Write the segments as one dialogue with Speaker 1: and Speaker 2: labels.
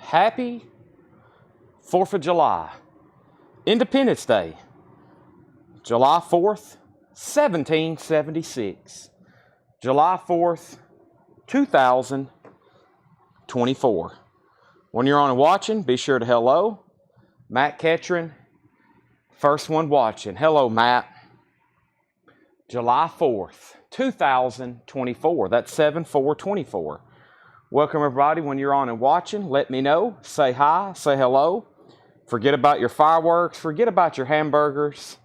Speaker 1: Happy 4th of July, Independence Day, July 4th, 1776, July 4th, 2024. When you're on and watching, be sure to hello. Matt Ketron, first one watching. Hello, Matt. July 4th, 2024. That's 7/4/24. Welcome, everybody. When you're on and watching, let me know. Say hi, say hello. Forget about your fireworks. Forget about your hamburgers.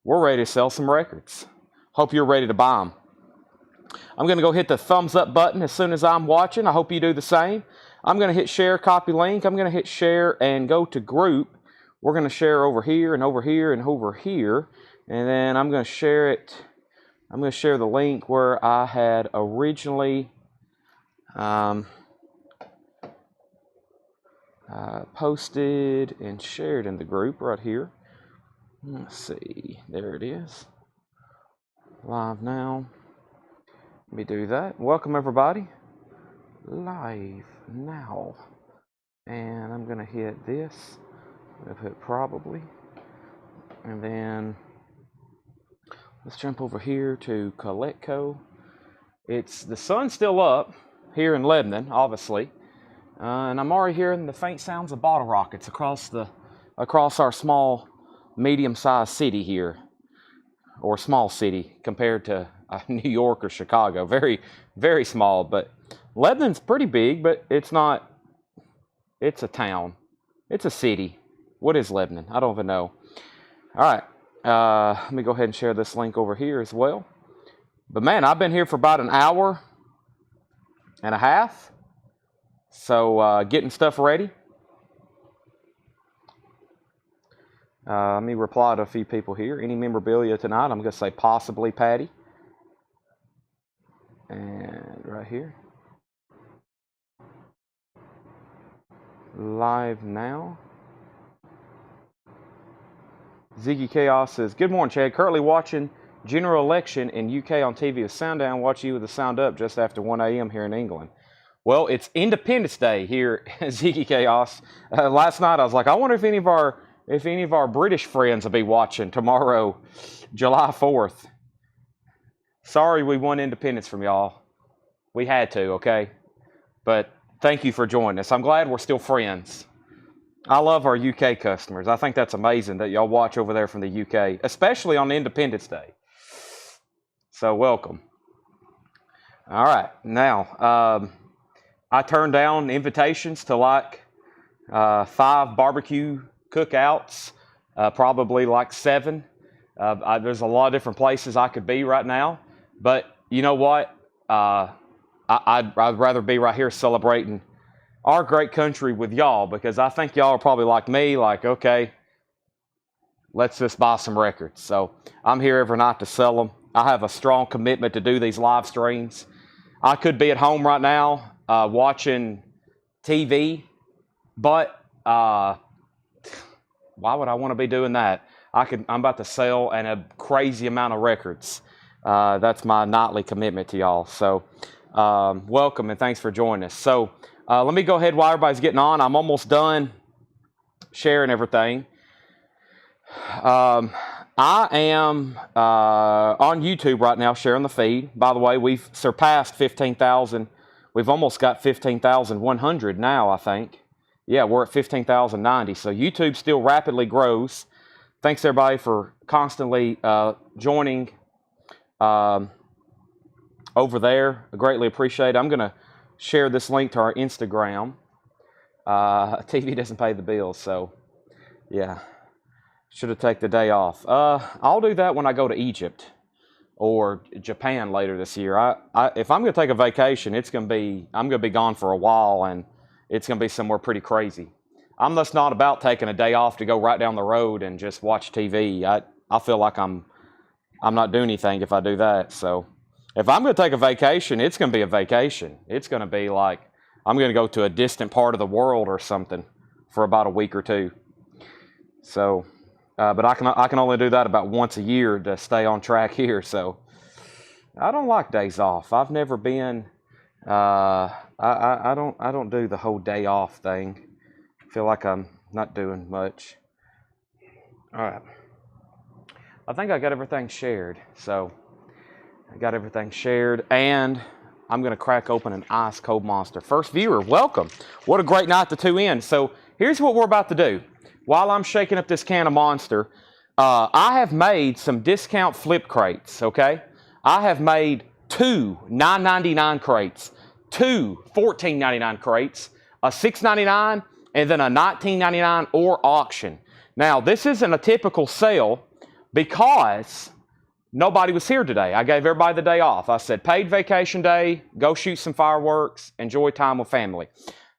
Speaker 1: We're ready to sell some records. Hope you're ready to buy them. I'm going to go hit the thumbs up button as soon as I'm watching. I hope you do the same. I'm going to hit share, copy link. I'm going to hit share and go to group. We're going to share over here and over here and over here. And then I'm going to share it. I'm going to share the link where I had originally posted and shared in the group right here. Let's see. There it is. Live now. Let me do that. Welcome, everybody. Live now. And I'm going to hit this. I'm going to hit probably. And then let's jump over here to Coletco. The sun's still up here in Lebanon, obviously. And I'm already hearing the faint sounds of bottle rockets across our small, medium-sized city here. Or small city compared to New York or Chicago. Very, very small. But Lebanon's pretty big, but it's not. It's a town. It's a city. What is Lebanon? I don't even know. All right. Let me go ahead and share this link over here as well. But man, I've been here for about an hour and a half. So getting stuff ready. Let me reply to a few people here. Any memorabilia tonight? I'm going to say possibly Patty. And right here. Live now. Ziggy Chaos says, good morning, Chad. Currently watching general election in UK on TV with sound down. Watch you with the sound up just after 1 a.m. here in England. Well, it's Independence Day here at Ziggy Chaos. Last night I was like, I wonder if any of our British friends will be watching tomorrow, July 4th. Sorry we won independence from y'all. We had to, okay? But thank you for joining us. I'm glad we're still friends. I love our UK customers. I think that's amazing that y'all watch over there from the UK, especially on Independence Day. So welcome. All right. Now, I turned down invitations to like 5 barbecue cookouts, probably like 7. There's a lot of different places I could be right now. But you know what? I'd rather be right here celebrating our great country with y'all, because I think y'all are probably like me, like, okay, let's just buy some records. So I'm here every night to sell them. I have a strong commitment to do these live streams. I could be at home right now watching TV, but why would I want to be doing that? I'm about to sell a crazy amount of records. That's my nightly commitment to y'all. So welcome and thanks for joining us. So let me go ahead while everybody's getting on. I'm almost done sharing everything. I am on YouTube right now sharing the feed. By the way, we've surpassed 15,000. We've almost got 15,100 now, I think. Yeah, we're at 15,090. So YouTube still rapidly grows. Thanks, everybody, for constantly joining over there. I greatly appreciate it. I'm going to share this link to our Instagram. TV doesn't pay the bills, so yeah. Should have taken the day off. I'll do that when I go to Egypt or Japan later this year. If I'm going to take a vacation, I'm going to be gone for a while, and it's going to be somewhere pretty crazy. I'm just not about taking a day off to go right down the road and just watch TV. I feel like I'm not doing anything if I do that. So if I'm going to take a vacation, it's going to be a vacation. It's going to be like I'm going to go to a distant part of the world or something for about a week or two. So, but I can only do that about once a year to stay on track here. So I don't like days off. I've never been I don't do the whole day off thing. I feel like I'm not doing much. All right. I think I got everything shared. So I got everything shared, and I'm going to crack open an ice cold monster. First viewer, welcome. What a great night to tune in. So here's what we're about to do. While I'm shaking up this can of Monster, I have made some discount flip crates, okay? I have made two $9.99 crates, two $14.99 crates, a $6.99, and then a $19.99 or auction. Now, this isn't a typical sale because nobody was here today. I gave everybody the day off. I said, paid vacation day, go shoot some fireworks, enjoy time with family.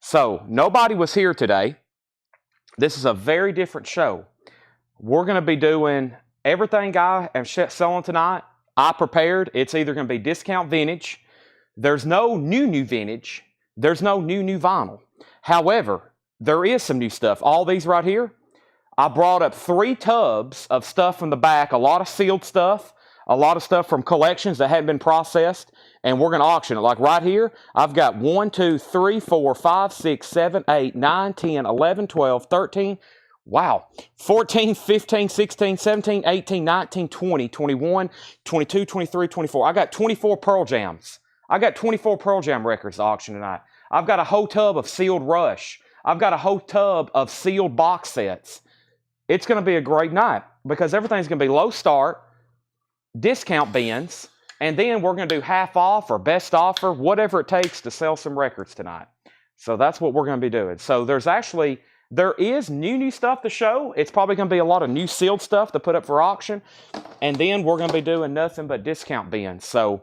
Speaker 1: So, nobody was here today. This is a very different show. We're going to be doing everything I am selling tonight. I prepared. It's either going to be discount vintage. There's no new vintage. There's no new vinyl. However, there is some new stuff. All these right here, I brought up 3 tubs of stuff from the back, a lot of sealed stuff, a lot of stuff from collections that hadn't been processed, and we're going to auction it. Like right here, I've got 1, 2, 3, 4, 5, 6, 7, 8, 9, 10, 11, 12, 13, wow, 14, 15, 16, 17, 18, 19, 20, 21, 22, 23, 24. I got 24 Pearl Jams. I got 24 Pearl Jam records to auction tonight. I've got a whole tub of sealed Rush. I've got a whole tub of sealed box sets. It's going to be a great night because everything's going to be low start, discount bins, and then we're going to do half off or best offer, whatever it takes to sell some records tonight. So that's what we're going to be doing. So there is new stuff to show. It's probably going to be a lot of new sealed stuff to put up for auction. And then we're going to be doing nothing but discount bins. So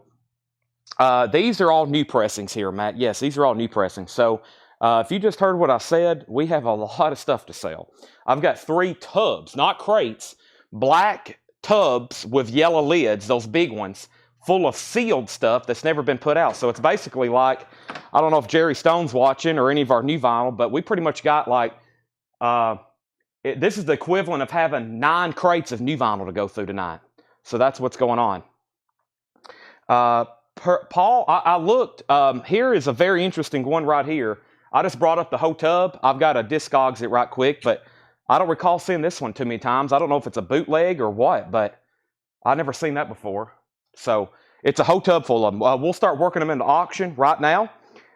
Speaker 1: these are all new pressings here, Matt. Yes, these are all new pressings. So if you just heard what I said, we have a lot of stuff to sell. I've got 3 tubs, not crates, black tubs with yellow lids, those big ones, full of sealed stuff that's never been put out. So it's basically like, I don't know if Jerry Stone's watching or any of our new vinyl, but we pretty much got like, this is the equivalent of having 9 crates of new vinyl to go through tonight. So that's what's going on. Paul, I looked, here is a very interesting one right here. I just brought up the whole tub. I've got to Discogs it right quick, but I don't recall seeing this one too many times. I don't know if it's a bootleg or what, but I've never seen that before. So it's a whole tub full of them. We'll start working them into auction right now,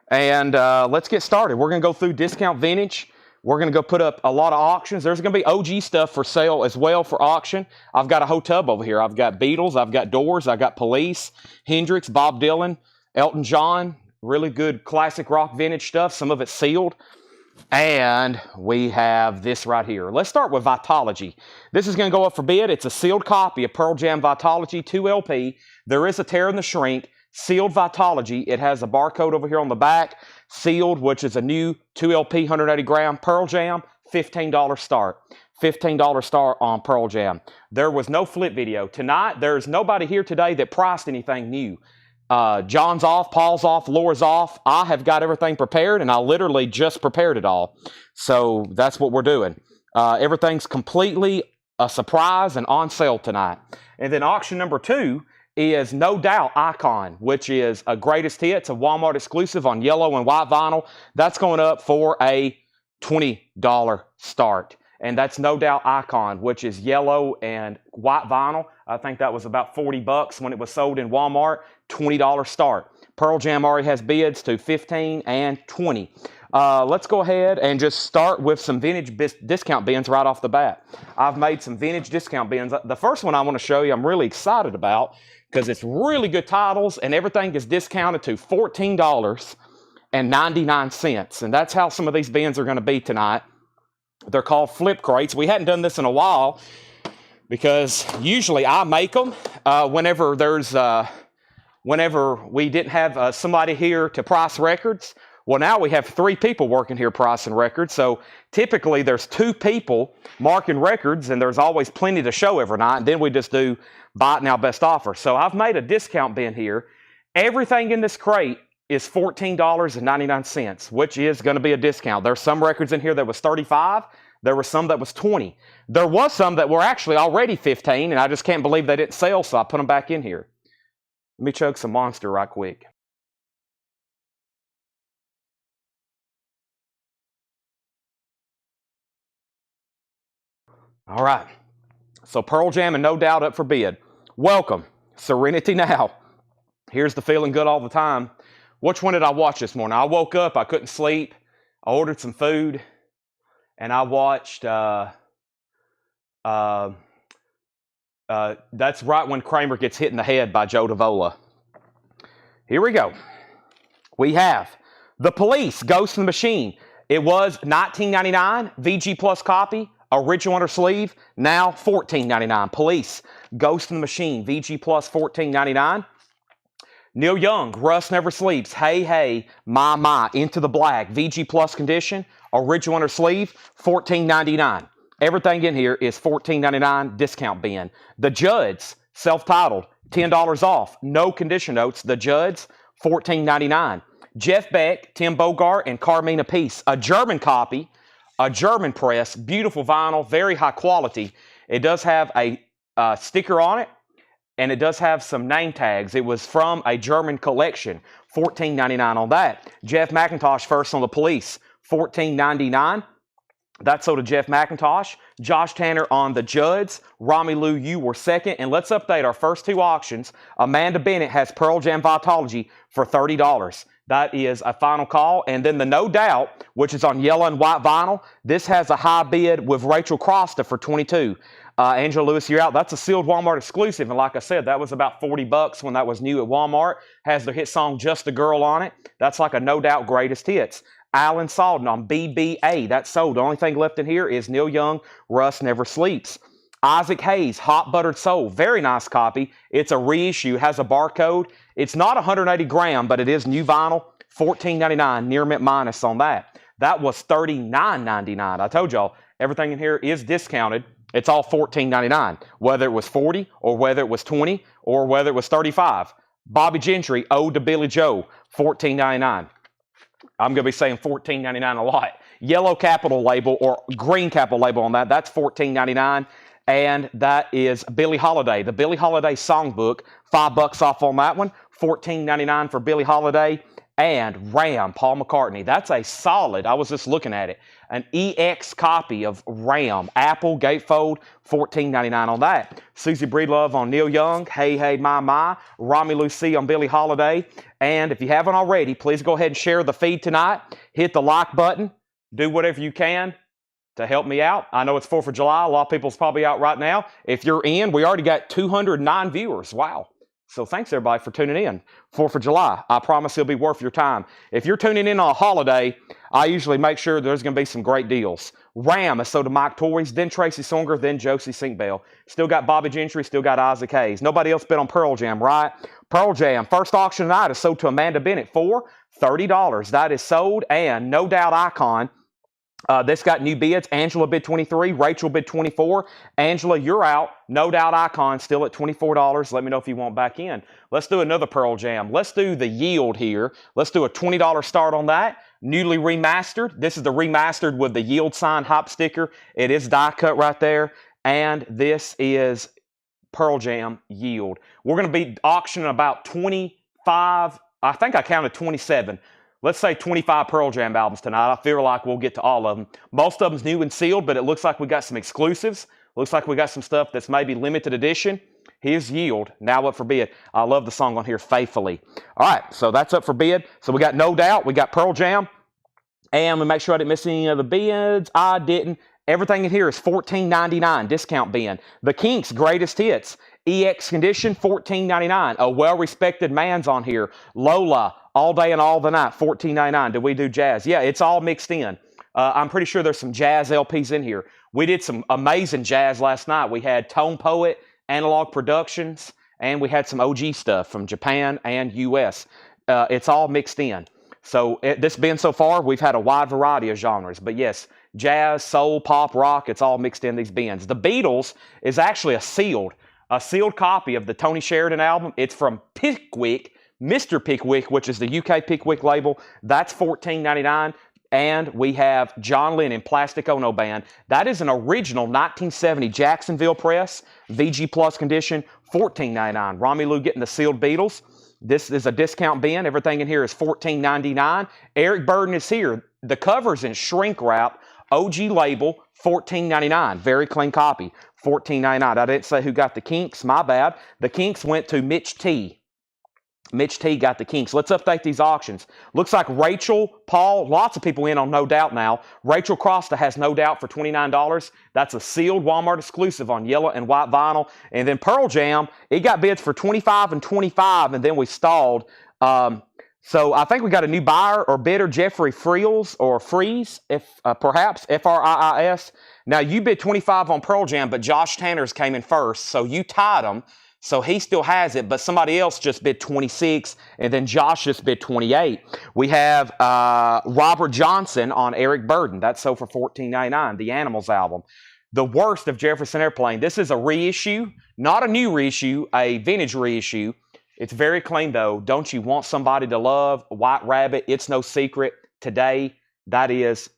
Speaker 1: and let's get started. We're going to go through discount vintage. We're going to go put up a lot of auctions. There's going to be OG stuff for sale as well for auction. I've got a whole tub over here. I've got Beatles, I've got Doors, I've got Police, Hendrix, Bob Dylan, Elton John, really good classic rock vintage stuff. Some of it's sealed. And we have this right here. Let's start with Vitology. This is going to go up for bid. It's a sealed copy of Pearl Jam Vitology 2 LP. There is a tear in the shrink. Sealed Vitology. It has a barcode over here on the back. Sealed, which is a new 2 LP, 180 gram Pearl Jam. $15 start. $15 start on Pearl Jam. There was no flip video. Tonight, there's nobody here today that priced anything new. John's off, Paul's off, Laura's off. I have got everything prepared, and I literally just prepared it all. So that's what we're doing. Everything's completely a surprise and on sale tonight. And then auction number 2 is No Doubt Icon, which is a greatest hits, a Walmart exclusive on yellow and white vinyl. That's going up for a $20 start. And that's No Doubt Icon, which is yellow and white vinyl. I think that was about $40 when it was sold in Walmart. $20 start. Pearl Jam already has bids to $15 and $20. Let's go ahead and just start with some vintage discount bins right off the bat. I've made some vintage discount bins. The first one I want to show you I'm really excited about because it's really good titles and everything is discounted to $14.99. And that's how some of these bins are going to be tonight. They're called flip crates. We hadn't done this in a while because usually I make them whenever we didn't have somebody here to price records. Well, now we have 3 people working here pricing records. So typically there's 2 people marking records, and there's always plenty to show every night. And then we just do buy it now, best offer. So I've made a discount bin here. Everything in this crate is $14.99, which is going to be a discount. There's some records in here that was $35. There were some that was $20. There was some that were actually already $15, and I just can't believe they didn't sell, so I put them back in here. Let me chug some Monster right quick. All right. So Pearl Jam and No Doubt up for bid. Welcome. Serenity Now. Here's the feeling good all the time. Which one did I watch this morning? I woke up, I couldn't sleep. I ordered some food, and I watched That's Right When Kramer Gets Hit in the Head by Joe Davola. Here we go. We have The Police, Ghost in the Machine. It was $19.99, VG Plus copy, original under sleeve, now $14.99. Police, Ghost in the Machine, VG Plus $14.99. Neil Young, Rust Never Sleeps, Hey Hey, My, Into the Black, VG Plus condition, original under sleeve, $14.99. Everything in here is $14.99, discount bin. The Judds, self-titled, $10 off, no condition notes. The Judds, $14.99. Jeff Beck, Tim Bogart, and Carmina Peace. A German copy, a German press, beautiful vinyl, very high quality. It does have a sticker on it, and it does have some name tags. It was from a German collection, $14.99 on that. Jeff McIntosh first on The Police, $14.99. That's sold to Jeff McIntosh. Josh Tanner on The Judds. Rami Lou, you were second. And let's update our first two auctions. Amanda Bennett has Pearl Jam Vitology for $30. That is a final call. And then the No Doubt, which is on yellow and white vinyl, this has a high bid with Rachel Crosta for $22. Angela Lewis, you're out. That's a sealed Walmart exclusive. And like I said, that was about $40 when that was new at Walmart. Has their hit song Just a Girl on it. That's like a No Doubt greatest hits. Alan Salden on BBA. That's sold. The only thing left in here is Neil Young, Rust Never Sleeps. Isaac Hayes, Hot Buttered Soul. Very nice copy. It's a reissue. Has a barcode. It's not 180 gram, but it is new vinyl. $14.99. Near mint minus on that. That was $39.99. I told y'all, everything in here is discounted. It's all $14.99. Whether it was $40 or whether it was $20 or whether it was $35. Bobby Gentry, Ode to Billy Joe, $14.99. I'm going to be saying $14.99 a lot. Yellow capital label or green capital label on that. That's $14.99. And that is Billie Holiday. The Billie Holiday songbook, $5 off on that one. $14.99 for Billie Holiday. And Ram, Paul McCartney. That's a solid, I was just looking at it, an EX copy of Ram. Apple, gatefold, $14.99 on that. Susie Breedlove on Neil Young, Hey Hey My. Rami Lucy on Billie Holiday. And if you haven't already, please go ahead and share the feed tonight. Hit the like button. Do whatever you can to help me out. I know it's 4th of July. A lot of people's probably out right now. If you're in, we already got 209 viewers. Wow. So thanks, everybody, for tuning in. 4th of July. I promise it'll be worth your time. If you're tuning in on a holiday, I usually make sure there's going to be some great deals. Ram is sold to Mike Torres, then Tracy Songer, then Josie Sinkbell. Still got Bobby Gentry, still got Isaac Hayes. Nobody else bid on Pearl Jam, right? Pearl Jam, first auction tonight is sold to Amanda Bennett for $30. That is sold, and No Doubt Icon. This got new bids. Angela bid $23. Rachel bid $24. Angela, you're out. No Doubt Icon still at $24. Let me know if you want back in. Let's do another Pearl Jam. Let's do the Yield here. Let's do a $20 start on that. Newly remastered. This is the remastered with the Yield sign hop sticker. It is die cut right there. And this is Pearl Jam Yield. We're going to be auctioning about 25. I think I counted 27. Let's say 25 Pearl Jam albums tonight. I feel like we'll get to all of them. Most of them's new and sealed, but it looks like we got some exclusives. Looks like we got some stuff that's maybe limited edition. Here's Yield, now up for bid. I love the song on here, Faithfully. All right, so that's up for bid. So we got No Doubt, we got Pearl Jam, and we make sure I didn't miss any of the bids. I didn't. Everything in here is $14.99, discount bin. The Kinks' Greatest Hits, EX condition, $14.99. A well-respected man's on here. Lola, All Day and All the Night, $14.99. Did we do jazz? Yeah, it's all mixed in. I'm pretty sure there's some jazz LPs in here. We did some amazing jazz last night. We had Tone Poet, Analog Productions, and we had some OG stuff from Japan and US. It's all mixed in. So this bin so far, we've had a wide variety of genres. But yes, jazz, soul, pop, rock, it's all mixed in these bins. The Beatles is actually a sealed copy of the Tony Sheridan album. It's from Pickwick, Mr. Pickwick, which is the UK Pickwick label. That's $14.99. And we have John Lennon, Plastic Ono Band. That is an original 1970 Jacksonville press, VG Plus condition, $14.99. Rami Lou getting the sealed Beatles. This is a discount bin. Everything in here is $14.99. Eric Burden is here. The cover's in shrink wrap, OG label, $14.99. Very clean copy. $14.99. I didn't say who got the Kinks. My bad. The Kinks went to Mitch T. Mitch T got the Kinks. Let's update these auctions. Looks like Rachel, Paul, lots of people in on No Doubt now. Rachel Crosta has No Doubt for $29. That's a sealed Walmart exclusive on yellow and white vinyl. And then Pearl Jam, it got bids for $25 and $25, and then we stalled. So I think we got a new buyer or bidder, Jeffrey Freeze, perhaps, F-R-I-I-S. Now, you bid $25 on Pearl Jam, but Josh Tanner's came in first, so you tied him. So he still has it, but somebody else just bid 26, and then Josh just bid 28. We have Robert Johnson on Eric Burden. That's sold for $14.99, the Animals album. The Worst of Jefferson Airplane. This is a reissue, not a new reissue, a vintage reissue. It's very clean, though. Don't You Want Somebody to Love? White Rabbit, It's No Secret. Today, that is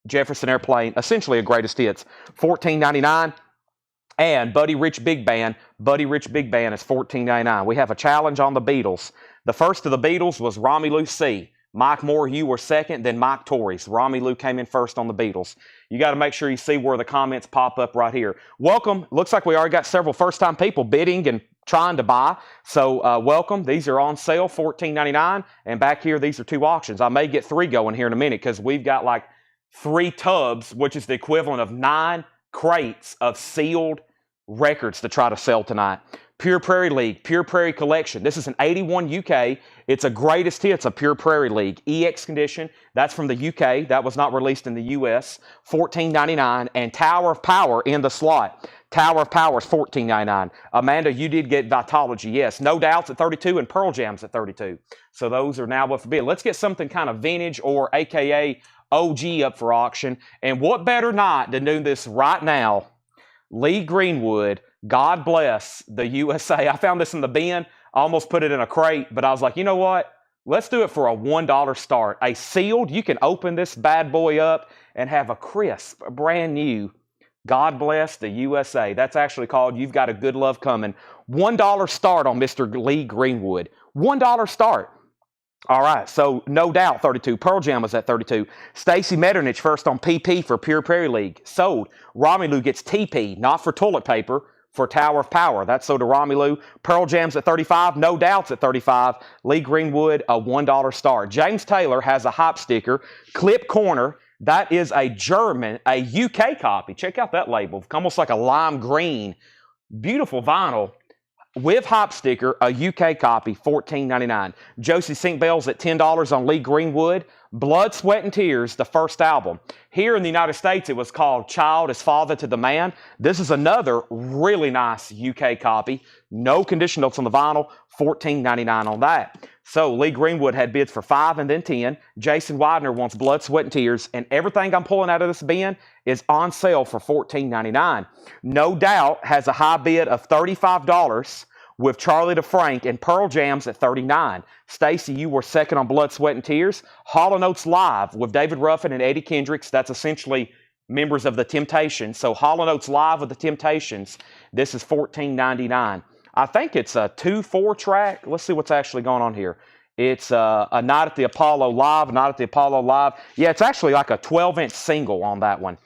Speaker 1: Jefferson Airplane, essentially a greatest hits. $14.99. And Buddy Rich Big Band is $14.99. We have a challenge on the Beatles. The first of the Beatles was Romelu C. Mike Moore, you were second, then Mike Torres. Romelu came in first on the Beatles. You got to make sure you see where the comments pop up right here. Welcome. Looks like we already got several first-time people bidding and trying to buy. So welcome. These are on sale, $14.99. And back here, these are two auctions. I may get three going here in a minute because we've got like 3 tubs, which is the equivalent of 9 crates of sealed records to try to sell tonight. Pure Prairie League, Pure Prairie Collection. This is an 81 UK. It's a greatest hits of Pure Prairie League. EX condition. That's from the UK. That was not released in the US. $14.99. And Tower of Power in the slot. Tower of Power is $14.99. Amanda, you did get Vitology. Yes. No Doubts at 32 and Pearl Jam's at 32. So those are now up for bid. Let's get something kind of vintage or AKA OG up for auction. And what better not to do this right now? Lee Greenwood, God Bless the USA. I found this in the bin. I almost put it in a crate, but I was like, you know what? Let's do it for a $1 start. A sealed, you can open this bad boy up and have a crisp, brand new God Bless the USA. That's actually called You've Got a Good Love Coming. $1 start on Mr. Lee Greenwood. $1 start. All right, so No Doubt, 32. Pearl Jam was at 32. Stacy Metternich first on PP for Pure Prairie League. Sold. Romelu gets TP, not for toilet paper, for Tower of Power. That's sold to Romelu. Pearl Jam's at 35. No Doubt's at 35. Lee Greenwood, a $1 start. James Taylor has a hype sticker. Clip Corner. That is a UK copy. Check out that label. Almost like a lime green. Beautiful vinyl. With hype sticker, a UK copy, $14.99. Josie Sink Bells at $10 on Lee Greenwood. Blood, Sweat, and Tears, the first album. Here in the United States, it was called Child is Father to the Man. This is another really nice UK copy. No condition notes on the vinyl, $14.99 on that. So Lee Greenwood had bids for 5 and then 10. Jason Widener wants Blood, Sweat, and Tears. And everything I'm pulling out of this bin is on sale for $14.99. No Doubt has a high bid of $35 with Charlie DeFrank and Pearl Jam's at $39. Stacy, you were second on Blood, Sweat, and Tears. Hall & Oates Live with David Ruffin and Eddie Kendricks. That's essentially members of the Temptations. So Hall & Oates Live with the Temptations. This is $14.99. I think it's a 2-4 track. Let's see what's actually going on here. It's a Night at the Apollo Live, Night at the Apollo Live. Yeah, it's actually like a 12-inch single on that one,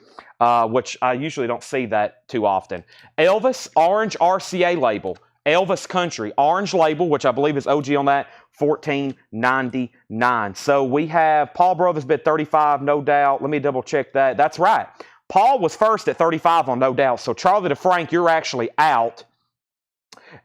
Speaker 1: which I usually don't see that too often. Elvis, Orange RCA label. Elvis Country, orange label, which I believe is OG on that, $14.99. So we have Paul Brothers bid 35, No Doubt. Let me double check that. That's right. Paul was first at 35 on No Doubt. So Charlie DeFrank, you're actually out.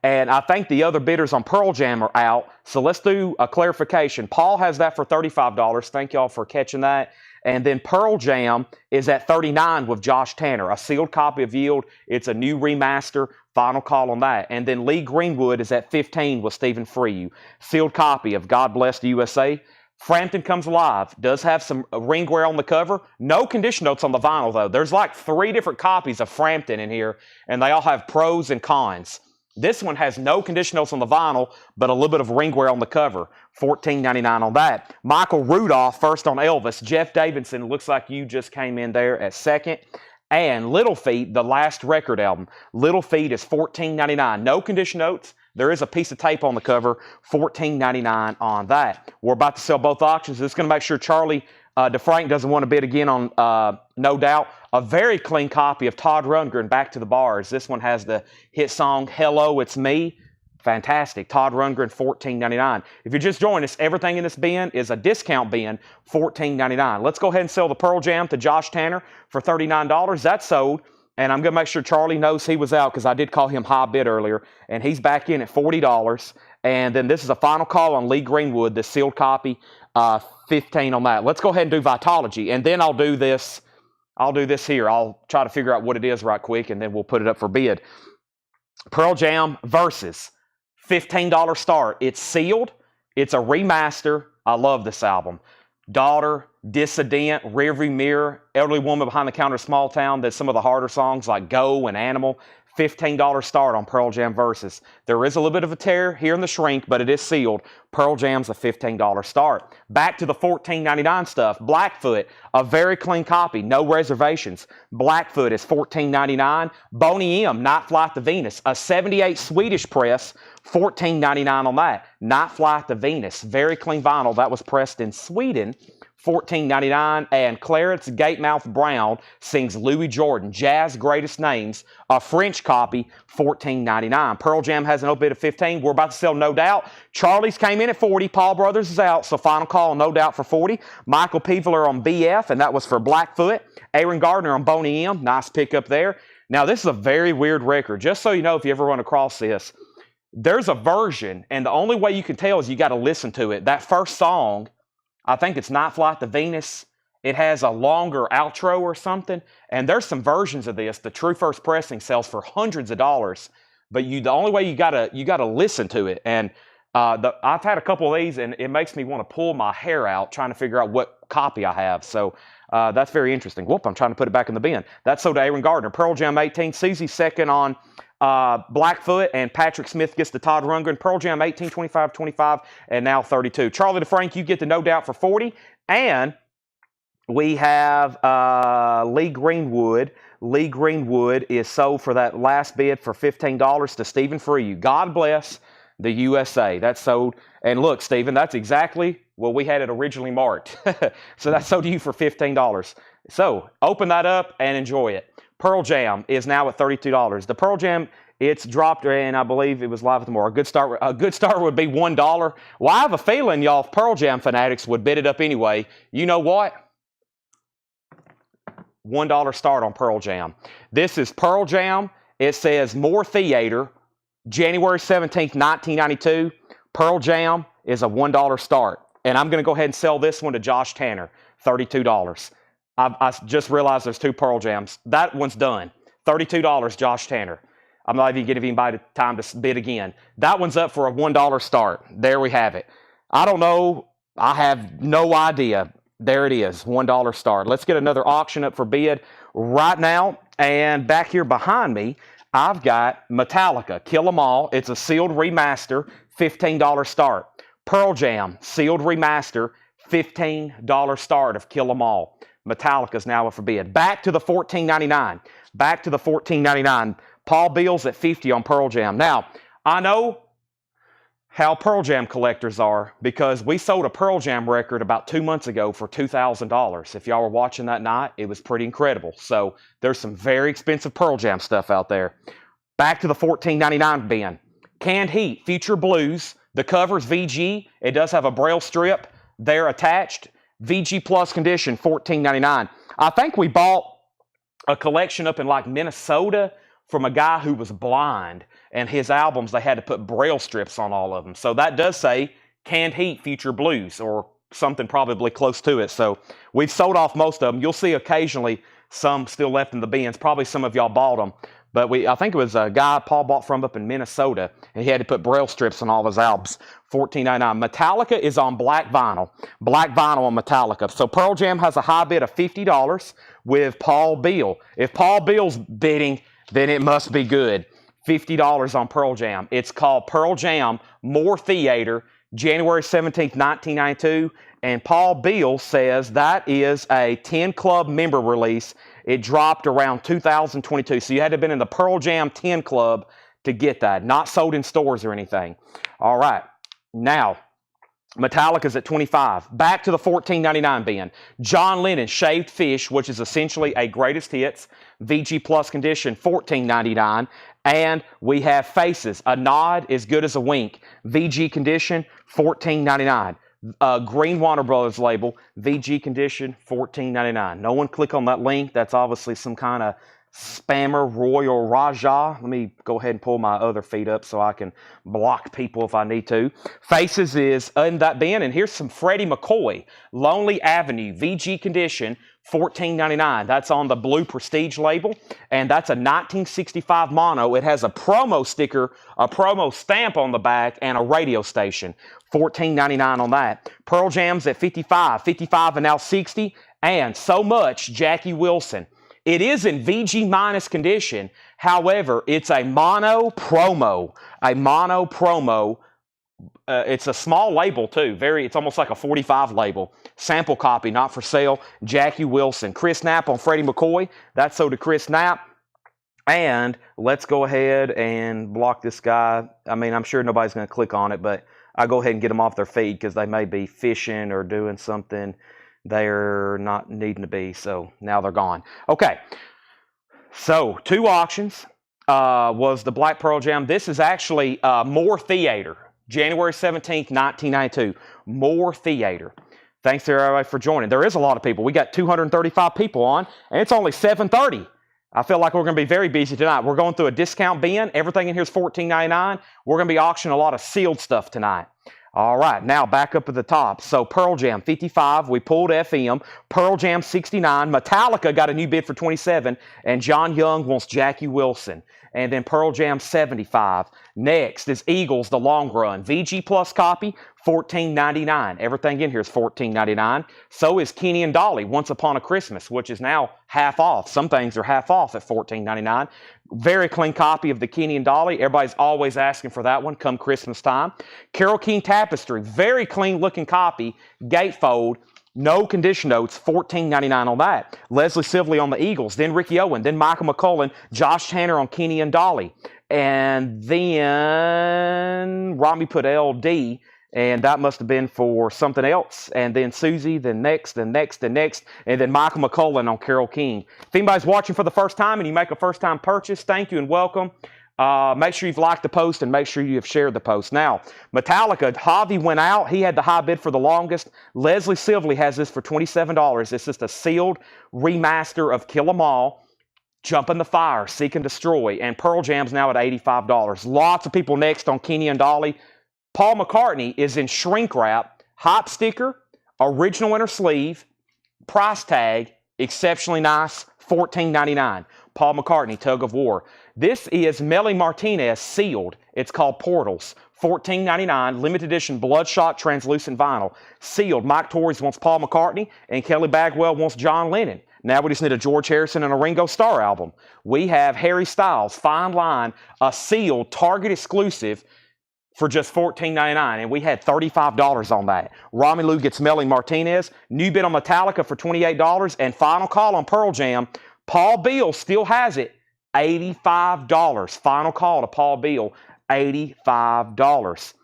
Speaker 1: And I think the other bidders on Pearl Jam are out. So let's do a clarification. Paul has that for $35. Thank y'all for catching that. And then Pearl Jam is at $39 with Josh Tanner. A sealed copy of Yield. It's a new remaster. Final call on that. And then Lee Greenwood is at $15 with Stephen Freyu. Sealed copy of God Bless the USA. Frampton Comes Alive. Does have some ring wear on the cover. No condition notes on the vinyl, though. There's like 3 different copies of Frampton in here, and they all have pros and cons. This one has no condition notes on the vinyl, but a little bit of ring wear on the cover. $14.99 on that. Michael Rudolph, first on Elvis. Jeff Davidson, looks like you just came in there at second. And Little Feat, the last record album. Little Feat is $14.99. No condition notes. There is a piece of tape on the cover. $14.99 on that. We're about to sell both auctions. It's going to make sure Charlie DeFrank doesn't want to bid again on No Doubt. a very clean copy of Todd Rundgren, Back to the Bars. This one has the hit song, Hello, It's Me. Fantastic. Todd Rundgren, $14.99. If you just joined us, everything in this bin is a discount bin, $14.99. Let's go ahead and sell the Pearl Jam to Josh Tanner for $39. That's sold. And I'm going to make sure Charlie knows he was out because I did call him high bid earlier. And he's back in at $40. And then this is a final call on Lee Greenwood, the sealed copy, 15 on that. Let's go ahead and do Vitology. And then I'll do this here. I'll try to figure out what it is right quick, and then we'll put it up for bid. Pearl Jam Versus. $15 start. It's sealed. It's a remaster. I love this album. Daughter, Dissident, Rearview Mirror, Elderly Woman Behind the Counter, Small Town. There's some of the harder songs like Go and Animal. $15 start on Pearl Jam Versus. There is a little bit of a tear here in the shrink, but it is sealed. Pearl Jam's a $15 start. Back to the $14.99 stuff. Blackfoot, a very clean copy, no reservations. Blackfoot is $14.99. Boney M, Night Flight to Venus, a 78 Swedish press, $14.99 on that. Night Flight to Venus, very clean vinyl. That was pressed in Sweden. $14.99, and Clarence Gatemouth Brown sings Louis Jordan, Jazz Greatest Names, a French copy, $14.99. Pearl Jam has an open bid of $15. We're about to sell No Doubt. Charlie's came in at $40. Paul Brothers is out, so final call on No Doubt for $40. Michael Peveler on BF, and that was for Blackfoot. Aaron Gardner on Boney M, nice pickup there. Now, this is a very weird record. Just so you know, if you ever run across this, there's a version, and the only way you can tell is you got to listen to it. That first song, I think it's Night Flight to Venus. It has a longer outro or something. And there's some versions of this. The true first pressing sells for hundreds of dollars. But the only way you gotta listen to it. And I've had a couple of these, and it makes me want to pull my hair out trying to figure out what copy I have. So that's very interesting. Whoop, I'm trying to put it back in the bin. That's sold to Aaron Gardner. Pearl Jam 18. Susie second on Blackfoot, and Patrick Smith gets the Todd Rundgren. Pearl Jam 18, 25, 25, and now 32. Charlie DeFrank, you get the No Doubt for 40. And we have Lee Greenwood. Lee Greenwood is sold for that last bid for $15 to Stephen Freyu. God bless the USA. That's sold. And look, Stephen, that's exactly what we had it originally marked. So that's sold to you for $15. So open that up and enjoy it. Pearl Jam is now at $32. The Pearl Jam, it's dropped, and I believe it was live at the more. A good start would be $1. Well, I have a feeling y'all Pearl Jam fanatics would bid it up anyway. You know what? $1 start on Pearl Jam. This is Pearl Jam. It says More Theater, January 17th, 1992. Pearl Jam is a $1 start. And I'm going to go ahead and sell this one to Josh Tanner, $32. I just realized there's two Pearl Jams. That one's done. $32, Josh Tanner. I'm not even giving anybody time to bid again. That one's up for a $1 start. There we have it. I don't know. I have no idea. There it is, $1 start. Let's get another auction up for bid right now. And back here behind me, I've got Metallica, Kill 'Em All. It's a sealed remaster, $15 start. Pearl Jam, sealed remaster, $15 start of Kill 'Em All. Metallica's now up for bid. Back to the $14.99. Back to the $14.99. Paul Beals at $50 on Pearl Jam. Now, I know how Pearl Jam collectors are because we sold a Pearl Jam record about 2 months ago for $2,000. If y'all were watching that night, it was pretty incredible. So there's some very expensive Pearl Jam stuff out there. Back to the $14.99 bin. Canned Heat, Future Blues. The cover's VG. It does have a braille strip there attached. VG Plus condition, $14.99. I think we bought a collection up in like Minnesota from a guy who was blind, and his albums, they had to put braille strips on all of them. So that does say Canned Heat Future Blues, or something probably close to it. So we've sold off most of them. You'll see occasionally some still left in the bins. Probably some of y'all bought them. But I think it was a guy Paul bought from up in Minnesota, and he had to put braille strips on all his albums. $14.99. Metallica is on black vinyl. Black vinyl on Metallica. So Pearl Jam has a high bid of $50 with Paul Beal. If Paul Beal's bidding, then it must be good. $50 on Pearl Jam. It's called Pearl Jam More Theater, January 17th, 1992. And Paul Beal says that is a 10 Club member release. It dropped around 2022. So you had to have been in the Pearl Jam 10 Club to get that. Not sold in stores or anything. All right. Now, Metallica's at 25. Back to the $14.99 bin. John Lennon, Shaved Fish, which is essentially a greatest hits, VG Plus condition, $14.99. And we have Faces, A Nod as Good as a Wink, VG condition, $14.99. Green Warner Brothers label, VG condition, $14.99. No one click on that link. That's obviously some kind of spammer, Royal Raja. Let me go ahead and pull my other feed up so I can block people if I need to. Faces is in that bin, and here's some Freddie McCoy, Lonely Avenue, VG condition, $14.99. That's on the blue Prestige label, and that's a 1965 mono. It has a promo sticker, a promo stamp on the back, and a radio station. $14.99 on that. Pearl Jam's at 55. 55 and now 60, and So Much, Jackie Wilson. It is in VG minus condition. However, it's a mono promo. A mono promo. It's a small label too. It's almost like a 45 label. Sample copy, not for sale. Jackie Wilson. Chris Knapp on Freddie McCoy. That's so to Chris Knapp. And let's go ahead and block this guy. I mean, I'm sure nobody's going to click on it, but I'll go ahead and get them off their feed because they may be fishing or doing something they're not needing to be, so now they're gone. Okay, so 2 auctions was the Black Pearl Jam. This is actually More Theater, January 17th, 1992. More Theater. Thanks to everybody for joining. There is a lot of people. We got 235 people on, and it's only 7:30. I feel like we're going to be very busy tonight. We're going through a discount bin. Everything in here is $14.99. We're going to be auctioning a lot of sealed stuff tonight. All right, now back up at the top. So Pearl Jam, 55. We pulled FM. Pearl Jam, 69. Metallica got a new bid for 27. And John Young wants Jackie Wilson. And then Pearl Jam, 75. Next is Eagles, The Long Run. VG Plus copy, $14.99. Everything in here is $14.99. So is Kenny and Dolly, Once Upon a Christmas, which is now half off. Some things are half off at $14.99. Very clean copy of the Kenny and Dolly. Everybody's always asking for that one come Christmas time. Carole King Tapestry, very clean looking copy. Gatefold, no condition notes, $14.99 on that. Leslie Sibley on the Eagles, then Ricky Owen, then Michael McCullen, Josh Tanner on Kenny and Dolly. And then Robbie put LD, and that must have been for something else. And then Susie, then next, and next, and next, and then Michael McCullen on Carole King. If anybody's watching for the first time and you make a first-time purchase, thank you and welcome. Make sure you've liked the post and make sure you have shared the post. Now, Metallica, Javi went out. He had the high bid for the longest. Leslie Sibley has this for $27. It's just a sealed remaster of Kill 'Em All, Jump in the Fire, Seek and Destroy, and Pearl Jam's now at $85. Lots of people next on Kenny and Dolly. Paul McCartney is in shrink wrap, hot sticker, original inner sleeve, price tag, exceptionally nice, $14.99. Paul McCartney, Tug of War. This is Melly Martinez sealed. It's called Portals, $14.99, limited edition bloodshot translucent vinyl. Sealed. Mike Torres wants Paul McCartney, and Kelly Bagwell wants John Lennon. Now we just need a George Harrison and a Ringo Starr album. We have Harry Styles, Fine Line, a sealed Target exclusive for just $14.99, and we had $35 on that. Romelu gets Melly Martinez. New bid on Metallica for $28, and final call on Pearl Jam. Paul Beal still has it, $85. Final call to Paul Beal, $85.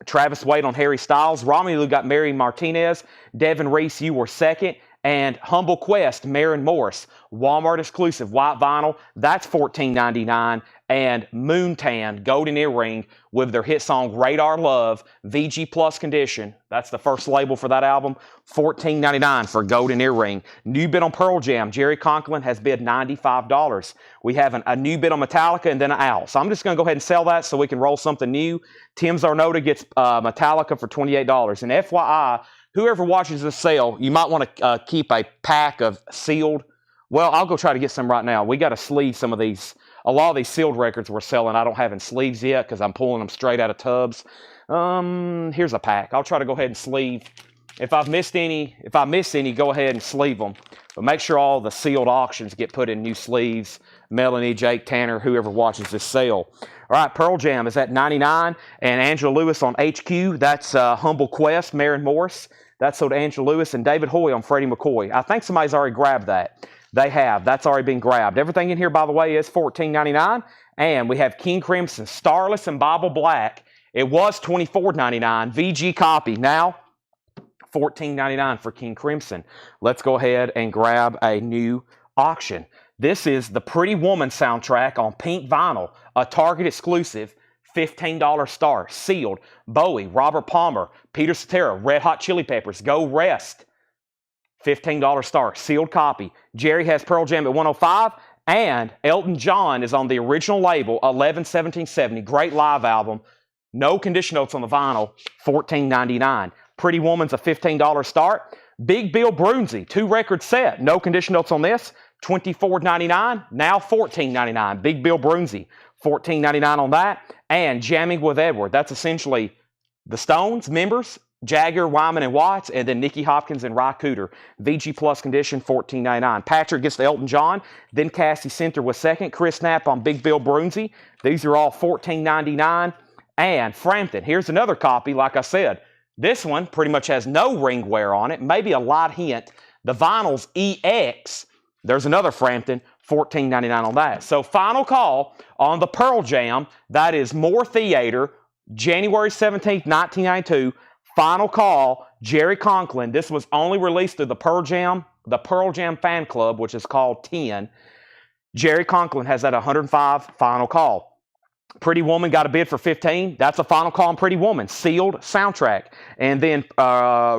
Speaker 1: Travis Wade on Harry Styles. Romelu got Mary Martinez. Devin Reese, you were second. And Humble Quest, Maren Morris. Walmart exclusive, white vinyl. That's $14.99. And Moontan, golden earring with their hit song Radar Love, VG Plus condition. That's the first label for that album. $14.99 for golden earring. New bid on Pearl Jam. Jerry Conklin has bid $95. We have a new bid on Metallica and then an out. So I'm just going to go ahead and sell that so we can roll something new. Tim Zarnota gets Metallica for $28. And FYI, whoever watches this sale, you might want to keep a pack of sealed. Well, I'll go try to get some right now. We got to sleeve some of these. A lot of these sealed records we're selling, I don't have in sleeves yet because I'm pulling them straight out of tubs. Here's a pack. I'll try to go ahead and sleeve. If I miss any, go ahead and sleeve them. But make sure all the sealed auctions get put in new sleeves. Melanie, Jake, Tanner, whoever watches this sale. All right, Pearl Jam is at $99. And Angela Lewis on HQ. That's Humble Quest, Maren Morris. That's sold to Angela Lewis and David Hoy on Freddie McCoy. I think somebody's already grabbed that. They have. That's already been grabbed. Everything in here, by the way, is $14.99. And we have King Crimson, Starless, and Bible Black. It was $24.99. VG copy. Now, $14.99 for King Crimson. Let's go ahead and grab a new auction. This is the Pretty Woman soundtrack on pink vinyl, a Target exclusive, $15 star, sealed. Bowie, Robert Palmer, Peter Cetera, Red Hot Chili Peppers, Go Rest, $15 star, sealed copy. Jerry has Pearl Jam at 105, and Elton John is on the original label, 11/17/70, great live album. No condition notes on the vinyl, $14.99. Pretty Woman's a $15 start. Big Bill Broonzy, 2-record set, no condition notes on this, $24.99, now $14.99. Big Bill Broonzy, $14.99 on that. And Jamming with Edward, that's essentially the Stones members, Jagger, Wyman, and Watts, and then Nicky Hopkins and Ry Cooder. VG Plus condition, $14.99. Patrick gets the Elton John, then Cassie Center was second. Chris Knapp on Big Bill Broonzy. These are all $14.99. And Frampton, here's another copy, like I said. This one pretty much has no ring wear on it, maybe a light hint. The vinyl's EX. There's another Frampton, $14.99 on that. So final call on the Pearl Jam. That is More Theater, January 17th, 1992. Final call, Jerry Conklin. This was only released through the Pearl Jam fan club, which is called 10. Jerry Conklin has that 105 final call. Pretty Woman got a bid for 15. That's a final call on Pretty Woman. Sealed soundtrack. And then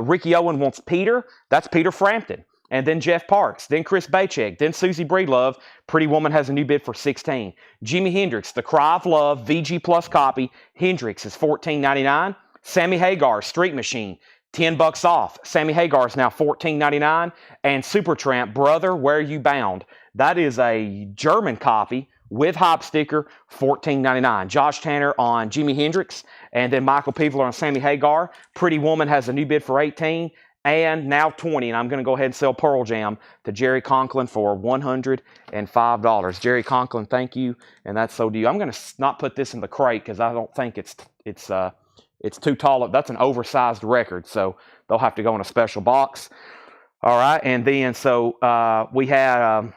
Speaker 1: Ricky Owen wants Peter. That's Peter Frampton. And then Jeff Parks. Then Chris Bachek. Then Susie Breedlove. Pretty Woman has a new bid for 16. Jimi Hendrix, The Cry of Love, VG Plus copy. Hendrix is $14.99. Sammy Hagar, Street Machine, $10 off. Sammy Hagar is now $14.99. And Supertramp, Brother, Where You Bound. That is a German copy with hop sticker, $14.99. Josh Tanner on Jimi Hendrix, and then Michael Peveler on Sammy Hagar. Pretty Woman has a new bid for 18, and now 20. And I'm going to go ahead and sell Pearl Jam to Jerry Conklin for $105. Jerry Conklin, thank you, and that's so do you. I'm going to not put this in the crate because I don't think it's too tall. That's an oversized record, so they'll have to go in a special box. All right, and then so we had.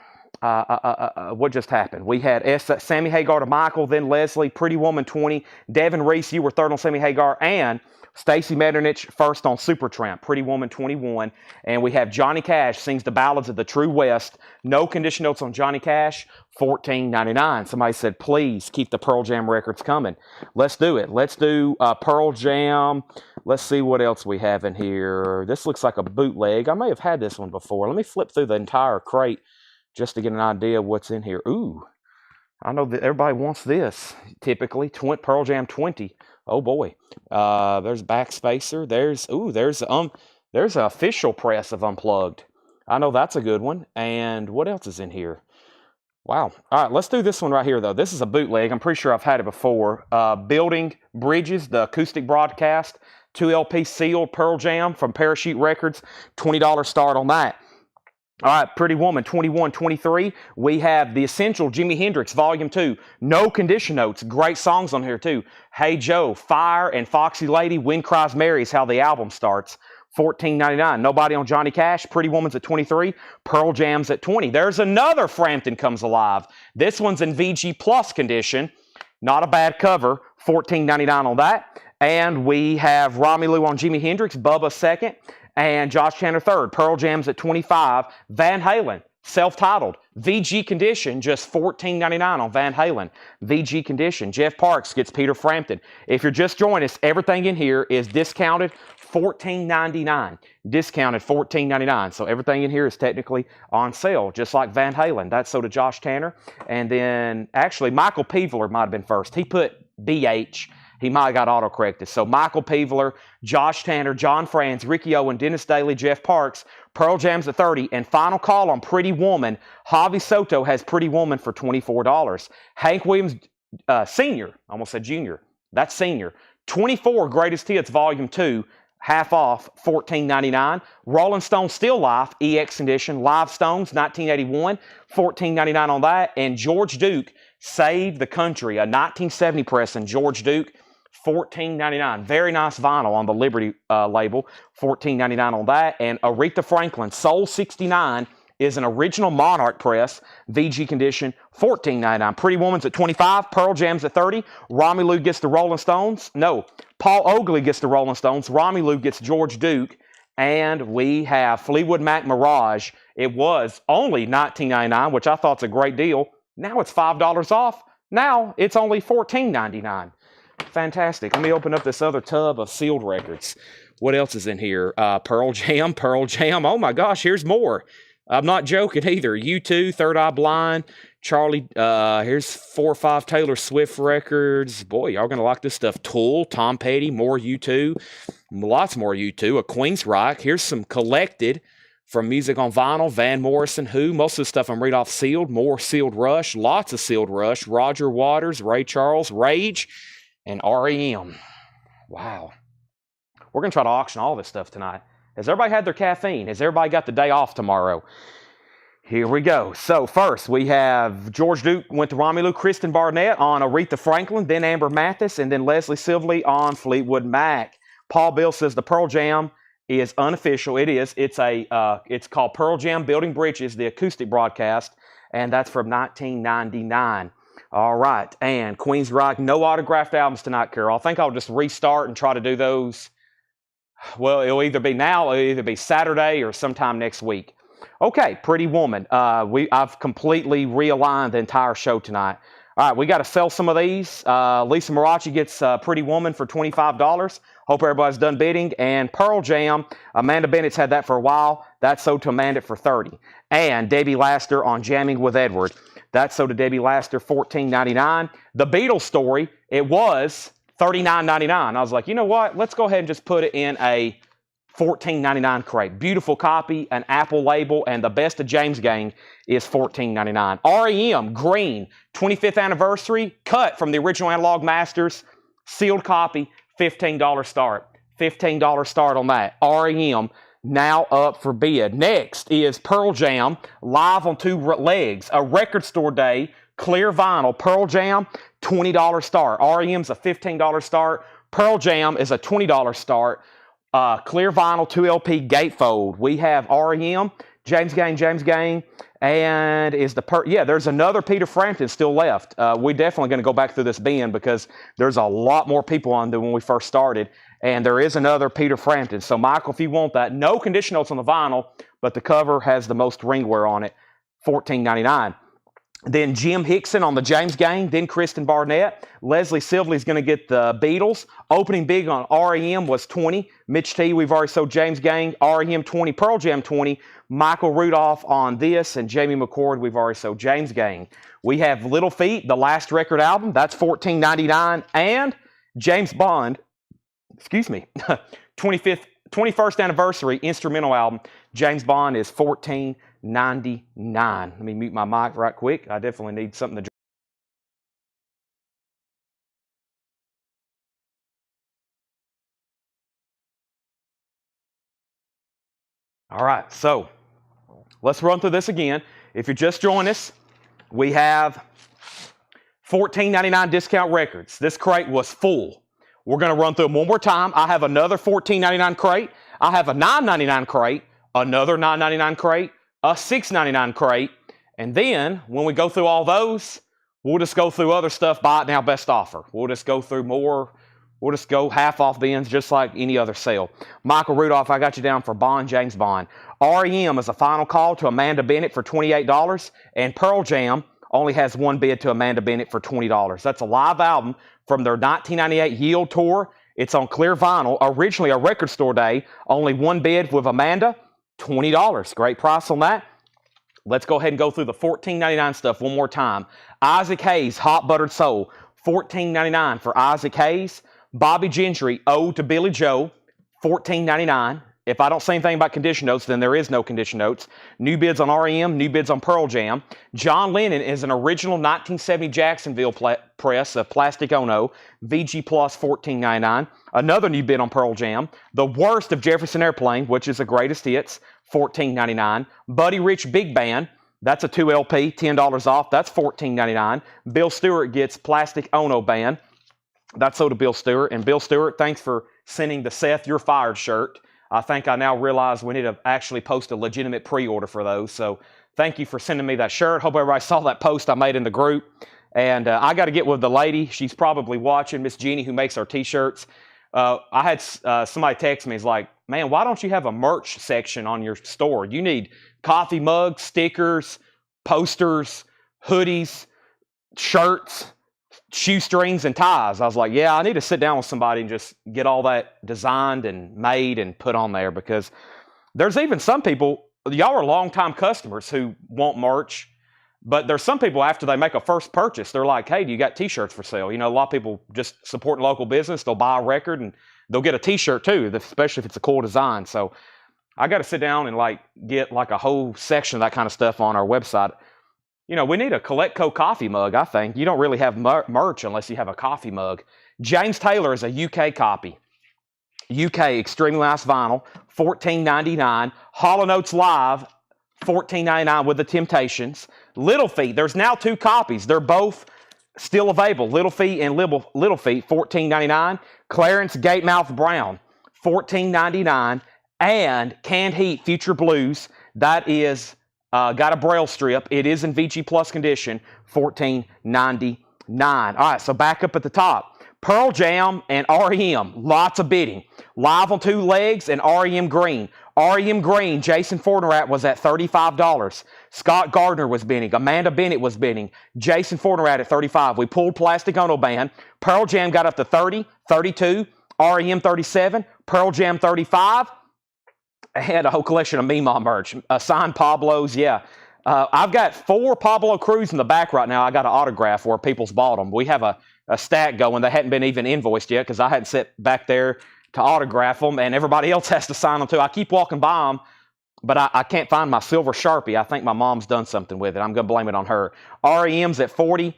Speaker 1: What just happened? We had Sammy Hagar to Michael, then Leslie, Pretty Woman 20, Devin Reese, you were third on Sammy Hagar, and Stacey Metternich first on Supertramp, Pretty Woman 21. And we have Johnny Cash sings the ballads of the True West. No condition notes on Johnny Cash, $14.99. Somebody said, please keep the Pearl Jam records coming. Let's do it. Let's do Pearl Jam. Let's see what else we have in here. This looks like a bootleg. I may have had this one before. Let me flip through the entire crate just to get an idea of what's in here. Ooh, I know that everybody wants this, typically. Pearl Jam 20. Oh, boy. There's Backspacer. There's an official press of Unplugged. I know that's a good one. And what else is in here? Wow. All right, let's do this one right here, though. This is a bootleg. I'm pretty sure I've had it before. Building Bridges, the acoustic broadcast. 2 LP sealed Pearl Jam from Parachute Records. $20 start on that. All right, Pretty Woman, 21, 23. We have The Essential, Jimi Hendrix, Volume 2. No condition notes. Great songs on here, too. Hey Joe, Fire, and Foxy Lady, Wind Cries Mary is how the album starts. $14.99. Nobody on Johnny Cash. Pretty Woman's at 23. Pearl Jam's at 20. There's another Frampton Comes Alive. This one's in VG Plus condition. Not a bad cover. $14.99 on that. And we have Romelu on Jimi Hendrix, Bubba second. And Josh Tanner third. Pearl Jam's at 25. Van Halen, self-titled. VG condition, just $14.99 on Van Halen. VG condition. Jeff Parks gets Peter Frampton. If you're just joining us, everything in here is discounted $14.99. Discounted $14.99. So everything in here is technically on sale, just like Van Halen. That's so to Josh Tanner. And then, actually, Michael Peveler might have been first. He put BH. He might have got autocorrected. So Michael Peveler, Josh Tanner, John Franz, Ricky Owen, Dennis Daly, Jeff Parks, Pearl Jam's at 30. And final call on Pretty Woman. Javi Soto has Pretty Woman for $24. Hank Williams Sr., I almost said Junior. That's Senior. 24 Greatest Hits Volume 2. Half off, $14.99. Rolling Stone Still Life, EX edition. Live Stones, 1981, $14.99 on that. And George Duke, Save the Country, a 1970 press in George Duke, $14.99. Very nice vinyl on the Liberty label, $14.99 on that. And Aretha Franklin, Soul 69, is an original Monarch press, VG condition, $14.99. Pretty Woman's at $25. Pearl Jam's at $30. Romelu gets the Rolling Stones. No, Paul Oakley gets the Rolling Stones. Romelu gets George Duke. And we have Fleetwood Mac Mirage. It was only $19.99, which I thought's a great deal. Now it's $5 off. Now it's only $14.99. Fantastic. Let me open up this other tub of sealed records. What else is in here? Pearl Jam. Oh my gosh, here's more. I'm not joking either. U2, Third Eye Blind, Charlie. Here's 4 or 5 Taylor Swift records. Boy, y'all gonna like this stuff. Tool, Tom Petty, more U2, lots more U2. A Queensryche. Here's some collected from Music on Vinyl. Van Morrison, Who. Most of the stuff I'm reading off sealed. More sealed Rush. Lots of sealed Rush. Roger Waters, Ray Charles, Rage, and REM. Wow. We're gonna try to auction all this stuff tonight. Has everybody had their caffeine? Has everybody got the day off tomorrow? Here we go. So first, we have George Duke went to Romelu, Kristen Barnett on Aretha Franklin, then Amber Mathis, and then Leslie Sibley on Fleetwood Mac. Paul Bill says the Pearl Jam is unofficial. It is. It's called Pearl Jam Building Bridges, the acoustic broadcast, and that's from 1999. All right, and Queensryche, no autographed albums tonight, Carol. I think I'll just restart and try to do those. Well, it'll either be now, or it'll either be Saturday or sometime next week. Okay, Pretty Woman. I've completely realigned the entire show tonight. All right, we got to sell some of these. Lisa Marachi gets Pretty Woman for $25. Hope everybody's done bidding. And Pearl Jam, Amanda Bennett's had that for a while. That's sold to Amanda for $30. And Debbie Laster on Jamming with Edward. That's sold to Debbie Laster, $14.99. The Beatles story, it was $39.99. I was like, you know what? Let's go ahead and just put it in a $14.99 crate. Beautiful copy, an Apple label, and the Best of James Gang is $14.99. REM Green 25th anniversary cut from the original Analog Masters, sealed copy, $15 start. $15 start on that. REM now up for bid. Next is Pearl Jam live on 2 legs. A record store day, clear vinyl. Pearl Jam, $20 start. REM's a $15 start. Pearl Jam is a $20 start. Clear vinyl 2LP gatefold. We have REM, James Gang, and is there's another Peter Frampton still left. We're definitely going to go back through this bin because there's a lot more people on than when we first started, and there is another Peter Frampton. So Michael, if you want that, no condition notes on the vinyl, but the cover has the most ring wear on it, $14.99. Then Jim Hickson on the James Gang, then Kristen Barnett. Leslie Sibley's going to get the Beatles. Opening big on REM was $20. Mitch T, we've already sold James Gang. REM $20, Pearl Jam $20. Michael Rudolph on this, and Jamie McCord, we've already sold James Gang. We have Little Feat, the last record album, that's $14.99. And James Bond, 21st anniversary instrumental album, James Bond is $14.99. Let me mute my mic right quick. I definitely need something to drink. All right, so let's run through this again. If you just joined us, we have $14.99 discount records. This crate was full. We're going to run through them one more time. I have another $14.99 crate. I have a $9.99 crate, another $9.99 crate, a $6.99 crate, and then when we go through all those, we'll just go through other stuff, buy it now, best offer. We'll just go through more. We'll just go half off bins just like any other sale. Michael Rudolph, I got you down for Bond, James Bond. REM is a final call to Amanda Bennett for $28, and Pearl Jam only has one bid to Amanda Bennett for $20. That's a live album from their 1998 Yield Tour. It's on clear vinyl, originally a record store day, only one bid with Amanda, $20. Great price on that. Let's go ahead and go through the $14.99 stuff one more time. Isaac Hayes, Hot Buttered Soul, $14.99 for Isaac Hayes. Bobby Gentry, Ode to Billy Joe, $14.99. If I don't say anything about condition notes, then there is no condition notes. New bids on REM, new bids on Pearl Jam. John Lennon is an original 1970 Jacksonville press of Plastic Ono, VG Plus $14.99. Another new bid on Pearl Jam. The Worst of Jefferson Airplane, which is the greatest hits, $14.99. Buddy Rich Big Band, that's a 2LP, $10 off, that's $14.99. Bill Stewart gets Plastic Ono Band. That's sold to Bill Stewart. And Bill Stewart, thanks for sending the Seth You're Fired shirt. I think I now realize we need to actually post a legitimate pre-order for those. So thank you for sending me that shirt. Hope everybody saw that post I made in the group. And I got to get with the lady. She's probably watching, Miss Jeannie, who makes our T-shirts. I had somebody text me. It's like, man, why don't you have a merch section on your store? You need coffee mugs, stickers, posters, hoodies, shirts, shoestrings, and ties. I was like, yeah, I need to sit down with somebody and just get all that designed and made and put on there, because there's even some people, y'all are longtime customers who want merch, but there's some people after they make a first purchase, they're like, hey, do you got T-shirts for sale? You know, a lot of people just supporting local business. They'll buy a record and they'll get a T-shirt too, especially if it's a cool design. So I got to sit down and like get like a whole section of that kind of stuff on our website. You know, we need a Coletco coffee mug, I think. You don't really have merch unless you have a coffee mug. James Taylor is a UK copy. UK extremely nice vinyl, $14.99. Hall & Oates Live, $14.99 with the Temptations. Little Feet, there's now 2 copies. They're both still available. Little Feet and Little Feet, $14.99. Clarence Gatemouth Brown, $14.99. And Canned Heat Future Blues, that is got a braille strip. It is in VG Plus condition, $14.99. All right, so back up at the top. Pearl Jam and REM, lots of bidding. Live on 2 Legs and REM Green. REM Green, Jason Fortnerat was at $35. Scott Gardner was bidding. Amanda Bennett was bidding. Jason Fortnerat at $35. We pulled Plastic Ono Band. Pearl Jam got up to $30, $32. REM $37. Pearl Jam $35. I had a whole collection of Mima merch. Signed Pablos, yeah. I've got 4 Pablo Cruz in the back right now. I got an autograph where people's bought them. We have a stack going. They hadn't been even invoiced yet because I hadn't sat back there to autograph them, and everybody else has to sign them too. I keep walking by them, but I can't find my silver Sharpie. I think my mom's done something with it. I'm going to blame it on her. REM's at $40,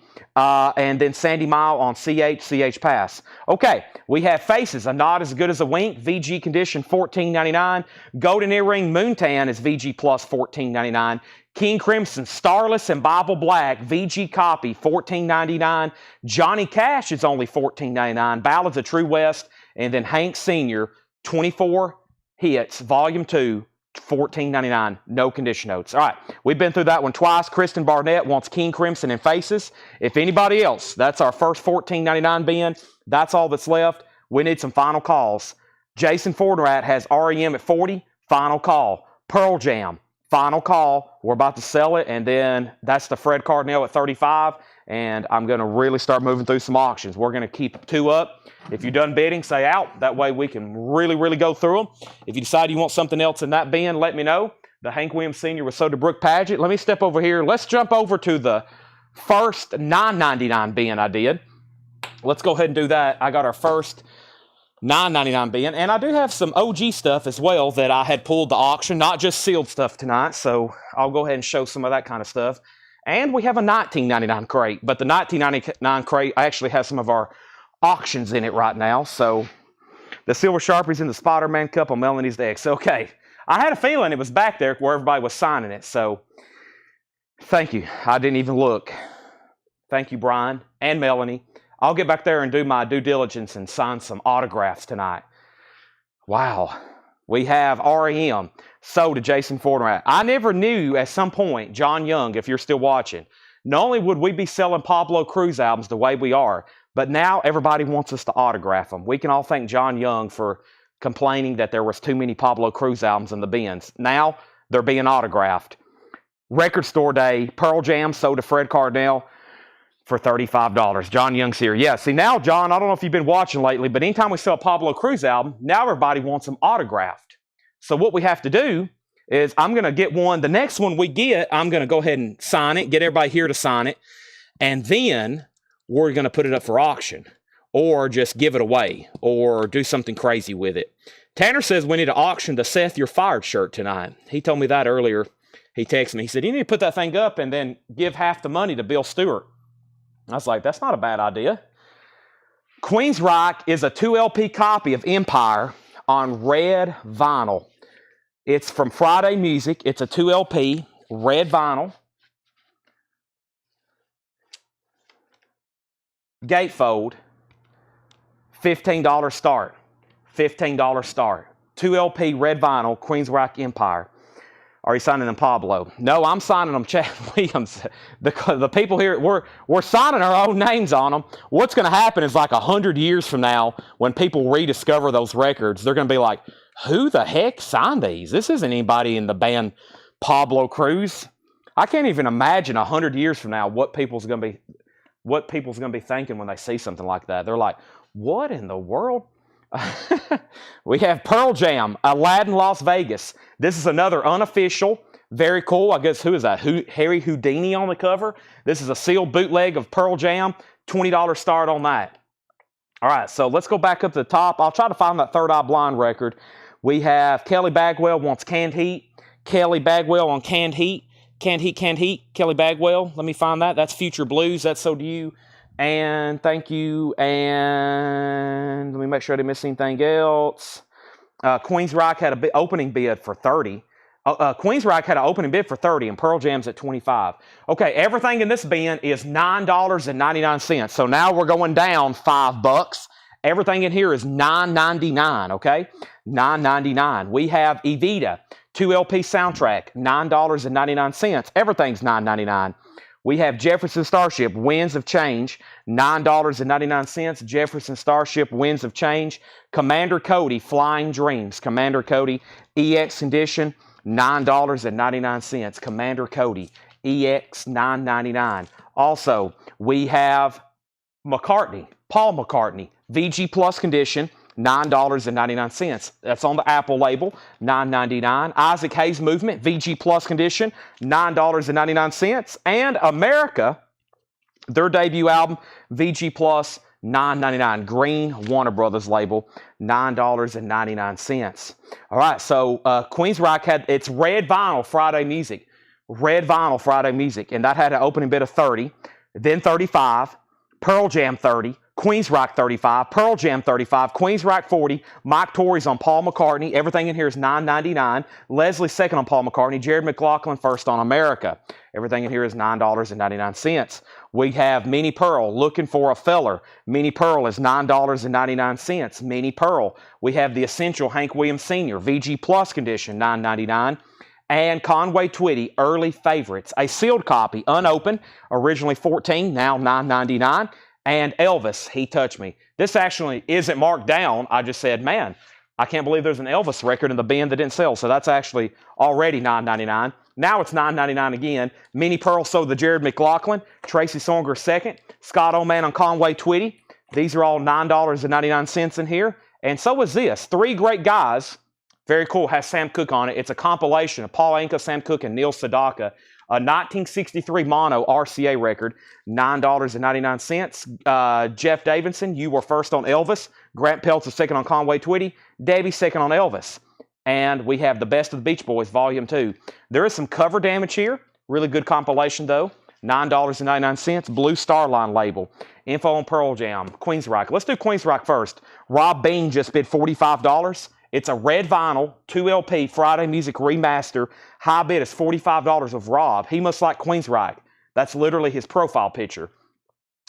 Speaker 1: and then Sandy Mile on CH Pass. Okay, we have Faces, A Nod As Good As a Wink, VG condition, $14.99. Golden Earring Moontan is VG Plus, $14.99. King Crimson, Starless and Bible Black, VG copy, $14.99. Johnny Cash is only $14.99. Ballads of True West, and then Hank Sr., 24 hits, volume 2, $14.99, no condition notes. All right, we've been through that one twice. Kristen Barnett wants King Crimson and Faces. If anybody else, that's our first $14.99 bin. That's all that's left. We need some final calls. Jason Fortnerat has REM at $40, final call. Pearl Jam, final call. We're about to sell it, and then that's the Fred Cardinal at $35, and I'm going to really start moving through some auctions. We're going to keep 2 up. If you're done bidding, say out. That way we can really go through them. If you decide you want something else in that bin, let me know. The Hank Williams Sr. with Soda Brook Paget. Let me step over here. Let's jump over to the first $9.99 bin I did. Let's go ahead and do that. I got our first $9.99 bin, and I do have some OG stuff as well that I had pulled to auction, not just sealed stuff tonight, so I'll go ahead and show some of that kind of stuff. And we have a $19.99 crate, but the $19.99 crate actually has some of our auctions in it right now. So the Silver Sharpie's in the Spider-Man cup on Melanie's decks. Okay, I had a feeling it was back there where everybody was signing it, so thank you. I didn't even look. Thank you, Brian and Melanie. I'll get back there and do my due diligence and sign some autographs tonight. Wow. We have REM, sold to Jason Fortnerat. I never knew at some point, John Young, if you're still watching, not only would we be selling Pablo Cruz albums the way we are, but now everybody wants us to autograph them. We can all thank John Young for complaining that there was too many Pablo Cruz albums in the bins. Now they're being autographed. Record Store Day, Pearl Jam sold to Fred Cardinal for $35. John Young's here. Yeah, see now, John, I don't know if you've been watching lately, but anytime we sell a Pablo Cruz album, now everybody wants them autographed. So what we have to do is I'm going to get one. The next one we get, I'm going to go ahead and sign it, get everybody here to sign it, and then we're going to put it up for auction or just give it away or do something crazy with it. Tanner says we need to auction the Seth You're Fired shirt tonight. He told me that earlier. He texted me. He said, you need to put that thing up and then give half the money to Bill Stewart. I was like, that's not a bad idea. Queensryche is a 2 LP copy of Empire on red vinyl. It's from Friday Music. It's a 2 LP, red vinyl. Gatefold, $15 start. $15 start. 2 LP red vinyl, Queensryche Empire. Are you signing them Pablo? No, I'm signing them Chad Williams. The people here, we're signing our own names on them. What's going to happen is like 100 years from now, when people rediscover those records, they're going to be like, who the heck signed these? This isn't anybody in the band Pablo Cruz. I can't even imagine 100 years from now what people's going to be thinking when they see something like that. They're like, what in the world? We have Pearl Jam, Aladdin, Las Vegas. This is another unofficial, very cool. I guess, who is that? Harry Houdini on the cover. This is a sealed bootleg of Pearl Jam. $20 start on that. All right, so let's go back up to the top. I'll try to find that Third Eye Blind record. We have Kelly Bagwell wants Canned Heat. Kelly Bagwell on Canned Heat. Canned Heat, Canned Heat. Kelly Bagwell. Let me find that. That's Future Blues. That's So Do You. And thank you. And let me make sure I didn't miss anything else. Queensryche had an opening bid for 30. Queensryche had an opening bid for 30, and Pearl Jam's at 25. Okay, everything in this bin is $9.99. So now we're going down $5. Everything in here is $9.99. Okay, $9.99. We have Evita 2 LP soundtrack, $9.99. Everything's $9.99. We have Jefferson Starship, Winds of Change, $9.99. Jefferson Starship, Winds of Change. Commander Cody, Flying Dreams. Commander Cody, EX Condition, $9.99. Commander Cody, EX, $9.99. Also, we have McCartney, Paul McCartney, VG Plus Condition, $9.99. That's on the Apple label, $9.99. Isaac Hayes Movement, VG Plus Condition, $9.99. And America, their debut album, VG Plus, $9.99. Green, Warner Brothers label, $9.99. All right, so Queensryche had its red vinyl Friday Music. Red vinyl Friday Music. And that had an opening bid of 30, then 35, Pearl Jam 30, Queensryche 35, Pearl Jam 35, Queensryche 40, Mike Torrey's on Paul McCartney. Everything in here is $9.99. Leslie second on Paul McCartney. Jared McLaughlin first on America. Everything in here is $9.99. We have Minnie Pearl, Looking for a Feller. Minnie Pearl is $9.99. Minnie Pearl. We have The Essential, Hank Williams Sr., VG Plus Condition, $9.99. And Conway Twitty, Early Favorites. A sealed copy, unopened, originally $14, now $9.99. And Elvis, He Touched Me. This actually isn't marked down. I just said, man, I can't believe there's an Elvis record in the bin that didn't sell. So that's actually already $9.99. Now it's $9.99 again. Minnie Pearl, So the Jared McLaughlin. Tracy Songer second. Scott Oman on Conway Twitty. These are all $9.99 in here. And so is this. Three Great Guys. Very cool. Has Sam Cooke on it. It's a compilation of Paul Anka, Sam Cooke, and Neil Sedaka. A 1963 mono RCA record, $9.99. Jeff Davidson, You Were First on Elvis. Grant Peltz is second on Conway Twitty. Debbie second on Elvis. And we have The Best of the Beach Boys, Volume 2. There is some cover damage here. Really good compilation, though. $9.99. Blue Star Line label. Info on Pearl Jam. Queensryche. Let's do Queensryche first. Rob Bean just bid $45. It's a red vinyl, 2 LP, Friday Music Remaster. High bid is $45 of Rob. He must like Queensryche. That's literally his profile picture.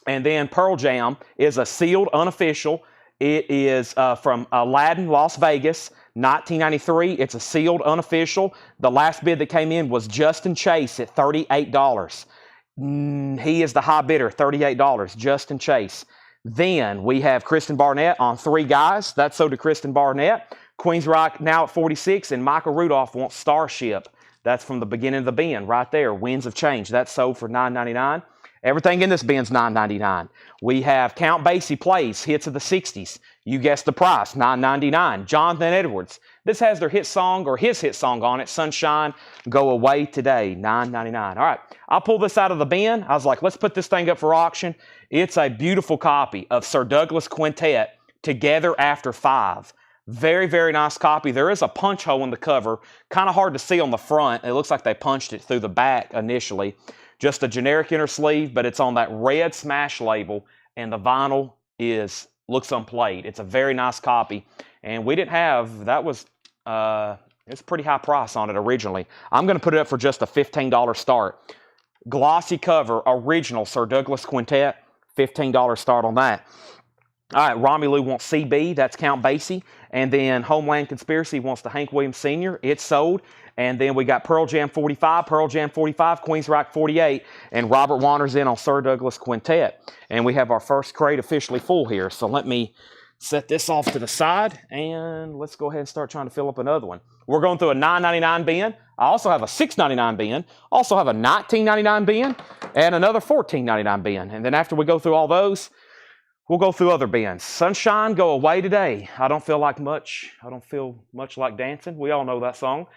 Speaker 1: And then Pearl Jam is a sealed, unofficial. It is from Aladdin, Las Vegas, 1993. It's a sealed, unofficial. The last bid that came in was Justin Chase at $38. He is the high bidder, $38. Justin Chase. Then we have Kristen Barnett on Three Guys. That's so to Kristen Barnett. Queensryche now at 46, and Michael Rudolph wants Starship. That's from the beginning of the bin right there, Winds of Change. That's sold for $9.99. Everything in this bin's $9.99. We have Count Basie Plays, Hits of the 60s. You guessed the price, $9.99. Jonathan Edwards. This has their hit song or his hit song on it, Sunshine, Go Away Today, $9.99. All right, I'll pull this out of the bin. I was like, let's put this thing up for auction. It's a beautiful copy of Sir Douglas Quintet, Together After 5. Very, very nice copy. There is a punch hole in the cover. Kind of hard to see on the front. It looks like they punched it through the back initially. Just a generic inner sleeve, but it's on that red Smash label, and the vinyl looks unplayed. It's a very nice copy, and we didn't have, that was, it's a pretty high price on it originally. I'm going to put it up for just a $15 start. Glossy cover, original Sir Douglas Quintet, $15 start on that. All right, Romelu wants CB, that's Count Basie. And then Homeland Conspiracy wants the Hank Williams Sr. It's sold. And then we got Pearl Jam 45, Queens Rock 48, and Robert Warner's in on Sir Douglas Quintet. And we have our first crate officially full here. So let me set this off to the side, and let's go ahead and start trying to fill up another one. We're going through a $9.99 bin. I also have a $6.99 bin. Also have a $19.99 bin, and another $14.99 bin. And then after we go through all those, we'll go through other bins. Sunshine, go away today. I don't feel much like dancing. We all know that song.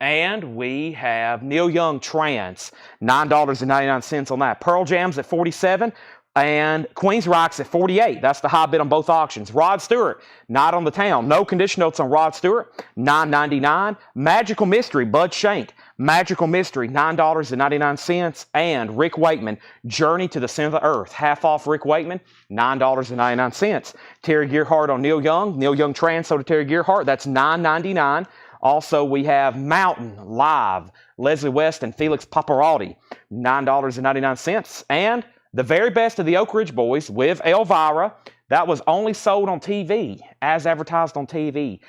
Speaker 1: And we have Neil Young Trance, $9.99 on that. Pearl Jam's at 47, and Queens Rock's at 48. That's the high bid on both auctions. Rod Stewart, Night on the Town. No condition notes on Rod Stewart, $9.99. Magical Mystery, Bud Shank, Magical Mystery, $9.99. And Rick Wakeman, Journey to the Center of the Earth, half off Rick Wakeman, $9.99. Terry Gearhart on Neil Young Trance, so to Terry Gearhart, that's $9.99. Also, we have Mountain Live, Leslie West and Felix Paparotti, $9.99. And the very best of the Oak Ridge Boys with Elvira, that was only sold on TV, as advertised on TV.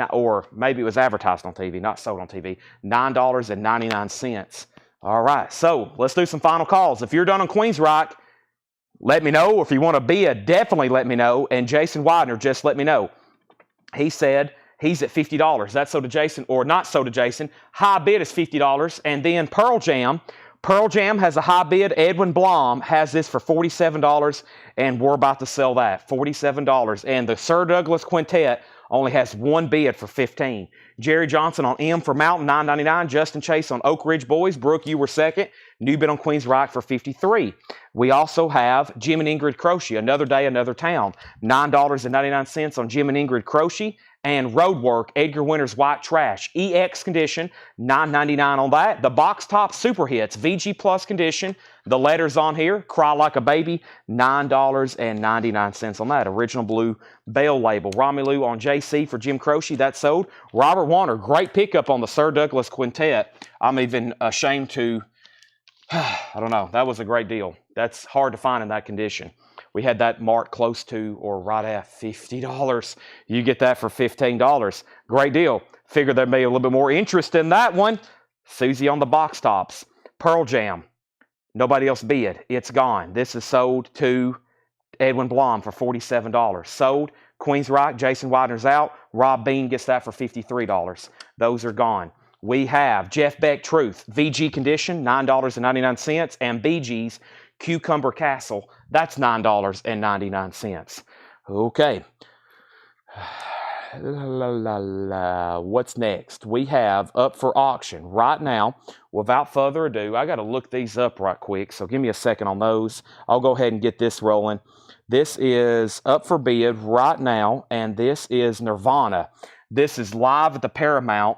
Speaker 1: Or maybe it was advertised on TV, not sold on TV, $9.99. All right, so let's do some final calls. If you're done on Queens Rock, let me know. If you want to bid, definitely let me know. And Jason Widener just let me know. He said he's at $50. That's so to Jason, or not so to Jason. High bid is $50. And then Pearl Jam has a high bid. Edwin Blom has this for $47, and we're about to sell that, $47. And the Sir Douglas Quintet only has one bid for $15. Jerry Johnson on M for Mountain, $9.99. Justin Chase on Oak Ridge Boys. Brooke, you were second. New bid on Queens Rock for $53. We also have Jim and Ingrid Croce, Another Day, Another Town, $9.99 on Jim and Ingrid Croce. And Roadwork, Edgar Winter's White Trash, EX condition, $9.99 on that. The Box Top Super Hits, VG Plus condition, the letters on here, Cry Like a Baby, $9.99 on that. Original Blue Bell label. Romelu on JC for Jim Croce, that's sold. Robert Warner, great pickup on the Sir Douglas Quintet. I'm even ashamed to, I don't know, that was a great deal. That's hard to find in that condition. We had that marked close to or right at $50. You get that for $15. Great deal. Figure there may be a little bit more interest in that one. Susie on the Box Tops. Pearl Jam. Nobody else bid. It's gone. This is sold to Edwin Blom for $47. Sold. Queens Rock. Jason Widener's out. Rob Bean gets that for $53. Those are gone. We have Jeff Beck Truth. VG condition, $9.99. And BG's Cucumber Castle, that's $9.99. Okay. What's next? We have up for auction right now. Without further ado, I got to look these up right quick, so give me a second on those. I'll go ahead and get this rolling. This is up for bid right now, and this is Nirvana. This is live at the Paramount,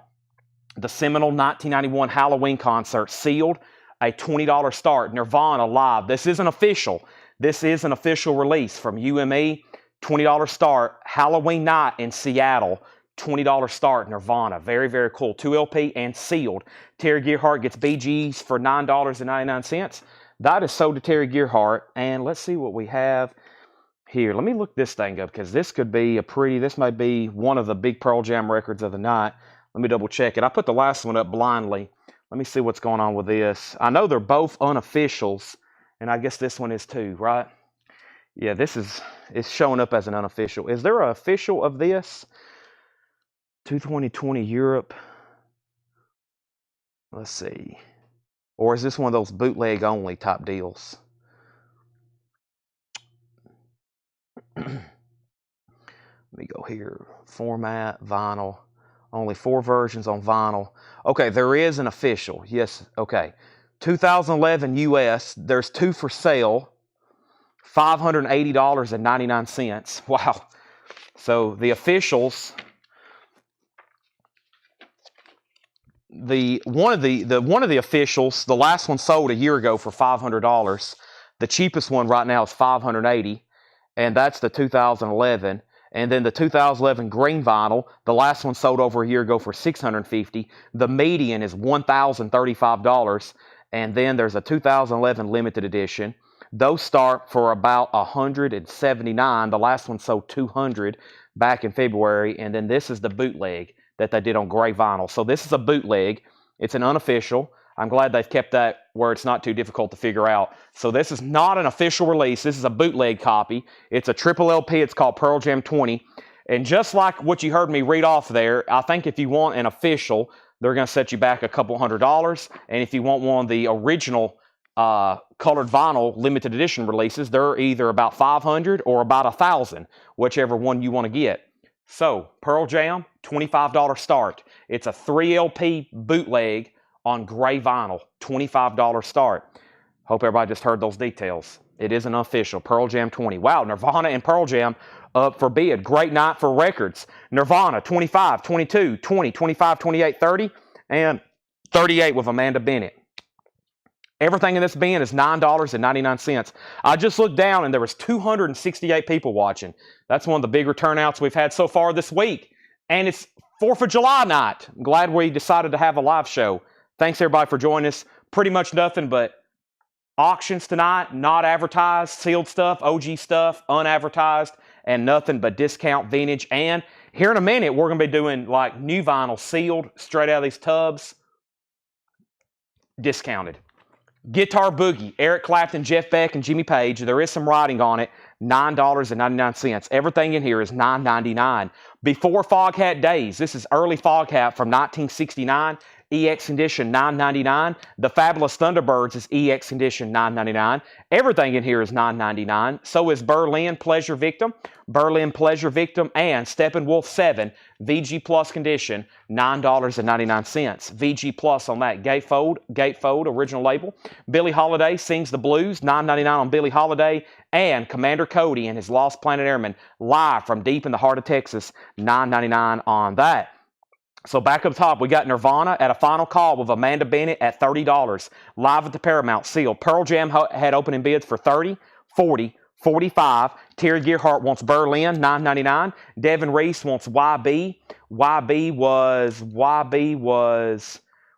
Speaker 1: the seminal 1991 Halloween concert, sealed. A $20 start, Nirvana live. This isn't official. This is an official release from UME. $20 start, Halloween night in Seattle. $20 start, Nirvana. Very, very cool. 2 LP and sealed. Terry Gearhart gets BGs for $9.99. That is sold to Terry Gearhart. And let's see what we have here. Let me look this thing up, because this could be this might be one of the big Pearl Jam records of the night. Let me double check it. I put the last one up blindly. Let me see what's going on with this. I know they're both unofficials, and I guess this one is too, right? Yeah, it's showing up as an unofficial. Is there an official of this? 2020 Europe. Let's see. Or is this one of those bootleg only type deals? Let me go here. Format, vinyl. Only 4 versions on vinyl. Okay, there is an official. Yes, okay. 2011 US, there's 2 for sale. $580.99. Wow. So the officials, one of the officials, the last one sold a year ago for $500. The cheapest one right now is $580, and that's the 2011. And then the 2011 green vinyl, the last one sold over a year ago for $650. The median is $1,035. And then there's a 2011 limited edition. Those start for about $179. The last one sold $200. back in February. And then this is the bootleg that they did on gray vinyl. So this is a bootleg. It's an unofficial. I'm glad they've kept that where it's not too difficult to figure out. So this is not an official release. This is a bootleg copy. It's a triple LP. It's called Pearl Jam 20. And just like what you heard me read off there, I think if you want an official, they're going to set you back a couple $100. And if you want one of the original colored vinyl limited edition releases, they're either about $500 or about $1,000, whichever one you want to get. So Pearl Jam, $25 start. It's a 3 LP bootleg on gray vinyl, $25 start. Hope everybody just heard those details. It is an official, Pearl Jam 20. Wow, Nirvana and Pearl Jam up for bid. Great night for records. Nirvana, 25, 22, 20, 25, 28, 30, and 38 with Amanda Bennett. Everything in this bin is $9.99. I just looked down and there was 268 people watching. That's one of the bigger turnouts we've had so far this week. And it's 4th of July night. I'm glad we decided to have a live show. Thanks everybody for joining us. Pretty much nothing but auctions tonight, not advertised, sealed stuff, OG stuff, unadvertised, and nothing but discount vintage. And here in a minute, we're going to be doing like new vinyl, sealed, straight out of these tubs, discounted. Guitar Boogie, Eric Clapton, Jeff Beck, and Jimmy Page. There is some writing on it, $9.99. Everything in here is $9.99. Before Foghat days, this is early Foghat from 1969. EX Condition, $9.99. The Fabulous Thunderbirds is EX Condition, $9.99. Everything in here is $9.99. So is Berlin Pleasure Victim, Berlin Pleasure Victim, and Steppenwolf 7, VG Plus Condition, $9.99. VG Plus on that Gatefold, original label. Billie Holiday Sings the Blues, $9.99 on Billie Holiday. And Commander Cody and his Lost Planet Airmen, live from deep in the heart of Texas, $9.99 on that. So back up top, we got Nirvana at a final call with Amanda Bennett at $30. Live at the Paramount, sealed. Pearl Jam had opening bids for $30, $40, $45. Terry Gearhart wants Berlin, $9.99. Devin Reese wants YB. YB was,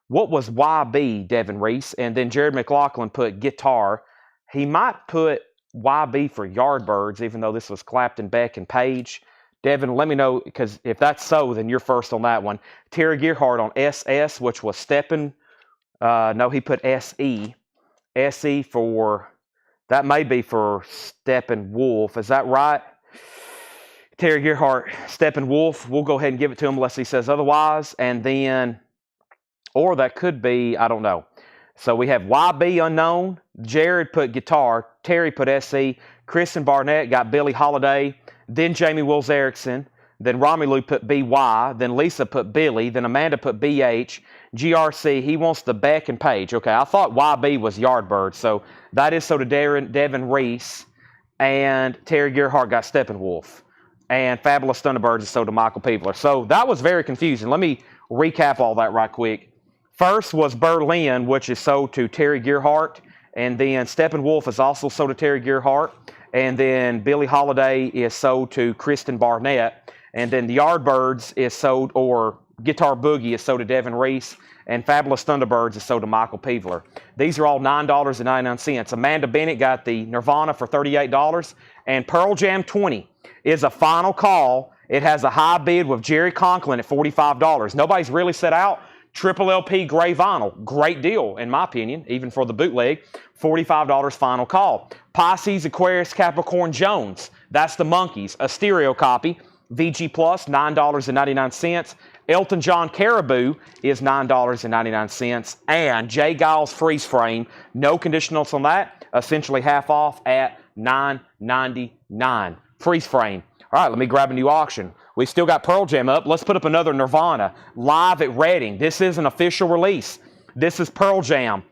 Speaker 1: what was YB, Devin Reese? And then Jared McLaughlin put guitar. He might put YB for Yardbirds, even though this was Clapton, Beck, and Page. Devin, let me know, because if that's so, then you're first on that one. Terry Gearhart on SS, which was Steppen. No, he put SE. SE for, that may be for Steppenwolf. Is that right? Terry Gearhart, Steppenwolf. We'll go ahead and give it to him unless he says otherwise. And then, or that could be, I don't know. So we have YB unknown. Jared put guitar. Terry put SE. Kristen Barnett got Billie Holiday. Then Jamie Wills Erickson, then Romelu put BY, then Lisa put Billy, then Amanda put BH, GRC, he wants the Beck and Page. Okay, I thought YB was Yardbird, so that is so to Devin Reese, and Terry Gearhart got Steppenwolf, and Fabulous Thunderbirds is so to Michael Peebler. So that was very confusing. Let me recap all that right quick. First was Berlin, which is sold to Terry Gearhart, and then Steppenwolf is also sold to Terry Gearhart. And then Billie Holiday is sold to Kristen Barnett. And then the Yardbirds is sold, or Guitar Boogie is sold to Devin Reese. And Fabulous Thunderbirds is sold to Michael Peebler. These are all $9.99. Amanda Bennett got the Nirvana for $38. And Pearl Jam 20 is a final call. It has a high bid with Jerry Conklin at $45. Nobody's really set out. Triple LP gray vinyl. Great deal, in my opinion, even for the bootleg. $45 final call. Pisces, Aquarius, Capricorn, Jones. That's the Monkeys. A stereo copy. VG Plus, $9.99. Elton John Caribou is $9.99. And Jay Giles Freeze Frame, no conditionals on that. Essentially half off at $9.99. Freeze Frame. All right, let me grab a new auction. We still got Pearl Jam up. Let's put up another Nirvana live at Reading. This is an official release. This is Pearl Jam.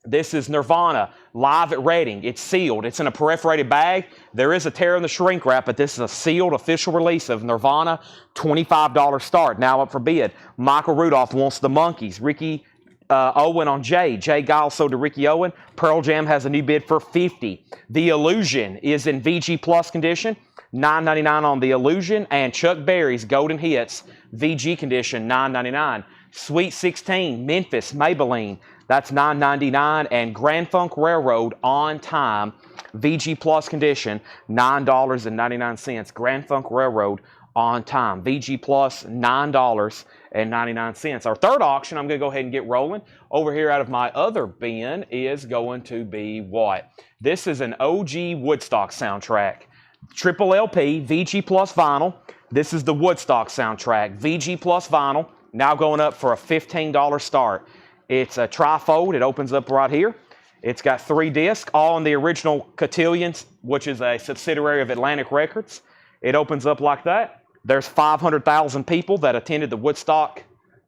Speaker 1: This is Nirvana live at Reading. It's sealed. It's in a perforated bag. There is a tear in the shrink wrap, but this is a sealed official release of Nirvana. $25 start. Now up for bid. Michael Rudolph wants the Monkeys. Ricky Owen on Jay. Jay Giles sold to Ricky Owen. Pearl Jam has a new bid for $50. The Illusion is in VG Plus condition. $9.99 on the Illusion. And Chuck Berry's Golden Hits, VG condition, $9.99. Sweet 16, Memphis, Maybelline, that's $9.99. And Grand Funk Railroad On Time, VG Plus condition, $9.99. Grand Funk Railroad on time. VG Plus, $9.99. Our third auction, I'm going to go ahead and get rolling. Over here out of my other bin is going to be what? This is an OG Woodstock soundtrack. Triple LP, VG Plus vinyl. This is the Woodstock soundtrack. VG Plus vinyl, now going up for a $15 start. It's a trifold. It opens up right here. It's got 3 discs, all in the original Cotillions, which is a subsidiary of Atlantic Records. It opens up like that. There's 500,000 people that attended the Woodstock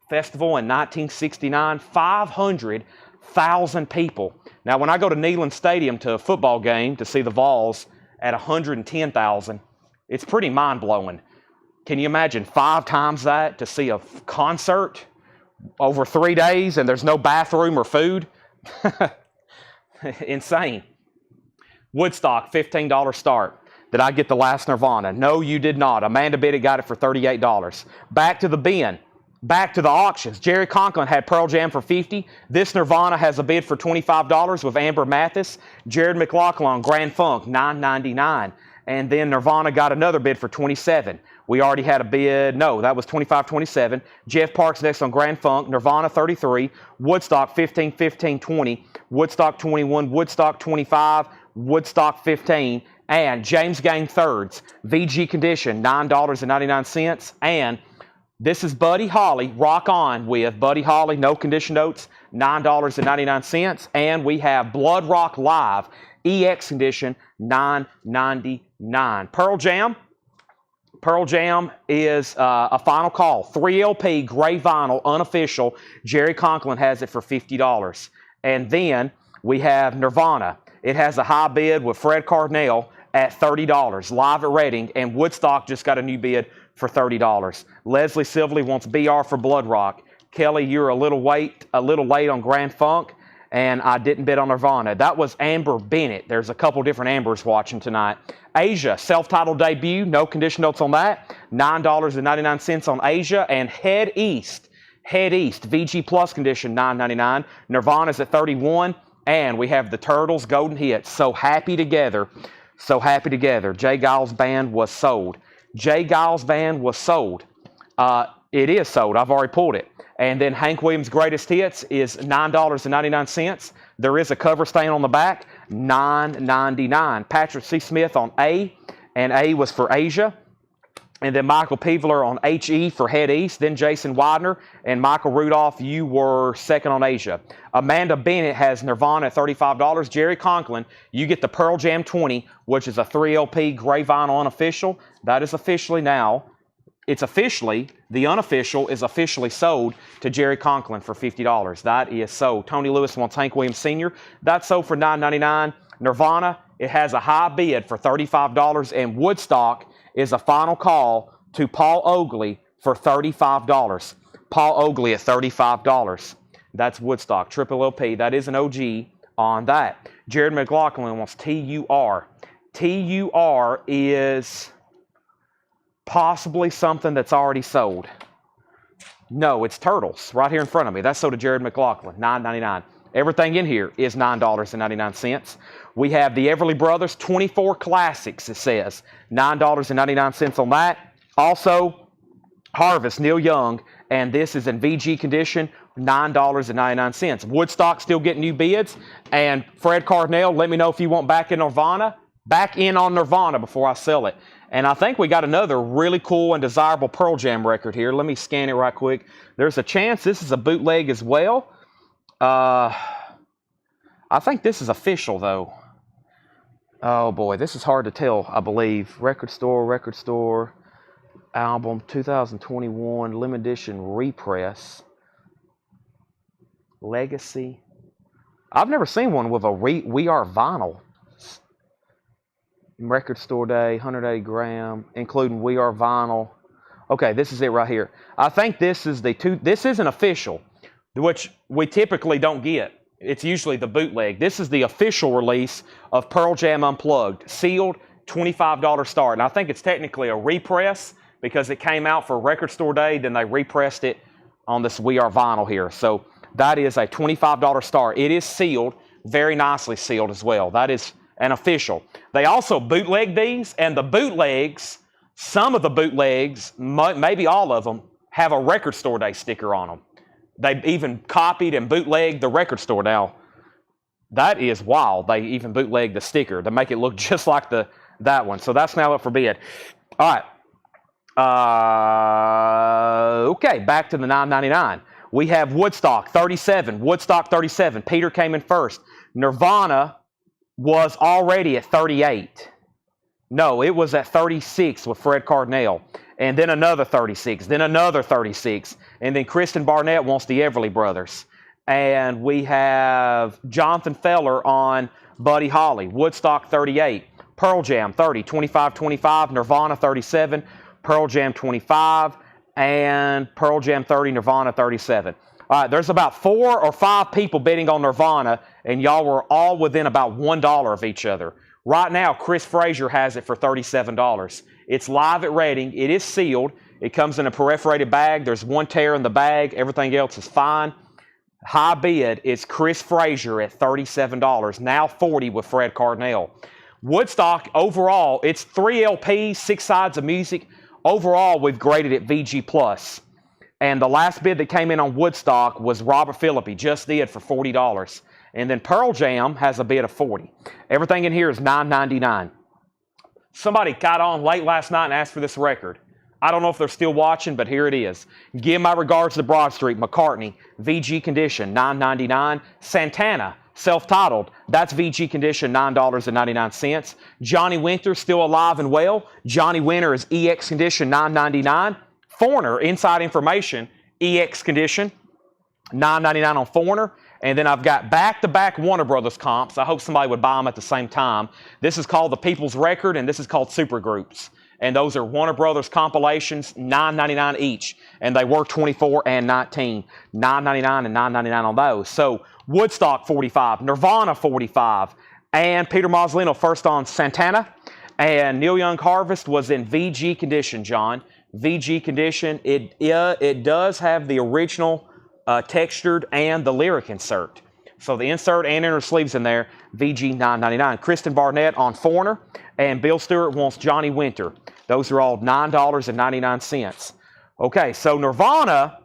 Speaker 1: Festival in 1969. 500,000 people. Now, when I go to Neyland Stadium to a football game to see the Vols at 110,000, it's pretty mind-blowing. Can you imagine 5 times that to see a concert over 3 days and there's no bathroom or food? Insane. Woodstock, $15 start. Did I get the last Nirvana? No, you did not. Amanda Biddy got it for $38. Back to the bin. Back to the auctions. Jerry Conklin had Pearl Jam for $50. This Nirvana has a bid for $25 with Amber Mathis. Jared McLaughlin, Grand Funk, $9.99. And then Nirvana got another bid for $27. We already had a bid. No, that was $25.27. Jeff Parks next on Grand Funk. Nirvana, $33. Woodstock, $15, $15, $20. Woodstock, $21. Woodstock, $25. Woodstock, $15. And James Gang Thirds, VG Condition, $9.99. And this is Buddy Holly, Rock On with Buddy Holly, no condition notes, $9.99. And we have Blood Rock Live, EX Condition, $9.99. Pearl Jam is a final call. 3 LP, gray vinyl, unofficial. Jerry Conklin has it for $50. And then we have Nirvana. It has a high bid with Fred Cardinale at $30, live at Reading, and Woodstock just got a new bid for $30. Leslie Sibley wants BR for Blood Rock. Kelly, you're a little late on Grand Funk, and I didn't bid on Nirvana. That was Amber Bennett. There's a couple different Ambers watching tonight. Asia, self-titled debut, no condition notes on that, $9.99 on Asia, and Head East, VG Plus condition, $9.99. Nirvana's at $31, and we have the Turtles, Golden Hits, So Happy Together. So Happy Together. Jay Giles' band was sold. Jay Giles' band was sold. It is sold. I've already pulled it. And then Hank Williams' Greatest Hits is $9.99. There is a cover stain on the back, $9.99. Patrick C. Smith on A, and A was for Asia. And then Michael Peveler on HE for Head East. Then Jason Widener and Michael Rudolph, you were second on Asia. Amanda Bennett has Nirvana at $35. Jerry Conklin, you get the Pearl Jam 20, which is a 3 LP gray vinyl unofficial. That is officially now. It's officially, the unofficial is officially sold to Jerry Conklin for $50. That is sold. Tony Lewis wants Hank Williams Sr. That's sold for $9.99. Nirvana, it has a high bid for $35. And Woodstock is a final call to Paul Oakley for $35. Paul Oakley at $35. That's Woodstock, triple LP. That is an OG on that. Jared McLaughlin wants TUR. TUR is possibly something that's already sold. No, it's Turtles right here in front of me. That's sold to Jared McLaughlin, $9.99. Everything in here is $9.99. We have the Everly Brothers 24 Classics, it says. $9.99 on that. Also, Harvest, Neil Young, and this is in VG condition, $9.99. Woodstock still getting new bids. And Fred Cardinale, let me know if you want back in on Nirvana before I sell it. And I think we got another really cool and desirable Pearl Jam record here. Let me scan it right quick. There's a chance this is a bootleg as well. I think this is official, though. Oh, boy, this is hard to tell, I believe. Record store, album, 2021, limited edition repress. Legacy. I've never seen one with a We Are vinyl. Record store day, 180 gram, including We Are vinyl. Okay, this is it right here. I think this is this isn't official, which we typically don't get. It's usually the bootleg. This is the official release of Pearl Jam Unplugged, sealed, $25 start. And I think it's technically a repress because it came out for Record Store Day, then they repressed it on this We Are vinyl here. So that is a $25 start. It is sealed, very nicely sealed as well. That is an official. They also bootleg these, and the bootlegs Some of the bootlegs, maybe all of them, have a record store day sticker on them. They even copied and bootlegged the record store. Now, that is wild. They even bootlegged the sticker to make it look just like that one. So that's now up for bid. All right. Okay, back to the $9.99. We have Woodstock 37. Woodstock 37. Peter came in first. Nirvana was already at 38. No, it was at 36 with Fred Cardinale. And then another 36. Then another 36. And then Kristen Barnett wants the Everly Brothers. And we have Jonathan Feller on Buddy Holly. Woodstock 38. Pearl Jam 30. 25-25. Nirvana 37. Pearl Jam 25. And Pearl Jam 30. Nirvana 37. All right, there's about 4 or 5 people bidding on Nirvana, and y'all were all within about $1 of each other. Right now, Chris Frazier has it for $37. It's live at Reading. It is sealed. It comes in a perforated bag. There's one tear in the bag. Everything else is fine. High bid is Chris Frazier at $37. Now $40 with Fred Cardinale. Woodstock, overall, it's 3 LPs, 6 sides of music. Overall, we've graded it VG+. And the last bid that came in on Woodstock was Robert Philippi, just did for $40. And then Pearl Jam has a bid of $40. Everything in here is $9.99. Somebody got on late last night and asked for this record. I don't know if they're still watching, but here it is. Give my regards to Broad Street, McCartney, VG condition, $9.99. Santana, self-titled, that's VG condition, $9.99. Johnny Winter, still alive and well. Johnny Winter is EX condition, $9.99. Foreigner, Inside Information, EX condition, $9.99 on Foreigner. And then I've got back-to-back Warner Brothers comps. I hope somebody would buy them at the same time. This is called The People's Record, and this is called Supergroups. And those are Warner Brothers compilations, $9.99 each. And they were 24 and 19. $9.99 and $9.99 on those. So Woodstock, $45. Nirvana, $45. And Peter Mazzolino first on Santana. And Neil Young Harvest was in VG condition, John. VG condition. It does have the original textured and the lyric insert. So the insert and inner sleeves in there, VG $9.99. Kristen Barnett on Foreigner, and Bill Stewart wants Johnny Winter. Those are all $9.99. Okay, so Nirvana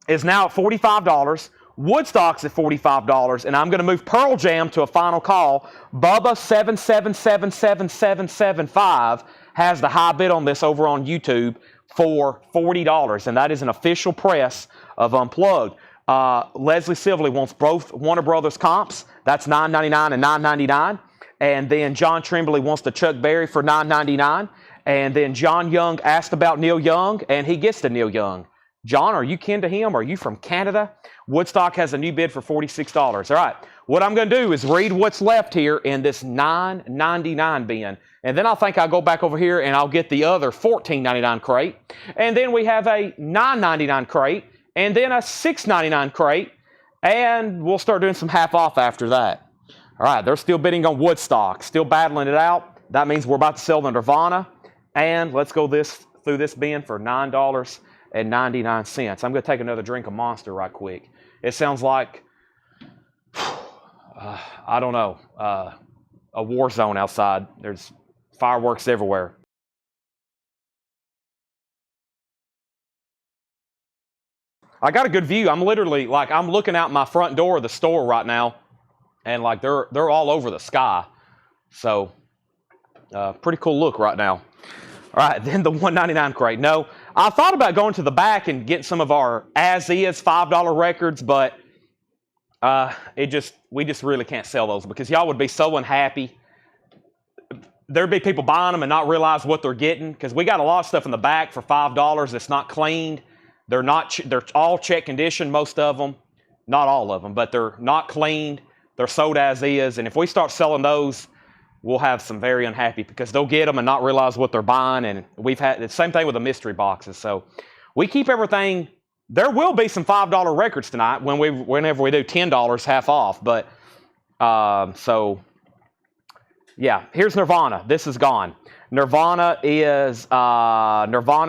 Speaker 1: is now at $45. Woodstock's at $45, and I'm going to move Pearl Jam to a final call. Bubba 7777775 has the high bid on this over on YouTube for $40, and that is an official press of Unplugged. Leslie Sibley wants both Warner Brothers comps. That's $9.99 and $9.99. And then John Tremblay wants the Chuck Berry for $9.99. And then John Young asked about Neil Young, and he gets the Neil Young. John, are you kin to him? Are you from Canada? Woodstock has a new bid for $46. All right, what I'm going to do is read what's left here in this $9.99 bin. And then I think I'll go back over here and I'll get the other $14.99 crate. And then we have a $9.99 crate. And then a $6.99 crate. And we'll start doing some half off after that. All right, they're still bidding on Woodstock. Still battling it out. That means we're about to sell the Nirvana. And let's go through this bin for $9.99. I'm going to take another drink of Monster right quick. It sounds like, I don't know, a war zone outside. There's fireworks everywhere. I got a good view. I'm literally, I'm looking out my front door of the store right now, and they're all over the sky. So, pretty cool look right now. All right, then the $1.99 crate. No, I thought about going to the back and getting some of our as-is $5 records, but we just really can't sell those because y'all would be so unhappy. There'd be people buying them and not realize what they're getting because we got a lot of stuff in the back for $5 that's not cleaned. They're all check condition, most of them. Not all of them, but they're not cleaned. They're sold as is, and if we start selling those, we'll have some very unhappy because they'll get them and not realize what they're buying. And we've had the same thing with the mystery boxes. So we keep everything. There will be some $5 records tonight whenever we do $10 half off. But so yeah, here's Nirvana. This is gone. Nirvana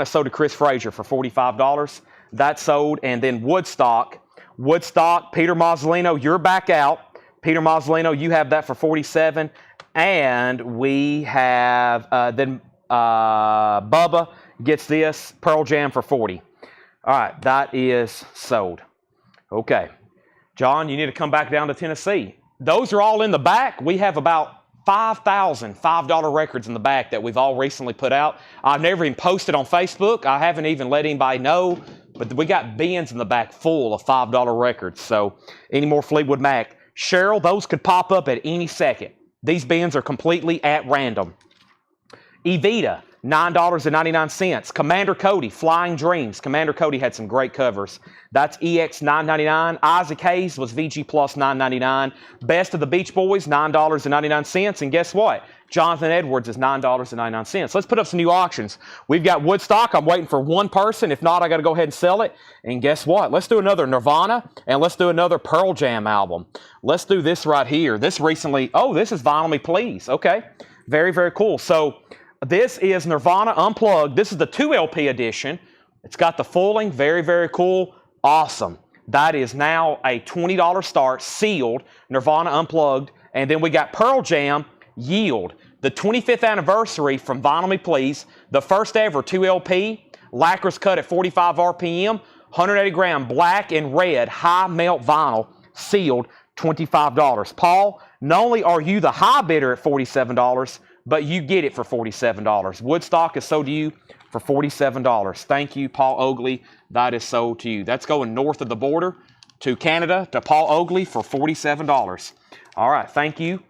Speaker 1: sold to Chris Frazier for $45. That sold. And then Woodstock, Peter Mazzolino, you're back out. Peter Mazzolino, you have that for $47. And we have then Bubba gets this Pearl Jam for 40. All right, that is sold. Okay. John, you need to come back down to Tennessee. Those are all in the back. We have about 5,000 $5 records in the back that we've all recently put out. I've never even posted on Facebook. I haven't even let anybody know, but we got bins in the back full of $5 records. So any more Fleetwood Mac. Cheryl, those could pop up at any second. These bins are completely at random. Evita, $9.99. Commander Cody, Flying Dreams. Commander Cody had some great covers. That's EX $9.99. Isaac Hayes was VG Plus $9.99. Best of the Beach Boys, $9.99. And guess what? Jonathan Edwards is $9.99. Let's put up some new auctions. We've got Woodstock. I'm waiting for one person. If not, I got to go ahead and sell it. And guess what? Let's do another Nirvana, and let's do another Pearl Jam album. Let's do this right here. This recently, this is Vinyl Me Please. Okay. Very, very cool. So this is Nirvana Unplugged. This is the 2 LP edition. It's got the fulling. Very, very cool. Awesome. That is now a $20 start, sealed, Nirvana Unplugged. And then we got Pearl Jam Yield, the 25th anniversary from Vinyl Me Please, the first ever 2 LP, lacquer's cut at 45 RPM, 180 gram black and red high melt vinyl, sealed, $25. Paul, not only are you the high bidder at $47, but you get it for $47. Woodstock is sold to you for $47. Thank you, Paul Oakley. That is sold to you. That's going north of the border to Canada to Paul Oakley for $47. All right, thank you.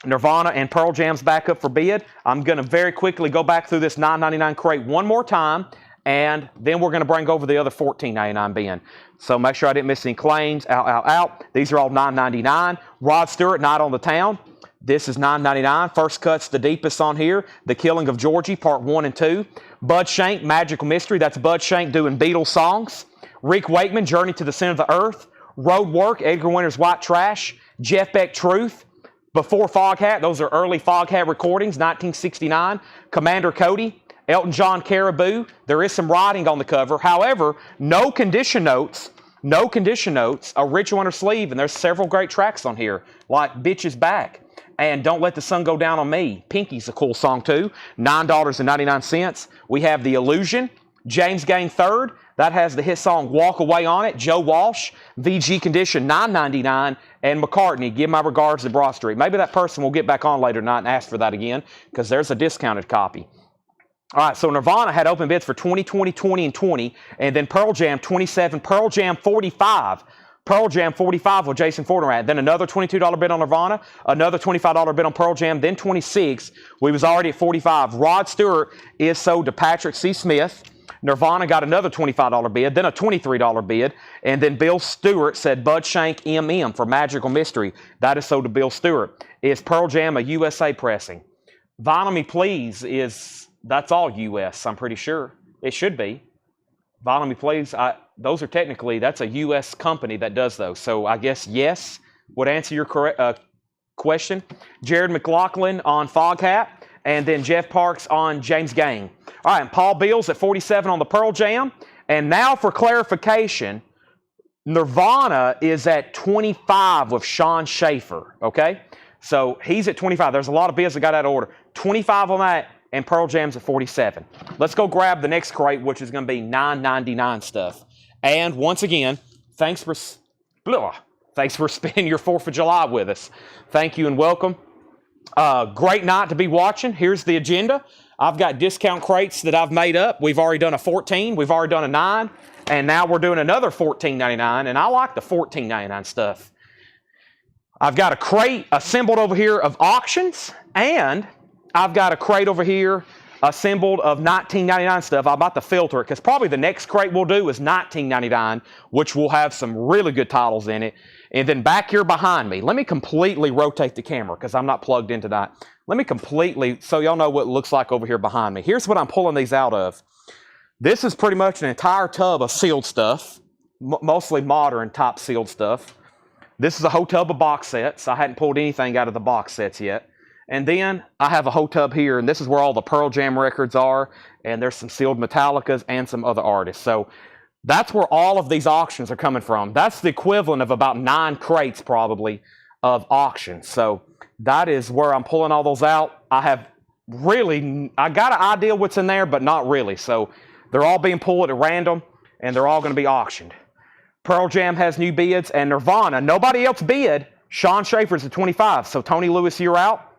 Speaker 1: Nirvana and Pearl Jam's back up for bid. I'm going to very quickly go back through this $9.99 crate one more time, and then we're going to bring over the other $14.99 bin. So make sure I didn't miss any claims. Out. These are all $9.99. Rod Stewart, Night on the Town. This is $9.99. First Cut's the deepest on here. The Killing of Georgie, Part 1 and 2. Bud Shank, Magical Mystery. That's Bud Shank doing Beatles songs. Rick Wakeman, Journey to the Center of the Earth. Road Work, Edgar Winter's White Trash. Jeff Beck, Truth. Before Foghat, those are early Foghat recordings, 1969. Commander Cody, Elton John, Caribou. There is some writing on the cover. However, no condition notes, a Rich Winter sleeve, and there's several great tracks on here, like Bitches Back and Don't Let the Sun Go Down on Me. Pinky's a cool song too, $9.99. We have The Illusion, James Gang Third. That has the hit song Walk Away on it. Joe Walsh, VG Condition, $9.99. And McCartney, Give My Regards to Broad Street. Maybe that person will get back on later tonight and ask for that again, because there's a discounted copy. All right, so Nirvana had open bids for 20, 20, 20, and 20. And then Pearl Jam, 27. Pearl Jam, 45. Pearl Jam 45 with Jason Fortenrat. Then another $22 bid on Nirvana, another $25 bid on Pearl Jam, then 26. We was already at 45. Rod Stewart is sold to Patrick C. Smith. Nirvana got another $25 bid, then a $23 bid, and then Bill Stewart said Bud Shank MM for Magical Mystery. That is sold to Bill Stewart. Is Pearl Jam a USA pressing? Vinyl Me Please that's all US, I'm pretty sure. It should be. Vinyl Me Please, those are technically, that's a US company that does those. So I guess yes would answer your question. Jared McLaughlin on Foghat, and then Jeff Parks on James Gang. All right, and Paul Beals at 47 on the Pearl Jam. And now for clarification, Nirvana is at 25 with Sean Schaefer, okay? So he's at 25. There's a lot of bids that got out of order. 25 on that, and Pearl Jam's at 47. Let's go grab the next crate, which is going to be $9.99 stuff. And once again, thanks for spending your 4th of July with us. Thank you and welcome. Great night to be watching. Here's the agenda. I've got discount crates that I've made up. We've already done a 14. We've already done a 9. And now we're doing another $14.99. And I like the $14.99 stuff. I've got a crate assembled over here of auctions. And I've got a crate over here assembled of $19.99 stuff. I'm about to filter it because probably the next crate we'll do is $19.99, which will have some really good titles in it. And then back here behind me, let me completely rotate the camera because I'm not plugged in tonight. Let me completely, so y'all know what it looks like over here behind me. Here's what I'm pulling these out of. This is pretty much an entire tub of sealed stuff, mostly modern type sealed stuff. This is a whole tub of box sets. I hadn't pulled anything out of the box sets yet. And then I have a whole tub here, and this is where all the Pearl Jam records are, and there's some sealed Metallicas and some other artists. So that's where all of these auctions are coming from. That's the equivalent of about 9 crates probably of auctions. So that is where I'm pulling all those out. I have really, I got an idea what's in there, but not really. So they're all being pulled at random, and they're all going to be auctioned. Pearl Jam has new bids, and Nirvana, nobody else bid. Sean Schaefer's at 25. So Tony Lewis, you're out.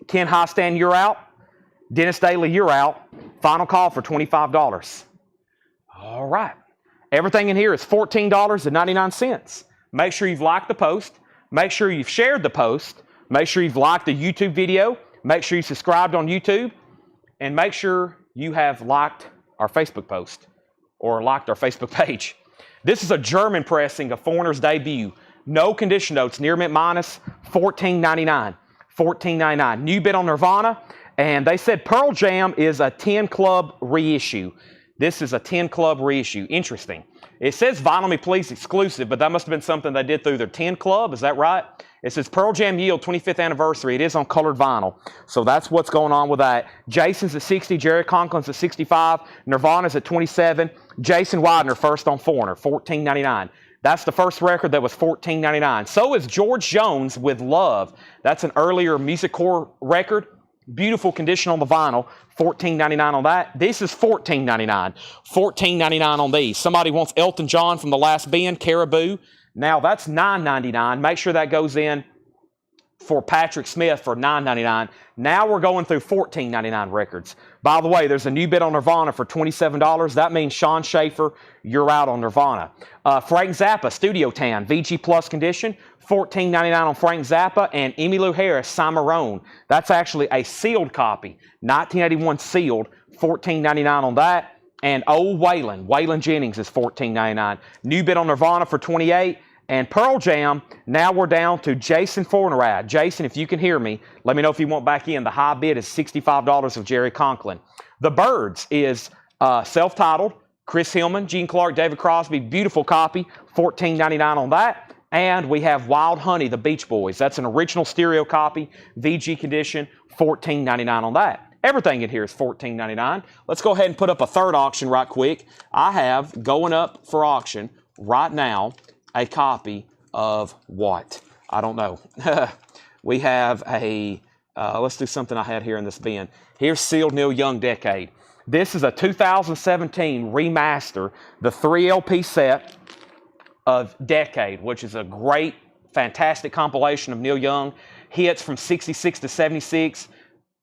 Speaker 1: Ken Highstand, you're out. Dennis Daly, you're out. Final call for $25. All right. Everything in here is $14.99. Make sure you've liked the post. Make sure you've shared the post. Make sure you've liked the YouTube video. Make sure you subscribed on YouTube. And make sure you have liked our Facebook post or liked our Facebook page. This is a German pressing of Foreigner's debut. No condition notes, near mint minus, $14.99. $14.99. New bid on Nirvana. And they said Pearl Jam is a 10 Club reissue. This is a 10 Club reissue. Interesting. It says Vinyl Me Please exclusive, but that must have been something they did through their 10 Club. Is that right? It says Pearl Jam Yield 25th anniversary. It is on colored vinyl. So that's what's going on with that. Jason's at 60. Jerry Conklin's at 65. Nirvana's at 27. Jason Widener first on Foreigner, $14.99. That's the first record that was $14.99. So is George Jones with Love. That's an earlier music core record. Beautiful condition on the vinyl. $14.99 on that. This is $14.99. $14.99 on these. Somebody wants Elton John from the last band, Caribou. Now that's $9.99. Make sure that goes in for Patrick Smith for $9.99. Now we're going through $14.99 records. By the way, there's a new bid on Nirvana for $27. That means Sean Schaefer, you're out on Nirvana. Frank Zappa, Studio Tan, VG Plus condition, $14.99 on Frank Zappa, and Emmylou Harris, Cimarron. That's actually a sealed copy, 1981 sealed, $14.99 on that. And Old Waylon Jennings is $14.99. New bid on Nirvana for $28. And Pearl Jam, now we're down to Jason Fornerad. Jason, if you can hear me, let me know if you want back in. The high bid is $65 of Jerry Conklin. The Birds is self-titled. Chris Hillman, Gene Clark, David Crosby, beautiful copy, $14.99 on that. And we have Wild Honey, the Beach Boys. That's an original stereo copy, VG condition, $14.99 on that. Everything in here is $14.99. Let's go ahead and put up a third auction right quick. I have going up for auction right now a copy of what? I don't know. We have a, let's do something I had here in this bin. Here's Sealed Neil Young Decade. This is a 2017 remaster, the 3 LP set of Decade, which is a great, fantastic compilation of Neil Young hits from 66 to 76.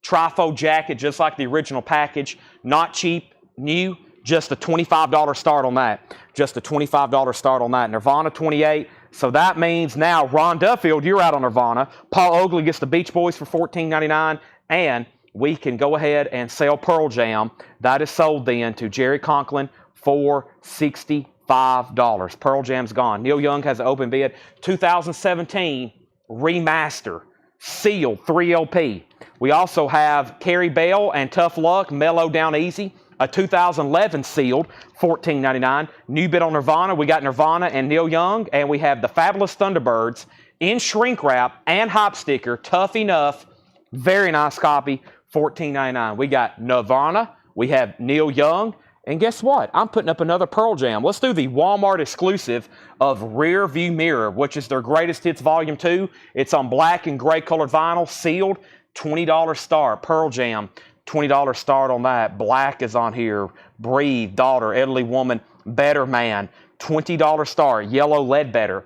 Speaker 1: Trifold jacket, just like the original package. Not cheap, new, just a $25 start on that. Just a $25 start on that. Nirvana, 28. So that means now, Ron Duffield, you're out on Nirvana. Paul Oakley gets the Beach Boys for $14.99. And we can go ahead and sell Pearl Jam. That is sold then to Jerry Conklin for $65. Pearl Jam's gone. Neil Young has an open bid. 2017 remaster, sealed 3 LP. We also have Carrie Bell and Tough Luck, Mellow Down Easy, a 2011 sealed, $14.99. New bid on Nirvana. We got Nirvana and Neil Young, and we have the Fabulous Thunderbirds in shrink wrap and hop sticker, Tough Enough, very nice copy, $14.99. We got Nirvana, we have Neil Young, and guess what? I'm putting up another Pearl Jam. Let's do the Walmart exclusive of Rear View Mirror, which is their Greatest Hits Volume 2. It's on black and gray colored vinyl, sealed, $20 start. Pearl Jam, $20 start on that. Black is on here. Breathe, Daughter, Elderly Woman, Better Man, $20 start. Yellow Ledbetter.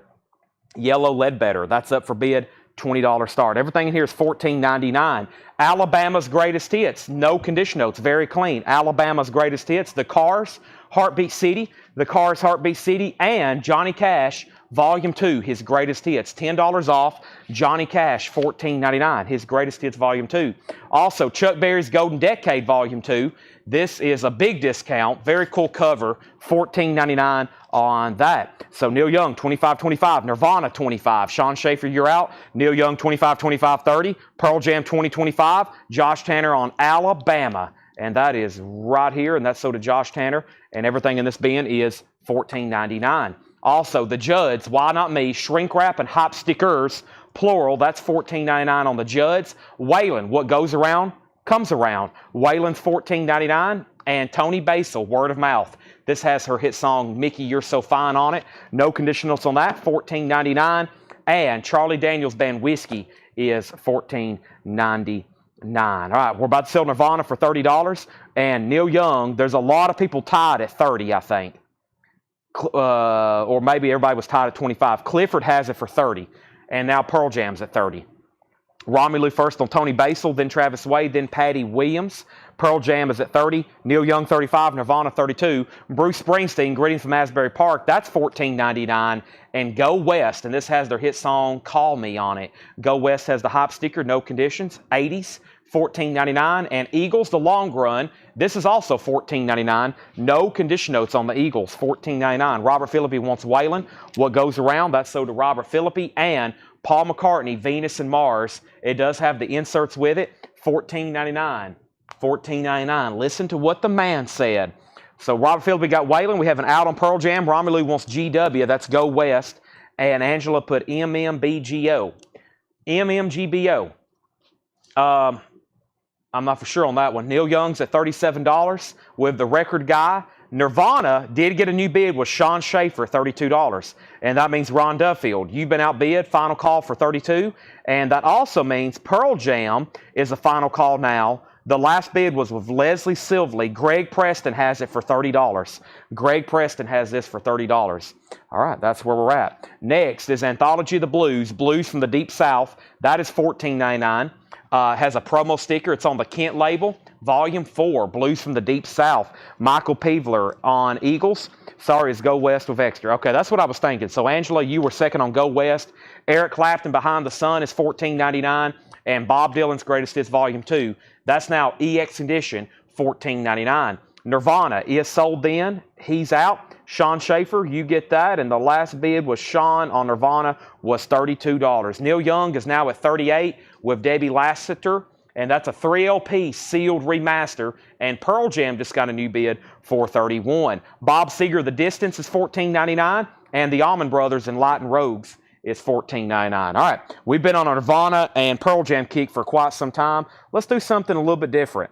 Speaker 1: Yellow Ledbetter. That's up for bid. $20 start. Everything in here is $14.99. Alabama's Greatest Hits. No condition notes. Very clean. Alabama's Greatest Hits. The Cars, Heartbeat City. The Cars, Heartbeat City. And Johnny Cash, Volume 2, his Greatest Hits. $10 off. Johnny Cash, $14.99. His Greatest Hits Volume 2. Also, Chuck Berry's Golden Decade Volume 2. This is a big discount. Very cool cover. $14.99 on that. So Neil Young, $25.25. Nirvana, $25. Sean Schaefer, you're out. Neil Young, $25.25, $30. Pearl Jam, $20.25. Josh Tanner on Alabama. And that is right here. And that's so to Josh Tanner. And everything in this bin is $14.99. Also, the Judds, Why Not Me, shrink wrap and hop stickers, plural. That's $14.99 on the Judds. Waylon, What Goes Around Comes Around. Waylon's $14.99. And Tony Basil, Word of Mouth. This has her hit song, Mickey, You're So Fine on it. No conditionals on that, $14.99. And Charlie Daniels Band Whiskey is $14.99. All right, we're about to sell Nirvana for $30. And Neil Young, there's a lot of people tied at 30, I think. Or maybe everybody was tied at 25. Clifford has it for 30. And now Pearl Jam's at 30. Romelu first on Tony Basil, then Travis Wade, then Patty Williams. Pearl Jam is at 30. Neil Young, 35. Nirvana, 32. Bruce Springsteen, Greetings from Asbury Park, that's $14.99. And Go West, and this has their hit song, Call Me, on it. Go West has the hype sticker, no conditions, 80s, $14.99. And Eagles, the long run, this is also $14.99. No condition notes on the Eagles, $14.99. Robert Phillippe wants Waylon. What goes around, that's sold to Robert Phillippe. And Paul McCartney, Venus and Mars. It does have the inserts with it. $14.99. $14.99. Listen to what the man said. So Robert Phillippe got Waylon. We have an out on Pearl Jam. Romelu wants GW. That's Go West. And Angela put MMBGO. MMGBO. I'm not for sure on that one. Neil Young's at $37 with the record guy. Nirvana did get a new bid with Sean Schaefer, $32. And that means Ron Duffield. You've been outbid, final call for $32. And that also means Pearl Jam is the final call now. The last bid was with Leslie Silvley. Greg Preston has it for $30. Greg Preston has this for $30. All right, that's where we're at. Next is Anthology of the Blues, Blues from the Deep South. That is $14.99. Has a promo sticker. It's on the Kent label. Volume 4, Blues from the Deep South. Michael Peevler on Eagles. Sorry, it's Go West with extra. Okay, that's what I was thinking. So, Angela, you were second on Go West. Eric Clapton, Behind the Sun, is $14.99. And Bob Dylan's Greatest Hits Volume 2. That's now EX edition, $14.99. Nirvana is sold then. He's out. Sean Schaefer, you get that. And the last bid was Sean on Nirvana was $32. Neil Young is now at $38 with Debbie Lassiter. And that's a 3LP sealed remaster. And Pearl Jam just got a new bid for $31. Bob Seger, The Distance is $14.99. And the Allman Brothers and Light and Rogues is $14.99. All right, we've been on a Nirvana and Pearl Jam kick for quite some time. Let's do something a little bit different.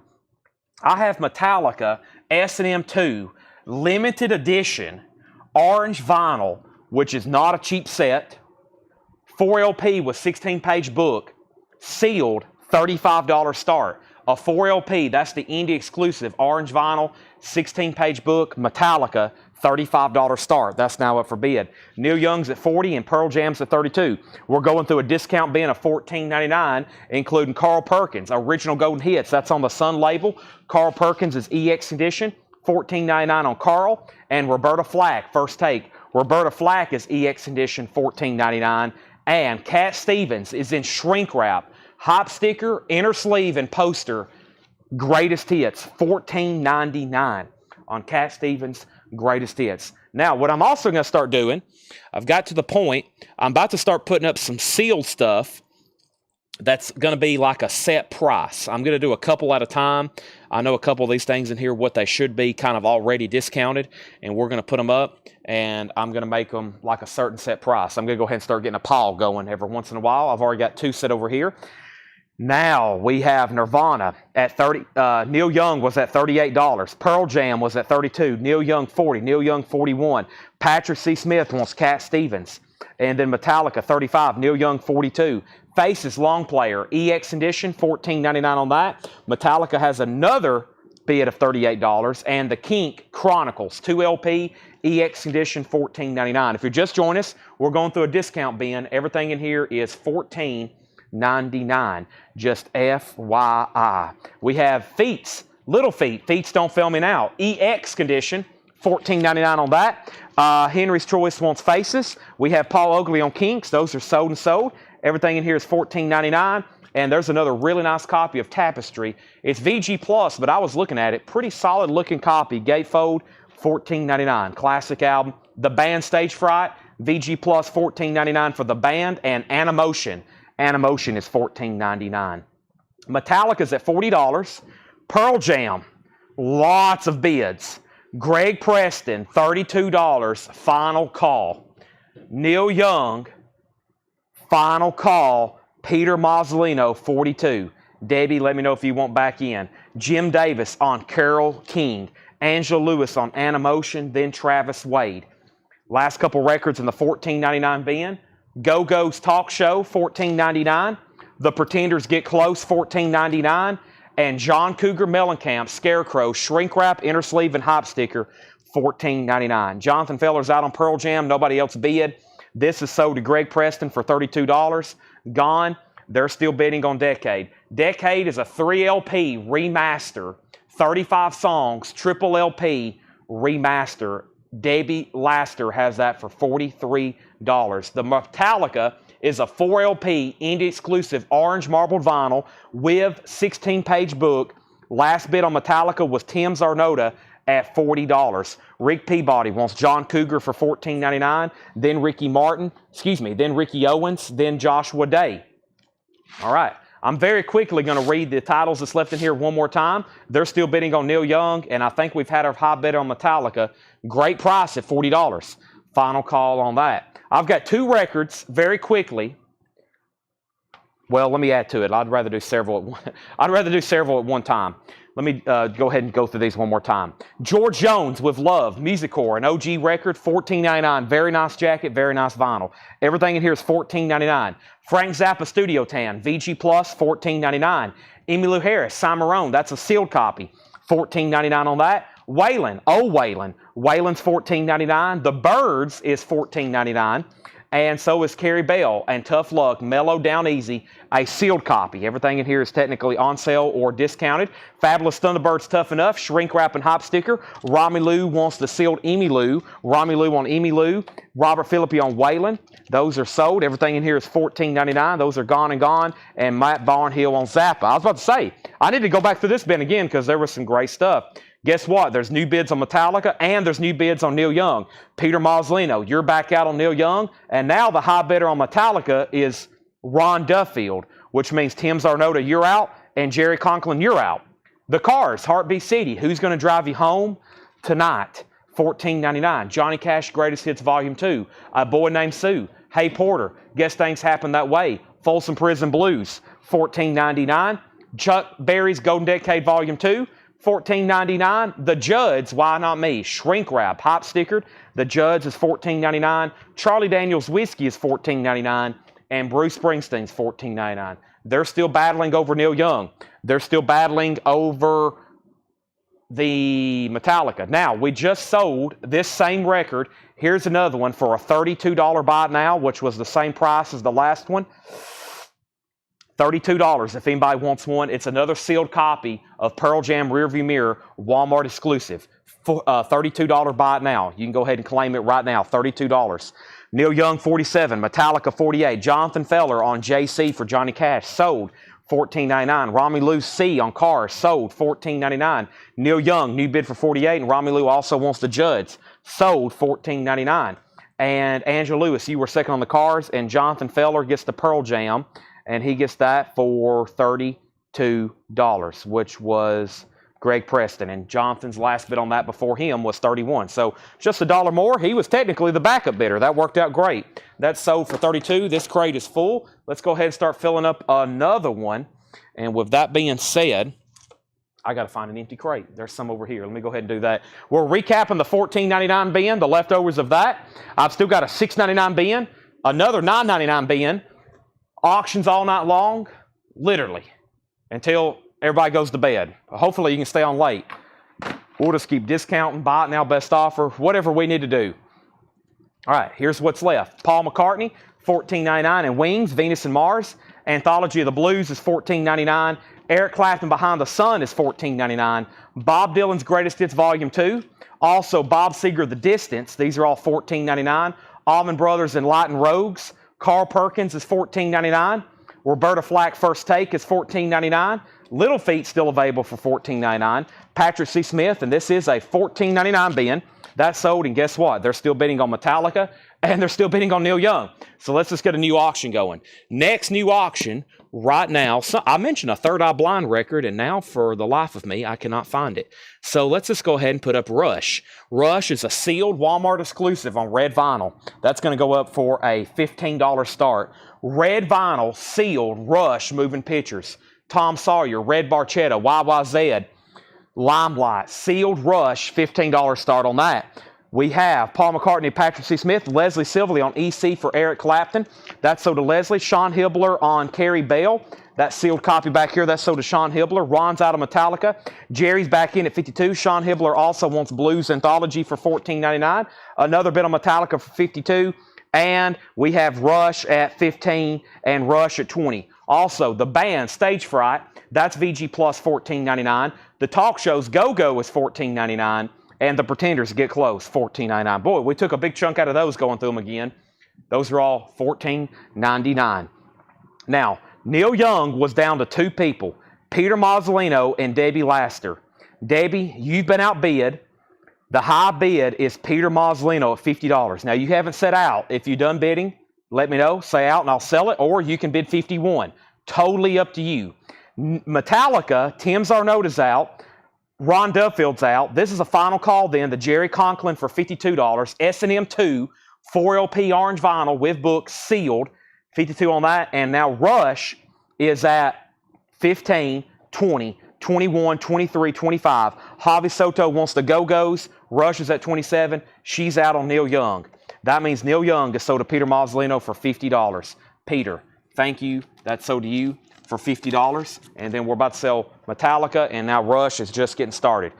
Speaker 1: I have Metallica S&M 2 limited edition orange vinyl, which is not a cheap set. 4LP with 16-page book, sealed, $35 start. A 4LP, that's the indie exclusive orange vinyl, 16-page book, Metallica, $35 start. That's now up for bid. Neil Young's at $40 and Pearl Jam's at $32. We're going through a discount bin of $14.99, including Carl Perkins, Original Golden Hits. That's on the Sun label. Carl Perkins is EX edition, $14.99 on Carl. And Roberta Flack, First Take. Roberta Flack is EX edition, $14.99. And Cat Stevens is in shrink wrap. Hop sticker, inner sleeve, and poster. Greatest Hits, $14.99 on Cat Stevens' Greatest Hits. Now, what I'm also going to start doing, I've got to the point, I'm about to start putting up some sealed stuff that's going to be like a set price. I'm going to do a couple at a time. I know a couple of these things in here, what they should be kind of already discounted, and we're going to put them up, and I'm going to make them like a certain set price. I'm going to go ahead and start getting a pile going every once in a while. I've already got two set over here. Now we have Nirvana at $30. Neil Young was at $38. Pearl Jam was at $32. Neil Young $40. Neil Young $41. Patrick C. Smith wants Cat Stevens. And then Metallica $35. Neil Young $42. Faces Long Player EX edition $14.99 on that. Metallica has another bid of $38. And the Kink Chronicles 2LP EX edition $14.99. If you're just joining us, we're going through a discount bin. Everything in here is $14.99. Just FYI. We have Feats, Little Feet. Feats Don't Fail Me Now. EX condition, $14.99 on that. Henry's Choice wants Faces. We have Paul Oakley on Kinks. Those are sold and sold. Everything in here is $14.99. And there's another really nice copy of Tapestry. It's VG Plus, but I was looking at it. Pretty solid looking copy. Gatefold, $14.99. Classic album. The Band Stage Fright, VG Plus, $14.99 for the band. And Animotion. Animotion is $14.99. Metallica's at $40. Pearl Jam, lots of bids. Greg Preston, $32, final call. Neil Young, final call. Peter Mazzolino, $42. Debbie, let me know if you want back in. Jim Davis on Carole King. Angela Lewis on Animotion, then Travis Wade. Last couple records in the $14.99 bin. Go-Go's Talk Show, $14.99. The Pretenders Get Close, $14.99. And John Cougar Mellencamp, Scarecrow, Shrink Wrap, Inner Sleeve, and Hop Sticker, $14.99. Jonathan Feller's out on Pearl Jam. Nobody else bid. This is sold to Greg Preston for $32. Gone. They're still bidding on Decade. Decade is a 3 LP remaster, 35 songs, triple LP remaster. Debbie Laster has that for $43. The Metallica is a 4 LP indie exclusive orange marbled vinyl with 16-page book. Last bid on Metallica was Tim Zarnota at $40. Rick Peabody wants John Cougar for $14.99, then Ricky Owens, then Joshua Day. All right. I'm very quickly going to read the titles that's left in here one more time. They're still bidding on Neil Young, and I think we've had our high bid on Metallica. Great price at $40. Final call on that. I've got 2 records very quickly. Well, let me add to it. I'd rather do several at one time. Let me go ahead and go through these one more time. George Jones with Love, Musicore, an OG record, $14.99. Very nice jacket, very nice vinyl. Everything in here is $14.99. Frank Zappa Studio Tan, VG Plus, $14.99. Emmylou Harris, Cimarron, that's a sealed copy, $14.99 on that. Waylon, Waylon's $14.99. The Birds is $14.99. And so is Carrie Bell and Tough Luck, Mellow Down Easy, a sealed copy. Everything in here is technically on sale or discounted. Fabulous Thunderbirds Tough Enough, Shrink Wrap and Hop Sticker. Romy wants the sealed Emmylou. Romy on Emmylou. Robert Philippi on Waylon. Those are sold. Everything in here is $14.99. Those are gone and gone. And Matt Barnhill on Zappa. I was about to say, I need to go back through this bin again because there was some great stuff. Guess what? There's new bids on Metallica and there's new bids on Neil Young. Peter Mazzolino, you're back out on Neil Young. And now the high bidder on Metallica is Ron Duffield, which means Tim Zarnota, you're out, and Jerry Conklin, you're out. The Cars, Heartbeat City, Who's Gonna Drive You Home Tonight, $14.99. Johnny Cash, Greatest Hits Volume 2, A Boy Named Sue, Hey Porter, Guess Things Happen That Way, Folsom Prison Blues, $14.99. Chuck Berry's Golden Decade Volume 2, $14.99. The Judds, Why Not Me, Shrink Wrap, Hop Stickered. The Judds is $14.99. Charlie Daniels Whiskey is $14.99. And Bruce Springsteen's $14.99. They're still battling over Neil Young. They're still battling over the Metallica. Now, we just sold this same record. Here's another one for a $32 buy it now, which was the same price as the last one. $32 if anybody wants one. It's another sealed copy of Pearl Jam Rearview Mirror, Walmart exclusive. $32 buy it now. You can go ahead and claim it right now, $32. Neil Young, $47. Metallica, $48. Jonathan Feller on JC for Johnny Cash, sold, $14.99. Romy C on Cars, sold, $14.99. Neil Young, new bid for $48, and Romy also wants the Judds, sold, $14.99. And Angela Lewis, you were second on the Cars, and Jonathan Feller gets the Pearl Jam, and he gets that for $32, which was Greg Preston. And Jonathan's last bid on that before him was $31. So just $1 more. He was technically the backup bidder. That worked out great. That's sold for $32. This crate is full. Let's go ahead and start filling up another one. And with that being said, I got to find an empty crate. There's some over here. Let me go ahead and do that. We're recapping the $14.99 bin, the leftovers of that. I've still got a $6.99 bin, another $9.99 bin. Auctions all night long, literally, until everybody goes to bed. Hopefully you can stay on late. We'll just keep discounting, buy it now, best offer, whatever we need to do. All right, here's what's left. Paul McCartney, $14.99, and Wings, Venus and Mars. Anthology of the Blues is $14.99. Eric Clapton, Behind the Sun is $14.99. Bob Dylan's Greatest Hits Volume 2. Also, Bob Seger, The Distance. These are all $14.99. Allman Brothers and Light and Rogues. Carl Perkins is $14.99. Roberta Flack First Take is $14.99. Little Feat still available for $14.99. Patrick C. Smith, and this is a $14.99 bin. That's sold, and guess what? They're still bidding on Metallica, and they're still bidding on Neil Young. So let's just get a new auction going. Next new auction right now, so I mentioned a Third Eye Blind record, and now for the life of me, I cannot find it. So let's just go ahead and put up Rush. Rush is a sealed Walmart exclusive on red vinyl. That's going to go up for a $15 start. Red vinyl, sealed, Rush, Moving Pictures. Tom Sawyer, Red Barchetta, YYZ, Limelight, sealed Rush, $15 start on that. We have Paul McCartney, Patrick C. Smith, Leslie Silverly on EC for Eric Clapton. That's sold to Leslie. Sean Hibbler on Carrie Bell. That sealed copy back here, that's sold to Sean Hibbler. Ron's out of Metallica. Jerry's back in at 52. Sean Hibbler also wants Blues Anthology for $14.99. Another bit on Metallica for 52. And we have Rush at 15 and Rush at 20. Also, the band, Stage Fright, that's VG Plus $14.99. The talk shows, Go-Go is $14.99. And the Pretenders, Get Close, $14.99. Boy, we took a big chunk out of those going through them again. Those are all $14.99. Now, Neil Young was down to two people, Peter Mazzolino and Debbie Laster. Debbie, you've been outbid. The high bid is Peter Mazzolino at $50. Now, you haven't set out. If you're done bidding, let me know. Say out and I'll sell it, or you can bid 51. Totally up to you. Metallica, Tim Zarnoda's out. Ron Duffield's out. This is a final call then. The Jerry Conklin for $52. S&M 2, 4LP orange vinyl with book sealed. 52 on that. And now Rush is at 15, 20, 21, 23, 25. Javi Soto wants the Go-Go's. Rush is at 27. She's out on Neil Young. That means Neil Young is sold to Peter Mazzolino for $50. Peter, thank you. That's sold to you for $50. And then we're about to sell Metallica, and now Rush is just getting started.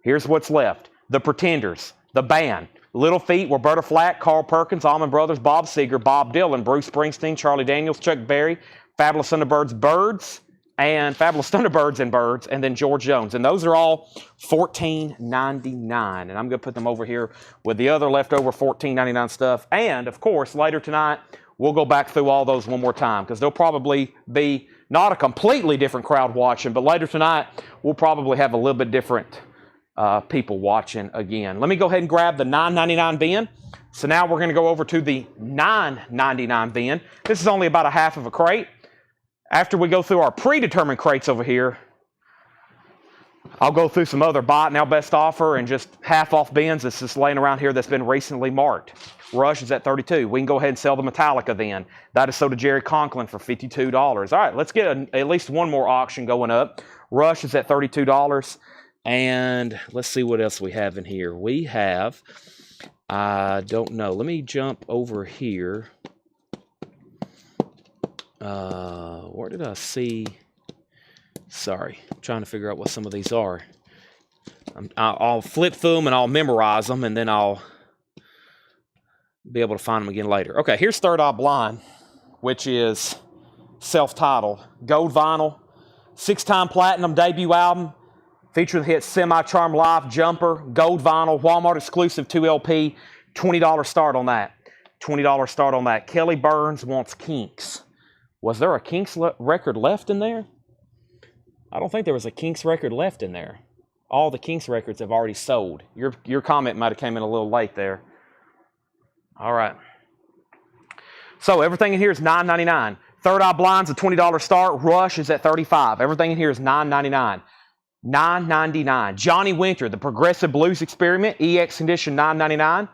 Speaker 1: Here's what's left. The Pretenders, the band. Little Feat, Roberta Flack, Carl Perkins, Allman Brothers, Bob Seger, Bob Dylan, Bruce Springsteen, Charlie Daniels, Chuck Berry, Fabulous Thunderbirds, Birds, and Fabulous Thunderbirds and Birds, and then George Jones. And those are all $14.99. And I'm going to put them over here with the other leftover $14.99 stuff. And, of course, later tonight, we'll go back through all those one more time, because there'll probably be not a completely different crowd watching, but later tonight, we'll probably have a little bit different people watching again. Let me go ahead and grab the $9.99 bin. So now we're going to go over to the $9.99 bin. This is only about a half of a crate. After we go through our predetermined crates over here, I'll go through some other buy it now best offer and just half off bins that's just laying around here that's been recently marked. Rush is at 32. We can go ahead and sell the Metallica then. That is sold to Jerry Conklin for $52. All right, let's get at least one more auction going up. Rush is at $32. And let's see what else we have in here. We have, I don't know. Let me jump over here. Where did I see? Sorry, I'm trying to figure out what some of these are. I'll flip through them and I'll memorize them, and then I'll be able to find them again later. Okay, here's Third Eye Blind, which is self-titled. Gold vinyl, 6-time platinum debut album, featuring the hit Semi-Charm Live, Jumper, gold vinyl, Walmart exclusive 2LP, $20 start on that. $20 start on that. Kelly Burns wants Kinks. Was there a Kinks record left in there? I don't think there was a Kinks record left in there. All the Kinks records have already sold. Your comment might have came in a little late there. All right. So everything in here is $9.99. Third Eye Blind's a $20 start. Rush is at $35. Everything in here is $9.99. $9.99. Johnny Winter, the Progressive Blues Experiment, EX Condition, $9.99.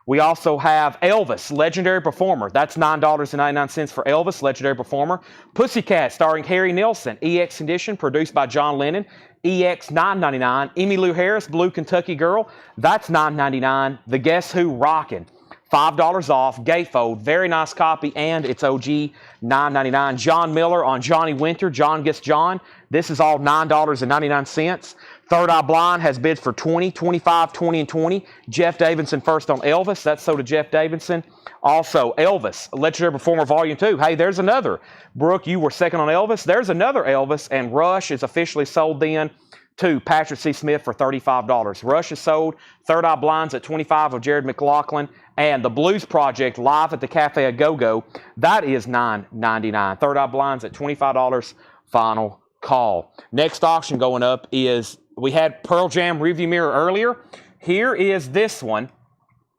Speaker 1: We also have Elvis, Legendary Performer. That's $9.99 for Elvis, Legendary Performer. Pussycat, starring Harry Nilsson, EX Condition, produced by John Lennon, EX $9.99. Emmylou Harris, Blue Kentucky Girl, that's $9.99. The Guess Who, Rockin', $5 off. Gatefold, very nice copy, and it's OG, $9.99. John Miller on Johnny Winter, John Gets John. This is all $9.99. Third Eye Blind has bids for 20, 25, 20, and 20. Jeff Davidson first on Elvis. That's sold to Jeff Davidson. Also, Elvis, Legendary Performer Volume 2. Hey, there's another. Brooke, you were second on Elvis. There's another Elvis, and Rush is officially sold then to Patrick C. Smith for $35. Rush is sold. Third Eye Blind's at $25 of Jared McLaughlin. And the Blues Project live at the Cafe A Go-Go, that is $9.99. Third Eye Blind's at $25. Final call. Next auction going up is, we had Pearl Jam Review Mirror earlier. Here is this one.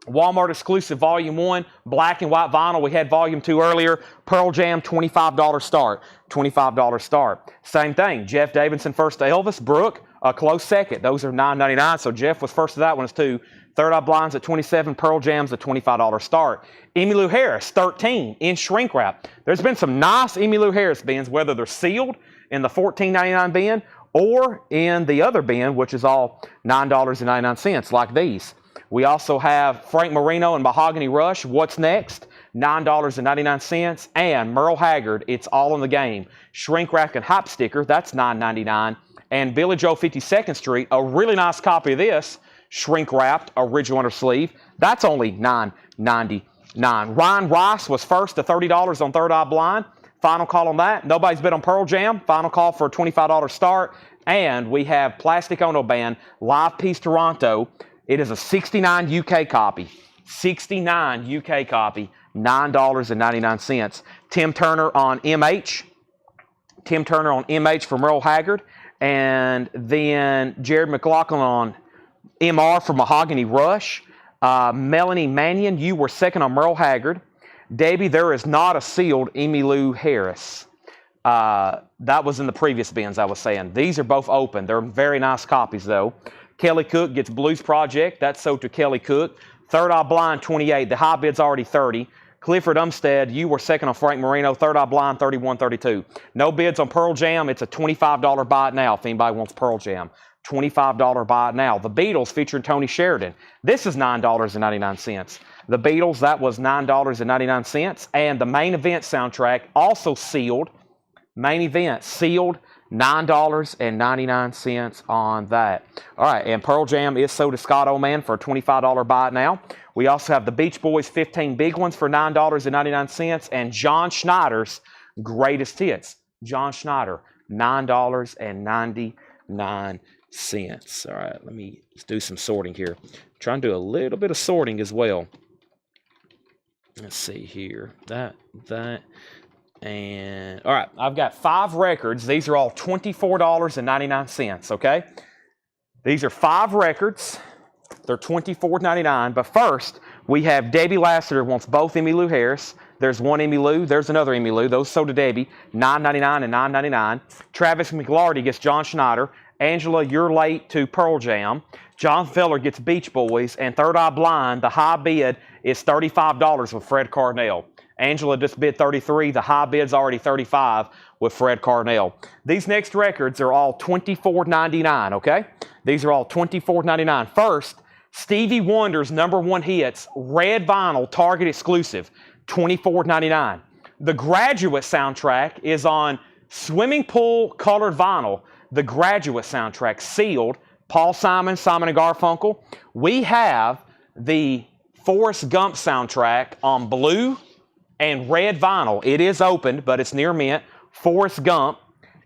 Speaker 1: Walmart exclusive Volume 1, black and white vinyl. We had Volume 2 earlier. Pearl Jam, $25 start. $25 start. Same thing. Jeff Davidson first to Elvis. Brooke, a close second. Those are $9.99, so Jeff was first to that one as too. Third Eye Blind's at $27. Pearl Jam's a $25 start. Emmylou Harris, 13 in shrink wrap. There's been some nice Emmylou Harris bins, whether they're sealed in the $14.99 bin or in the other bin, which is all $9.99, like these. We also have Frank Marino and Mahogany Rush, What's Next, $9.99. And Merle Haggard, It's All in the Game. Shrink Wrap and Hype Sticker, that's $9.99. And Billy Joe 52nd Street, a really nice copy of this, shrink wrapped, original under sleeve, that's only $9.99. Ryan Rice was first to $30 on Third Eye Blind. Final call on that. Nobody's bid on Pearl Jam. Final call for a $25 start. And we have Plastic Ono Band, Live Piece Toronto. It is a 69 UK copy. 69 UK copy, $9.99. Tim Turner on MH. Tim Turner on MH from Merle Haggard. And then Jared McLaughlin on MR for Mahogany Rush. Melanie Mannion, you were second on Merle Haggard. Debbie, there is not a sealed Emmylou Harris. That was in the previous bins, I was saying. These are both open. They're very nice copies, though. Kelly Cook gets Blues Project. That's sold to Kelly Cook. Third Eye Blind, 28. The high bid's already 30. Clifford Umstead, you were second on Frank Marino. Third Eye Blind, 31, 32. No bids on Pearl Jam. It's a $25 buy it now if anybody wants Pearl Jam. $25 buy it now. The Beatles featuring Tony Sheridan. This is $9.99. The Beatles, that was $9.99. And the Main Event soundtrack, also sealed. Main Event, sealed, $9.99 on that. All right, and Pearl Jam is sold to Scott Oman for a $25 buy it now. We also have the Beach Boys 15 Big Ones for $9.99. And John Schneider's Greatest Hits. John Schneider, $9.99. All right, let's do some sorting here. Trying to do a little bit of sorting as well. Let's see here. And all right, I've got 5 records. These are all $24.99, okay? These are 5 records. They're $24.99. But first, we have Debbie Lassiter wants both Emmylou Harris. There's one Emmylou. There's another Emmylou. Those sold to Debbie, $9.99 and $9.99. Travis McLarty gets John Schneider. Angela, you're late to Pearl Jam. John Feller gets Beach Boys. And Third Eye Blind, the high bid is $35 with Fred Carnell. Angela just bid $33. The high bid's already $35 with Fred Carnell. These next records are all $24.99, okay? These are all $24.99. First, Stevie Wonder's #1 hits, red vinyl, Target exclusive, $24.99. The Graduate soundtrack is on swimming pool colored vinyl. The Graduate soundtrack, sealed, Paul Simon, Simon & Garfunkel. We have the Forrest Gump soundtrack on blue and red vinyl. It is opened, but it's near mint. Forrest Gump,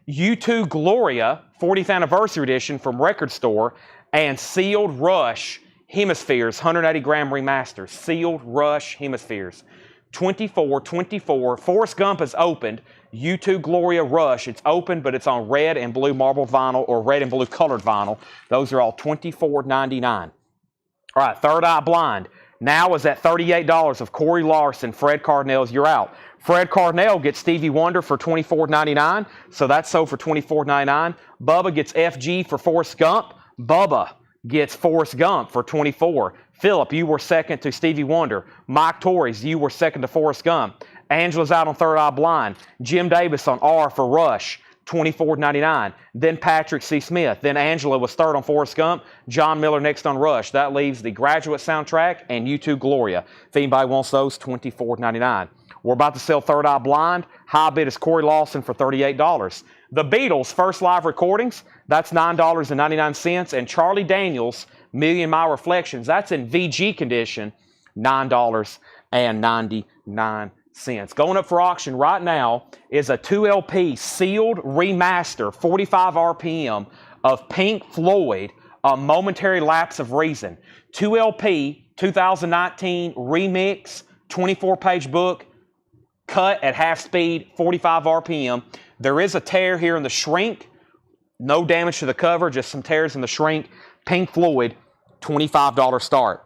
Speaker 1: U2 Gloria, 40th Anniversary Edition from Record Store, and sealed Rush Hemispheres, 180-gram remaster. Sealed Rush Hemispheres. $24.24. Forrest Gump is opened. U2 Gloria Rush, it's open, but it's on red and blue marble vinyl or red and blue colored vinyl. Those are all $24.99. All right, Third Eye Blind. Now is at $38 of Corey Larson, Fred Carnell's You're Out. Fred Carnell gets Stevie Wonder for $24.99, so that's sold for $24.99. Bubba gets FG for Forrest Gump. Bubba gets Forrest Gump for $24. Philip, you were second to Stevie Wonder. Mike Torres, you were second to Forrest Gump. Angela's out on Third Eye Blind. Jim Davis on R for Rush, $24.99. Then Patrick C. Smith. Then Angela was third on Forrest Gump. John Miller next on Rush. That leaves the Graduate soundtrack and U2 Gloria. If anybody wants those, $24.99. We're about to sell Third Eye Blind. High bid is Corey Lawson for $38. The Beatles' first live recordings, that's $9.99. And Charlie Daniels' Million Mile Reflections, that's in VG condition, $9.99. Going up for auction right now is a 2LP sealed remaster, 45 RPM of Pink Floyd, A Momentary Lapse of Reason. 2LP, 2019 remix, 24-page book, cut at half speed, 45 RPM. There is a tear here in the shrink. No damage to the cover, just some tears in the shrink. Pink Floyd, $25 start.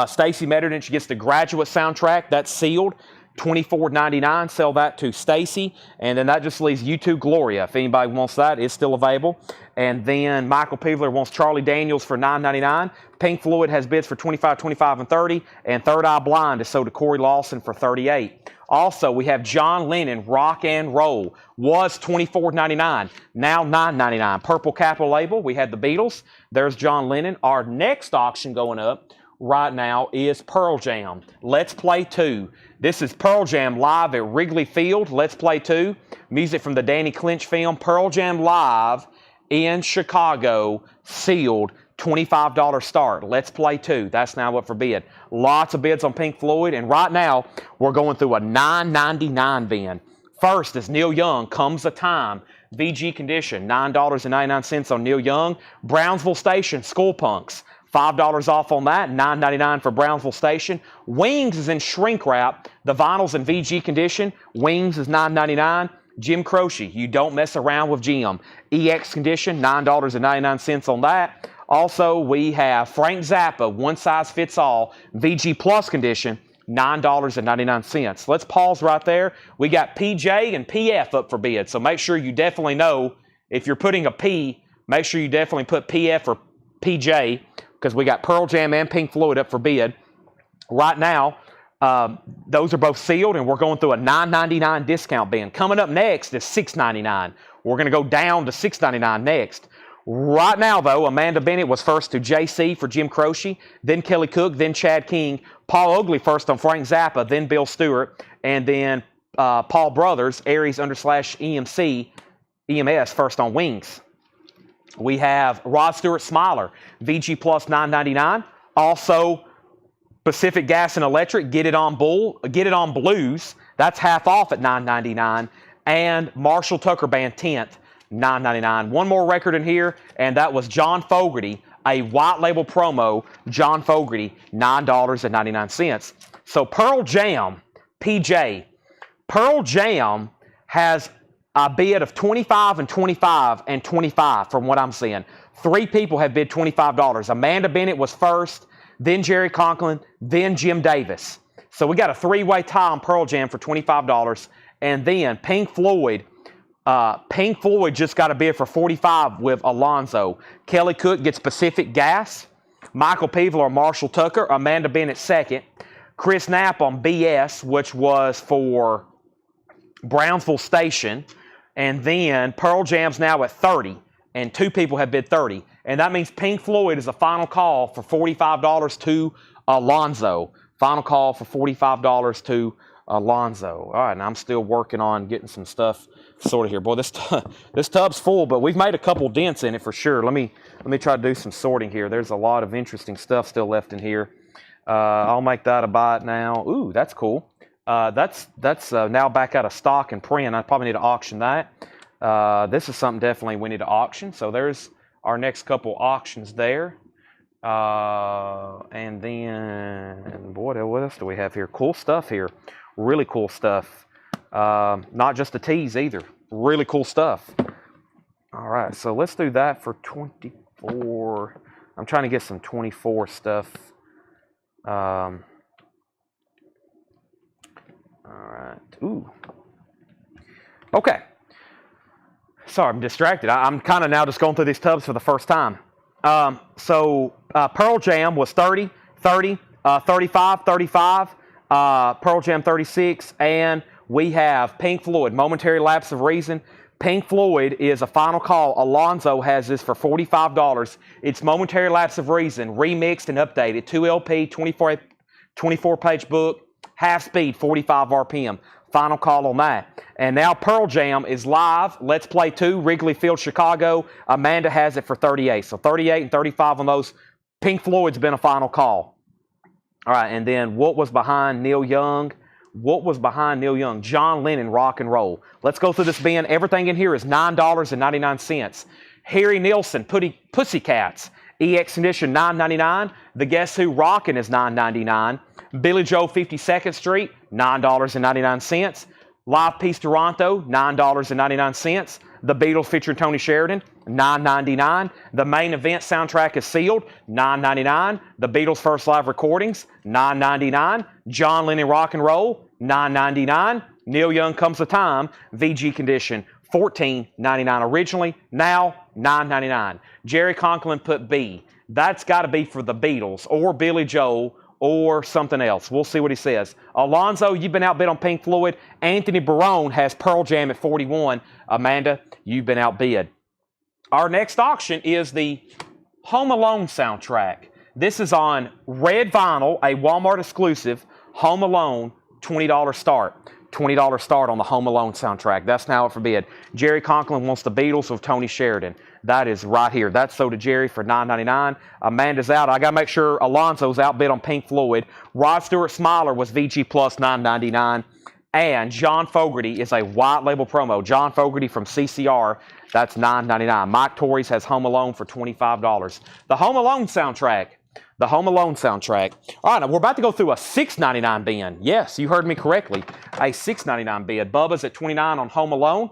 Speaker 1: Stacy Metternich gets the Graduate soundtrack. That's sealed. $24.99. Sell that to Stacy. And then that just leaves U2 Gloria. If anybody wants that, it's still available. And then Michael Peebler wants Charlie Daniels for $9.99. Pink Floyd has bids for $25, $25, and $30. And Third Eye Blind is sold to Corey Lawson for $38. Also, we have John Lennon, Rock and Roll. Was $24.99. Now $9.99. Purple Capital label. We had the Beatles. There's John Lennon. Our next auction going up, right now is Pearl Jam. Let's Play 2. This is Pearl Jam live at Wrigley Field. Let's Play 2. Music from the Danny Clinch film. Pearl Jam live in Chicago. Sealed. $25 start. Let's Play 2. That's now up for bid. Lots of bids on Pink Floyd. And right now, we're going through a $9.99 bin. First is Neil Young, Comes a Time. VG condition, $9.99 on Neil Young. Brownsville Station, School Punks. $5 off on that, $9.99 for Brownsville Station. Wings is in shrink wrap. The vinyl's in VG condition. Wings is $9.99. Jim Croce, You Don't Mess Around with Jim. EX condition, $9.99 on that. Also, we have Frank Zappa, One Size Fits All, VG Plus condition, $9.99. Let's pause right there. We got PJ and PF up for bid, so make sure you definitely know if you're putting a P, make sure you definitely put PF or PJ, because we got Pearl Jam and Pink Floyd up for bid. Right now, those are both sealed, and we're going through a $9.99 discount bin. Coming up next is $6.99. We're going to go down to $6.99 next. Right now, though, Amanda Bennett was first to JC for Jim Croce, then Kelly Cook, then Chad King, Paul Oakley first on Frank Zappa, then Bill Stewart, and then Paul Brothers, Aries _EMC, EMS first on Wings. We have Rod Stewart Smiler, VG Plus $9.99. Also, Pacific Gas and Electric, Get It On Blues, that's half off at $9.99. And Marshall Tucker Band 10th, $9.99. One more record in here, and that was John Fogerty, a white label promo, John Fogerty, $9.99. So Pearl Jam, PJ. Pearl Jam has a bid of $25 and $25 and $25 from what I'm seeing. 3 people have bid $25. Amanda Bennett was first, then Jerry Conklin, then Jim Davis. So we got a 3-way tie on Pearl Jam for $25. And then Pink Floyd just got a bid for $45 with Alonzo. Kelly Cook gets Pacific Gas. Michael Peavler or Marshall Tucker. Amanda Bennett second. Chris Knapp on BS, which was for Brownsville Station. And then Pearl Jam's now at 30. And 2 people have bid 30. And that means Pink Floyd is a final call for $45 to Alonzo. Final call for $45 to Alonzo. All right, and I'm still working on getting some stuff sorted here. Boy, this tub's full, but we've made a couple dents in it for sure. Let me try to do some sorting here. There's a lot of interesting stuff still left in here. I'll make that a buy it now. Ooh, that's cool. That's now back out of stock and print. I probably need to auction that. This is something definitely we need to auction. So there's our next couple auctions there. And then, boy, what else do we have here? Cool stuff here. Really cool stuff. Not just a tease either. Really cool stuff. All right, so let's do that for 24. I'm trying to get some 24 stuff. All right. Ooh. Okay. Sorry, I'm distracted. I'm kind of now just going through these tubs for the first time. So Pearl Jam was 30, 30, 35, 35. Pearl Jam 36, and we have Pink Floyd, Momentary Lapse of Reason. Pink Floyd is a final call. Alonzo has this for $45. It's Momentary Lapse of Reason, remixed and updated. 2 LP, 24-page book, half speed, 45 RPM. Final call on that. And now Pearl Jam is live. Let's Play 2, Wrigley Field, Chicago. Amanda has it for 38. So 38 and 35 on those. Pink Floyd's been a final call. All right, and then what was behind Neil Young? What was behind Neil Young? John Lennon, Rock and Roll. Let's go through this bin. Everything in here is $9.99. Harry Nilsson, Pussycats. EX Condition, $9.99. The Guess Who, Rockin' is $9.99. Billy Joe, 52nd Street, $9.99. Live Piece Toronto, $9.99. The Beatles featuring Tony Sheridan, $9.99. The Main Event soundtrack is sealed, $9.99. The Beatles' first live recordings, $9.99. John Lennon Rock and Roll, $9.99. Neil Young Comes a Time, VG Condition, $14.99 originally, now $9.99. Jerry Conklin put B. That's got to be for the Beatles or Billy Joel or something else. We'll see what he says. Alonzo, you've been outbid on Pink Floyd. Anthony Barone has Pearl Jam at 41. Amanda, you've been outbid. Our next auction is the Home Alone soundtrack. This is on red vinyl, a Walmart exclusive, Home Alone, $20 start. $20 start on the Home Alone soundtrack. That's now up for bid. Jerry Conklin wants the Beatles with Tony Sheridan. That is right here. That's sold to Jerry for $9.99. Amanda's out. I got to make sure Alonzo's outbid on Pink Floyd. Rod Stewart Smiler was VG Plus $9.99. And John Fogerty is a white label promo. John Fogerty from CCR, that's $9.99. Mike Torres has Home Alone for $25. The Home Alone soundtrack. The Home Alone soundtrack. All right, now we're about to go through a $6.99 bin. Yes, you heard me correctly. A $6.99 bid. Bubba's at $29 on Home Alone.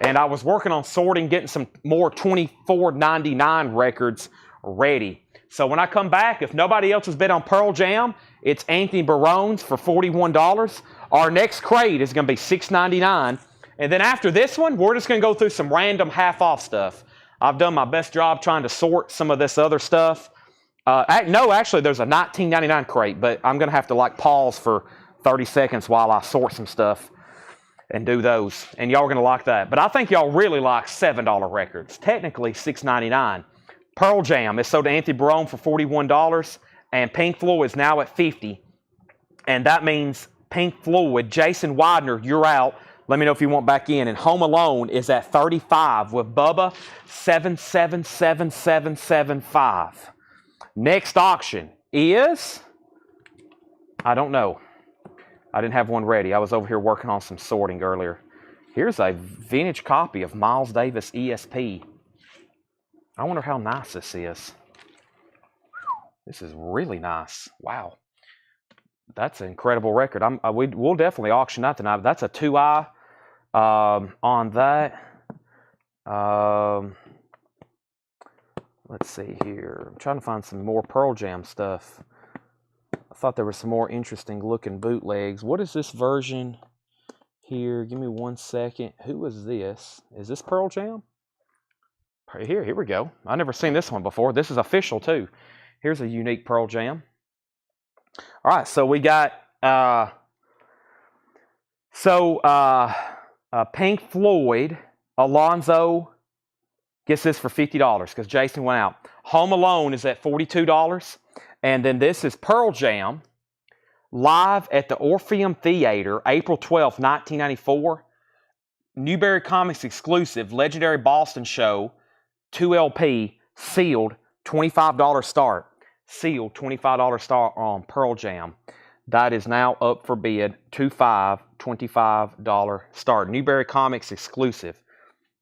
Speaker 1: And I was working on sorting, getting some more $24.99 records ready. So when I come back, if nobody else has bid on Pearl Jam, it's Anthony Barone's for $41. Our next crate is going to be $6.99. And then after this one, we're just going to go through some random half-off stuff. I've done my best job trying to sort some of this other stuff. No, actually, there's a $19.99 crate, but I'm going to have to pause for 30 seconds while I sort some stuff and do those. And y'all are going to like that. But I think y'all really like $7 records. Technically, $6.99. Pearl Jam is sold to Anthony Barone for $41, and Pink Floyd is now at $50. And that means Pink Floyd, Jason Widener, you're out. Let me know if you want back in. And Home Alone is at $35 with Bubba 777775. Next auction is, I don't know. I didn't have one ready. I was over here working on some sorting earlier. Here's a vintage copy of Miles Davis ESP. I wonder how nice this is. This is really nice. Wow. That's an incredible record. We'll definitely auction that tonight. That's a 2i on that. Let's see here. I'm trying to find some more Pearl Jam stuff. I thought there were some more interesting looking bootlegs. What is this version here? Give me 1 second. Who is this? Is this Pearl Jam? Here we go. I've never seen this one before. This is official too. Here's a unique Pearl Jam. All right, so we got Pink Floyd, Alonzo gets this for $50 because Jason went out. Home Alone is at $42. And then this is Pearl Jam, live at the Orpheum Theater, April 12th, 1994. Newberry Comics exclusive, Legendary Boston Show, 2LP, sealed, $25 start. Sealed, $25 start on Pearl Jam. That is now up for bid, $25 start. Newberry Comics exclusive.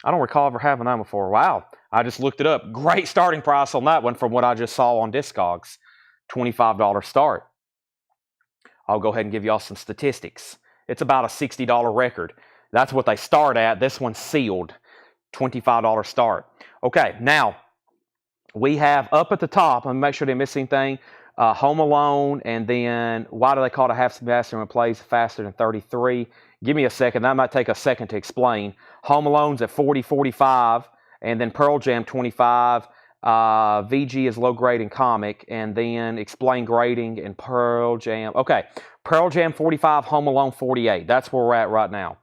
Speaker 1: I don't recall ever having that before. Wow. I just looked it up. Great starting price on that one from what I just saw on Discogs. $25 start. I'll go ahead and give y'all some statistics. It's about a $60 record. That's what they start at. This one's sealed. $25 start. Okay, now we have up at the top, let me make sure I didn't miss anything, Home Alone, and then why do they call it a half semester when it plays faster than 33? Give me a second. That might take a second to explain. Home Alone's at 40, 45, and then Pearl Jam 25. VG is low grade and comic, and then explain grading and Pearl Jam. Okay, Pearl Jam 45, Home Alone 48. That's where we're at right now.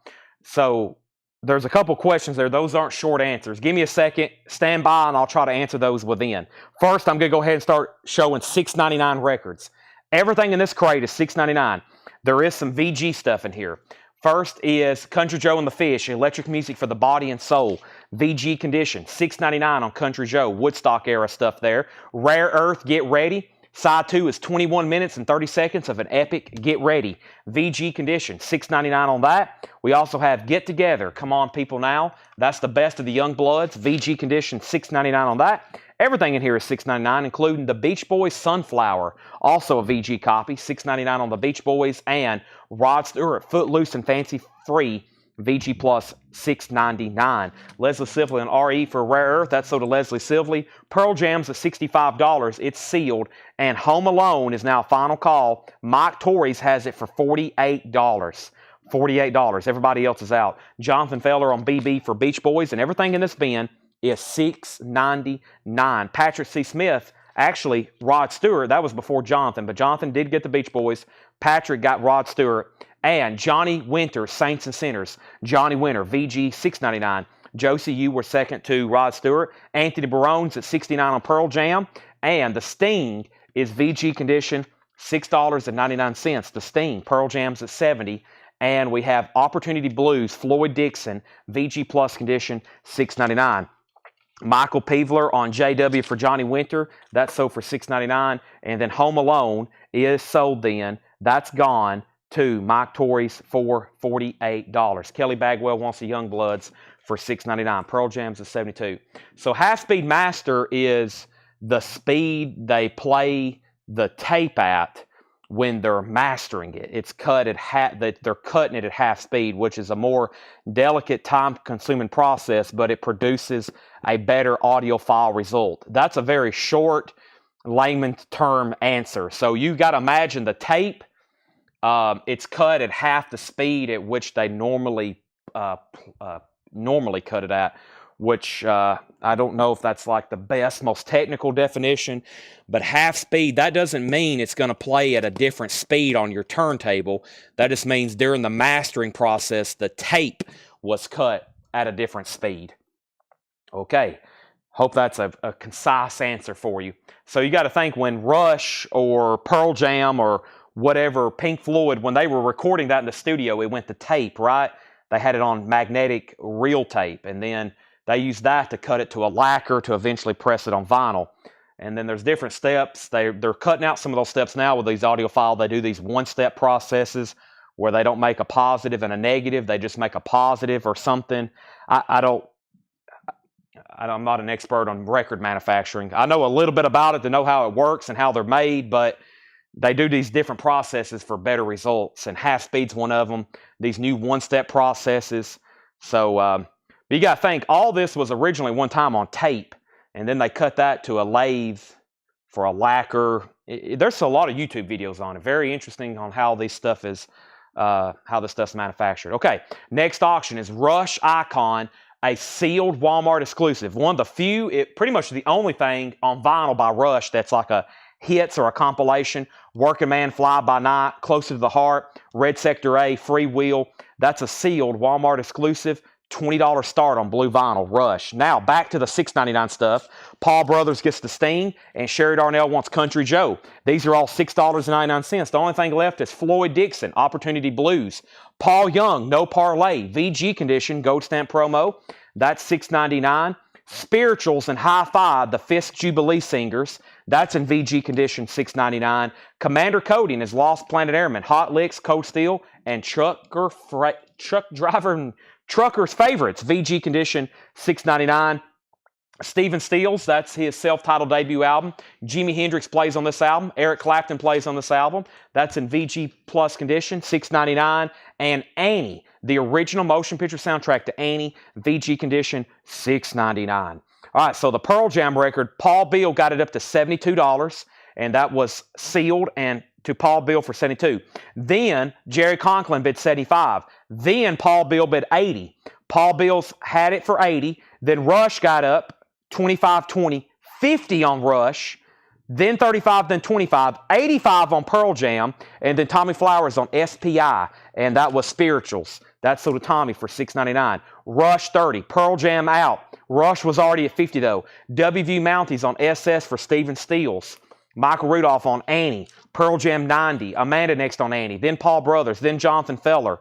Speaker 1: So there's a couple questions there. Those aren't short answers. Give me a second. Stand by, and I'll try to answer those within. First, I'm going to go ahead and start showing $6.99 records. Everything in this crate is $6.99. There is some VG stuff in here. First is Country Joe and the Fish, electric music for the body and soul. VG condition, $6.99 on Country Joe, Woodstock era stuff there. Rare Earth, Get Ready. Side 2 is 21 minutes and 30 seconds of an epic Get Ready. VG condition, $6.99 on that. We also have Get Together, Come On People Now. That's the best of the Young Bloods. VG condition, $6.99 on that. Everything in here is $6.99, including the Beach Boys Sunflower, also a VG copy, $6.99 on the Beach Boys, and Rod Stewart, Footloose and Fancy Free, VG Plus, $6.99. Leslie Sibley and RE for Rare Earth, that's sold to Leslie Sibley. Pearl Jam's at $65, it's sealed, and Home Alone is now final call. Mike Torres has it for $48. $48. Everybody else is out. Jonathan Feller on BB for Beach Boys, and everything in this bin is $6.99. Patrick C. Smith, actually, Rod Stewart, that was before Jonathan, but Jonathan did get the Beach Boys. Patrick got Rod Stewart. And Johnny Winter, Saints and Sinners. Johnny Winter, VG, $6.99. Josie, you were second to Rod Stewart. Anthony Barone's at $69 on Pearl Jam. And the Sting is VG condition, $6.99. The Sting, Pearl Jam's at $70. And we have Opportunity Blues, Floyd Dixon, VG Plus condition, $6.99. Michael Peevler on JW for Johnny Winter, that's sold for $6.99. And then Home Alone is sold then. That's gone to Mike Torrey's for $48. Kelly Bagwell wants the Youngbloods for $6.99. Pearl Jam's at $72. So Half Speed Master is the speed they play the tape at when they're mastering it. It's cut at they're cutting it at half speed, which is a more delicate, time-consuming process, but it produces a better audiophile result. That's a very short, layman's term answer. So you got to imagine the tape. It's cut at half the speed at which they normally cut it at, which I don't know if that's like the best, most technical definition, but half speed, that doesn't mean it's going to play at a different speed on your turntable. That just means during the mastering process, the tape was cut at a different speed. Okay, hope that's a concise answer for you. So you got to think when Rush or Pearl Jam or whatever, Pink Floyd, when they were recording that in the studio, it went to tape, right? They had it on magnetic reel tape, and then they used that to cut it to a lacquer to eventually press it on vinyl. And then there's different steps. They're cutting out some of those steps now with these audiophile. They do these one-step processes where they don't make a positive and a negative. They just make a positive or something. I'm not an expert on record manufacturing. I know a little bit about it to know how it works and how they're made, but they do these different processes for better results. And half speed's one of them, these new one-step processes. So you got to think, all this was originally one time on tape, and then they cut that to a lathe for a lacquer. There's a lot of YouTube videos on it. Very interesting on how this stuff is, how this stuff's manufactured. Okay, next auction is Rush Icon, a sealed Walmart exclusive. One of the few, pretty much the only thing on vinyl by Rush that's like a hits or a compilation. Working Man, Fly By Night, Closer to the Heart, Red Sector A, Free Wheel. That's a sealed Walmart exclusive. $20 start on blue vinyl, Rush. Now, back to the $6.99 stuff. Paul Brothers gets the Sting, and Sherry Darnell wants Country Joe. These are all $6.99. The only thing left is Floyd Dixon, Opportunity Blues. Paul Young, No Parlay, VG condition, Gold Stamp promo. That's $6.99. Spirituals and Hi-Fi, the Fisk Jubilee Singers. That's in VG condition, $6.99. Commander Cody and his Lost Planet Airmen, Hot Licks, Cold Steel, and Trucker's Favorites, VG condition, $6.99. Stephen Stills, that's his self-titled debut album. Jimi Hendrix plays on this album. Eric Clapton plays on this album. That's in VG Plus condition, $6.99. And Annie, the original motion picture soundtrack to Annie, VG condition, $6.99. All right, so the Pearl Jam record, Paul Beal got it up to $72, and that was sealed and to Paul Beal for $72. Then Jerry Conklin bid $75. Then Paul Beal bid $80. Paul Beal's had it for $80. Then Rush got up, $25, $20, $50 on Rush. Then $35, then $25, $85 on Pearl Jam, and then Tommy Flowers on SPI, and that was Spirituals. That's sold to Tommy for $6.99. Rush $30, Pearl Jam out. Rush was already at $50 though. WView Mounties on SS for Stephen Stills. Michael Rudolph on Annie. Pearl Jam $90. Amanda next on Annie. Then Paul Brothers. Then Jonathan Feller.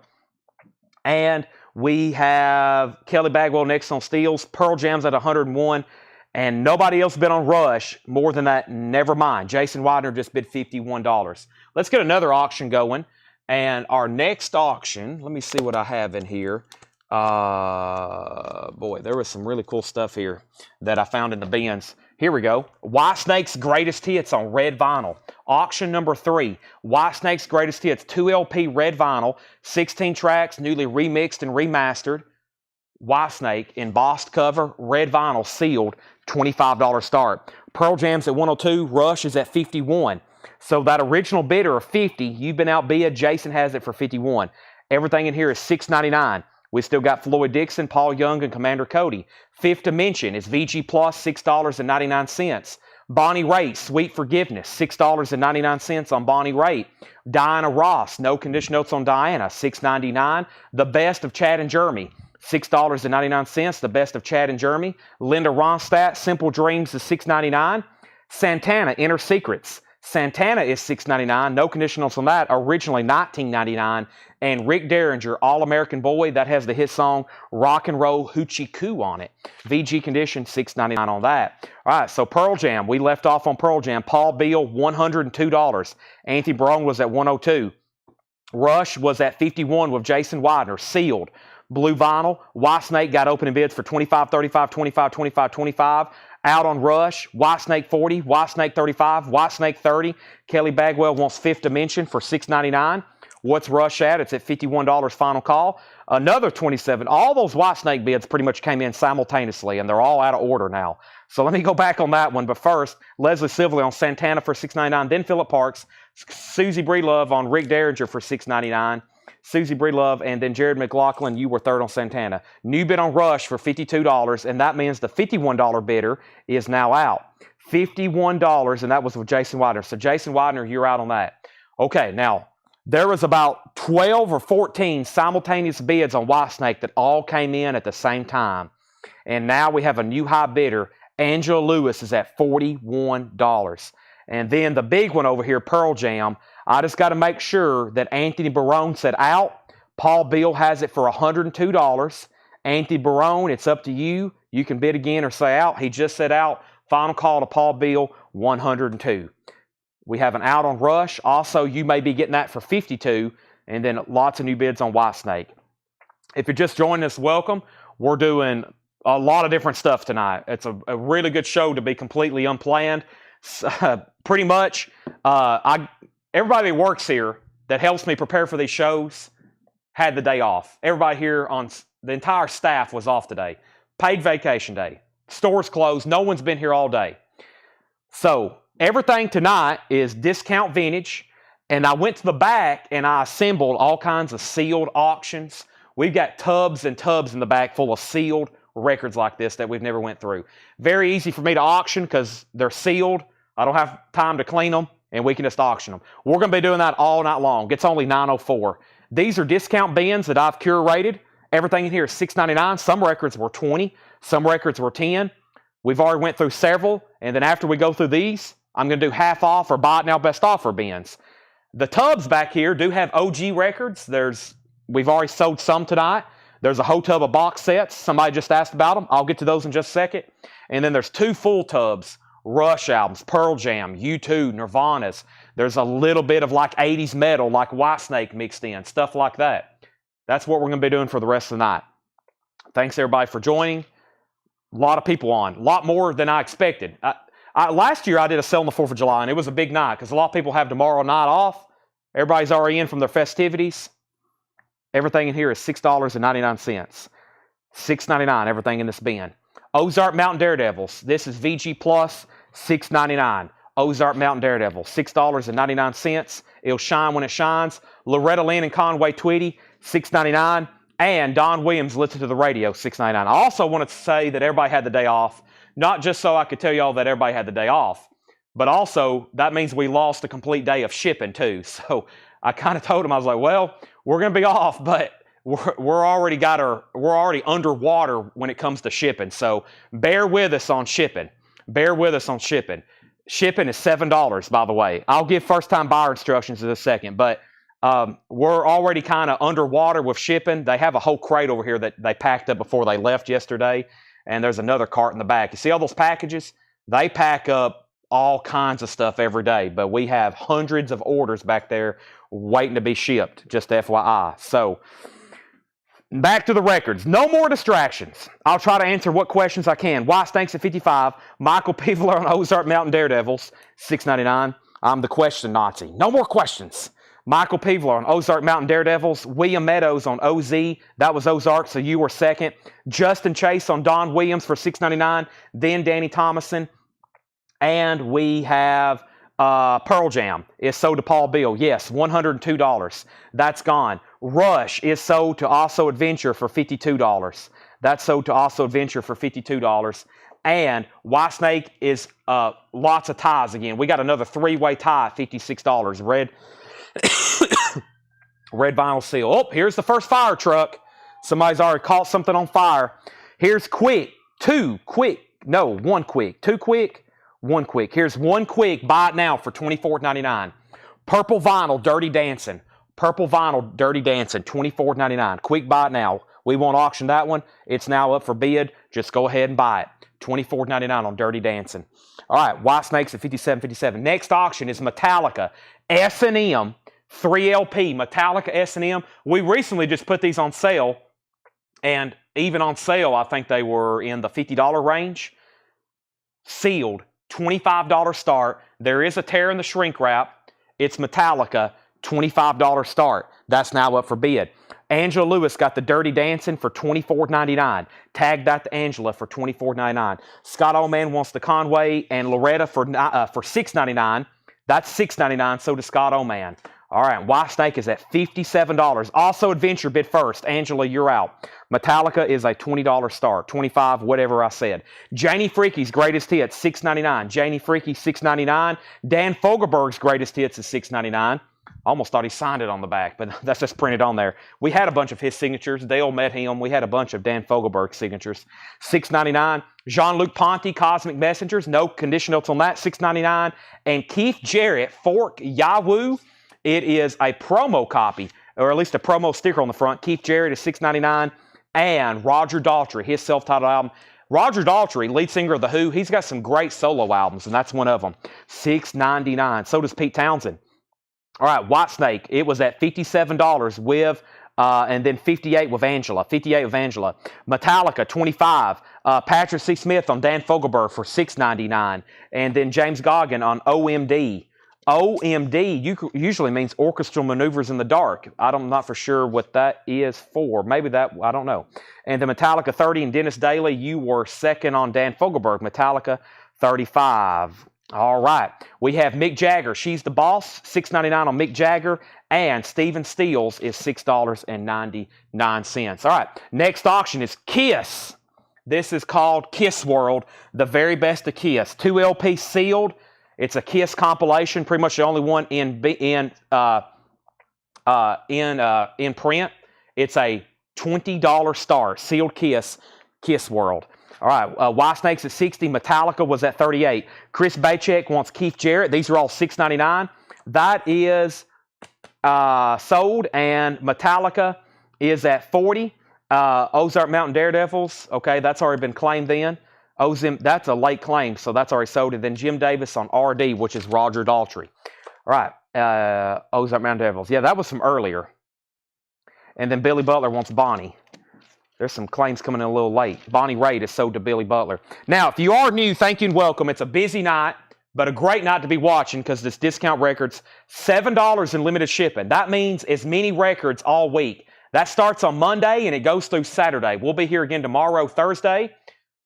Speaker 1: And we have Kelly Bagwell next on Stills. Pearl Jam's at $101. And nobody else bid on Rush more than that. Never mind. Jason Widener just bid $51. Let's get another auction going. And our next auction, let me see what I have in here. Boy, there was some really cool stuff here that I found in the bins. Here we go. Whitesnake's Greatest Hits on red vinyl. Auction number 3. Whitesnake's Greatest Hits, 2 LP red vinyl, 16 tracks, newly remixed and remastered. Whitesnake, embossed cover, red vinyl, sealed, $25 start. Pearl Jam's at $102, Rush is at $51. So that original bidder of $50, you've been outbid, Jason has it for $51. Everything in here is $6.99. We still got Floyd Dixon, Paul Young, and Commander Cody. Fifth Dimension is VG Plus, $6.99. Bonnie Raitt, Sweet Forgiveness, $6.99 on Bonnie Raitt. Diana Ross, No Condition Notes on Diana, $6.99. The Best of Chad and Jeremy, $6.99. The Best of Chad and Jeremy. Linda Ronstadt, Simple Dreams is $6.99. Santana, Inner Secrets, Santana is $6.99. No conditionals on that. Originally $19.99. And Rick Derringer, All-American Boy, that has the hit song Rock and Roll Hoochie Coo on it. VG condition, $6.99 on that. All right, so Pearl Jam. We left off on Pearl Jam. Paul Beal, $102. Anthony Barone was at $102. Rush was at $51 with Jason Widener, sealed. Blue vinyl. Whitesnake got opening bids for $25, $35, $25, $25, $25. Out on Rush. Whitesnake $40, Whitesnake $35, Whitesnake $30. Kelly Bagwell wants Fifth Dimension for $6.99. What's Rush at? It's at $51 final call. Another $27. All those Whitesnake bids pretty much came in simultaneously, and they're all out of order now. So let me go back on that one. But first, Leslie Sibley on Santana for $6.99. Then Phillip Parks. Susie Breelove on Rick Derringer for $6.99. Susie Breelove, and then Jared McLaughlin, you were third on Santana. New bid on Rush for $52, and that means the $51 bidder is now out. $51, and that was with Jason Widener. So Jason Widener, you're out on that. Okay, now, there was about 12 or 14 simultaneous bids on Whitesnake that all came in at the same time. And now we have a new high bidder. Angela Lewis is at $41. And then the big one over here, Pearl Jam, I just got to make sure that Anthony Barone said out. Paul Beal has it for $102. Anthony Barone, it's up to you. You can bid again or say out. He just said out. Final call to Paul Beal, $102. We have an out on Rush. Also, you may be getting that for $52, and then lots of new bids on Whitesnake. If you're just joining us, welcome. We're doing a lot of different stuff tonight. It's a really good show to be completely unplanned. Pretty much, everybody that works here that helps me prepare for these shows had the day off. Everybody here on the entire staff was off today. Paid vacation day. Stores closed. No one's been here all day. So everything tonight is discount vintage. And I went to the back and I assembled all kinds of sealed auctions. We've got tubs and tubs in the back full of sealed records like this that we've never went through. Very easy for me to auction because they're sealed. I don't have time to clean them, and we can just auction them. We're going to be doing that all night long. It's only $9.04. These are discount bins that I've curated. Everything in here is $6.99. Some records were $20. Some records were $10. We've already went through several, and then after we go through these, I'm going to do half off or buy it now best offer bins. The tubs back here do have OG records. We've already sold some tonight. There's a whole tub of box sets. Somebody just asked about them. I'll get to those in just a second. And then there's two full tubs, Rush albums, Pearl Jam, U2, Nirvana's. There's a little bit of like 80s metal, like Whitesnake mixed in, stuff like that. That's what we're going to be doing for the rest of the night. Thanks, everybody, for joining. A lot of people on. A lot more than I expected. Last year, I did a sale on the 4th of July, and it was a big night because a lot of people have tomorrow night off. Everybody's already in from their festivities. Everything in here is $6.99. $6.99, everything in this bin. Ozark Mountain Daredevils. This is VG Plus, $6.99. Ozark Mountain Daredevil, $6.99. It'll shine when it shines. Loretta Lynn and Conway Twitty, $6.99. And Don Williams, Listen to the Radio, $6.99. I also wanted to say that everybody had the day off, not just so I could tell y'all that everybody had the day off, but also that means we lost a complete day of shipping too. So I kind of told them, I was like, well, we're going to be off, but we're already underwater when it comes to shipping. So bear with us on shipping. Bear with us on shipping. Shipping is $7, by the way. I'll give first-time buyer instructions in a second, but we're already kind of underwater with shipping. They have a whole crate over here that they packed up before they left yesterday, and there's another cart in the back. You see all those packages? They pack up all kinds of stuff every day, but we have hundreds of orders back there waiting to be shipped, just FYI. So back to the records. No more distractions. I'll try to answer what questions I can. Whitesnake's at 55. Michael Peveler on Ozark Mountain Daredevils, $6.99. I'm the question Nazi. No more questions. Michael Peveler on Ozark Mountain Daredevils. William Meadows on OZ. That was Ozark, so you were second. Justin Chase on Don Williams for $6.99. Then Danny Thomason. And we have Pearl Jam is sold to Paul Beal. Yes, $102. That's gone. Rush is sold to Also Adventure for $52. That's sold to Also Adventure for $52. And Whitesnake is lots of ties again. We got another three-way tie at $56. Red vinyl seal. Oh, here's the first fire truck. Somebody's already caught something on fire. Here's Quick. One Quick. Two Quick. One quick. Here's one quick. Buy it now for $24.99. Purple vinyl, Dirty Dancing. Purple vinyl, Dirty Dancing, $24.99. Quick buy it now. We won't auction that one. It's now up for bid. Just go ahead and buy it. $24.99 on Dirty Dancing. All right, White Snakes at $57.57. Next auction is Metallica S&M 3LP. Metallica S&M. We recently just put these on sale, and even on sale, I think they were in the $50 range. Sealed, $25 start. There is a tear in the shrink wrap. It's Metallica, $25 start. That's now up for bid. Angela Lewis got the Dirty Dancing for $24.99. Tag that to Angela for $24.99. Scott Oman wants the Conway and Loretta for $6.99. That's $6.99. So does Scott Oman. All right, White Snake is at $57. Also, Adventure bid first. Angela, you're out. Metallica is a $20 start. $25, whatever I said. Janie Freaky's Greatest Hits, $6.99. Janie Freaky, $6.99. Dan Fogelberg's Greatest Hits is $6.99. Almost thought he signed it on the back, but that's just printed on there. We had a bunch of his signatures. Dale met him. We had a bunch of Dan Fogelberg signatures. $6.99. Jean-Luc Ponty, Cosmic Messengers. No condition notes on that. $6.99. And Keith Jarrett, Fork Yahoo. It is a promo copy, or at least a promo sticker on the front. Keith Jarrett is $6.99. And Roger Daltrey, his self-titled album. Roger Daltrey, lead singer of The Who, he's got some great solo albums, and that's one of them. $6.99. So does Pete Townsend. All right, White Snake, it was at $57 with, and then $58 with Angela. $58 with Angela. Metallica, $25. Patrick C. Smith on Dan Fogelberg for $6.99. And then James Goggin on OMD. OMD usually means Orchestral Maneuvers in the Dark. I'm not for sure what that is for. Maybe that, I don't know. And the Metallica 30 and Dennis Daly, you were second on Dan Fogelberg. Metallica 35. All right. We have Mick Jagger. She's the Boss. $6.99 on Mick Jagger. And Stephen Stills is $6.99. All right. Next auction is Kiss. This is called Kiss World. The very best of Kiss. 2 LP sealed. It's a Kiss compilation, pretty much the only one in print. It's a $20 start, sealed Kiss World. All right, White Snake's at $60. Metallica was at $38. Chris Bachek wants Keith Jarrett. These are all $6.99. That is sold, and Metallica is at $40. Ozark Mountain Daredevils, okay, that's already been claimed then. That's a late claim, so that's already sold. And then Jim Davis on RD, which is Roger Daltrey. All right, Ozark Mountain Devils. Yeah, that was from earlier. And then Billy Butler wants Bonnie. There's some claims coming in a little late. Bonnie Raitt is sold to Billy Butler. Now, if you are new, thank you and welcome. It's a busy night, but a great night to be watching because this Discount Records, $7 in limited shipping. That means as many records all week. That starts on Monday and it goes through Saturday. We'll be here again tomorrow, Thursday.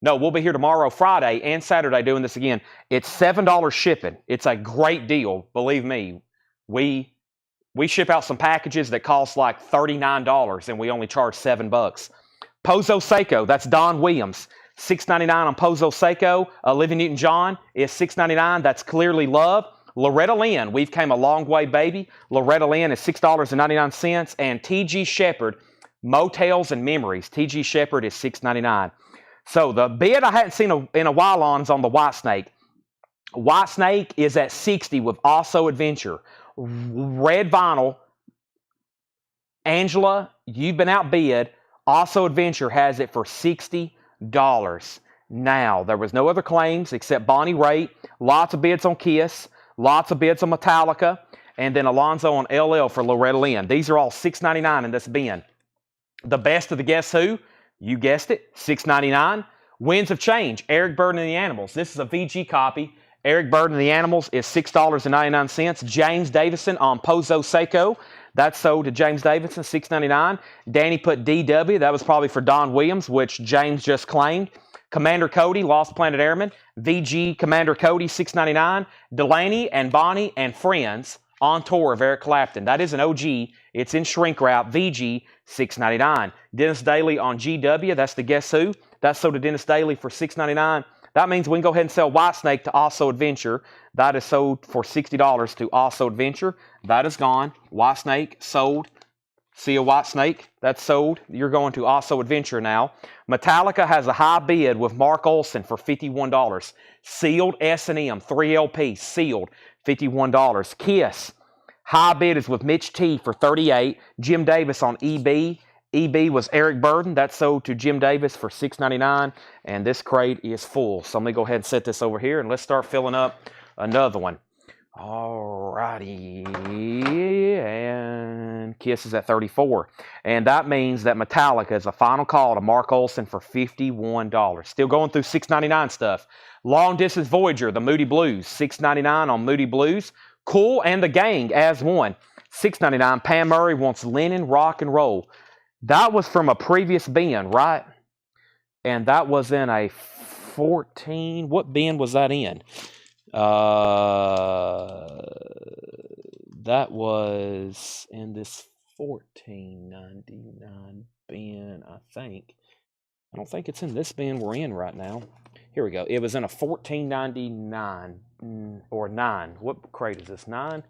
Speaker 1: No, we'll be here tomorrow, Friday, and Saturday doing this again. It's $7 shipping. It's a great deal. Believe me, we ship out some packages that cost like $39, and we only charge $7. Pozo Seiko, that's Don Williams. $6.99 on Pozo Seiko. Olivia Newton-John is $6.99. That's Clearly Love. Loretta Lynn, we've came a long way, baby. Loretta Lynn is $6.99. And T.G. Shepherd, Motels and Memories. T.G. Shepherd is $6.99. So the bid I hadn't seen in a while on is on the White Snake. White Snake is at $60 with Also Adventure. Red vinyl. Angela, you've been outbid. Also Adventure has it for $60. Now, there was no other claims except Bonnie Raitt. Lots of bids on Kiss. Lots of bids on Metallica. And then Alonzo on LL for Loretta Lynn. These are all $6.99 in this bin. The best of the Guess Who? You guessed it, $6.99. Winds of Change, Eric Burdon and the Animals. This is a VG copy. Eric Burdon and the Animals is $6.99. James Davison on Pozo Seiko. That's sold to James Davison, $6.99. Danny put DW. That was probably for Don Williams, which James just claimed. Commander Cody, Lost Planet Airman. VG Commander Cody, $6.99. Delaney and Bonnie and Friends on tour of Eric Clapton. That is an OG. It's in shrink wrap. VG, $6.99. Dennis Daly on GW. That's the Guess Who. That's sold to Dennis Daly for $6.99. That means we can go ahead and sell White Snake to Also Adventure. That is sold for $60 to Also Adventure. That is gone. White Snake sold See a white snake? That's sold. You're going to Also Adventure now. Metallica has a high bid with Mark Olson for $51. Sealed S&M, 3 LP, sealed, $51. Kiss, high bid is with Mitch T for $38. Jim Davis on EB. EB was Eric Burden. That's sold to Jim Davis for $6.99. And this crate is full. So let me go ahead and set this over here and let's start filling up another one. Alrighty, and Kiss is at 34. And that means that Metallica is a final call to Mark Olson for $51. Still going through $6.99 stuff. Long Distance Voyager, the Moody Blues, $6.99 on Moody Blues. Cool and the Gang as one, $6.99. Pam Murray wants Lennon Rock and Roll. That was from a previous bin, right? And that was in a 14. What bin was that in? That was in this 1499 bin, I think. I don't think it's in this bin we're in right now. Here we go. It was in a 1499 or 9. What crate is this? 9?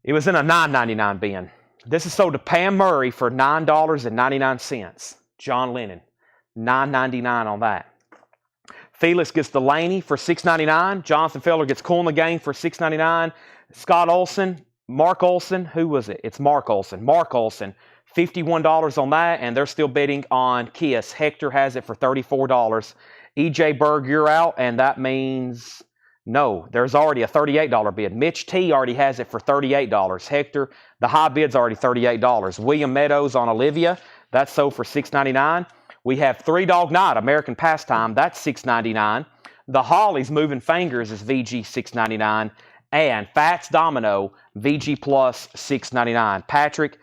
Speaker 1: It was in a 999 bin. This is sold to Pam Murray for $9.99. John Lennon, $9.99 on that. Felix gets Delaney for $6.99. Jonathan Feller gets Cool in the Gang for $6.99. Scott Olson, Mark Olson, who was it? It's Mark Olson. Mark Olson, $51 on that, and they're still bidding on Kiss. Hector has it for $34. EJ Berg, you're out, and that means no. There's already a $38 bid. Mitch T already has it for $38. Hector, the high bid's already $38. William Meadows on Olivia, that's sold for $6.99. We have Three Dog Night, American Pastime. That's $6.99. The Hollies, Moving Fingers, is VG $6.99. And Fats Domino, VG Plus, $6.99. Patrick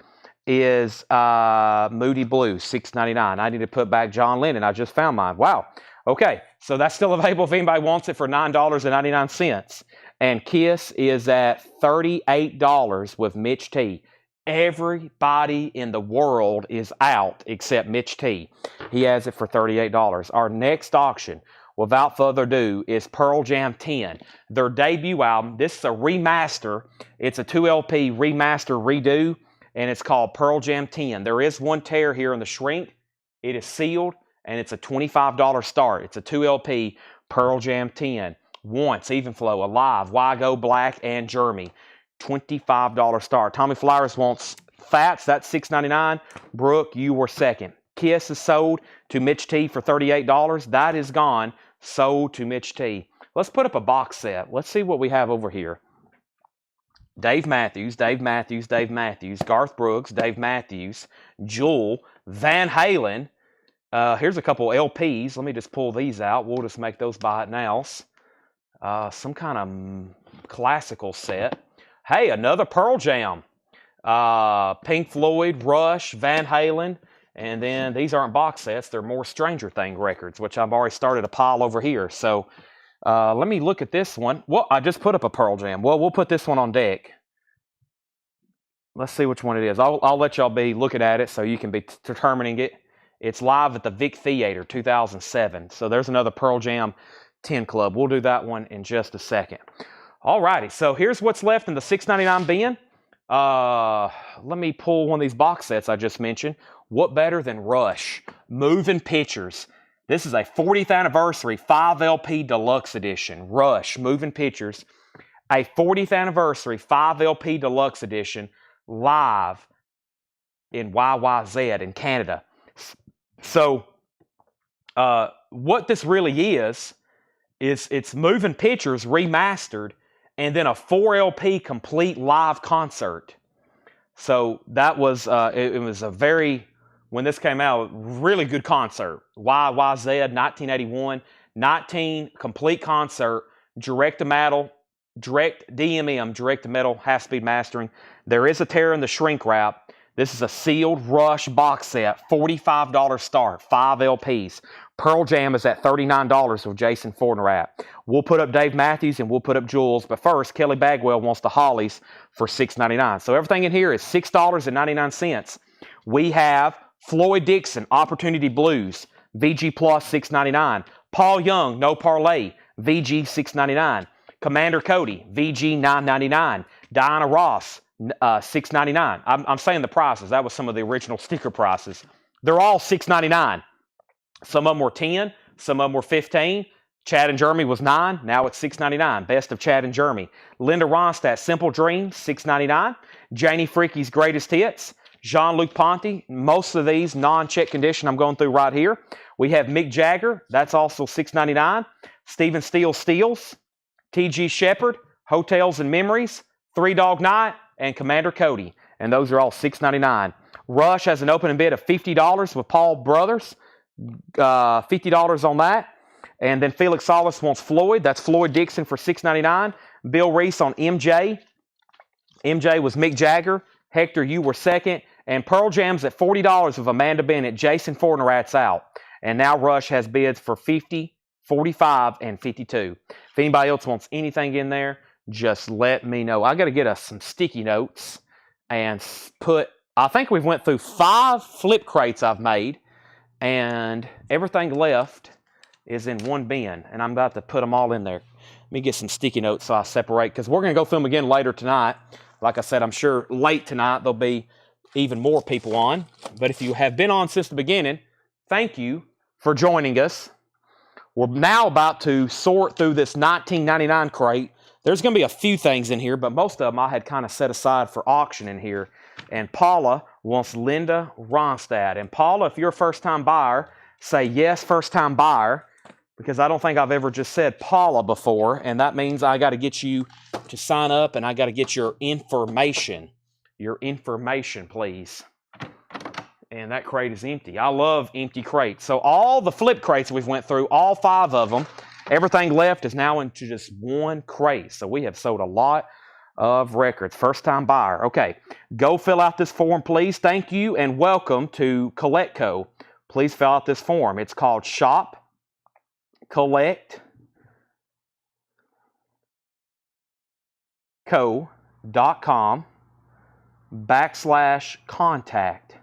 Speaker 1: is Moody Blues, $6.99. I need to put back John Lennon. I just found mine. Wow. Okay, so that's still available if anybody wants it for $9.99. And Kiss is at $38 with Mitch T. Everybody in the world is out except Mitch T. He has it for $38. Our next auction, without further ado, is Pearl Jam 10. Their debut album. This is a remaster. It's a 2 LP remaster redo, and it's called Pearl Jam 10. There is one tear here in the shrink. It is sealed, and it's a $25 start. It's a 2 LP Pearl Jam 10. Once, Even Flow, Alive, Why Go Black, and Jeremy. $25 start. Tommy Flowers wants Fats. That's $6.99. Brooke, you were second. Kiss is sold to Mitch T for $38. That is gone. Sold to Mitch T. Let's put up a box set. Let's see what we have over here. Dave Matthews, Dave Matthews, Dave Matthews, Garth Brooks, Dave Matthews, Jewel, Van Halen. Here's a couple LPs. Let me just pull these out. We'll just make those by it now. Some kind of classical set. Hey, another Pearl Jam. Pink Floyd, Rush, Van Halen. And then these aren't box sets. They're more Stranger Things records, which I've already started a pile over here. So let me look at this one. Well, I just put up a Pearl Jam. Well, we'll put this one on deck. Let's see which one it is. I'll let y'all be looking at it so you can be determining it. It's live at the Vic Theater, 2007. So there's another Pearl Jam 10 Club. We'll do that one in just a second. Alrighty, so here's what's left in the $6.99 bin. Let me pull one of these box sets I just mentioned. What better than Rush? Moving Pictures. This is a 40th anniversary 5 LP deluxe edition. Rush, Moving Pictures. A 40th anniversary 5 LP deluxe edition live in YYZ in Canada. So what this really is it's Moving Pictures remastered and then a 4 LP complete live concert. So that was, it was a very, when this came out, really good concert. YYZ, 1981, 19 complete concert, direct to metal, direct DMM, direct to metal, half-speed mastering. There is a tear in the shrink wrap. This is a sealed Rush box set, $45 start, 5 LPs. Pearl Jam is at $39 with Jason Fortenrat. We'll put up Dave Matthews and we'll put up Jules. But first, Kelly Bagwell wants the Hollies for $6.99. So everything in here is $6.99. We have Floyd Dixon, Opportunity Blues, VG Plus $6.99. Paul Young, No Parlay, VG $6.99. Commander Cody, VG $9.99. Diana Ross, $6.99. I'm saying the prices. That was some of the original sticker prices. They're all $6.99. Some of them were 10, some of them were 15. Chad and Jeremy was 9. Now it's $6.99. Best of Chad and Jeremy. Linda Ronstadt, Simple Dreams, $6.99. Janie Freaky's Greatest Hits. Jean-Luc Ponty. Most of these non-check condition I'm going through right here. We have Mick Jagger. That's also $6.99. Stephen Steele Steals. T.G. Shepherd. Hotels and Memories. Three Dog Night. And Commander Cody. And those are all $6.99. Rush has an opening bid of $50 with Paul Brothers. $50 on that. And then Felix Salas wants Floyd. That's Floyd Dixon for $6.99. Bill Reese on MJ. MJ was Mick Jagger. Hector, you were second. And Pearl Jam's at $40 with Amanda Bennett. Jason Fornerat's out. And now Rush has bids for $50, $45, and $52. If anybody else wants anything in there, just let me know. I got to get us some sticky notes and put, I think we've went through 5 flip crates I've made. And everything left is in one bin, and I'm about to put them all in there. Let me get some sticky notes so I separate, because we're going to go film again later tonight. Like I said, I'm sure late tonight there'll be even more people on. But if you have been on since the beginning, thank you for joining us. We're now about to sort through this 1999 crate. There's going to be a few things in here, but most of them I had kind of set aside for auction in here. And Paula wants Linda Ronstadt. And Paula, if you're a first-time buyer, say yes, first-time buyer, because I don't think I've ever just said Paula before, and that means I got to get you to sign up, and I got to get your information. Your information, please. And that crate is empty. I love empty crates. So all the flip crates we've went through, all 5 of them, everything left is now into just one crate. So we have sold a lot of records. First-time buyer. Okay, go fill out this form, please. Thank you and welcome to CollectCo. Please fill out this form. It's called shopcollectco.com/contact.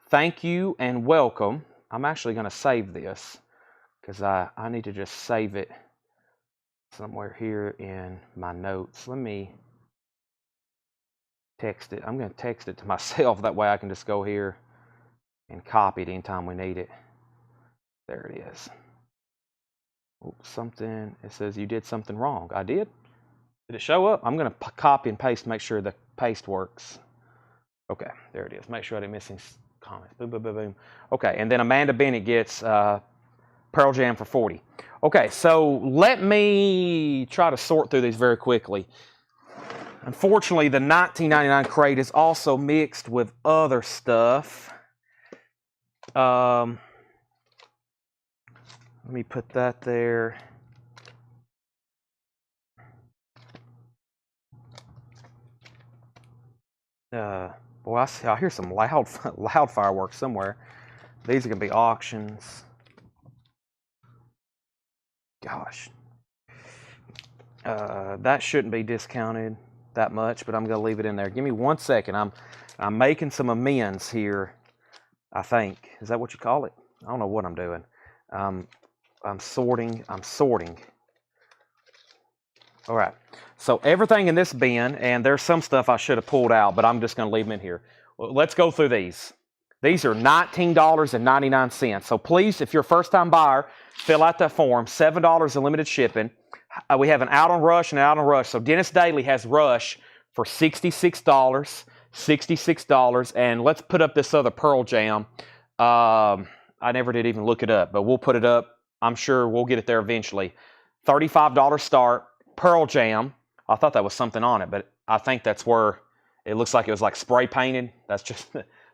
Speaker 1: Thank you and welcome. I'm actually going to save this because I need to just save it somewhere here in my notes. Let me text it. I'm going to text it to myself. That way I can just go here and copy it anytime we need it. There it is. Oops, something. It says you did something wrong. I did? Did it show up? I'm going to copy and paste to make sure the paste works. Okay, there it is. Make sure I didn't miss any comments. Boom, boom, boom, boom. Okay, and then Amanda Bennett gets Pearl Jam for $40. Okay, so let me try to sort through these very quickly. Unfortunately, the 1999 crate is also mixed with other stuff. Let me put that there. Boy, I hear some loud fireworks somewhere. These are going to be auctions. Gosh. That shouldn't be discounted that much, but I'm going to leave it in there. Give me 1 second. I'm making some amends here, I think. Is that what you call it? I don't know what I'm doing. I'm sorting. All right. So everything in this bin, and there's some stuff I should have pulled out, but I'm just going to leave them in here. Well, let's go through these. These are $19.99. So please, if you're a first-time buyer, fill out that form. $7 in limited shipping. We have an out on Rush and an out on Rush. So Dennis Daly has Rush for $66. $66. And let's put up this other Pearl Jam. I never did even look it up, but we'll put it up. I'm sure we'll get it there eventually. $35 start. Pearl Jam. I thought that was something on it, but I think that's where it looks like it was like spray painted. That's just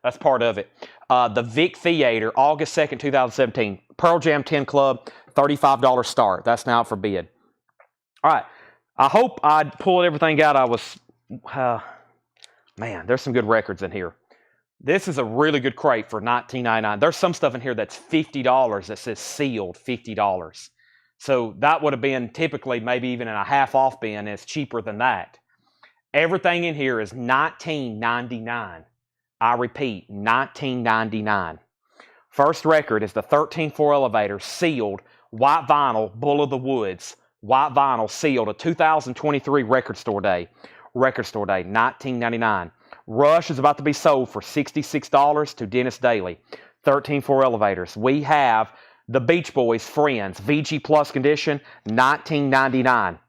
Speaker 1: that's part of it. The Vic Theater, August 2nd, 2017. Pearl Jam 10 Club, $35 start. That's now out for bid. All right. I hope I pulled everything out. I was, man, there's some good records in here. This is a really good crate for $19.99. There's some stuff in here that's $50 that says sealed $50. So that would have been typically maybe even in a half off bin. It's cheaper than that. Everything in here is $19.99. I repeat, $19.99. First record is the 13.4 Elevator, sealed, white vinyl, Bull of the Woods, white vinyl, sealed, a 2023 record store day. Record Store Day, $19.99. Rush is about to be sold for $66 to Dennis Daly. 13.4 elevators. We have the Beach Boys Friends VG Plus condition, $19.99.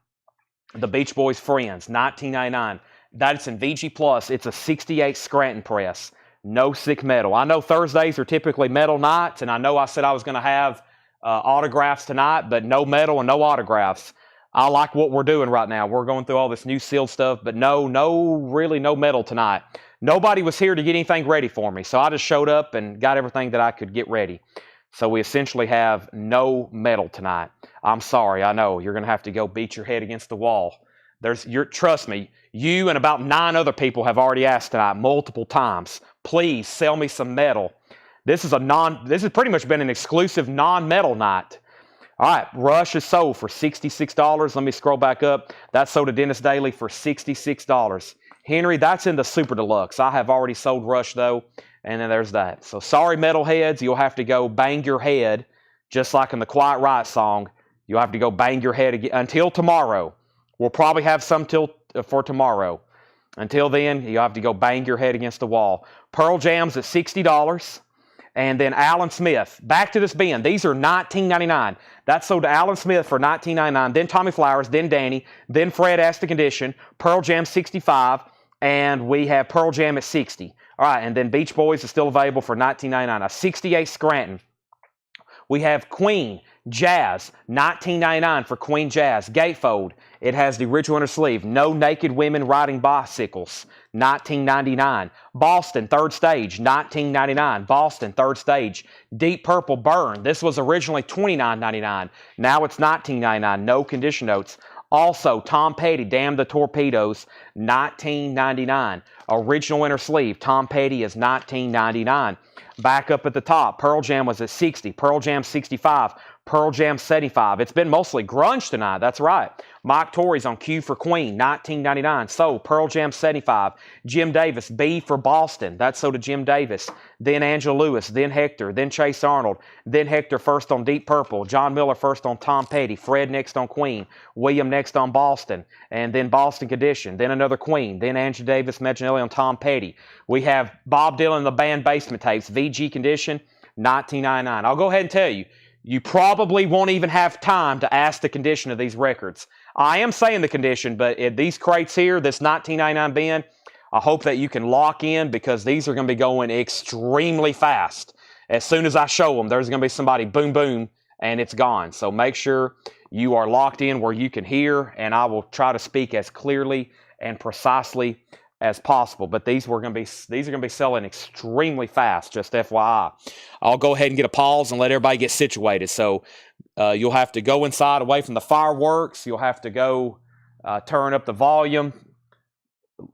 Speaker 1: The Beach Boys Friends, $19.99. That's in VG Plus. It's a 68 Scranton press. No sick metal. I know Thursdays are typically metal nights, and I know I said I was going to have autographs tonight, but no metal and no autographs. I like what we're doing right now. We're going through all this new sealed stuff, but really no metal tonight. Nobody was here to get anything ready for me, so I just showed up and got everything that I could get ready. So we essentially have no metal tonight. I'm sorry, I know. You're going to have to go beat your head against the wall. Trust me, you and about 9 other people have already asked tonight multiple times. Please sell me some metal. This has pretty much been an exclusive non-metal night. All right, Rush is sold for $66. Let me scroll back up. That's sold to Dennis Daly for $66. Henry, that's in the Super Deluxe. I have already sold Rush, though, and then there's that. So sorry, metalheads, you'll have to go bang your head, just like in the Quiet Riot song. You'll have to go bang your head again until tomorrow. We'll probably have some for tomorrow. Until then, you'll have to go bang your head against the wall. Pearl Jam's at $60. And then Alan Smith. Back to this bin. These are $19.99. That's sold to Alan Smith for $19.99. Then Tommy Flowers. Then Danny. Then Fred asked the condition. Pearl Jam $65. And we have Pearl Jam at $60. All right. And then Beach Boys is still available for $19.99. A 68 Scranton. We have Queen Jazz, $19.99 for Queen Jazz. Gatefold. It has the original inner sleeve. No naked women riding bicycles. $19.99. Boston, third stage, $19.99. Boston, third stage. Deep Purple Burn. This was originally $29.99. Now it's $19.99. No condition notes. Also, Tom Petty, Damn the Torpedoes, $19.99. Original inner sleeve. Tom Petty is $19.99. Back up at the top, Pearl Jam was at $60. Pearl Jam $65. Pearl Jam $75. It's been mostly grunge tonight. That's right. Mike Torrey's on cue for Queen, $19.99. So Pearl Jam $75. Jim Davis, B for Boston. That's so to Jim Davis. Then Angela Lewis. Then Hector. Then Chase Arnold. Then Hector first on Deep Purple. John Miller first on Tom Petty. Fred next on Queen. William next on Boston. And then Boston Condition. Then another Queen. Then Angela Davis, Maginelli on Tom Petty. We have Bob Dylan and the Band Basement Tapes. VG Condition, $19.99. I'll go ahead and tell you, you probably won't even have time to ask the condition of these records. I am saying the condition, but these crates here, this $19.99 bin, I hope that you can lock in because these are going to be going extremely fast. As soon as I show them, there's going to be somebody boom, boom, and it's gone. So make sure you are locked in where you can hear, and I will try to speak as clearly and precisely as possible. But these are going to be selling extremely fast, just FYI. I'll go ahead and get a pause and let everybody get situated. So you'll have to go inside away from the fireworks. You'll have to go turn up the volume,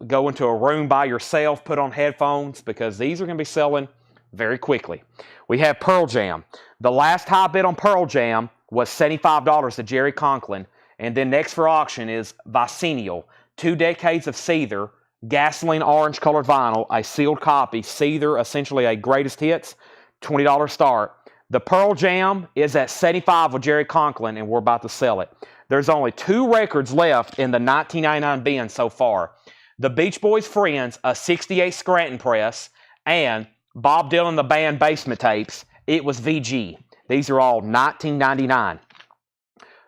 Speaker 1: go into a room by yourself, put on headphones, because these are going to be selling very quickly. We have Pearl Jam. The last high bid on Pearl Jam was $75 to Jerry Conklin. And then next for auction is Bicentennial, 2 decades of Seether, gasoline orange colored vinyl, a sealed copy. Seether, essentially a greatest hits, $20 start. The Pearl Jam is at $75 with Jerry Conklin, and we're about to sell it. There's only 2 records left in the $19.99 bin so far. The Beach Boys Friends, a 68 Scranton press, and Bob Dylan the Band Basement Tapes. It was VG. These are all $19.99.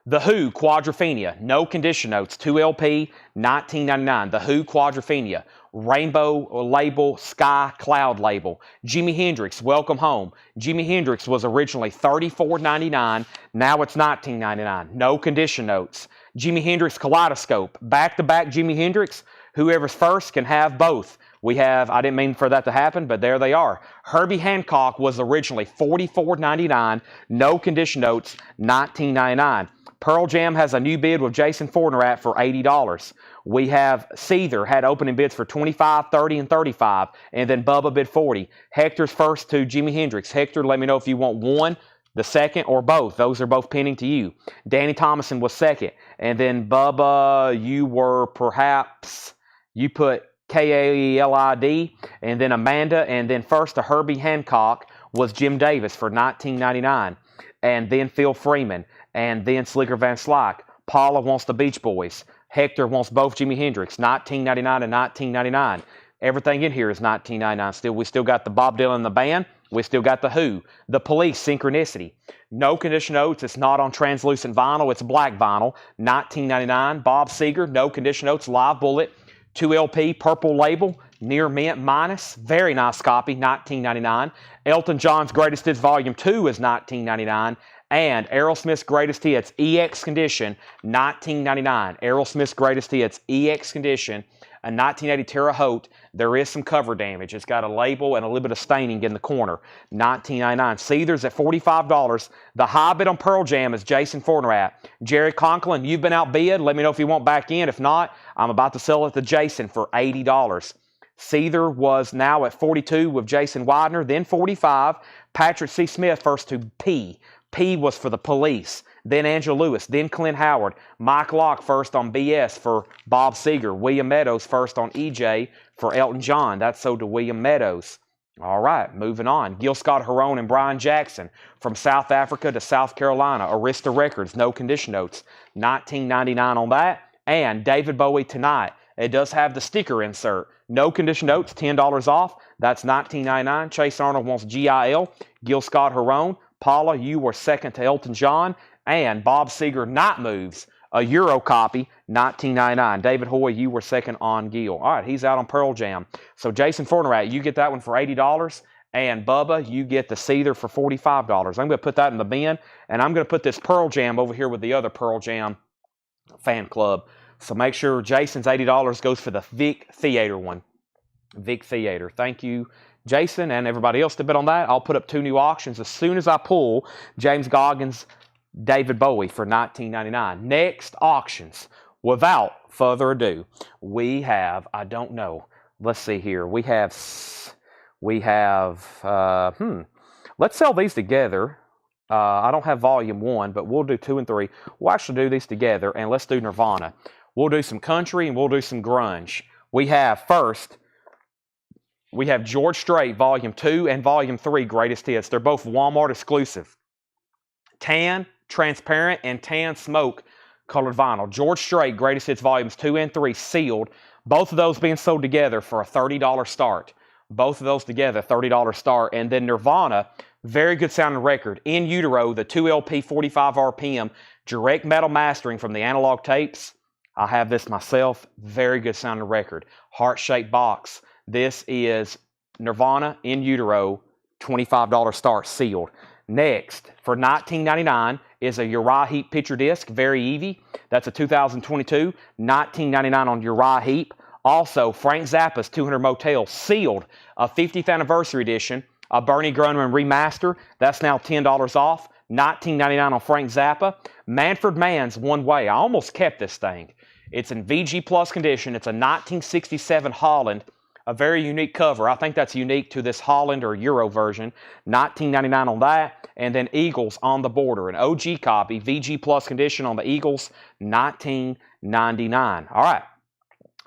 Speaker 1: The Who Quadrophenia, no condition notes, 2 LP, $19.99. The Who Quadrophenia, Rainbow label, Sky Cloud label. Jimi Hendrix, Welcome Home. Jimi Hendrix was originally $34.99. Now it's $19.99. No condition notes. Jimi Hendrix Kaleidoscope, back-to-back Jimi Hendrix. Whoever's first can have both. We have, I didn't mean for that to happen, but there they are. Herbie Hancock was originally $44.99. No condition notes, $19.99. Pearl Jam has a new bid with Jason Fortner for $80. We have Seether had opening bids for $25, $30, and $35, and then Bubba bid $40. Hector's first to Jimi Hendrix. Hector, let me know if you want one, the second, or both. Those are both pending to you. Danny Thomason was second, and then Bubba, you were perhaps, you put K-A-L-I-D, and then Amanda, and then first to Herbie Hancock was Jim Davis for $19.99, and then Phil Freeman, and then Slicker Van Slyke. Paula wants the Beach Boys. Hector wants both Jimi Hendrix, 1999 and 1999. Everything in here is 1999 we still got the Bob Dylan and the band. We still got the Who, the Police, Synchronicity. No Condition Notes, it's not on translucent vinyl, it's black vinyl, 1999. Bob Seger, No Condition Notes, Live Bullet, 2LP, purple label, Near Mint Minus, very nice copy, 1999. Elton John's Greatest Hits Volume 2 is 1999. And Aerosmith's Greatest Hits, EX Condition, 1999. Aerosmith's Greatest Hits, EX Condition, a 1980 Terre Haute. There is some cover damage. It's got a label and a little bit of staining in the corner. 1999. Seether's at $45. The high bid on Pearl Jam is Jason Fornerat. Jerry Conklin, you've been outbid. Let me know if you want back in. If not, I'm about to sell it to Jason for $80. Seether was now at $42 with Jason Widener, then $45. Patrick C. Smith first to P. P was for the Police, then Angela Lewis, then Clint Howard. Mike Locke first on BS for Bob Seger. William Meadows first on EJ for Elton John. That's sold to William Meadows. All right, moving on. Gil Scott-Heron and Brian Jackson from South Africa to South Carolina. Arista Records, No Condition Notes, 1999 on that. And David Bowie Tonight. It does have the sticker insert. No Condition Notes, $10 off. That's $19.99. Chase Arnold wants GIL. Gil Scott-Heron. Paula, you were second to Elton John. And Bob Seger, Night Moves, a Euro copy, $19.99. David Hoy, you were second on Gil. All right, he's out on Pearl Jam. So Jason Fornerat, you get that one for $80. And Bubba, you get the Seether for $45. I'm going to put that in the bin. And I'm going to put this Pearl Jam over here with the other Pearl Jam fan club. So make sure Jason's $80 goes for the Vic Theater one. Vic Theater. Thank you, Jason, and everybody else to bid on that. I'll put up 2 new auctions as soon as I pull James Goggins, David Bowie for $19.99. Next auctions. Without further ado, we have, I don't know, let's see here. Let's sell these together. I don't have volume 1, but we'll do 2 and 3. We'll actually do these together, and let's do Nirvana. We'll do some country, and we'll do some grunge. We have George Strait, Volume 2 and Volume 3, Greatest Hits. They're both Walmart exclusive. Tan, transparent, and tan smoke colored vinyl. George Strait, Greatest Hits Volumes 2 and 3, sealed. Both of those being sold together for a $30 start. Both of those together, $30 start. And then Nirvana, very good sounding record. In Utero, the 2LP 45 RPM, direct metal mastering from the analog tapes. I have this myself. Very good sounding record. Heart-shaped box. This is Nirvana, In Utero, $25 start, sealed. Next, for $19.99 is a Uriah Heep picture disc, Very Evie. That's a 2022, $19.99 on Uriah Heep. Also, Frank Zappa's 200 Motel, sealed, a 50th anniversary edition, a Bernie Grundman remaster. That's now $10 off, $19.99 on Frank Zappa. Manfred Mann's One Way. I almost kept this thing. It's in VG Plus condition. It's a 1967 Holland, a very unique cover. I think that's unique to this Holland or Euro version. $19.99 on that. And then Eagles on the Border, an OG copy, VG Plus condition on the Eagles, $19.99. All right.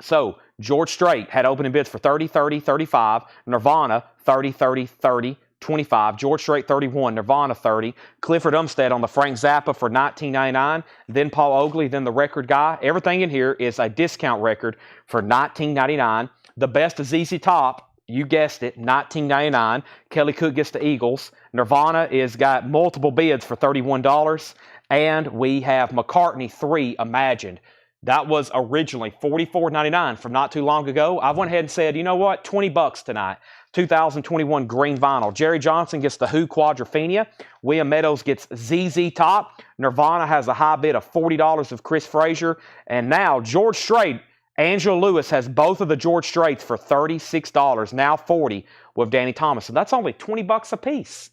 Speaker 1: So George Strait had opening bids for $30, $30, $35. Nirvana, $30, $30, $30, $25. George Strait, $31. Nirvana, $30. Clifford Umstead on the Frank Zappa for $19.99. Then Paul Oakley, then the record guy. Everything in here is a discount record for $19.99. The best is ZZ Top. You guessed it, $19.99. Kelly Cook gets the Eagles. Nirvana is got multiple bids for $31. And we have McCartney 3 Imagined. That was originally $44.99 from not too long ago. I went ahead and said, you know what, $20 tonight. 2021 green vinyl. Jerry Johnson gets the Who Quadrophenia. William Meadows gets ZZ Top. Nirvana has a high bid of $40 of Chris Frazier. And now George Strait, Angela Lewis has both of the George Straits for $36, now $40 with Danny Thomas. So that's only $20 a piece.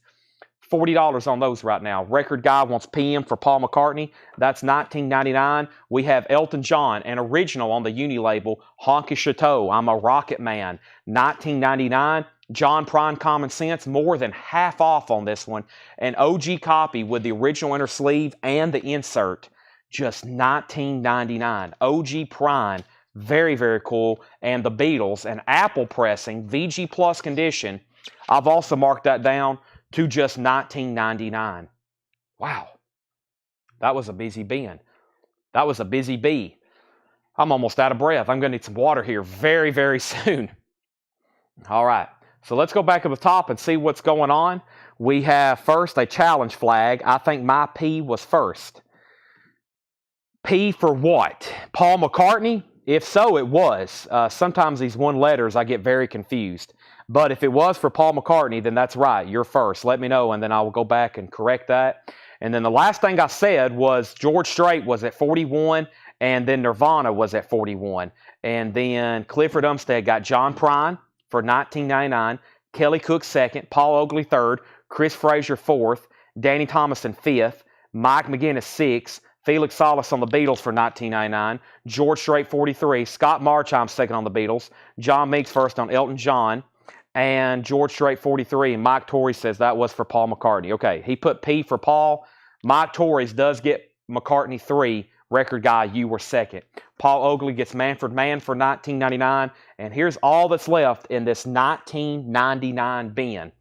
Speaker 1: $40 on those right now. Record guy wants PM for Paul McCartney. That's $19.99. We have Elton John, an original on the Uni label, Honky Chateau, I'm a Rocket Man, $19.99. John Prine Common Sense, more than half off on this one. An OG copy with the original inner sleeve and the insert, just $19.99. OG Prine, very, very cool. And the Beatles, an Apple pressing, VG Plus condition. I've also marked that down to just $19.99. Wow. That was a busy bin. That was a busy bee. I'm almost out of breath. I'm going to need some water here very, very soon. All right. So let's go back to the top and see what's going on. We have first a challenge flag. I think my P was first. P for what? Paul McCartney? If so, it was. Sometimes these one letters, I get very confused. But if it was for Paul McCartney, then that's right. You're first. Let me know, and then I will go back and correct that. And then the last thing I said was George Strait was at 41, and then Nirvana was at 41. And then Clifford Umstead got John Prine for 1999, Kelly Cook second, Paul Oakley third, Chris Frazier fourth, Danny Thomason fifth, Mike McGinnis sixth, Felix Salas on the Beatles for 1999, George Strait 43, Scott Marchheim second on the Beatles, John Meeks first on Elton John, and George Strait 43, and Mike Torres says that was for Paul McCartney. Okay, he put P for Paul. Mike Torres does get McCartney 3, record guy, you were second. Paul Oakley gets Manfred Mann for 1999, and here's all that's left in this 1999 bin.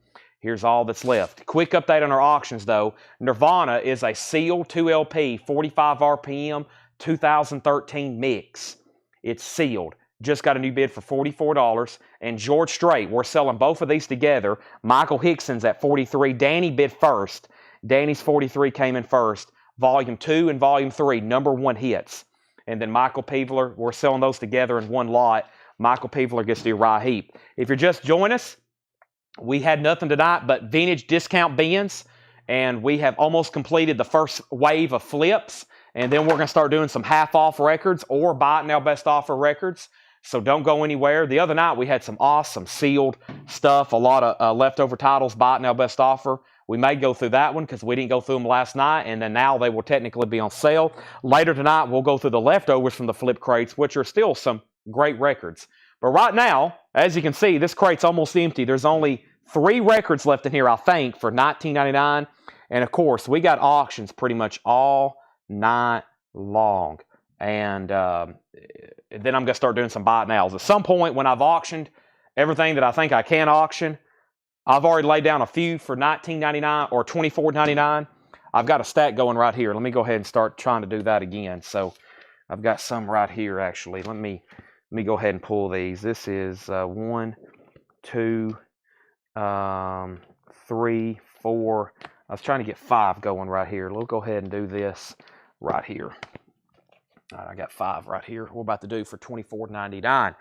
Speaker 1: Here's all that's left. Quick update on our auctions, though. Nirvana is a sealed 2LP, 45 RPM, 2013 mix. It's sealed. Just got a new bid for $44. And George Strait, we're selling both of these together. Michael Hickson's at 43. Danny bid first. Danny's 43 came in first. Volume 2 and Volume 3, #1 hits. And then Michael Peevler, we're selling those together in one lot. Michael Peevler gets the Uriah Heep. If you're just joining us, we had nothing tonight but vintage discount bins, and we have almost completed the first wave of flips, and then we're going to start doing some half-off records or buy it now best offer records, so don't go anywhere. The other night we had some awesome sealed stuff, a lot of leftover titles, buy it now best offer. We may go through that one because we didn't go through them last night, and then now they will technically be on sale. Later tonight we'll go through the leftovers from the flip crates, which are still some great records. But right now, as you can see, this crate's almost empty. There's only 3 records left in here, I think, for $19.99. And, of course, we got auctions pretty much all night long. And then I'm going to start doing some buy it nows. At some point when I've auctioned everything that I think I can auction, I've already laid down a few for $19.99 or $24.99. I've got a stack going right here. Let me go ahead and start trying to do that again. So I've got some right here, actually. Let me go ahead and pull these. This is 1, 2, 3, 4. I was trying to get 5 going right here. We'll go ahead and do this right here. All right, I got 5 right here. We're about to do for $24.99.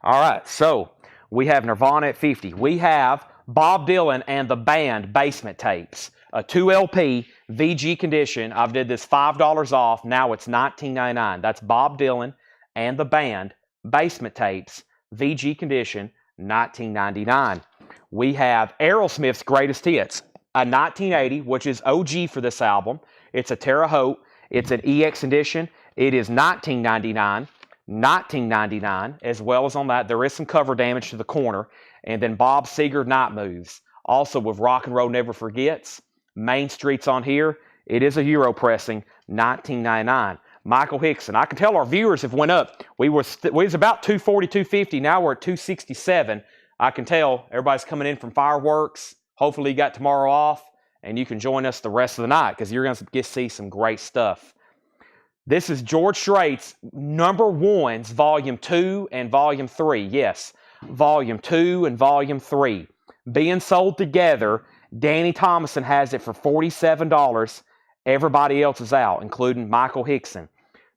Speaker 1: All right, so we have Nirvana at 50. We have Bob Dylan and the Band Basement Tapes. A 2LP VG condition. I've did this $5 off. Now it's $19.99. That's Bob Dylan and the Band Basement Tapes, VG condition, $19.99. We have Aerosmith's Greatest Hits, a 1980, which is OG for this album. It's a Terre Haute. It's an EX edition. It is $19.99. $19.99. As well as on that, there is some cover damage to the corner. And then Bob Seger Night Moves. Also with Rock and Roll Never Forgets. Main Street's on here. It is a Euro pressing, $19.99. Michael Hickson. I can tell our viewers have went up. We was about 240, 250. Now we're at 267. I can tell everybody's coming in from fireworks. Hopefully you got tomorrow off, and you can join us the rest of the night because you're going to get see some great stuff. This is George Strait's #1s, Volume 2 and Volume 3. Yes, Volume 2 and Volume 3. Being sold together. Danny Thomason has it for $47. Everybody else is out, including Michael Hickson.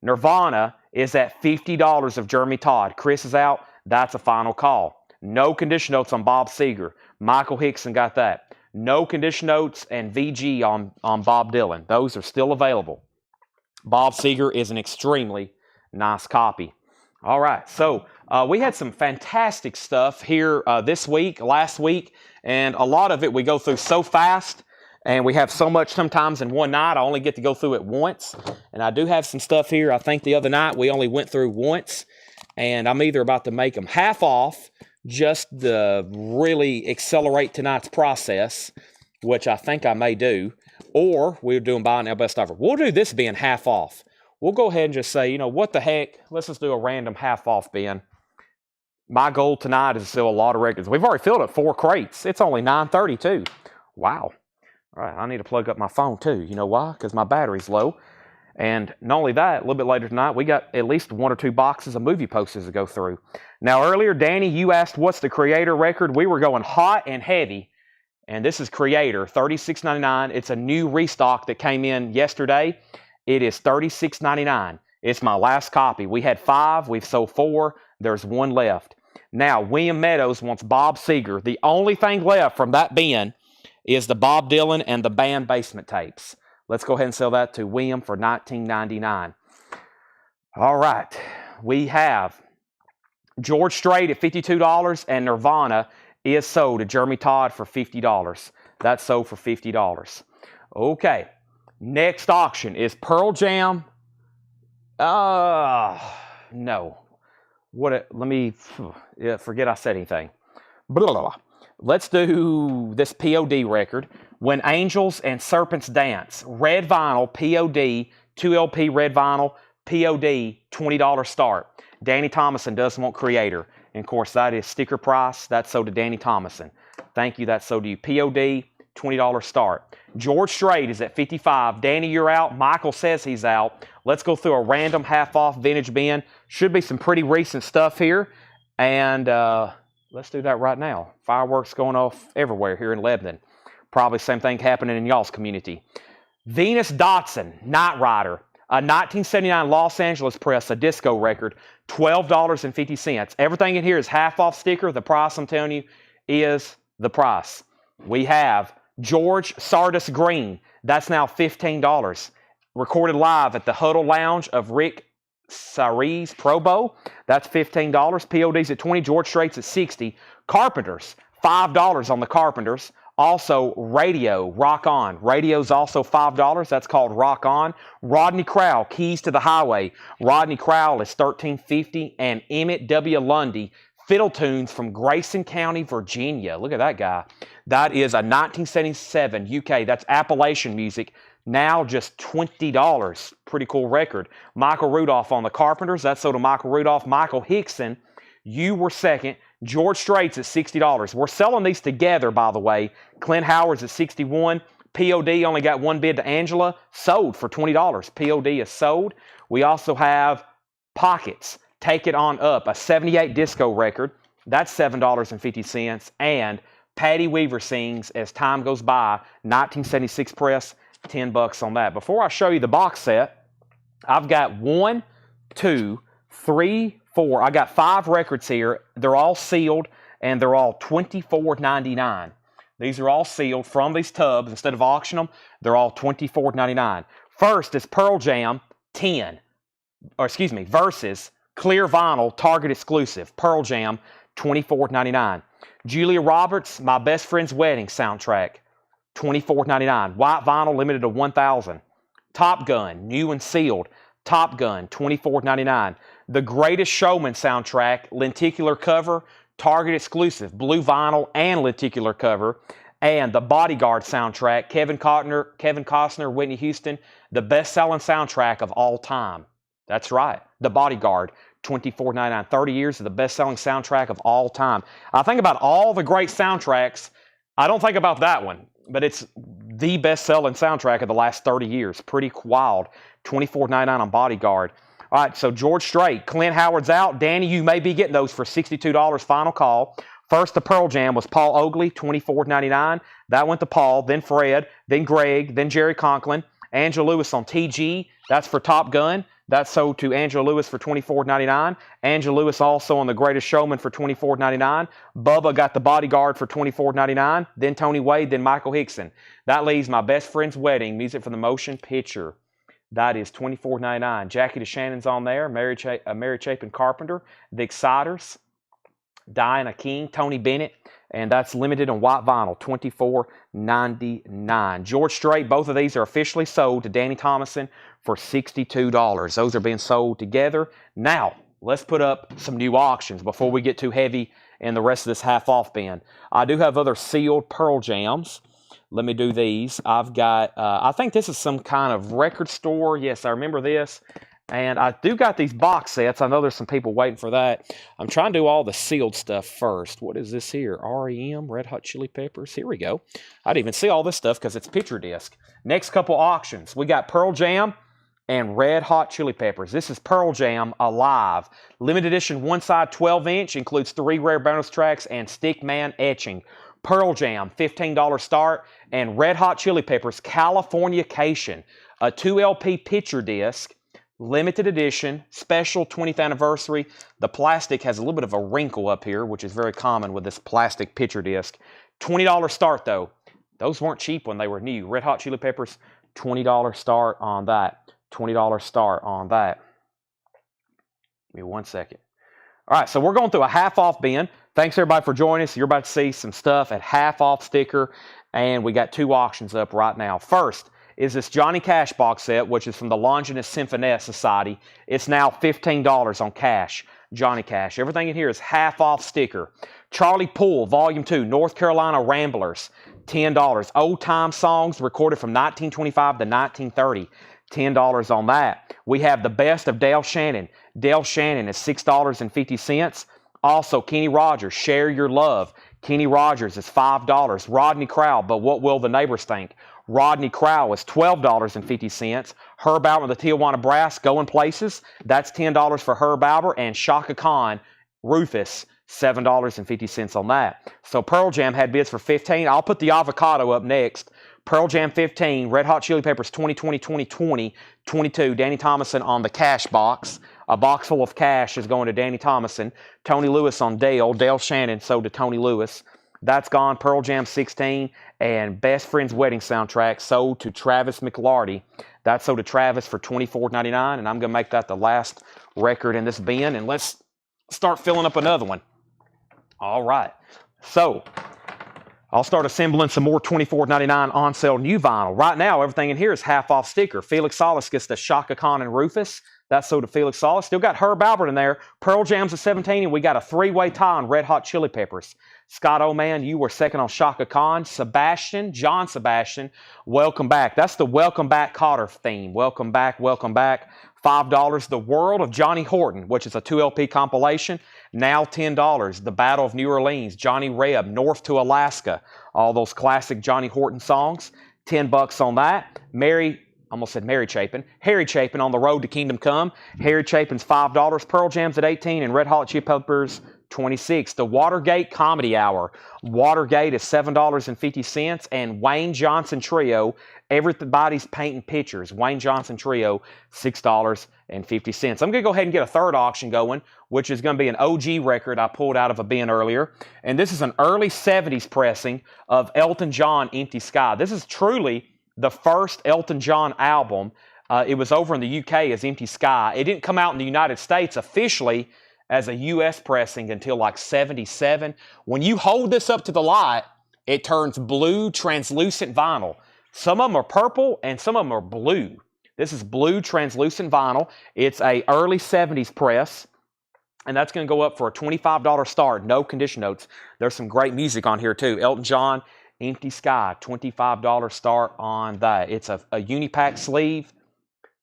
Speaker 1: Nirvana is at $50 of Jeremy Todd. Chris is out. That's a final call. No condition notes on Bob Seger. Michael Hickson got that. No condition notes and VG on Bob Dylan. Those are still available. Bob Seger is an extremely nice copy. All right, so we had some fantastic stuff here this week, last week, and a lot of it we go through so fast. And we have so much sometimes in one night, I only get to go through it once. And I do have some stuff here. I think the other night we only went through once. And I'm either about to make them half off, just to really accelerate tonight's process, which I think I may do, or we're doing buy now best offer. We'll do this being half off. We'll go ahead and just say, you know, what the heck, let's just do a random half off bin. My goal tonight is to sell a lot of records. We've already filled up 4 crates. It's only 9:32. Wow. All right, I need to plug up my phone too. You know why? Because my battery's low. And not only that, a little bit later tonight, we got at least 1 or 2 boxes of movie posters to go through. Now, earlier, Danny, you asked what's the Creator record. We were going hot and heavy. And this is Creator, $36.99. It's a new restock that came in yesterday. It is $36.99. It's my last copy. We had 5. We've sold 4. There's 1 left. Now, William Meadows wants Bob Seger. The only thing left from that bin is the Bob Dylan and the band basement tapes. Let's go ahead and sell that to William for $19.99. All right. We have George Strait at $52, and Nirvana is sold to Jeremy Todd for $50. That's sold for $50. Okay. Next auction is Pearl Jam. No. Let me forget I said anything. Blah, blah, blah. Let's do this POD record. When Angels and Serpents Dance. Red vinyl, POD, 2 LP red vinyl, POD, $20 start. Danny Thomason does want Creator. And of course, that is sticker price. That's sold to Danny Thomason. Thank you. That's sold to you. POD, $20 start. George Strait is at $55. Danny, you're out. Michael says he's out. Let's go through a random half-off vintage bin. Should be some pretty recent stuff here. And let's do that right now. Fireworks going off everywhere here in Lebanon. Probably same thing happening in y'all's community. Venus Dotson, Knight Rider. A 1979 Los Angeles Press, a disco record, $12.50. Everything in here is half-off sticker. The price, I'm telling you, is the price. We have George Sardis Green. That's now $15. Recorded live at the Huddle Lounge of Rick Saries Probo. That's $15. POD's at $20. George Strait's at $60. Carpenters, $5 on the Carpenters. Also, Radio, Rock On. Radio's also $5. That's called Rock On. Rodney Crowell, Keys to the Highway. Rodney Crowell is $13.50. And Emmett W. Lundy, Fiddle Tunes from Grayson County, Virginia. Look at that guy. That is a 1977 UK. That's Appalachian music. Now just $20. Pretty cool record. Michael Rudolph on the Carpenters. That's sold to Michael Rudolph. Michael Hickson, you were second. George Strait's at $60. We're selling these together, by the way. Clint Howard's at $61. POD only got 1 bid to Angela. Sold for $20. POD is sold. We also have Pockets. Take It On Up, a 78 disco record. That's $7.50. And Patty Weaver Sings As Time Goes By, 1976 press, $10 on that. Before I show you the box set, I've got 1, 2, 3, 4. I got 5 records here. They're all sealed, and they're all $24.99. These are all sealed from these tubs. Instead of auction them, they're all $24.99. First is Pearl Jam 10, Versus Clear Vinyl Target Exclusive. Pearl Jam, $24.99. Julia Roberts, My Best Friend's Wedding soundtrack, $24.99. White vinyl limited to 1,000. Top Gun, new and sealed. Top Gun, $24.99. The Greatest Showman soundtrack, lenticular cover, Target exclusive, blue vinyl and lenticular cover. And the Bodyguard soundtrack, Kevin Costner, Whitney Houston, the best-selling soundtrack of all time. That's right, The Bodyguard, $24.99. 30 years of the best-selling soundtrack of all time. I think about all the great soundtracks. I don't think about that one, but it's the best-selling soundtrack of the last 30 years. Pretty wild. $24.99 on Bodyguard. All right, so George Strait, Clint Howard's out. Danny, you may be getting those for $62. Final call. First, the Pearl Jam was Paul Oakley, $24.99. That went to Paul, then Fred, then Greg, then Jerry Conklin. Angela Lewis on TG. That's for Top Gun. That's sold to Angela Lewis for $24.99. Angela Lewis also on The Greatest Showman for $24.99. Bubba got The Bodyguard for $24.99. Then Tony Wade, then Michael Hickson. That leaves My Best Friend's Wedding, music for the motion picture. That is $24.99. Jackie DeShannon's on there. Mary Chapin Carpenter. The Exciters. Diana King. Tony Bennett. And that's limited on white vinyl. $24.99. George Strait. Both of these are officially sold to Danny Thomason for $62. Those are being sold together. Now, let's put up some new auctions before we get too heavy in the rest of this half-off bin. I do have other sealed Pearl Jams. Let me do these. I've got, I think this is some kind of record store. Yes, I remember this. And I do got these box sets. I know there's some people waiting for that. I'm trying to do all the sealed stuff first. What is this here? REM, Red Hot Chili Peppers. Here we go. I didn't even see all this stuff because it's picture disc. Next couple auctions. We got Pearl Jam, and Red Hot Chili Peppers. This is Pearl Jam Alive. Limited edition one side 12-inch, includes 3 rare bonus tracks and Stickman etching. Pearl Jam, $15 start, and Red Hot Chili Peppers Californication, a 2 LP picture disc, limited edition, special 20th anniversary. The plastic has a little bit of a wrinkle up here, which is very common with this plastic picture disc. $20 start though. Those weren't cheap when they were new. Red Hot Chili Peppers, $20 start on that. $20 start on that. Give me 1 second. All right, so we're going through a half off bin. Thanks everybody for joining us. You're about to see some stuff at half off sticker, and we got 2 auctions up right now. First is this Johnny Cash box set, which is from the Longinus Symphonette Society. It's now $15 on Cash. Johnny Cash. Everything in here is half off sticker. Charlie Poole, Volume 2, North Carolina Ramblers, $10. Old time songs recorded from 1925 to 1930. $10 on that. We have the best of Dale Shannon. Dale Shannon is $6.50. Also, Kenny Rogers, Share Your Love. Kenny Rogers is $5. Rodney Crowell, But What Will the Neighbors Think? Rodney Crowell is $12.50. Herb Alpert, the Tijuana Brass, Going Places. That's $10 for Herb Alpert. And Shaka Khan, Rufus, $7.50 on that. So Pearl Jam had bids for $15. I'll put the avocado up next. Pearl Jam 15, Red Hot Chili Peppers 2020, 2020, 22. Danny Thomason on the Cash box. A box full of cash is going to Danny Thomason. Tony Lewis on Dale. Dale Shannon sold to Tony Lewis. That's gone. Pearl Jam 16 and Best Friend's Wedding Soundtrack sold to Travis McLarty. That's sold to Travis for $24.99, and I'm going to make that the last record in this bin, and let's start filling up another one. All right. So I'll start assembling some more $24.99 on sale new vinyl. Right now, everything in here is half off sticker. Felix Salas gets the Shaka Khan and Rufus. That's sold to Felix Salas. Still got Herb Alpert in there. Pearl Jam's at 17, and we got a 3-way tie on Red Hot Chili Peppers. Scott Oman, you were second on Shaka Khan. John Sebastian, welcome back. That's the Welcome Back Cotter theme. Welcome back, welcome back. $5. The World of Johnny Horton, which is a 2 LP compilation. Now $10. The Battle of New Orleans, Johnny Reb, North to Alaska. All those classic Johnny Horton songs. $10 on that. Harry Chapin on The Road to Kingdom Come. Harry Chapin's $5. Pearl Jam's at 18 and Red Hot Chili Peppers 26. The Watergate Comedy Hour. Watergate is $7.50, and Wayne Johnson Trio, Everybody's Painting Pictures. Wayne Johnson Trio, $6.50. I'm going to go ahead and get a third auction going, which is going to be an OG record I pulled out of a bin earlier. And this is an early 70s pressing of Elton John, Empty Sky. This is truly the first Elton John album. It was over in the UK as Empty Sky. It didn't come out in the United States officially as a US pressing until like 77. When you hold this up to the light, it turns blue translucent vinyl. Some of them are purple and some of them are blue. This is blue translucent vinyl. It's a early 70s press, and that's going to go up for a $25 start. No condition notes. There's some great music on here too. Elton John, Empty Sky, $25 start on that. It's a Unipack sleeve.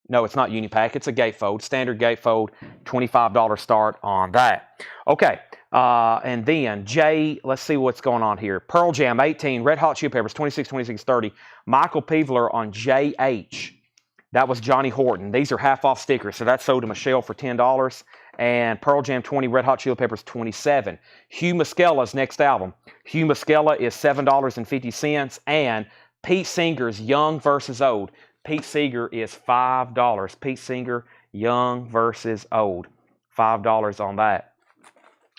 Speaker 1: No, it's not Unipack. It's a gatefold, standard gatefold, $25 start on that. Okay, and then let's see what's going on here. Pearl Jam 18, Red Hot Chili Peppers 26, 26, 30. Michael Peveler on JH. That was Johnny Horton. These are half off stickers, so that's sold to Michelle for $10. And Pearl Jam 20, Red Hot Chili Peppers 27. Hugh Muskella's next album. Hugh Muskella is $7.50, and Pete Singer's Young versus Old. Pete Seeger is $5. Pete Seeger, Young versus Old. $5 on that.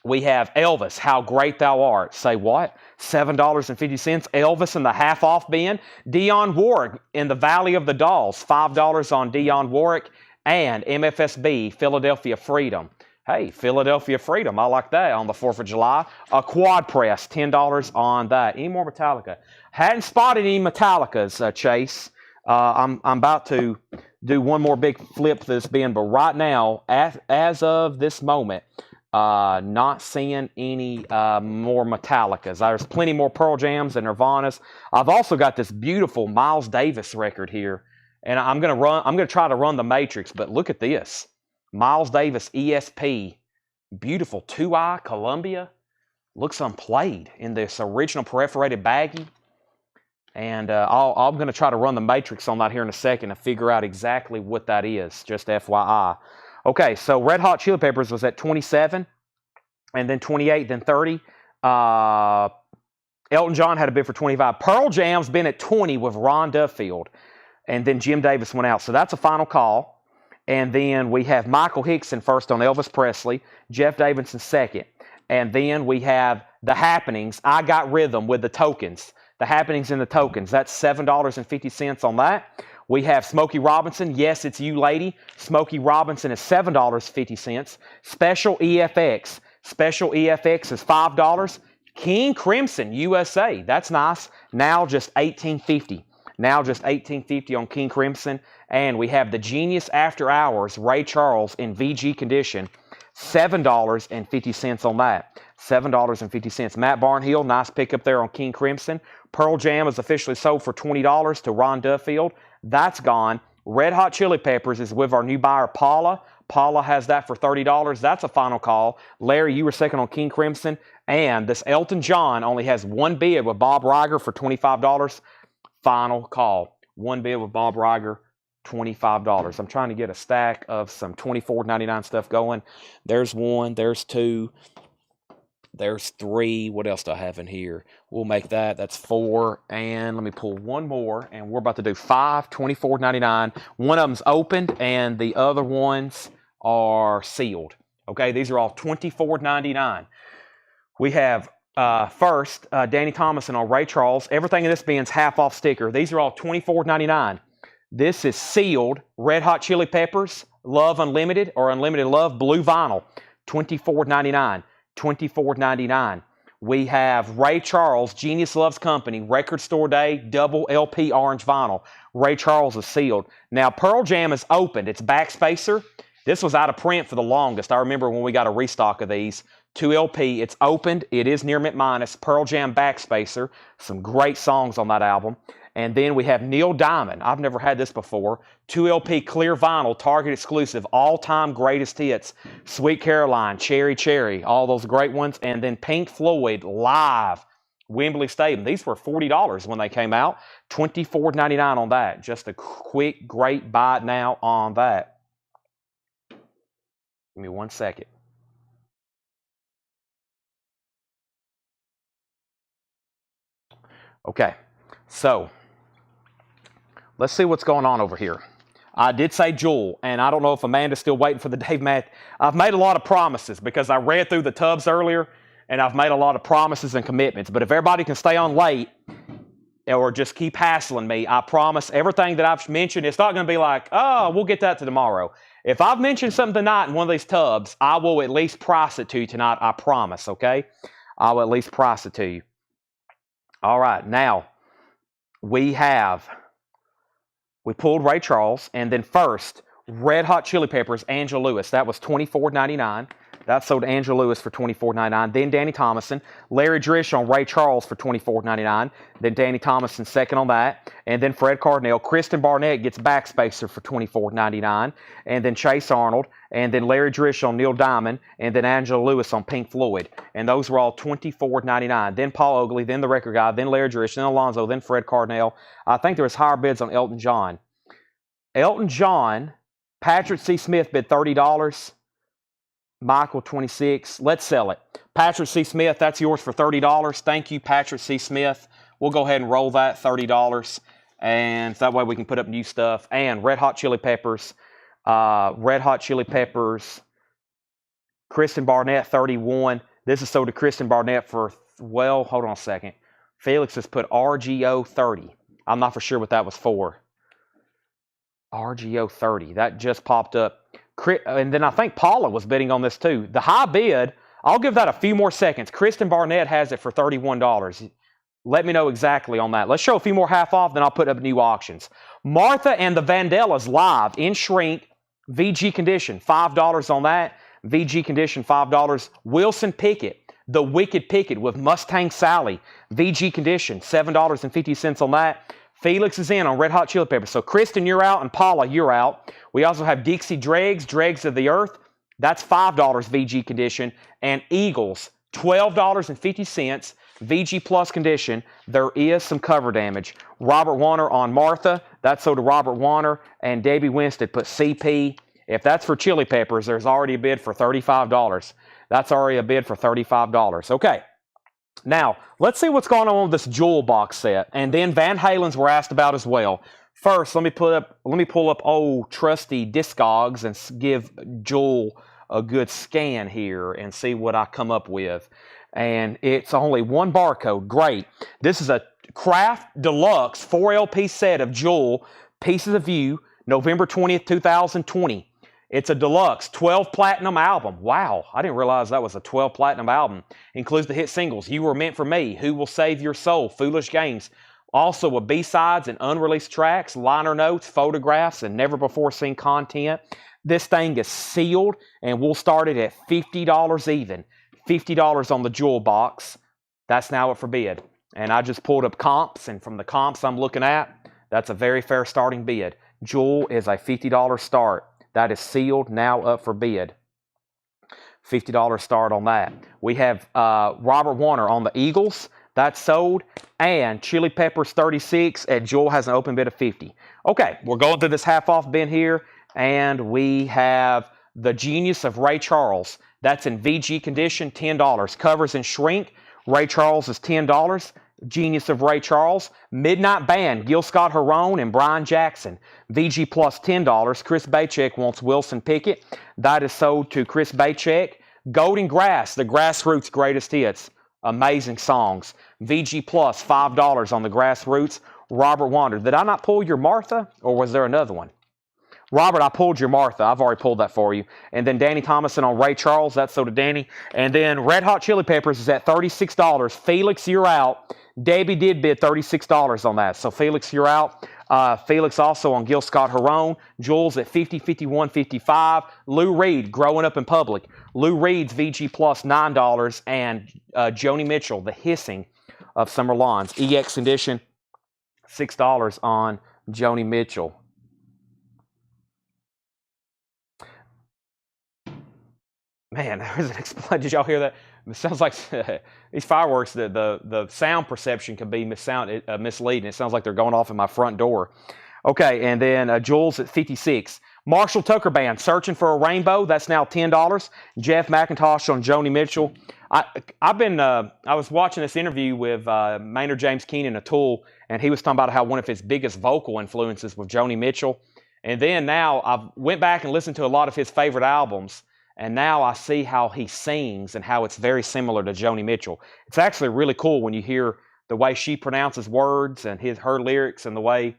Speaker 1: We have Elvis, How Great Thou Art. Say what? $7.50. Elvis in the half off bin. Dionne Warwick in the Valley of the Dolls. $5 on Dionne Warwick. And MFSB, Philadelphia Freedom. Hey, Philadelphia Freedom. I like that on the 4th of July. A quad press, $10 on that. Any more Metallica? Hadn't spotted any Metallicas, Chase. I'm about to do one more big flip to this bin, but right now, as of this moment, not seeing any more Metallicas. There's plenty more Pearl Jams and Nirvanas. I've also got this beautiful Miles Davis record here, and I'm gonna try to run the Matrix, but look at this. Miles Davis ESP, beautiful 2-eye Columbia, looks unplayed in this original perforated baggie. And I'm going to try to run the matrix on that here in a second to figure out exactly what that is, just FYI. Okay, so Red Hot Chili Peppers was at 27, and then 28, then 30. Elton John had a bid for 25. Pearl Jam's been at 20 with Ron Duffield, and then Jim Davis went out. So that's a final call. And then we have Michael Hickson first on Elvis Presley, Jeff Davidson second. And then we have The Happenings, I Got Rhythm with the Tokens. The Happenings and the Tokens, that's $7.50 on that. We have Smokey Robinson, Yes, It's You Lady. Smokey Robinson is $7.50. Special EFX. Special EFX is $5. King Crimson USA, that's nice. Now just $18.50. Now just $18.50 on King Crimson. And we have the Genius After Hours, Ray Charles in VG condition, $7.50 on that. $7.50. Matt Barnhill, nice pickup there on King Crimson. Pearl Jam is officially sold for $20 to Ron Duffield. That's gone. Red Hot Chili Peppers is with our new buyer, Paula. Paula has that for $30. That's a final call. Larry, you were second on King Crimson. And this Elton John only has one bid with Bob Riger for $25. Final call. One bid with Bob Riger, $25. I'm trying to get a stack of some $24.99 stuff going. There's one, there's two, there's three. What else do I have in here? We'll make that. That's four. And let me pull one more. And we're about to do five, $24.99. One of them's opened and the other ones are sealed. Okay, these are all $24.99. We have first, Danny Thomason on Ray Charles. Everything in this bin's half off sticker. These are all $24.99. This is sealed Red Hot Chili Peppers, Love Unlimited or Unlimited Love Blue Vinyl, $24.99. $24.99. We have Ray Charles, Genius Loves Company, Record Store Day, double LP orange vinyl. Ray Charles is sealed. Now, Pearl Jam is opened. It's backspacer. This was out of print for the longest. I remember when we got a restock of these. 2 LP. It's opened. It is near mint minus. Pearl Jam backspacer. Some great songs on that album. And then we have Neil Diamond. I've never had this before. 2 LP clear vinyl, Target exclusive, all-time greatest hits. Sweet Caroline, Cherry Cherry, all those great ones. And then Pink Floyd live, Wembley Stadium. These were $40 when they came out. $24.99 on that. Just a quick, great buy now on that. Give me 1 second. Okay, so let's see what's going on over here. I did say Jewel, and I don't know if Amanda's still waiting for the Dave Matt. I've made a lot of promises because I read through the tubs earlier, and I've made a lot of promises and commitments. But if everybody can stay on late or just keep hassling me, I promise everything that I've mentioned, it's not going to be like, oh, we'll get that to tomorrow. If I've mentioned something tonight in one of these tubs, I will at least price it to you tonight, I promise, okay? I will at least price it to you. All right, now we pulled Ray Charles, and then first, Red Hot Chili Peppers, Angela Lewis. That was $24.99. That sold Angela Lewis for $24.99. Then Danny Thomason. Larry Drish on Ray Charles for $24.99. Then Danny Thomason second on that. And then Fred Cardinale. Kristen Barnett gets backspacer for $24.99. And then Chase Arnold. And then Larry Drish on Neil Diamond. And then Angela Lewis on Pink Floyd. And those were all $24.99. Then Paul Oakley. Then the record guy. Then Larry Drish. Then Alonzo. Then Fred Cardinale. I think there was higher bids on Elton John. Elton John, Patrick C. Smith bid $30. Michael, 26. Let's sell it. Patrick C. Smith, that's yours for $30. Thank you, Patrick C. Smith. We'll go ahead and roll that, $30. And that way we can put up new stuff. And Red Hot Chili Peppers. Kristen Barnett, 31. This is sold to Kristen Barnett for, well, hold on a second. Felix has put RGO 30. I'm not for sure what that was for. RGO 30. That just popped up. And then I think Paula was bidding on this too. The high bid, I'll give that a few more seconds. Kristen Barnett has it for $31. Let me know exactly on that. Let's show a few more half off, then I'll put up new auctions. Martha and the Vandellas live in shrink, VG condition, $5 on that. VG condition, $5. Wilson Pickett, the Wicked Pickett with Mustang Sally, VG condition, $7.50 on that. Felix is in on Red Hot Chili Peppers. So Kristen, you're out, and Paula, you're out. We also have Dixie Dregs, Dregs of the Earth. That's $5 VG condition. And Eagles, $12.50. VG Plus condition. There is some cover damage. Robert Warner on Martha. That's sold to Robert Warner. And Debbie Winstead put CP. If that's for chili peppers, there's already a bid for $35. That's already a bid for $35. Okay. Now, let's see what's going on with this Jewel box set. And then Van Halen's were asked about as well. First, let me pull up old trusty Discogs and give Jewel a good scan here and see what I come up with. And it's only one barcode. Great. This is a Craft Deluxe 4 LP set of Jewel Pieces of You, November 20th, 2020. It's a deluxe 12 platinum album. Wow, I didn't realize that was a 12 platinum album. Includes the hit singles You Were Meant for Me, Who Will Save Your Soul, Foolish Games. Also with B-sides and unreleased tracks, liner notes, photographs, and never before seen content. This thing is sealed, and we'll start it at $50 even. $50 on the Jewel box. That's now up for bid. And I just pulled up comps, and from the comps I'm looking at, that's a very fair starting bid. Jewel is a $50 start. That is sealed, now up for bid. $50 start on that. We have Robert Warner on the Eagles. That's sold. And Chili Peppers 36 at Jewel has an open bid of $50. Okay, we're going through this half-off bin here. And we have the Genius of Ray Charles. That's in VG condition, $10. Covers and shrink. Ray Charles is $10. Genius of Ray Charles. Midnight Band, Gil Scott-Heron and Brian Jackson. VG Plus $10. Chris Bachek wants Wilson Pickett. That is sold to Chris Bachek. Golden Grass, the Grassroots Greatest Hits. Amazing songs. VG Plus $5 on the Grassroots. Robert Wander. Did I not pull your Martha, or was there another one? Robert, I pulled your Martha. I've already pulled that for you. And then Danny Thomason on Ray Charles. That's sold to Danny. And then Red Hot Chili Peppers is at $36. Felix, you're out. Debbie did bid $36 on that. So Felix, you're out. Felix also on Gil Scott-Heron. Jules at $50, $51, $55. Lou Reed, Growing Up in Public. Lou Reed's VG Plus $9. And Joni Mitchell, The Hissing of Summer Lawns. EX edition, $6 on Joni Mitchell. Man, there was an explosion. Did y'all hear that? It sounds like these fireworks, the sound perception can be misleading. It sounds like they're going off in my front door. Okay, and then Jules at 56. Marshall Tucker Band, Searching for a Rainbow. That's now $10. Jeff McIntosh on Joni Mitchell. I was watching this interview with Maynard James Keenan of Tool, and he was talking about how one of his biggest vocal influences was Joni Mitchell. And then now I went back and listened to a lot of his favorite albums. And now I see how he sings and how it's very similar to Joni Mitchell. It's actually really cool when you hear the way she pronounces words and her lyrics and the way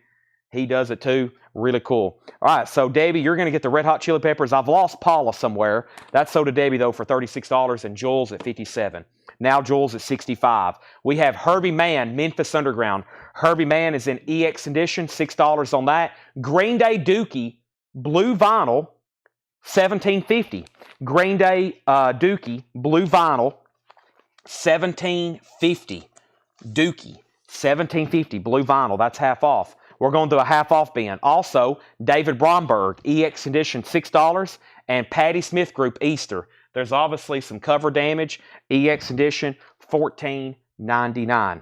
Speaker 1: he does it too. Really cool. All right, so Debbie, you're going to get the Red Hot Chili Peppers. I've lost Paula somewhere. That's sold to Debbie, though, for $36, and Jules at $57. Now Jules at $65. We have Herbie Mann, Memphis Underground. Herbie Mann is in EX edition, $6 on that. Green Day Dookie, blue vinyl, $17.50. Green Day Dookie, blue vinyl, $17.50. Dookie, $17.50, blue vinyl. That's half off. We're going to do a half off bin. Also, David Bromberg, EX edition, $6, and Patti Smith Group, Easter. There's obviously some cover damage. EX edition, $14.99.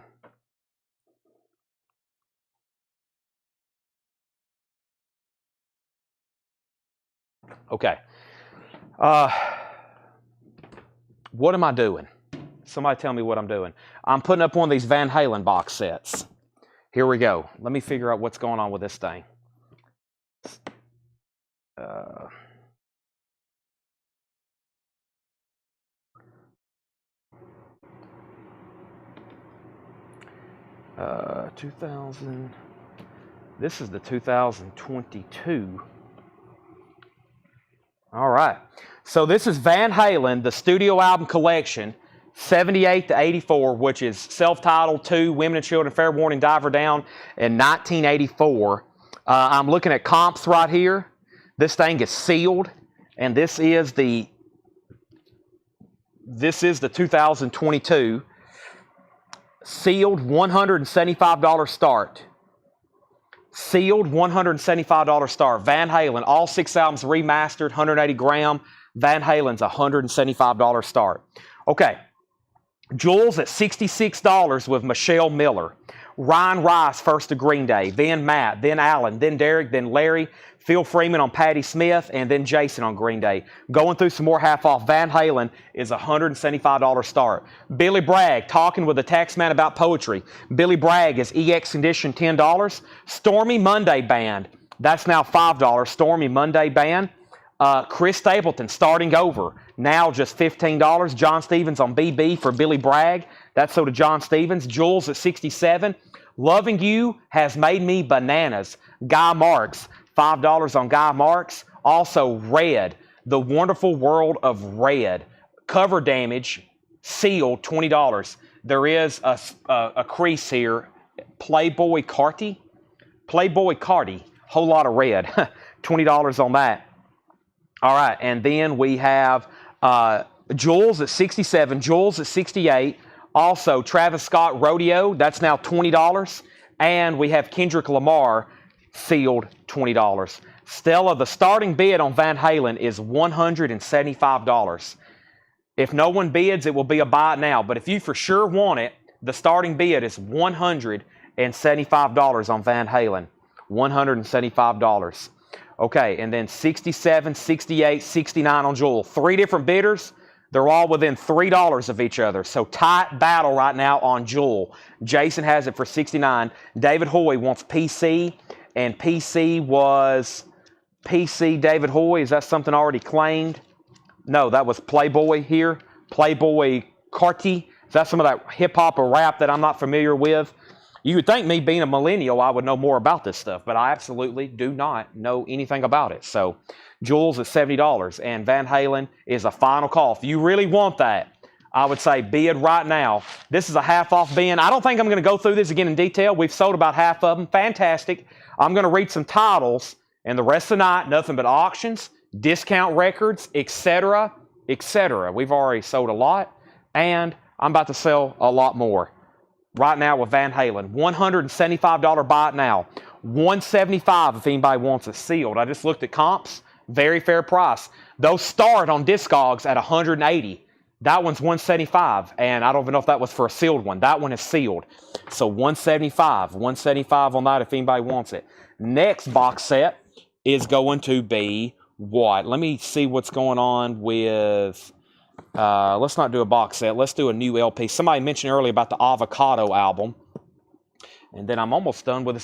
Speaker 1: Okay. What am I doing? Somebody tell me what I'm doing. I'm putting up one of these Van Halen box sets. Here we go. Let me figure out what's going on with this thing. 2000. This is the 2022. All right. So this is Van Halen, the studio album collection, 78 to 84, which is self-titled 2, Women and Children, Fair Warning, Diver Down, in 1984. I'm looking at comps right here. This thing is sealed, and this is the 2022. Sealed, $175 start. Sealed, $175 start. Van Halen, all 6 albums remastered, 180 gram. Van Halen's $175 start. Okay, Jules at $66 with Michelle Miller. Ryan Rice first to Green Day, then Matt, then Alan, then Derek, then Larry, Phil Freeman on Patti Smith, and then Jason on Green Day. Going through some more half off. Van Halen is a $175 start. Billy Bragg, talking with the tax man about poetry. Billy Bragg is EX Condition $10. Stormy Monday Band, that's now $5. Stormy Monday Band. Chris Stapleton, Starting Over, now just $15. John Stevens on BB for Billy Bragg. That's so to John Stevens. Jules at $67. Loving You Has Made Me Bananas. Guy Marks, $5 on Guy Marks. Also Red, The Wonderful World of Red. Cover Damage, sealed, $20. There is a crease here. Playboy Carti. Playboy Carti, whole lot of red. $20 on that. All right, and then we have Jules at 67, Jules at 68. Also, Travis Scott Rodeo, that's now $20. And we have Kendrick Lamar, sealed, $20. Stella, the starting bid on Van Halen is $175. If no one bids, it will be a buy now. But if you for sure want it, the starting bid is $175 on Van Halen. $175. Okay, and then 67, 68, 69 on Jewel. Three different bidders. They're all within $3 of each other. So tight battle right now on Jewel. Jason has it for 69. David Hoy wants PC, and PC was David Hoy. Is that something already claimed? No, that was Playboy here. Playboy Carti. Is that some of that hip-hop or rap that I'm not familiar with? You would think me being a millennial, I would know more about this stuff, but I absolutely do not know anything about it. So Jules is $70, and Van Halen is a final call. If you really want that, I would say bid right now. This is a half-off bin. I don't think I'm going to go through this again in detail. We've sold about half of them. Fantastic. I'm going to read some titles, and the rest of the night, nothing but auctions, discount records, etc., etc. We've already sold a lot, and I'm about to sell a lot more. Right now with Van Halen, $175 buy it now. $175 if anybody wants it sealed. I just looked at comps, very fair price. Those start on Discogs at $180. That one's $175, and I don't even know if that was for a sealed one. That one is sealed. So $175 on that if anybody wants it. Next box set is going to be what? Let me see what's going on with... let's not do a box set. Let's do a new LP. Somebody mentioned earlier about the Avocado album. And then I'm almost done with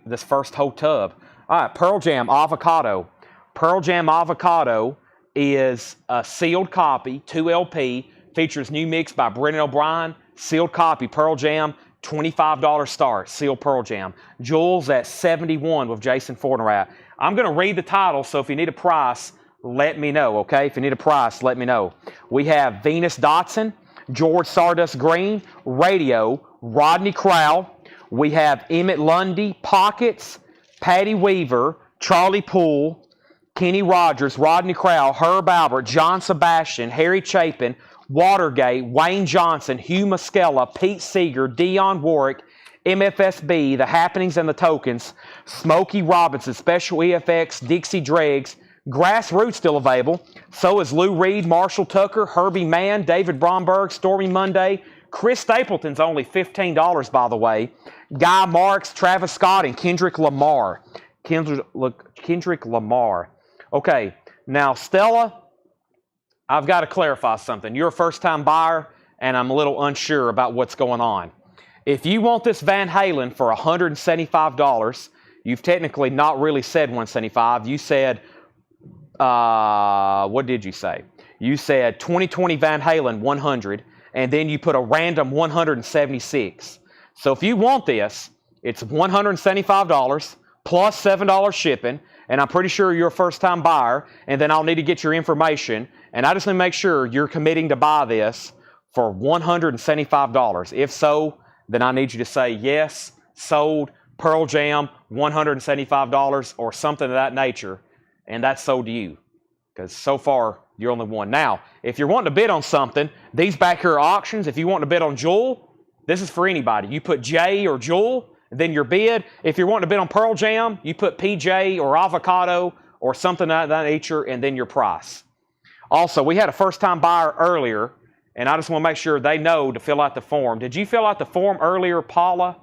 Speaker 1: this first whole tub. All right, Pearl Jam Avocado. Pearl Jam Avocado is a sealed copy, 2 LP. Features new mix by Brendan O'Brien. Sealed copy, Pearl Jam, $25 start. Sealed Pearl Jam. Jules at 71 with Jason Fortenrat. I'm going to read the title, so if you need a price, let me know, okay? If you need a price, let me know. We have Venus Dotson, George Stardust Green, Radio, Rodney Crowell. We have Emmett Lundy, Pockets, Patty Weaver, Charlie Poole, Kenny Rogers, Rodney Crowell, Herb Albert, John Sebastian, Harry Chapin, Watergate, Wayne Johnson, Hugh Muscella, Pete Seeger, Dionne Warwick, MFSB, The Happenings and the Tokens, Smokey Robinson, Special EFX, Dixie Dregs, Grassroots still available. So is Lou Reed, Marshall Tucker, Herbie Mann, David Bromberg, Stormy Monday. Chris Stapleton's only $15, by the way. Guy Marks, Travis Scott, and Kendrick Lamar. Kendrick Lamar. Okay, now Stella, I've got to clarify something. You're a first-time buyer, and I'm a little unsure about what's going on. If you want this Van Halen for $175, you've technically not really said $175. You said... what did you say? You said 2020 Van Halen 100, and then you put a random 176. So if you want this, it's $175 plus $7 shipping, and I'm pretty sure you're a first-time buyer, and then I'll need to get your information, and I just need to make sure you're committing to buy this for $175. If so, then I need you to say yes, sold, Pearl Jam, $175, or something of that nature. And that's sold to you, because so far you're only one. Now, if you're wanting to bid on something, these back here are auctions. If you want to bid on Jewel, this is for anybody. You put J or Jewel, and then your bid. If you're wanting to bid on Pearl Jam, you put PJ or Avocado or something of that nature, and then your price. Also, we had a first-time buyer earlier, And I just want to make sure they know to fill out the form. Did you fill out the form earlier, Paula?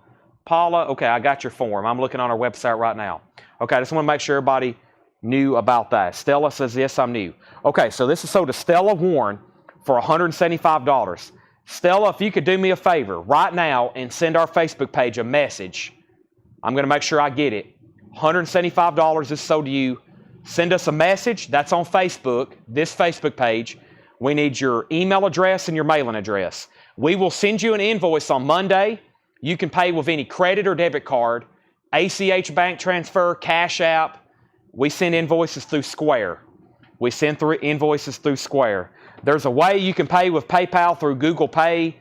Speaker 1: Paula, okay, I got your form. I'm looking on our website right now. Okay, I just want to make sure everybody knew about that. Stella says, yes, I'm new. Okay, so this is sold to Stella Warren for $175. Stella, if you could do me a favor right now and send our Facebook page a message, I'm going to make sure I get it. $175 is sold to you. Send us a message. That's on Facebook, this Facebook page. We need your email address and your mailing address. We will send you an invoice on Monday. You can pay with any credit or debit card, ACH bank transfer, Cash App. We send invoices through Square. We send invoices through Square. There's a way you can pay with PayPal through Google Pay.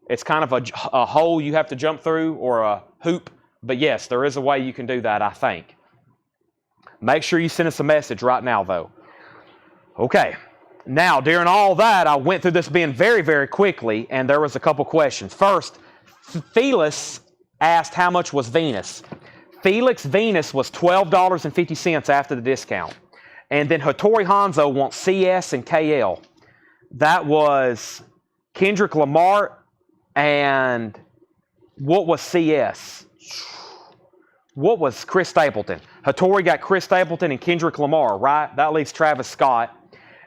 Speaker 1: It's kind of a hole you have to jump through or a hoop. But yes, there is a way you can do that, I think. Make sure you send us a message right now, though. Okay. Now, during all that, I went through this being very, very quickly, and there was a couple questions. First, Felix asked how much was Venus. Felix Venus was $12.50 after the discount. And then Hattori Hanzo wants CS and KL. That was Kendrick Lamar and what was CS? What was Chris Stapleton? Hattori got Chris Stapleton and Kendrick Lamar, right? That leaves Travis Scott.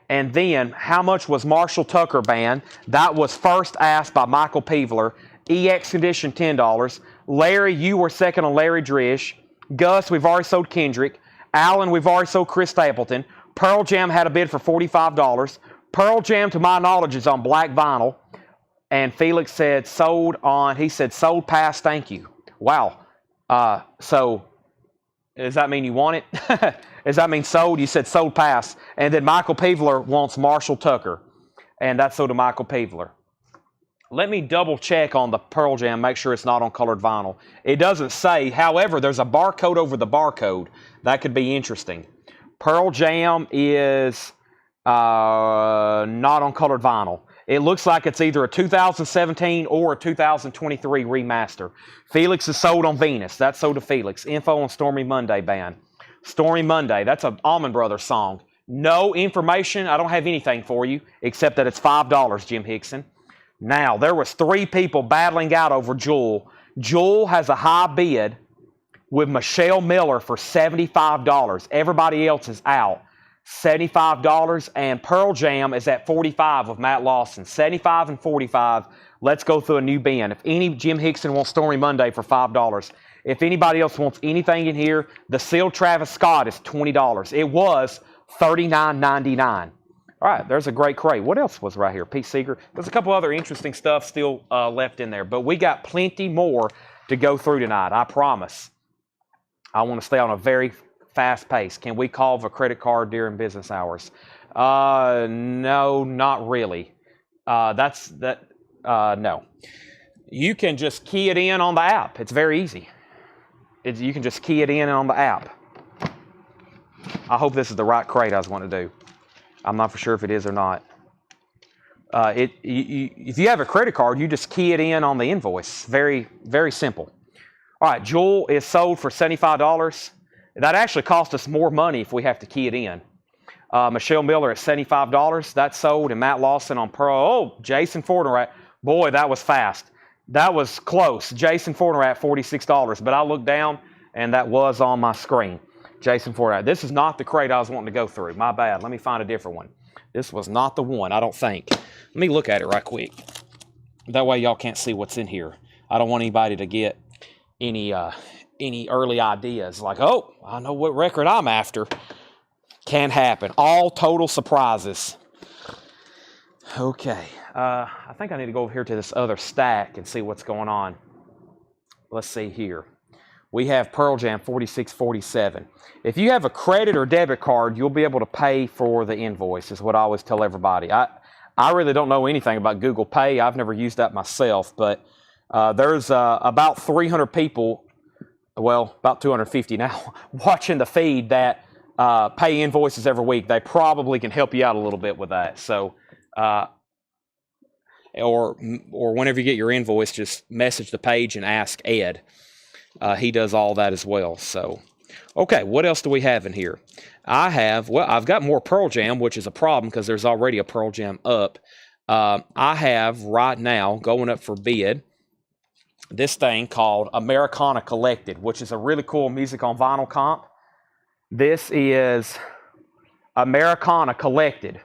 Speaker 1: And then, how much was Marshall Tucker band? That was first asked by Michael Peevler. EX Condition, $10. Larry, you were second on Larry Drish. Gus, we've already sold Kendrick. Alan, we've already sold Chris Stapleton. Pearl Jam had a bid for $45. Pearl Jam, to my knowledge, is on black vinyl. And Felix said sold on, he said sold past, thank you. Wow. So, does that mean you want it? Does that mean sold? You said sold past. And then Michael Peevler wants Marshall Tucker. And that's sold to Michael Peevler. Let me double check on the Pearl Jam, make sure it's not on colored vinyl. It doesn't say, however, there's a barcode over the barcode. That could be interesting. Pearl Jam is not on colored vinyl. It looks like it's either a 2017 or a 2023 remaster. Felix is sold on Venus. That's sold to Felix. Info on Stormy Monday band. Stormy Monday, that's an Allman Brothers song. No information, I don't have anything for you, except that it's $5, Jim Hickson. Now, there was 3 people battling out over Jewel. Jewel has a high bid with Michelle Miller for $75. Everybody else is out. $75, and Pearl Jam is at $45 with Matt Lawson. $75 and $45. Let's go through a new band. If any, Jim Hickson wants Stormy Monday for $5. If anybody else wants anything in here, the sealed Travis Scott is $20. It was $39.99. All right, there's a great crate. What else was right here? Pete Seeger. There's a couple other interesting stuff still left in there, but we got plenty more to go through tonight, I promise. I want to stay on a very fast pace. Can we call the credit card during business hours? No, not really. No. You can just key it in on the app. It's very easy. You can just key it in on the app. I hope this is the right crate I was wanting to do. I'm not for sure if it is or not. If you have a credit card, you just key it in on the invoice. Very, very simple. All right, Jewel is sold for $75. That actually cost us more money if we have to key it in. Michelle Miller at $75. That's sold. And Matt Lawson on Pearl. Oh, Jason Fortner. Boy, that was fast. That was close. Jason Fortner at $46. But I looked down, and that was on my screen. Jason Fortner. This is not the crate I was wanting to go through. My bad. Let me find a different one. This was not the one, I don't think. Let me look at it right quick. That way y'all can't see what's in here. I don't want anybody to get any early ideas like, oh, I know what record I'm after. Can't happen. All total surprises. Okay. I think I need to go over here to this other stack and see what's going on. Let's see here. We have Pearl Jam 4647. If you have a credit or debit card, you'll be able to pay for the invoice, is what I always tell everybody. I really don't know anything about Google Pay. I've never used that myself, but there's about 300 people, well, about 250 now, watching the feed that pay invoices every week. They probably can help you out a little bit with that. So, or whenever you get your invoice, just message the page and ask Ed. He does all that as well. So, okay, what else do we have in here? I've got more Pearl Jam, which is a problem because there's already a Pearl Jam up. I have right now going up for bid this thing called Americana Collected, which is a really cool music on vinyl comp. This is Americana Collected,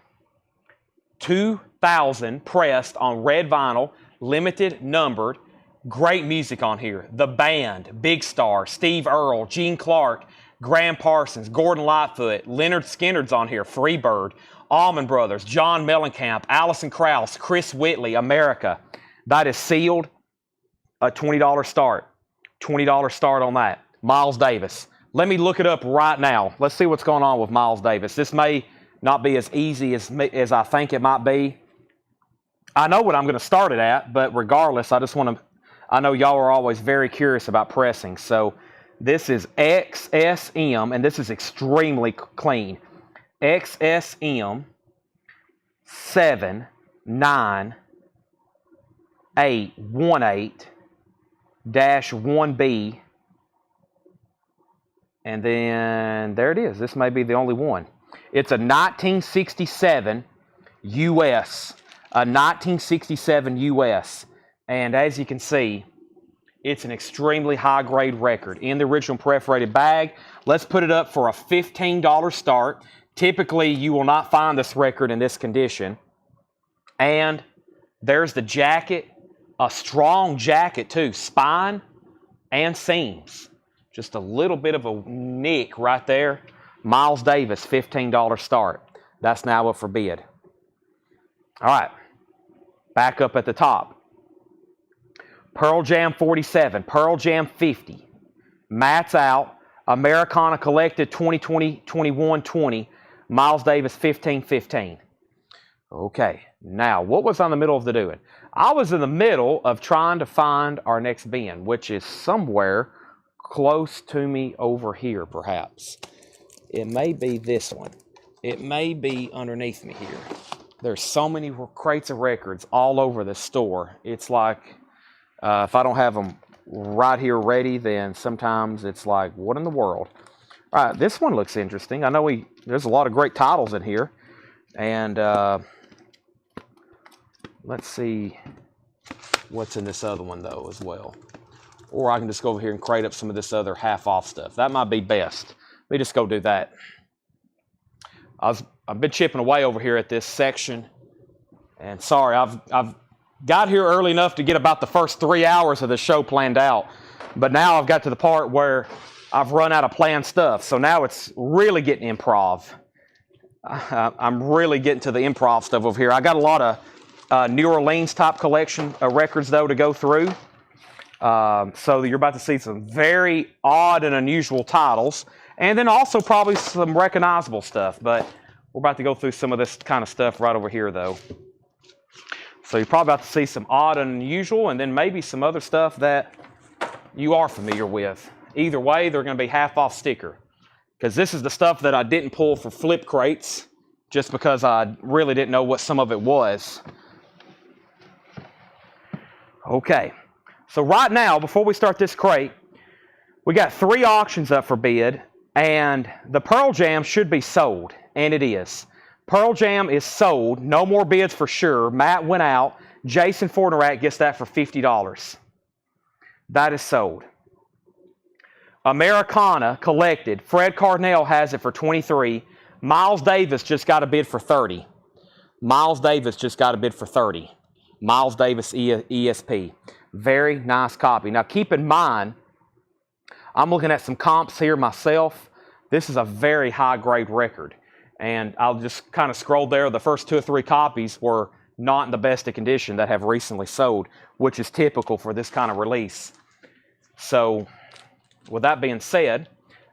Speaker 1: 2000 pressed on red vinyl, limited, numbered. Great music on here. The Band, Big Star, Steve Earle, Gene Clark, Graham Parsons, Gordon Lightfoot, Leonard Skinner's on here, Freebird, Allman Brothers, John Mellencamp, Alison Krauss, Chris Whitley, America. That is sealed, a $20 start. $20 start on that. Miles Davis. Let me look it up right now. Let's see what's going on with Miles Davis. This may not be as easy as I think it might be. I know what I'm going to start it at, but regardless, I know y'all are always very curious about pressing. So this is XSM, and this is extremely clean. XSM 79818-1B. And then there it is. This may be the only one. It's a 1967 US. A 1967 US. And as you can see, it's an extremely high-grade record in the original perforated bag. Let's put it up for a $15 start. Typically, you will not find this record in this condition. And there's the jacket, a strong jacket too, spine and seams. Just a little bit of a nick right there. Miles Davis, $15 start. That's now up for bid. All right, back up at the top. Pearl Jam 47, Pearl Jam 50. Matt's out. Americana Collected 2020-21-20. Miles Davis 15-15. Okay, now what was on the middle of the doing? I was in the middle of trying to find our next bin, which is somewhere close to me over here, perhaps. It may be this one. It may be underneath me here. There's so many crates of records all over the store. It's like, if I don't have them right here ready, then sometimes it's like, what in the world? All right, this one looks interesting. I know there's a lot of great titles in here. And let's see what's in this other one, though, as well. Or I can just go over here and crate up some of this other half-off stuff. That might be best. Let me just go do that. I've been chipping away over here at this section. And sorry, I've got here early enough to get about the first 3 hours of the show planned out. But now I've got to the part where I've run out of planned stuff. So now it's really getting improv. I'm really getting to the improv stuff over here. I got a lot of New Orleans type collection records, though, to go through. So you're about to see some very odd and unusual titles. And then also probably some recognizable stuff. But we're about to go through some of this kind of stuff right over here, though. So you're probably about to see some odd and unusual, and then maybe some other stuff that you are familiar with. Either way, they're going to be half-off sticker. Because this is the stuff that I didn't pull for flip crates, just because I really didn't know what some of it was. Okay. So right now, before we start this crate, we got 3 auctions up for bid, and the Pearl Jam should be sold, and it is. Pearl Jam is sold. No more bids for sure. Matt went out. Jason Fortnerat gets that for $50. That is sold. Americana Collected. Fred Cardinale has it for $23. Miles Davis just got a bid for $30. Miles Davis just got a bid for $30. Miles Davis ESP. Very nice copy. Now keep in mind, I'm looking at some comps here myself. This is a very high-grade record. And I'll just kind of scroll there. The first 2 or 3 copies were not in the best of condition that have recently sold, which is typical for this kind of release. So, with that being said,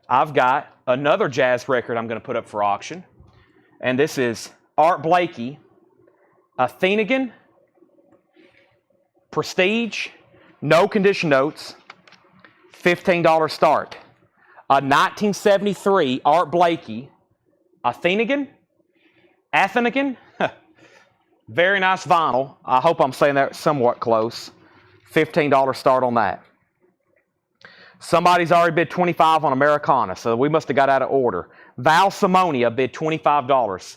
Speaker 1: I've got another jazz record I'm going to put up for auction. And this is Art Blakey, Athenagon, Prestige, no condition notes, $15 start. A 1973 Art Blakey, Athenagon? Very nice vinyl. I hope I'm saying that somewhat close. $15 start on that. Somebody's already bid $25 on Americana, so we must have got out of order. Val Simonia bid $25.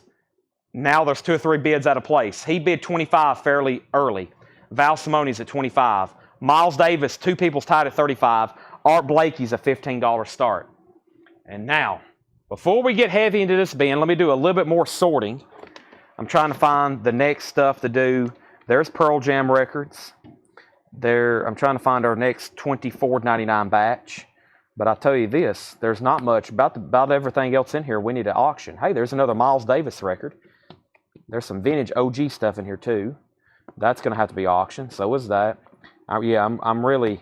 Speaker 1: Now there's 2 or 3 bids out of place. He bid 25 fairly early. Val Simoni's at 25. Miles Davis, 2 people's tied at 35. Art Blakey's a $15 start. And now, before we get heavy into this bin, let me do a little bit more sorting. I'm trying to find the next stuff to do. There's Pearl Jam records. I'm trying to find our next $24.99 batch. But I'll tell you this, there's not much about everything else in here we need to auction. Hey, there's another Miles Davis record. There's some vintage OG stuff in here too. That's going to have to be auctioned. So is that. Yeah, I'm really,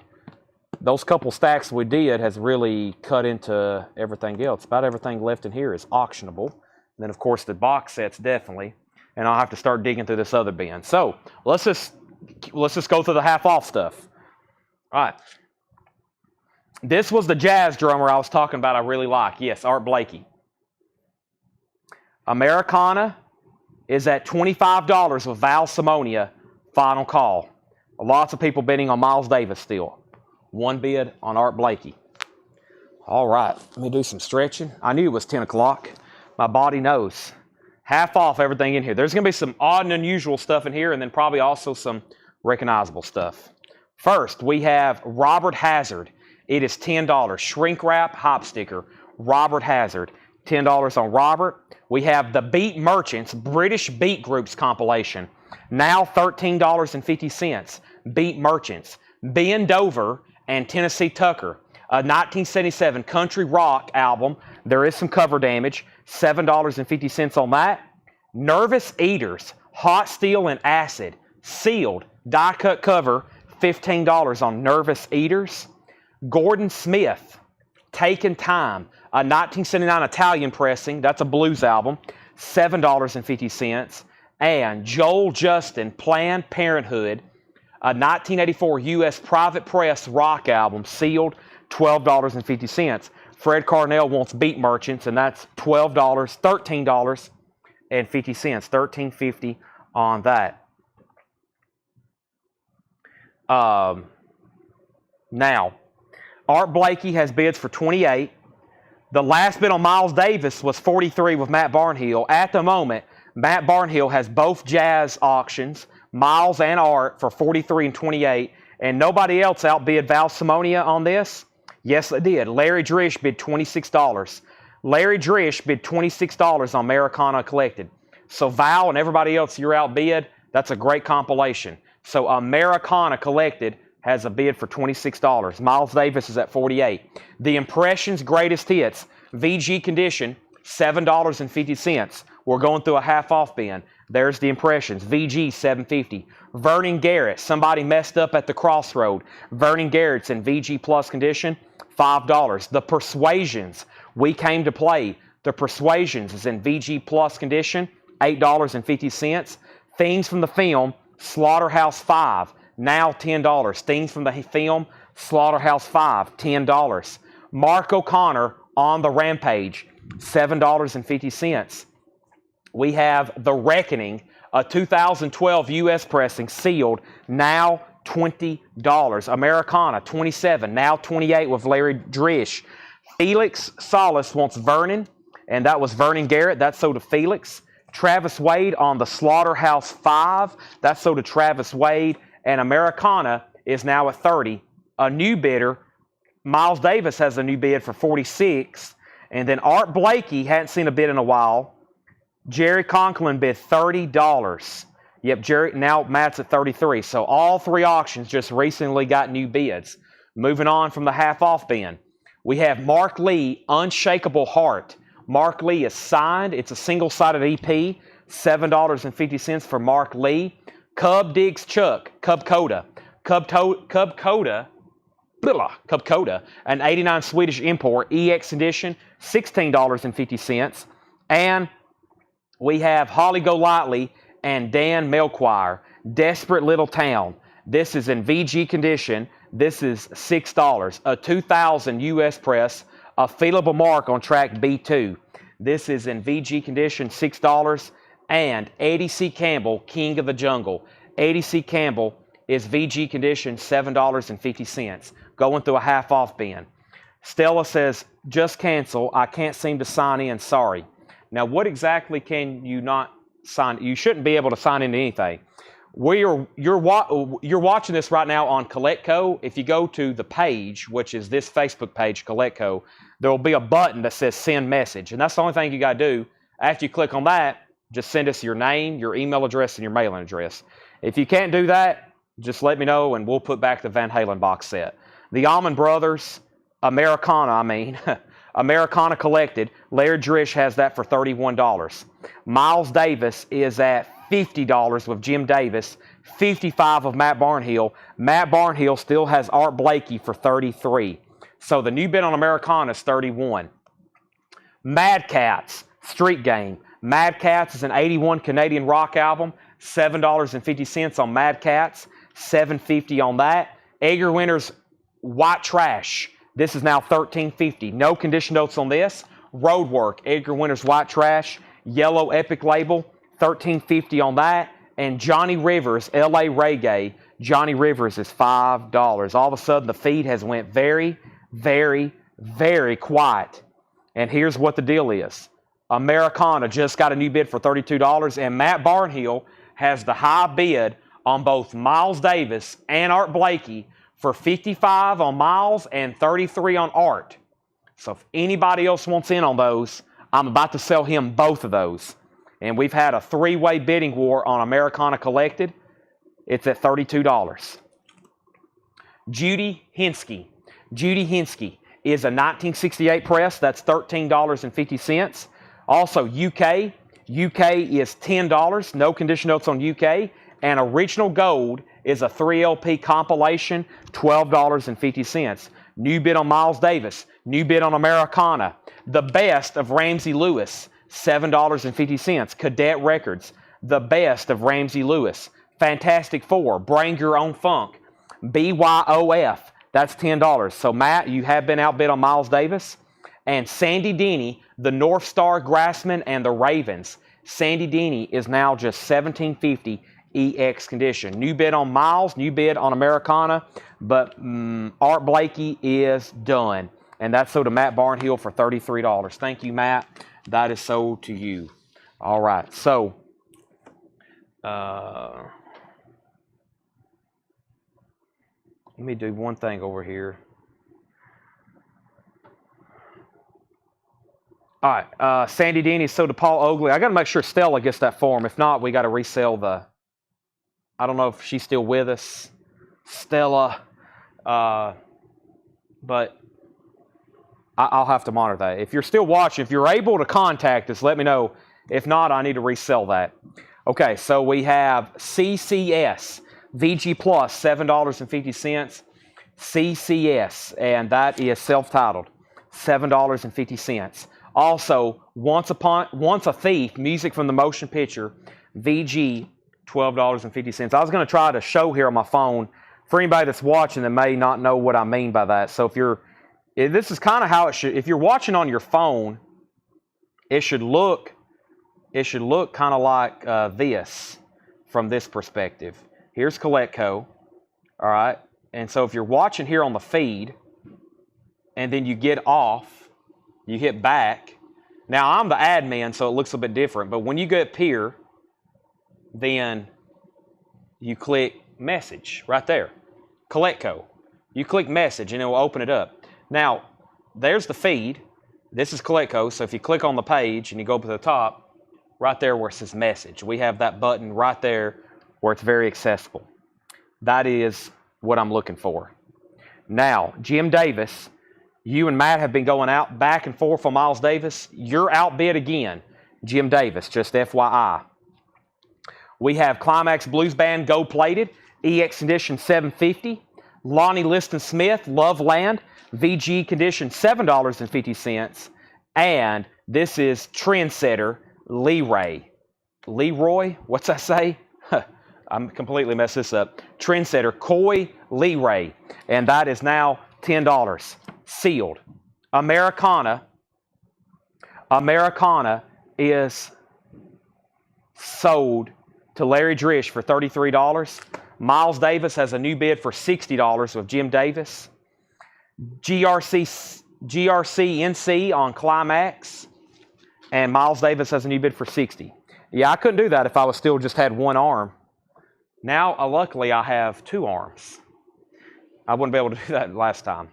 Speaker 1: those couple stacks we did has really cut into everything else. About everything left in here is auctionable. And then, of course, the box sets definitely. And I'll have to start digging through this other bin. So let's just go through the half-off stuff. All right. This was the jazz drummer I was talking about I really like. Yes, Art Blakey. Americana is at $25 with Val Simonia, final call. Lots of people bidding on Miles Davis still. 1 bid on Art Blakey. All right, let me do some stretching. I knew it was 10 o'clock. My body knows. Half off everything in here. There's going to be some odd and unusual stuff in here and then probably also some recognizable stuff. First, we have Robert Hazard. It is $10. Shrink wrap, hop sticker. Robert Hazard. $10 on Robert. We have the Beat Merchants, British Beat Groups compilation. Now $13.50. Beat Merchants. Ben Dover and Tennessee Tucker. A 1977 country rock album. There is some cover damage. $7.50 on that. Nervous Eaters. Hot Steel and Acid. Sealed. Die cut cover. $15 on Nervous Eaters. Gordon Smith, Taken Time, a 1979 Italian pressing. That's a blues album. $7.50. And Joel Justin, Planned Parenthood, a 1984 U.S. private press rock album, sealed, $12.50. Fred Carnell wants Beat Merchants, and that's $13.50. $13.50 on that. Now, Art Blakey has bids for 28. The last bid on Miles Davis was 43 with Matt Barnhill. At the moment, Matt Barnhill has both jazz auctions, Miles and Art, for 43 and 28. And nobody else outbid Val Simonia on this? Yes, they did. Larry Drish bid $26. Larry Drish bid $26 on Americana Collected. So Val and everybody else you're outbid, that's a great compilation. So Americana Collected has a bid for $26. Miles Davis is at $48. The Impressions Greatest Hits, VG Condition, $7.50. We're going through a half-off bin. There's the Impressions, VG, $7.50. Vernon Garrett, Somebody Messed Up at the Crossroad. Vernon Garrett's in VG Plus Condition, $5. The Persuasions, We Came to Play. The Persuasions is in VG Plus Condition, $8.50. Themes from the Film, Slaughterhouse 5. Now $10. Themes from the film, Slaughterhouse 5, $10. Mark O'Connor, On the Rampage, $7.50. We have The Reckoning, a 2012 U.S. pressing, sealed, now $20. Americana, $27, now $28 with Larry Drish. Felix Solis wants Vernon, and that was Vernon Garrett. That's sold to Felix. Travis Wade on the Slaughterhouse 5. That's sold to Travis Wade. And Americana is now at 30. A new bidder, Miles Davis has a new bid for 46. And then Art Blakey, hadn't seen a bid in a while. Jerry Conklin bid $30. Yep, Jerry, now Matt's at 33. So all 3 auctions just recently got new bids. Moving on from the half-off bin. We have Mark Lee, Unshakable Heart. Mark Lee is signed. It's a single-sided EP. $7.50 for Mark Lee. Cub Digs Chuck, Cub Coda, an 89 Swedish import, EX edition, $16.50. And we have Holly Golightly and Dan Melchoir, Desperate Little Town. This is in VG condition. This is $6. A 2000 U.S. press, a feelable mark on track B2. This is in VG condition, $6. And Eddie C. Campbell, King of the Jungle. Eddie C. Campbell is VG condition, $7.50. Going through a half-off bin. Stella says, just cancel. I can't seem to sign in. Sorry. Now, what exactly can you not sign. You shouldn't be able to sign into anything. You're watching this right now on CollectCo. If you go to the page, which is this Facebook page, CollectCo, there will be a button that says Send Message, and that's the only thing you got to do. After you click on that, just send us your name, your email address, and your mailing address. If you can't do that, just let me know, and we'll put back the Van Halen box set. The Allman Brothers, Americana Collected, Larry Drish has that for $31. Miles Davis is at $50 with Jim Davis, $55 of Matt Barnhill. Matt Barnhill still has Art Blakey for $33. So the new bid on Americana is $31. Mad Cats, Street Game. Mad Cats is an 81 Canadian rock album, $7.50 on Mad Cats, $7.50 on that. Edgar Winter's White Trash. This is now $13.50. No condition notes on this. Roadwork, Edgar Winter's White Trash, Yellow Epic label, $13.50 on that. And Johnny Rivers, LA Reggae, Johnny Rivers is $5. All of a sudden, the feed has went very, very, very quiet. And here's what the deal is. Americana just got a new bid for $32, and Matt Barnhill has the high bid on both Miles Davis and Art Blakey for $55 on Miles and $33 on Art. So if anybody else wants in on those, I'm about to sell him both of those. And we've had a three-way bidding war on Americana Collected. It's at $32. Judy Henske. Judy Henske is a 1968 press. That's $13.50. Also, UK. UK is $10. No condition notes on UK. And Original Gold is a 3LP compilation, $12.50. New bid on Miles Davis. New bid on Americana. The Best of Ramsey Lewis, $7.50. Cadet Records. The Best of Ramsey Lewis. Fantastic Four. Bring Your Own Funk. BYOF. That's $10. So, Matt, you have been outbid on Miles Davis. And Sandy Denny, the North Star Grassmen and the Ravens. Sandy Denny is now just $17.50 EX condition. New bid on Miles, new bid on Americana, but Art Blakey is done. And that's sold to Matt Barnhill for $33. Thank you, Matt. That is sold to you. All right, so let me do one thing over here. All right, Sandy Denny is sold to Paul Oakley. I got to make sure Stella gets that form. If not, we got to resell the. I don't know if she's still with us, Stella, but I'll have to monitor that. If you're still watching, if you're able to contact us, let me know. If not, I need to resell that. Okay, so we have CCS, VG Plus, $7.50. CCS, and that is self-titled, $7.50. Also, Once a Thief, music from the motion picture, VG, $12.50. I was going to try to show here on my phone for anybody that's watching that may not know what I mean by that. So this is kind of how it should. If you're watching on your phone, it should look kind of like this from this perspective. Here's CollectCo, all right. And so if you're watching here on the feed, and then you get off, you hit back. Now I'm the admin, so it looks a bit different. But when you get up here, then you click message right there, CollectCo. You click message and it will open it up. Now, there's the feed. This is CollectCo, so if you click on the page and you go up to the top, right there where it says message, we have that button right there where it's very accessible. That is what I'm looking for. Now, Jim Davis, you and Matt have been going out back and forth on Miles Davis. You're outbid again, Jim Davis, just FYI. We have Climax Blues Band Gold Plated, EX Condition $7.50. Lonnie Liston Smith, Loveland, VG Condition $7.50. And this is Trendsetter, Leroy, what's that say? I'm completely messed this up. Trendsetter, Coy Leray. And that is now $10. Sealed. Americana is sold to Larry Drish for $33. Miles Davis has a new bid for $60 with Jim Davis. GRC NC on Climax. And Miles Davis has a new bid for $60. Yeah, I couldn't do that if I was still just had one arm. Now, luckily, I have two arms. I wouldn't be able to do that last time.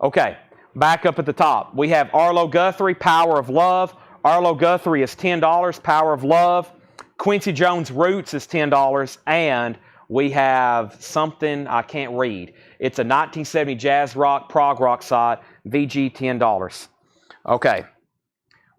Speaker 1: Okay, back up at the top. We have Arlo Guthrie, Power of Love. Arlo Guthrie is $10, Power of Love. Quincy Jones Roots is $10, and we have something I can't read. It's a 1970 jazz rock, prog rock side, VG $10. Okay,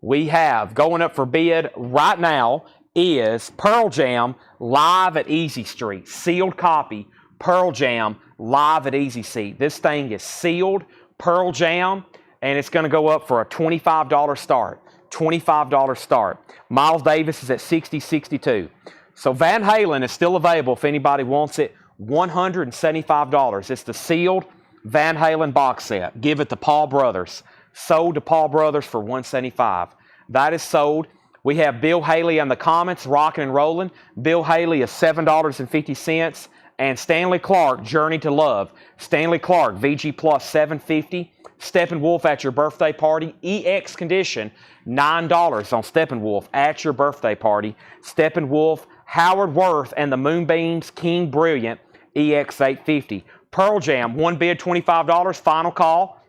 Speaker 1: we have going up for bid right now is Pearl Jam live at Easy Street. Sealed copy, Pearl Jam live at Easy Seat. This thing is sealed, Pearl Jam, and it's going to go up for a $25 start. $25 start. Miles Davis is at $60.62. So Van Halen is still available if anybody wants it. $175. It's the sealed Van Halen box set. Give it to Paul Brothers. Sold to Paul Brothers for $175. That is sold. We have Bill Haley in the comments, rocking and rolling. Bill Haley is $7.50. And Stanley Clark, Journey to Love. Stanley Clark, VG Plus $7.50. Steppenwolf at your birthday party. EX condition, $9 on Steppenwolf at your birthday party. Steppenwolf, Howard Worth and the Moonbeams, King Brilliant, EX 850. Pearl Jam, one bid, $25, final call.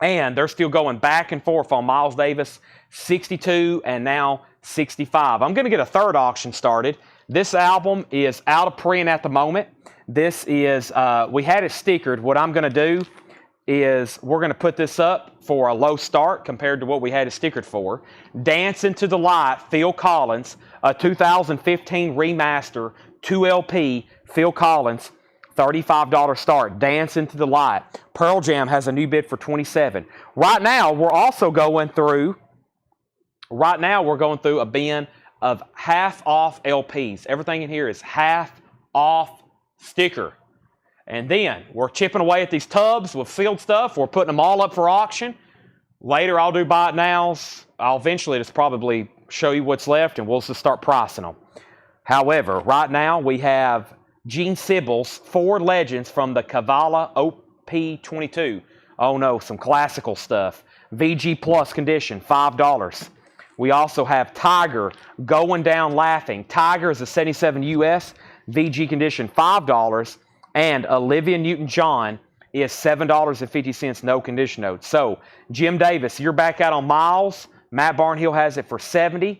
Speaker 1: And they're still going back and forth on Miles Davis, 62 and now 65. I'm going to get a third auction started. This album is out of print at the moment. This is, we had it stickered. What I'm going to do is we're going to put this up for a low start compared to what we had it stickered for. Dance Into the Light, Phil Collins, a 2015 remaster, 2LP, Phil Collins, $35 start. Dance Into the Light. Pearl Jam has a new bid for $27. Right now, we're also going through, a bin of half off LPs. Everything in here is half off sticker. And then we're chipping away at these tubs with sealed stuff. We're putting them all up for auction. Later, I'll do buy it nows. I'll eventually just probably show you what's left, and we'll just start pricing them. However, right now we have Gene Sibbals, Ford Legends from the Cavallo OP22. Oh no, some classical stuff. VG Plus condition, $5. We also have Tiger, Going Down Laughing. Tiger is a 77 US, VG condition, $5. And Olivia Newton-John is $7.50, no condition note. So, Jim Davis, you're back out on Miles. Matt Barnhill has it for $70.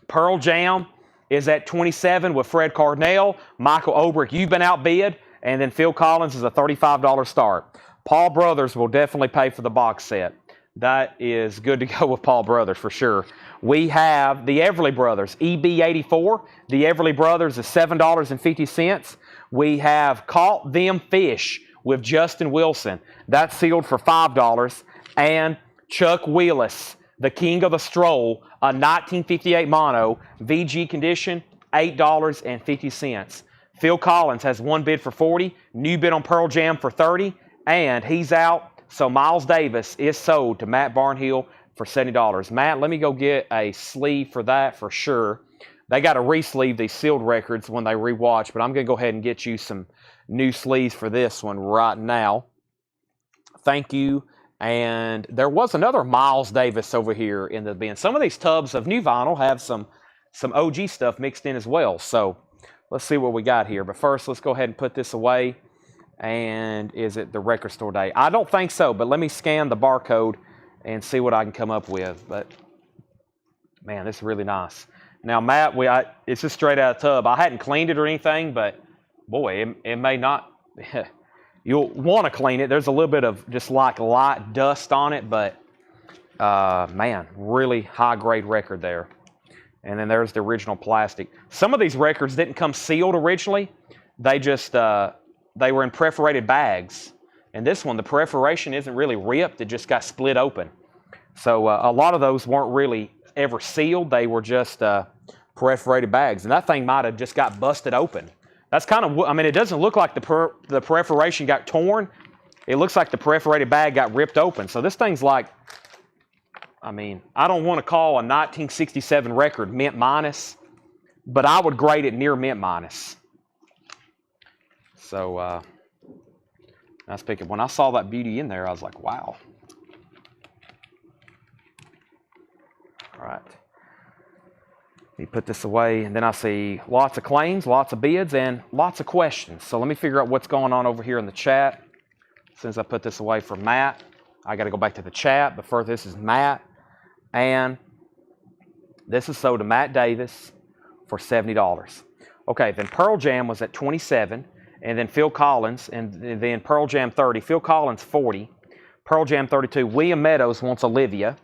Speaker 1: Pearl Jam is at $27 with Fred Cardinale. Michael Obrick, you've been outbid. And then Phil Collins is a $35 start. Paul Brothers will definitely pay for the box set. That is good to go with Paul Brothers for sure. We have the Everly Brothers, EB84. The Everly Brothers is $7.50. We have Caught Them Fish with Justin Wilson. That's sealed for $5. And Chuck Willis, the King of the Stroll, a 1958 mono, VG condition, $8.50. Phil Collins has one bid for $40. New bid on Pearl Jam for $30. And he's out. So Miles Davis is sold to Matt Barnhill for $70. Matt, let me go get a sleeve for that for sure. They got to re-sleeve these sealed records when they rewatch, but I'm going to go ahead and get you some new sleeves for this one right now. Thank you. And there was another Miles Davis over here in the bin. Some of these tubs of new vinyl have some OG stuff mixed in as well. So let's see what we got here. But first, let's go ahead and put this away. And is it the record store day? I don't think so, but let me scan the barcode and see what I can come up with. But, man, this is really nice. Now, Matt, it's just straight out of the tub. I hadn't cleaned it or anything, but, boy, it may not. You'll want to clean it. There's a little bit of just like light dust on it, but, man, really high-grade record there. And then there's the original plastic. Some of these records didn't come sealed originally. They just, they were in perforated bags. And this one, the perforation isn't really ripped. It just got split open. So a lot of those weren't really ever sealed. They were just perforated bags. And that thing might have just got busted open. That's kind of, I mean, it doesn't look like the perforation got torn. It looks like the perforated bag got ripped open. So this thing's like, I mean, I don't want to call a 1967 record mint minus, but I would grade it near mint minus. So, nice pickup. When I saw that beauty in there, I was like, wow. All right. Let me put this away, and then I see lots of claims, lots of bids, and lots of questions. So let me figure out what's going on over here in the chat. As soon as I put this away for Matt, I got to go back to the chat. But first, this is Matt, and this is sold to Matt Davis for $70. Okay, then Pearl Jam was at 27, and then Phil Collins, and then Pearl Jam 30, Phil Collins 40, Pearl Jam 32. William Meadows wants Olivia.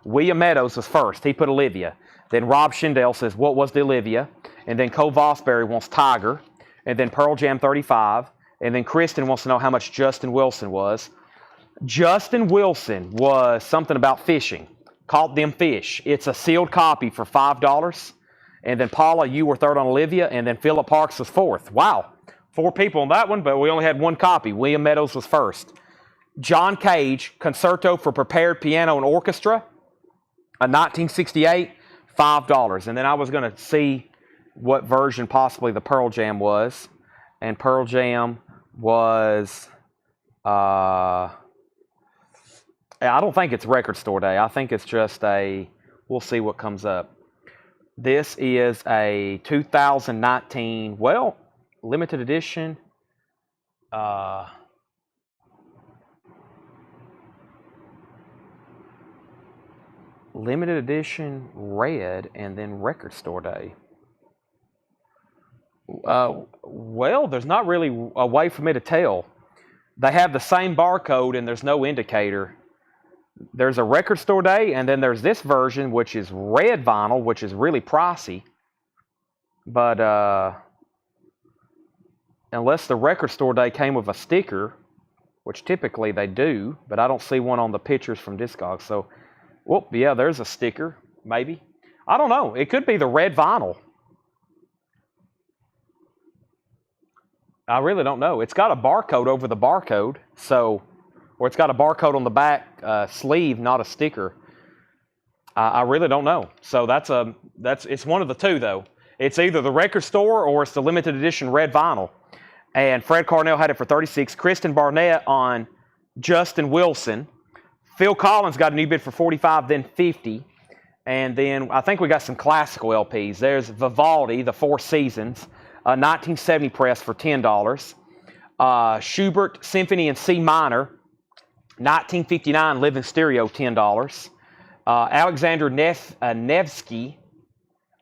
Speaker 1: William Meadows was first. He put Olivia. Then Rob Schindel says, what was the Olivia? And then Cole Vosbury wants Tiger. And then Pearl Jam 35. And then Kristen wants to know how much Justin Wilson was. Justin Wilson was something about fishing. Caught them fish. It's a sealed copy for $5. And then Paula, you were third on Olivia. And then Philip Parks was fourth. Wow. 4 people on that one, but we only had 1 copy. William Meadows was first. John Cage, Concerto for Prepared Piano and Orchestra, a 1968, $5. And then I was going to see what version possibly the Pearl Jam was. And Pearl Jam was, I don't think it's Record Store Day. I think it's just we'll see what comes up. This is a 2019, well, limited edition. Limited edition red, and then Record Store Day. Well, there's not really a way for me to tell. They have the same barcode and there's no indicator. There's a Record Store Day, and then there's this version, which is red vinyl, which is really pricey. But unless the Record Store Day came with a sticker, which typically they do, but I don't see one on the pictures from Discogs. So, well, yeah, there's a sticker, maybe. I don't know. It could be the red vinyl. I really don't know. It's got a barcode over the barcode, so, or it's got a barcode on the back sleeve, not a sticker. I really don't know. So it's one of the two though. It's either the Record Store or it's the limited edition red vinyl. And Fred Carnell had it for 36. Kristen Barnett on Justin Wilson. Phil Collins got a new bid for 45, then 50. And then I think we got some classical LPs. There's Vivaldi, the Four Seasons, 1970 press for $10. Schubert Symphony in C minor, 1959 living stereo, $10. Alexander Nevsky,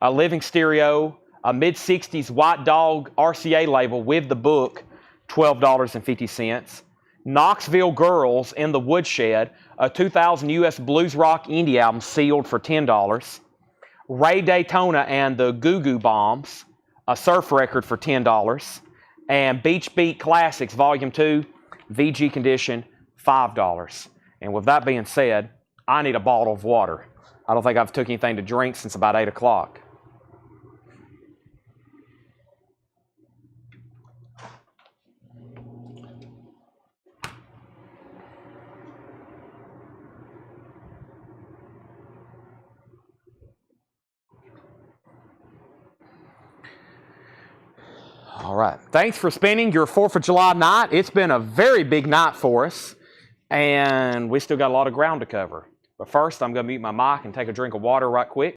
Speaker 1: a living stereo, a mid-60s White Dog RCA label with the book, $12.50. Knoxville Girls in the Woodshed, a 2000 US blues rock indie album sealed for $10. Ray Daytona and the Goo Goo Bombs, a surf record for $10. And Beach Beat Classics Volume 2, VG condition, $5. And with that being said, I need a bottle of water. I don't think I've took anything to drink since about 8 o'clock. All right. Thanks for spending your 4th of July night. It's been a very big night for us, and we still got a lot of ground to cover. But first, I'm going to mute my mic and take a drink of water right quick.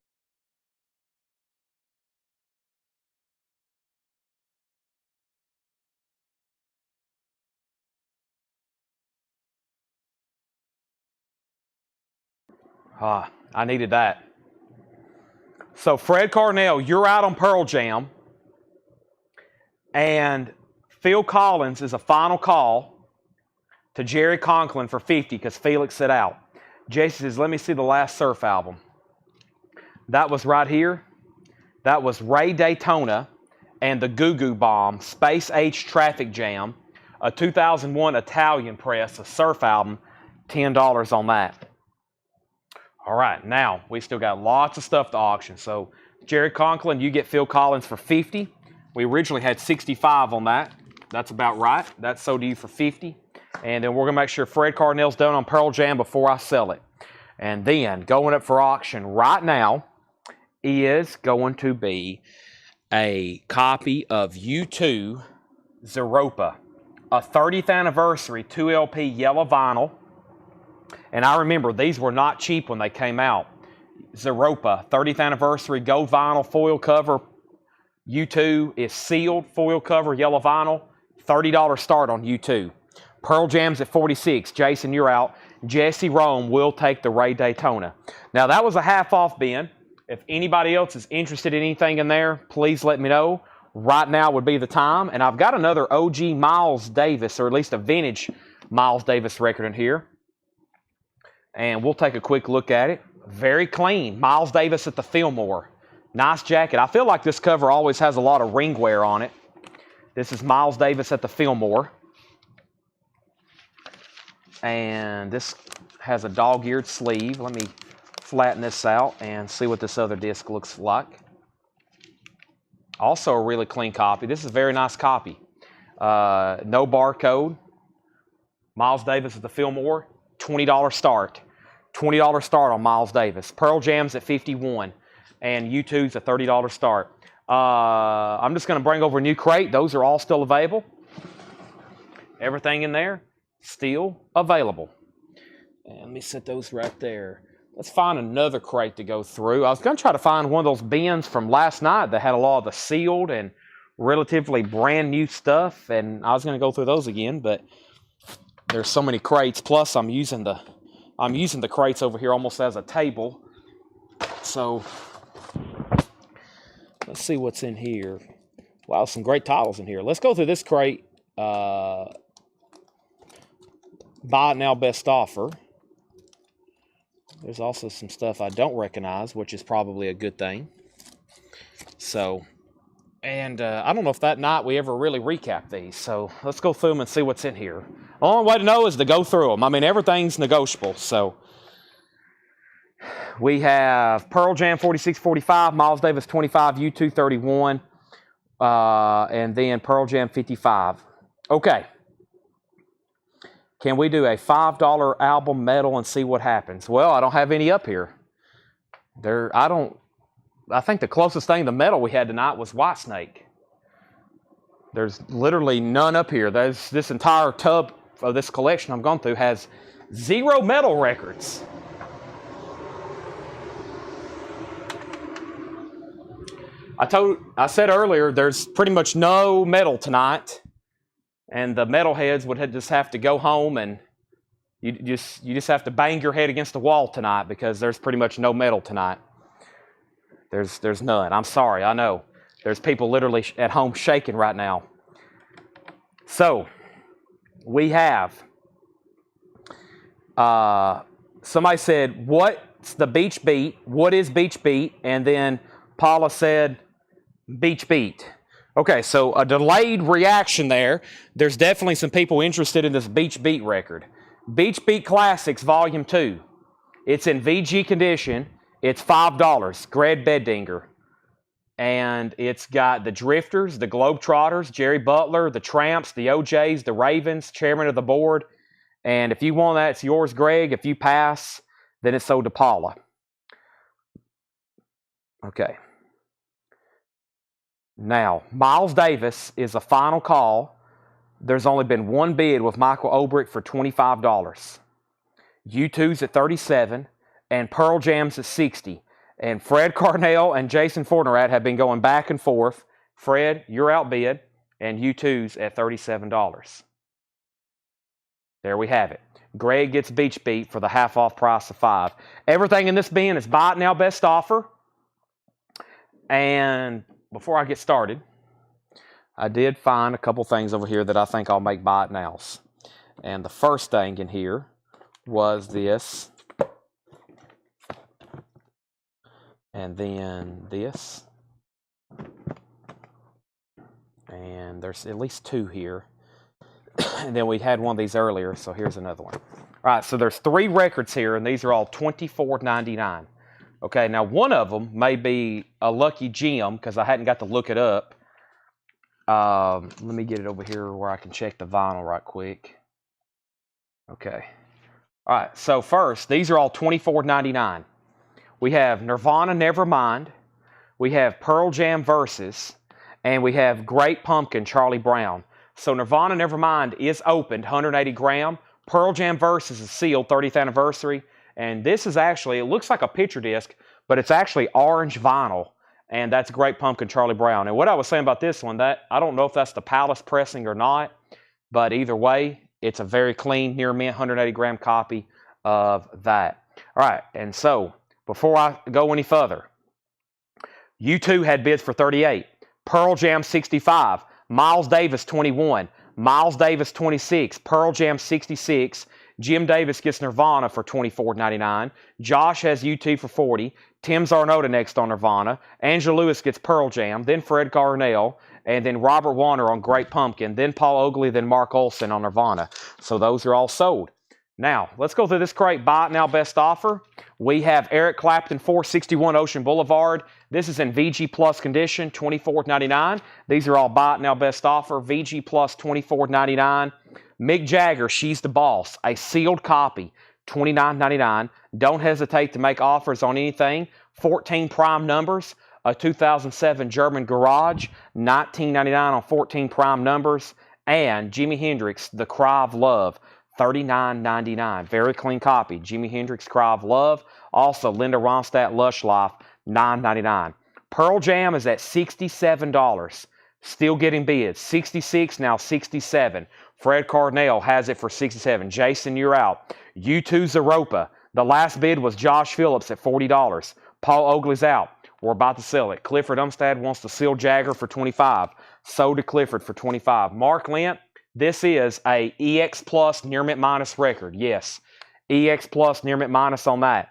Speaker 1: I needed that. So, Fred Carnell, you're out on Pearl Jam. And Phil Collins is a final call to Jerry Conklin for 50 because Felix said out. Jason says, let me see the last surf album. That was right here. That was Ray Daytona and the Goo Goo Bomb, Space Age Traffic Jam, a 2001 Italian press, a surf album, $10 on that. All right, now we still got lots of stuff to auction. So Jerry Conklin, you get Phil Collins for 50. We originally had 65 on that. That's about right. That's sold to you for 50. And then we're going to make sure Fred Carnell's done on Pearl Jam before I sell it. And then going up for auction right now is going to be a copy of U2 Zeropa, a 30th anniversary 2LP yellow vinyl. And I remember these were not cheap when they came out. Zeropa, 30th anniversary, gold vinyl, foil cover. U2 is sealed, foil cover, yellow vinyl, $30 start on U2. Pearl Jam's at 46. Jason, you're out. Jesse Rome will take the Ray Daytona. Now, that was a half-off bin. If anybody else is interested in anything in there, please let me know. Right now would be the time. And I've got another OG Miles Davis, or at least a vintage Miles Davis record in here. And we'll take a quick look at it. Very clean. Miles Davis at the Fillmore. Nice jacket. I feel like this cover always has a lot of ring wear on it. This is Miles Davis at the Fillmore. And this has a dog-eared sleeve. Let me flatten this out and see what this other disc looks like. Also a really clean copy. This is a very nice copy. No barcode. Miles Davis at the Fillmore. $20 start. $20 start on Miles Davis. Pearl Jam's at 51. And U2's a $30 start. I'm just going to bring over a new crate. Those are all still available. Everything in there still available. And let me set those right there. Let's find another crate to go through. I was going to try to find one of those bins from last night that had a lot of the sealed and relatively brand new stuff. And I was going to go through those again, but there's so many crates. Plus, I'm using the crates over here almost as a table. So let's see what's in here. Wow, some great titles in here. Let's go through this crate. Buy it now, best offer. There's also some stuff I don't recognize, which is probably a good thing. So, and I don't know if that night we ever really recapped these. So let's go through them and see what's in here. The only way to know is to go through them. I mean, everything's negotiable. So we have Pearl Jam 46-45, Miles Davis 25, U2 31, and then Pearl Jam 55. Okay. Can we do a $5 album metal and see what happens? Well, I don't have any up here. I think the closest thing to metal we had tonight was Whitesnake. There's literally none up here. This entire tub of this collection I'm going through has 0 metal records. I said earlier, there's pretty much no metal tonight. And the metalheads would just have to go home and you just have to bang your head against the wall tonight because there's pretty much no metal tonight. There's none. I'm sorry, I know. There's people literally at home shaking right now. So, we have, somebody said, what's the beach beat? What is beach beat? And then Paula said, beach beat. Okay, so a delayed reaction there. There's definitely some people interested in this Beach Beat record. Beach Beat Classics Volume 2. It's in VG condition. It's $5. Greg Beddinger. And it's got the Drifters, the Globetrotters, Jerry Butler, the Tramps, the OJs, the Ravens, chairman of the board. And if you want that, it's yours, Greg. If you pass, then it's sold to Paula. Okay. Now, Miles Davis is a final call. There's only been one bid with Michael Obrick for $25. U2's at $37, and Pearl Jam's at $60. And Fred Carnell and Jason Fortnerat have been going back and forth. Fred, you're outbid, and U2's at $37. There we have it. Greg gets Beach Beat for the half-off price of $5. Everything in this bin is buy it now, best offer. And before I get started, I did find a couple things over here that I think I'll make buy it nows. And the first thing in here was this. And then this. And there's at least 2 here. And then we had one of these earlier, so here's another one. All right, so there's 3 records here, and these are all $24.99. Okay, now one of them may be a lucky gem because I hadn't got to look it up. Let me get it over here where I can check the vinyl right quick. Okay. All right, so first, these are all $24.99. We have Nirvana Nevermind, we have Pearl Jam Versus, and we have Great Pumpkin Charlie Brown. So Nirvana Nevermind is opened, 180 gram. Pearl Jam Versus is sealed, 30th anniversary. And this is actually, it looks like a picture disc, but it's actually orange vinyl, and that's Great Pumpkin Charlie Brown. And what I was saying about this one, that I don't know if that's the Palace pressing or not, but either way, it's a very clean, near mint, 180-gram copy of that. All right, and so before I go any further, U2 had bids for 38, Pearl Jam 65, Miles Davis 21, Miles Davis 26, Pearl Jam 66, Jim Davis gets Nirvana for $24.99, Josh has U2 for 40, Tim Zarnota next on Nirvana, Angela Lewis gets Pearl Jam, then Fred Garnell, and then Robert Warner on Great Pumpkin, then Paul Oakley, then Mark Olson on Nirvana. So those are all sold. Now, let's go through this crate. Buy it now, best offer. We have Eric Clapton, 461 Ocean Boulevard. This is in VG Plus condition, $24.99. These are all buy it now, best offer. VG Plus, $24.99. Mick Jagger, She's the Boss, a sealed copy, $29.99. Don't hesitate to make offers on anything. 14 prime numbers, a 2007 German Garage, $19.99 on 14 prime numbers. And Jimi Hendrix, The Cry of Love, $39.99. Very clean copy. Jimi Hendrix, Cry of Love. Also, Linda Ronstadt, Lush Life, $9.99. Pearl Jam is at $67. Still getting bids. 66, now 67. Fred Cardinale has it for 67. Jason, you're out. U2 Zeropa. The last bid was Josh Phillips at $40. Paul Oakley's out. We're about to sell it. Clifford Umstad wants to seal Jagger for $25. Sold to Clifford for $25. Mark Lent. This is a EX Plus Near Mint Minus record. Yes, EX Plus Near Mint Minus on that.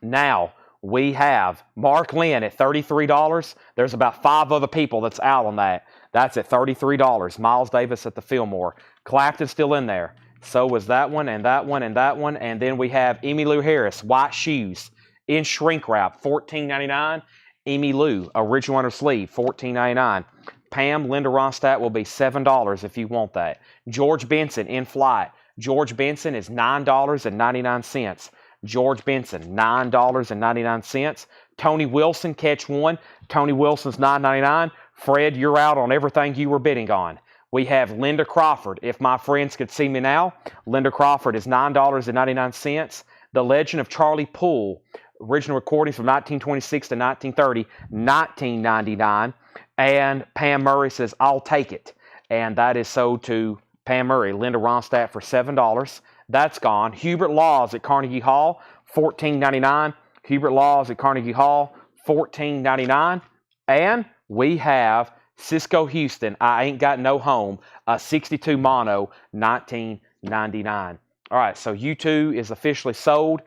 Speaker 1: Now, we have Mark Lynn at $33. There's about 5 other people that's out on that. That's at $33. Miles Davis at the Fillmore. Clapton's still in there. So was that one and that one and that one. And then we have Emmylou Harris, White Shoes, in shrink wrap, $14.99. Emmylou, original under sleeve, $14.99. Pam, Linda Ronstadt will be $7 if you want that. George Benson, in flight. George Benson is $9.99. George Benson, $9.99. Tony Wilson, catch one. Tony Wilson's $9.99. Fred, you're out on everything you were bidding on. We have Linda Crawford, If My Friends Could See Me Now. Linda Crawford is $9.99. The Legend of Charlie Poole, original recordings from 1926 to 1930, $19.99. And Pam Murray says, I'll take it. And that is sold to Pam Murray. Linda Ronstadt for $7. That's gone. Hubert Laws at Carnegie Hall, $14.99. Hubert Laws at Carnegie Hall, $14.99. And we have Cisco Houston, I Ain't Got No Home, a 62 mono, $19.99. All right, so U2 is officially sold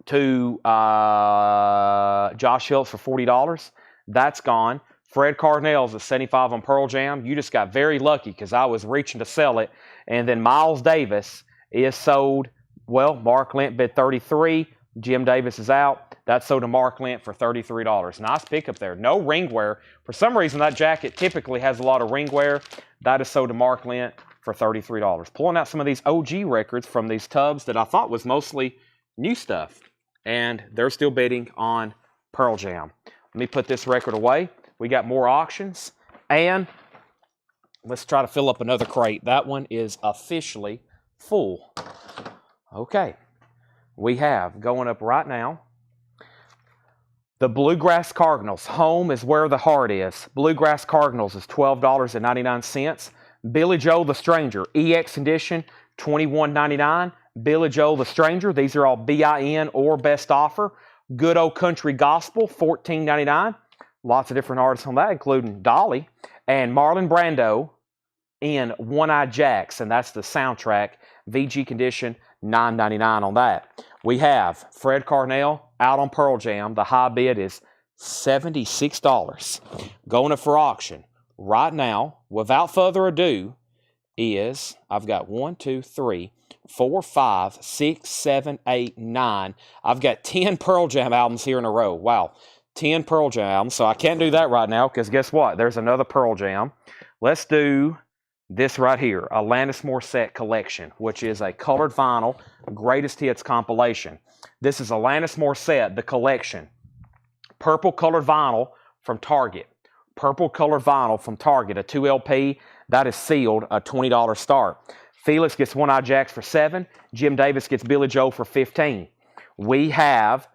Speaker 1: to Josh Phillips for $40. That's gone. Fred Cardinale's at 75 on Pearl Jam. You just got very lucky because I was reaching to sell it. And then Miles Davis is sold. Well, Mark Lent bid $33. Jim Davis is out. That's sold to Mark Lent for $33. Nice pickup there. No ring wear. For some reason, that jacket typically has a lot of ring wear. That is sold to Mark Lent for $33. Pulling out some of these OG records from these tubs that I thought was mostly new stuff. And they're still bidding on Pearl Jam. Let me put this record away. We got more auctions. And let's try to fill up another crate. That one is officially full. Okay. We have, going up right now, the Bluegrass Cardinals. Home is where the heart is. Bluegrass Cardinals is $12.99. Billy Joel the Stranger, EX condition, $21.99. Billy Joel the Stranger. These are all BIN or best offer. Good Old Country Gospel, $14.99. Lots of different artists on that, including Dolly. And Marlon Brando in One-Eyed Jacks, and that's the soundtrack. VG condition, $9.99 on that. We have Fred Cardinale out on Pearl Jam. The high bid is $76. Going up for auction right now, without further ado, is, I've got 1, 2, 3, 4, 5, 6, 7, 8, 9. I've got 10 Pearl Jam albums here in a row. Wow. 10 Pearl Jam albums. So I can't do that right now because guess what? There's another Pearl Jam. Let's do this right here, Alanis Morissette Collection, which is a colored vinyl greatest hits compilation. This is Alanis Morissette, the collection. Purple colored vinyl from Target. Purple colored vinyl from Target, a 2 LP. That is sealed, a $20 start. Felix gets One-Eyed Jacks for $7. Jim Davis gets Billy Joel for $15. We have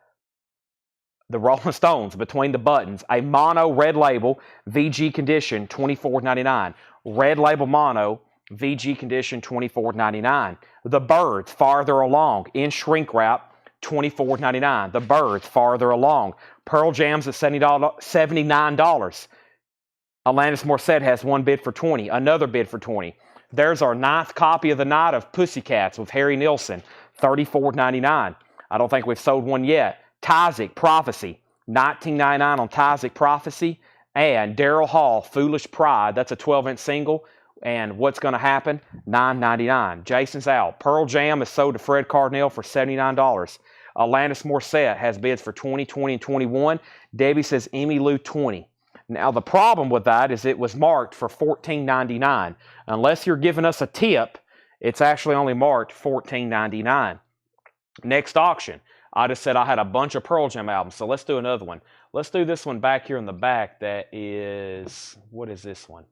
Speaker 1: the Rolling Stones, Between the Buttons, a mono red label, VG condition, $24.99. Red label mono, VG condition, $24.99. The Birds, Farther Along, in shrink wrap, $24.99. The Birds, Farther Along. Pearl Jam's at $79. Alanis Morissette has one bid for $20, another bid for $20. There's our 9th copy of the night of Pussycats with Harry Nilsson, $34.99. I don't think we've sold one yet. Tyzik, Prophecy, $19.99 on Tyzik Prophecy. And Daryl Hall, Foolish Pride, that's a 12-inch single. And What's Gonna Happen, $9.99. Jason's out. Pearl Jam is sold to Fred Cardinal for $79. Alanis Morissette has bids for $20, $20, and $21. Debbie says Emmylou, $20. Now, the problem with that is it was marked for $14.99. Unless you're giving us a tip, it's actually only marked $14.99. Next auction. I just said I had a bunch of Pearl Jam albums, so let's do another one. Let's do this one back here in the back that is, what is this one?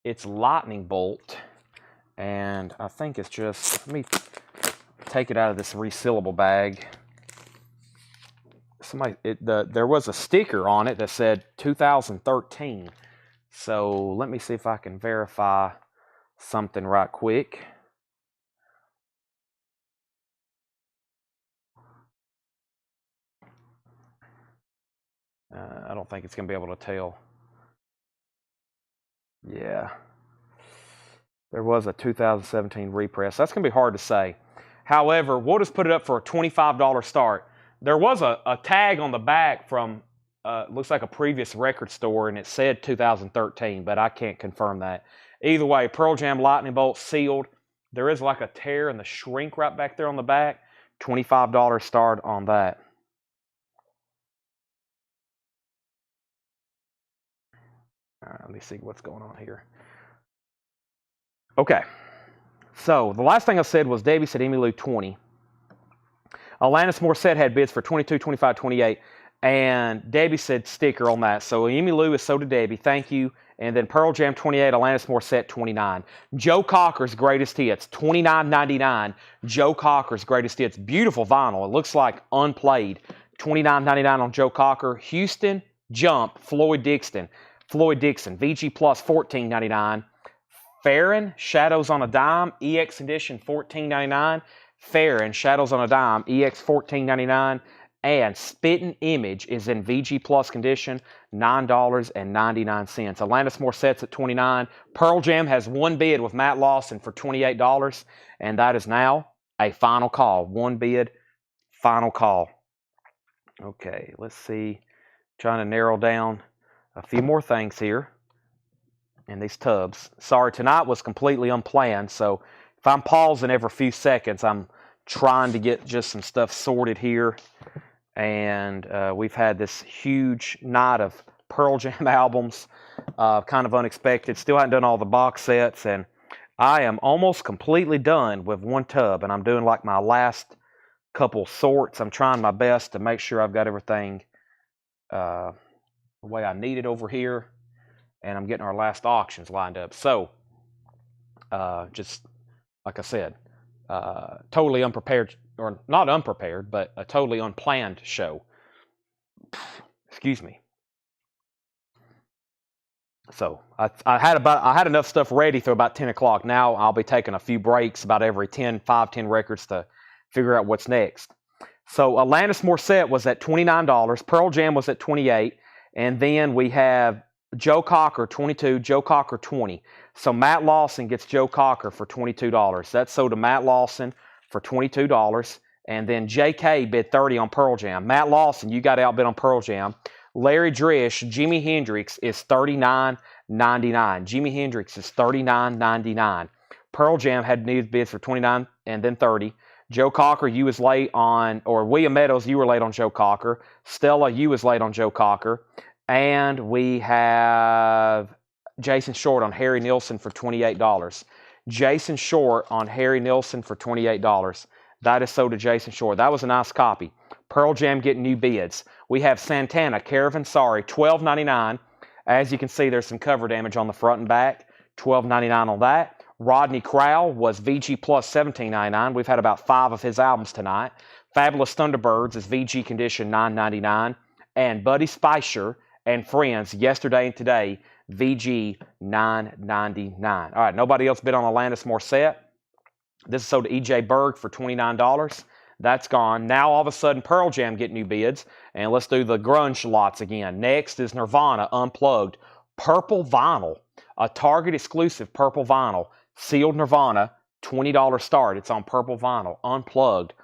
Speaker 1: It's Lightning Bolt, and I think it's just, let me take it out of this resealable bag. There was a sticker on it that said 2013. So let me see if I can verify something right quick. I don't think it's going to be able to tell. Yeah. There was a 2017 repress. That's going to be hard to say. However, we'll just put it up for a $25 start. There was a tag on the back from, looks like a previous record store, and it said 2013, but I can't confirm that. Either way, Pearl Jam Lightning Bolt sealed. There is like a tear in the shrink right back there on the back. $25 start on that. All right, let me see what's going on here. Okay, so the last thing I said was Debbie said Emmylou, $20. Alanis Morissette had bids for $22, $25, $28, and Debbie said sticker on that. So Emmylou is sold to Debbie, thank you. And then Pearl Jam, $28, Alanis Morissette, $29. Joe Cocker's Greatest Hits, $29.99. Joe Cocker's Greatest Hits, beautiful vinyl. It looks like unplayed. $29.99 on Joe Cocker. Houston, Jump, Floyd Dixon, VG Plus, $14.99. Farron, Shadows on a Dime, EX Edition, $14.99. Farron, Shadows on a Dime, EX, $14.99. And Spittin' Image is in VG Plus condition, $9.99. Alanis Morissette's at $29. Pearl Jam has one bid with Matt Lawson for $28, and that is now a final call. One bid, final call. Okay, let's see. Trying to narrow down a few more things here in these tubs. Sorry, tonight was completely unplanned, so if I'm pausing every few seconds, I'm trying to get just some stuff sorted here. And we've had this huge night of Pearl Jam albums, kind of unexpected. Still haven't done all the box sets, and I am almost completely done with one tub, and I'm doing like my last couple sorts. I'm trying my best to make sure I've got everything the way I need it over here, and I'm getting our last auctions lined up. So, just like I said, totally unprepared, or not unprepared, but a totally unplanned show. Excuse me. So I had enough stuff ready for about 10 o'clock. Now I'll be taking a few breaks about every 10 records to figure out what's next. So Alanis Morissette was at $29. Pearl Jam was at $28. And then we have Joe Cocker, $22. Joe Cocker, $20. So Matt Lawson gets Joe Cocker for $22. That's sold to Matt Lawson for $22. And then JK bid $30 on Pearl Jam. Matt Lawson, you got outbid on Pearl Jam. Larry Drish, Jimi Hendrix is $39.99. Jimi Hendrix is $39.99. Pearl Jam had needed bids for $29 and then $30. Joe Cocker, you was late on, or William Meadows, you were late on Joe Cocker. Stella, you was late on Joe Cocker. And we have Jason Short on Harry Nilsson for $28. Jason Short on Harry Nilsson for $28. That is sold to Jason Short. That was a nice copy. Pearl Jam getting new bids. We have Santana, Caravan-Sorry, $12.99. As you can see, there's some cover damage on the front and back. $12.99 on that. Rodney Crowell was VG Plus, $17.99. We've had about 5 of his albums tonight. Fabulous Thunderbirds is VG condition, $9.99. and Buddy Spicer and Friends yesterday and today, VG $9.99. All right, nobody else bid on Alanis Morissette. This is sold to EJ Berg for $29. That's gone. Now all of a sudden Pearl Jam get new bids, and let's do the grunge lots again. Next is Nirvana Unplugged, purple vinyl, a Target exclusive purple vinyl, sealed Nirvana, $20 start. It's on purple vinyl, unplugged.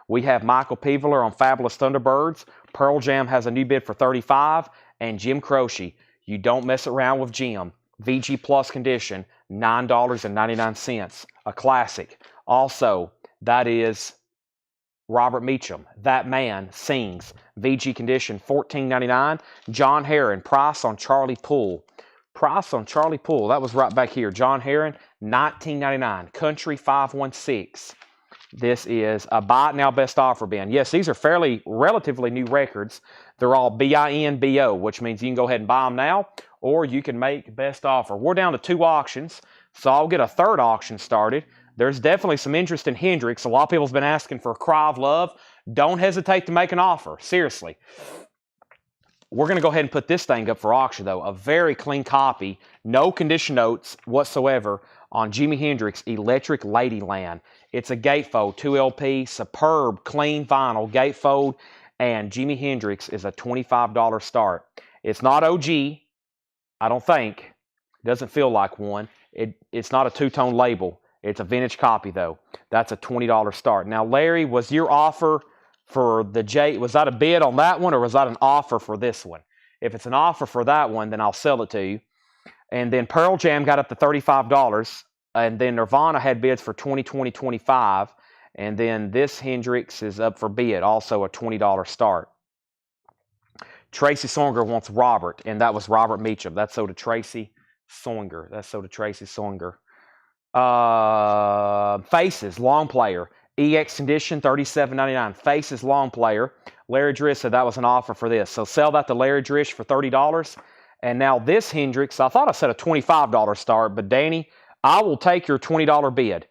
Speaker 1: We have Michael Peveler on Fabulous Thunderbirds. Pearl Jam has a new bid for $35, and Jim Croce, You Don't Mess Around with Jim, VG Plus condition, $9.99, a classic. Also, that is Robert Meacham, That Man Sings, VG condition, $14.99. John Heron, Price on Charlie Poole. Price on Charlie Poole, that was right back here. John Heron, $19.99. Country 516. This is a buy it now best offer bin. Yes, these are relatively new records. They're all BINBO, which means you can go ahead and buy them now, or you can make best offer. We're down to 2 auctions, so I'll get a third auction started. There's definitely some interest in Hendrix. A lot of people's been asking for a Cry of Love. Don't hesitate to make an offer. Seriously. We're going to go ahead and put this thing up for auction, though. A very clean copy, no condition notes whatsoever on Jimi Hendrix Electric Ladyland. It's a gatefold, 2LP, superb, clean vinyl gatefold, and Jimi Hendrix is a $25 start. It's not OG, I don't think. It doesn't feel like one. It's not a two-tone label. It's a vintage copy, though. That's a $20 start. Now, Larry, was your offer for the J, was that a bid on that one, or was that an offer for this one? If it's an offer for that one, then I'll sell it to you. And then Pearl Jam got up to $35, and then Nirvana had bids for $20, $20, $25, and then this Hendrix is up for bid, also a $20 start. Tracy Songer wants Robert, and that was Robert Meacham. That's sold to Tracy Songer. That's sold to Tracy Songer. Faces, long player. EX condition, $37.99. Faces, long player. Larry Drish said that was an offer for this. So sell that to Larry Drish for $30. And now this Hendrix, I thought I said a $25 start, but Danny, I will take your $20 bid.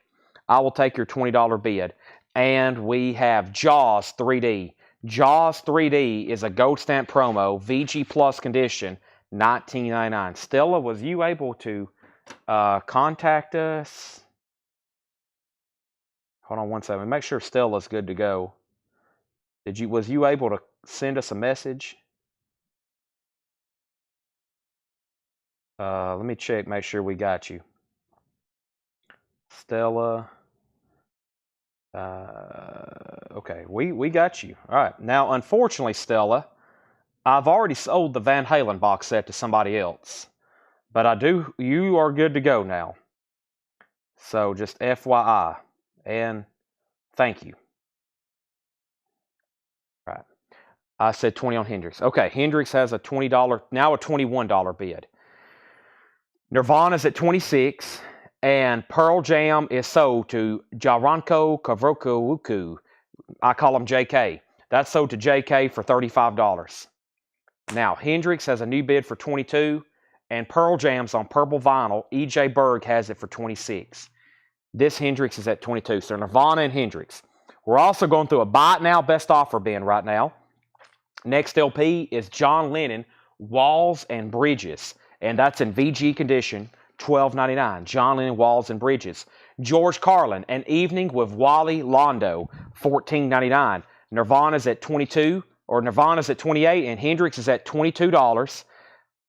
Speaker 1: I will take your $20 bid. And we have Jaws 3D. Jaws 3D is a gold stamp promo, VG Plus condition, $19.99. Stella, was you able to contact us? Hold on one second. Make sure Stella's good to go. Was you able to send us a message? Let me check, make sure we got you. Stella. Okay, we got you. All right. Now, unfortunately, Stella, I've already sold the Van Halen box set to somebody else. But you are good to go now. So just FYI. And thank you. All right. I said 20 on Hendrix. Okay, Hendrix has a $20, now a $21 bid. Nirvana's at 26, and Pearl Jam is sold to Jaranko Kavrokuwuku. I call him JK. That's sold to JK for $35. Now, Hendrix has a new bid for 22, and Pearl Jam's on purple vinyl. EJ Berg has it for 26. This Hendrix is at 22. So Nirvana and Hendrix. We're also going through a buy it now best offer bin right now. Next LP is John Lennon, Walls and Bridges. And that's in VG condition, $12.99. John Lennon, Walls and Bridges. George Carlin, An Evening with Wally Londo, $14.99. Nirvana's at 22, or Nirvana's at 28, and Hendrix is at $22.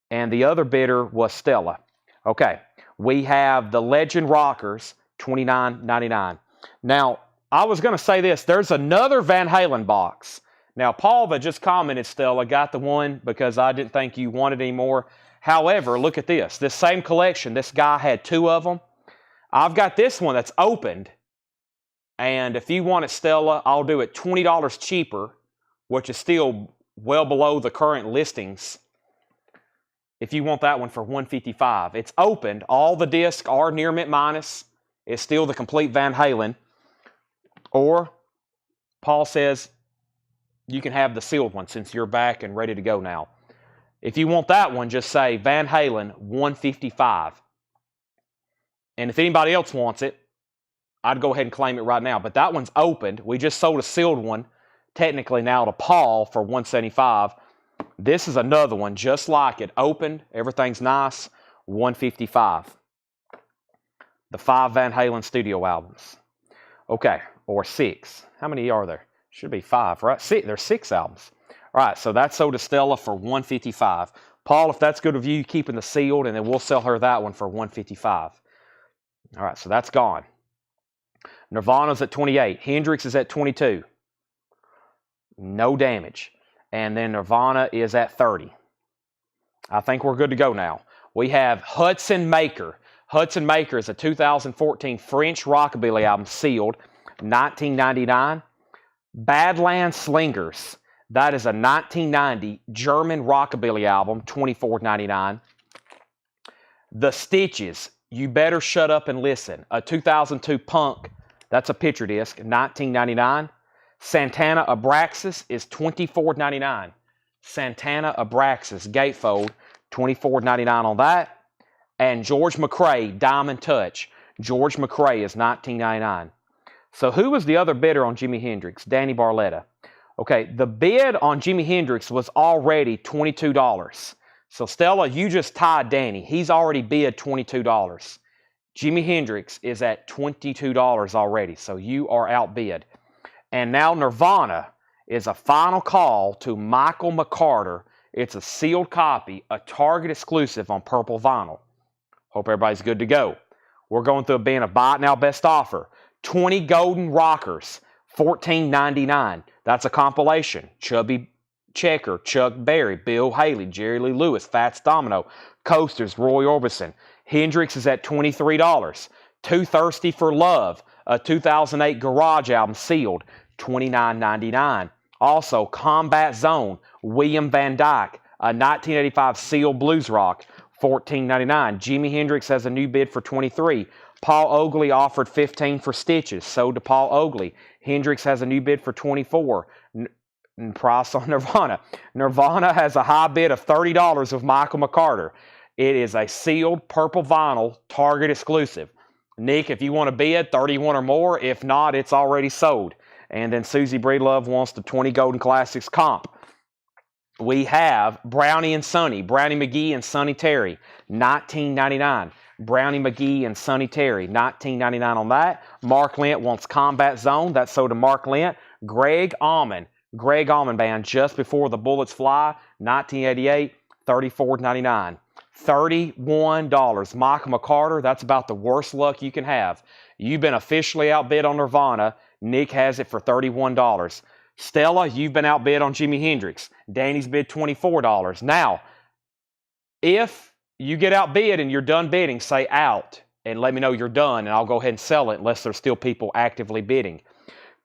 Speaker 1: And the other bidder was Stella. Okay, we have the Legend Rockers, $29.99. Now, I was going to say this. There's another Van Halen box. Now, Paul that just commented, Stella, got the one because I didn't think you wanted any more. However, look at this. This same collection, this guy had 2 of them. I've got this one that's opened. And if you want it, Stella, I'll do it $20 cheaper, which is still well below the current listings. If you want that one for $155. It's opened. All the discs are near mint minus. It's still the complete Van Halen. Or, Paul says, you can have the sealed one since you're back and ready to go now. If you want that one, just say Van Halen $155. And if anybody else wants it, I'd go ahead and claim it right now. But that one's opened. We just sold a sealed one, technically now to Paul for $175. This is another one just like it. Opened, everything's nice. $155. The 5 Van Halen studio albums. Okay, or 6. How many are there? Should be 5, right? There's 6 albums. All right, so that's sold to Stella for $155. Paul, if that's good with you, keeping the sealed, and then we'll sell her that one for $155. All right, so that's gone. Nirvana's at 28. Hendrix is at 22. No damage. And then Nirvana is at 30. I think we're good to go now. We have Hudson Maker. Hudson Maker is a 2014 French rockabilly album, sealed, $19.99. Badland Slingers. That is a 1990 German rockabilly album, $24.99. The Stitches, You Better Shut Up and Listen, a 2002 punk. That's a picture disc, $19.99. Santana Abraxas is $24.99. Santana Abraxas, gatefold, $24.99 on that. And George McRae, Diamond Touch. George McRae is $19.99. So who was the other bidder on Jimi Hendrix? Danny Barletta. Okay, the bid on Jimi Hendrix was already $22. So Stella, you just tied Danny. He's already bid $22. Jimi Hendrix is at $22 already, so you are outbid. And now Nirvana is a final call to Michael McCarter. It's a sealed copy, a Target exclusive on purple vinyl. Hope everybody's good to go. We're going through a bin of Buy It Now Best Offer. 20 Golden Rockers, $14.99. That's a compilation. Chubby Checker, Chuck Berry, Bill Haley, Jerry Lee Lewis, Fats Domino, Coasters, Roy Orbison. Hendrix is at $23. Too Thirsty for Love, a 2008 Garage album, sealed, $29.99. Also, Combat Zone, William Van Dyke, a 1985 sealed blues rock, $14.99. Jimi Hendrix has a new bid for $23. Paul Oakley offered $15 for Stitches, sold to Paul Oakley. Hendrix has a new bid for $24. Price on Nirvana. Nirvana has a high bid of $30 with Michael McCarter. It is a sealed purple vinyl, Target exclusive. Nick, if you want to bid, 31 or more. If not, it's already sold. And then Susie Breedlove wants the 20 Golden Classics comp. We have Brownie and Sonny, Brownie McGee and Sonny Terry, $19.99. Brownie McGee and Sonny Terry, $19.99 on that. Mark Lent wants Combat Zone. That's sold to Mark Lent. Greg Allman Band, Just Before the Bullets Fly, 1988, $34.99. $31. Michael McCarter, that's about the worst luck you can have. You've been officially outbid on Nirvana. Nick has it for $31. Stella, you've been outbid on Jimi Hendrix. Danny's bid $24. Now, if you get outbid and you're done bidding, say out and let me know you're done, and I'll go ahead and sell it unless there's still people actively bidding.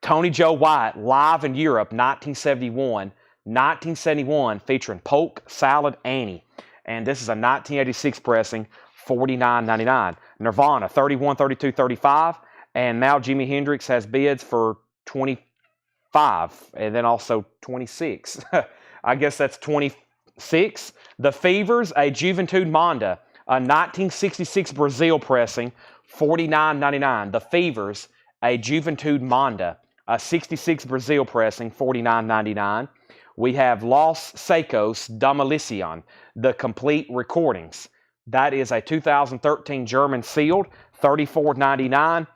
Speaker 1: Tony Joe White, Live in Europe, 1971, featuring Polk Salad Annie. And this is a 1986 pressing, $49.99. Nirvana, 31, 32, 35. And now Jimi Hendrix has bids for 25, and then also 26. I guess that's 26. The Fevers, a Juventude Monda, a 1966 Brazil pressing, $49.99. The Fevers, a Juventude Monda, a 66 Brazil pressing, $49.99. We have Los Secos Demolition, the complete recordings. That is a 2013 German sealed, $34.99.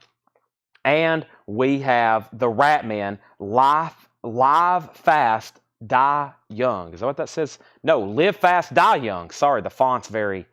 Speaker 1: And we have the Ratman, Live Fast, Die Young. Is that what that says? No, Live Fast, Die Young. Sorry, the font's very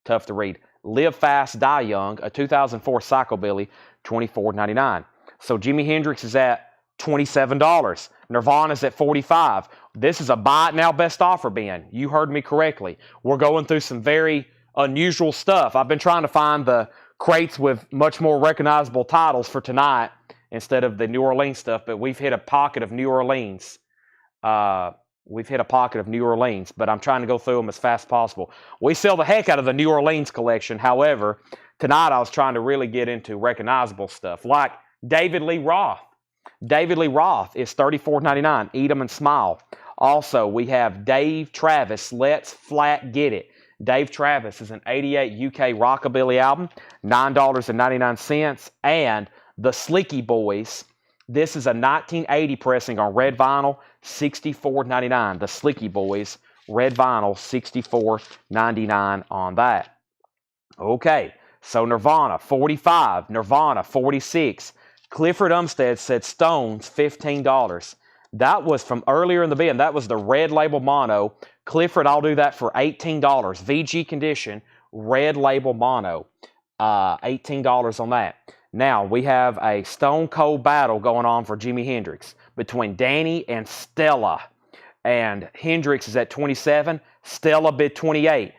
Speaker 1: tough to read. Live Fast, Die Young, a 2004 Psychobilly, $24.99. So Jimi Hendrix is at $27. Nirvana's at $45. This is a Buy It Now Best Offer bin. You heard me correctly. We're going through some very unusual stuff. I've been trying to find the crates with much more recognizable titles for tonight instead of the New Orleans stuff, but we've hit a pocket of New Orleans. But I'm trying to go through them as fast as possible. We sell the heck out of the New Orleans collection. However, tonight I was trying to really get into recognizable stuff, like David Lee Roth. David Lee Roth is $34.99. Eat 'em and smile. Also, we have Dave Travis, Let's Flat Get It. Dave Travis is an 88 UK rockabilly album, $9.99. And the Slicky Boys, this is a 1980 pressing on red vinyl, $64.99. The Slicky Boys red vinyl, $64.99 on that. Okay, so Nirvana, $45. Nirvana, $46. Clifford Umstead said Stones, $15. That was from earlier in the bin. That was the red label mono. Clifford, I'll do that for $18. VG condition, red label mono. $18 on that. Now, we have a stone cold battle going on for Jimi Hendrix between Danny and Stella. And Hendrix is at 27. Stella bid 28.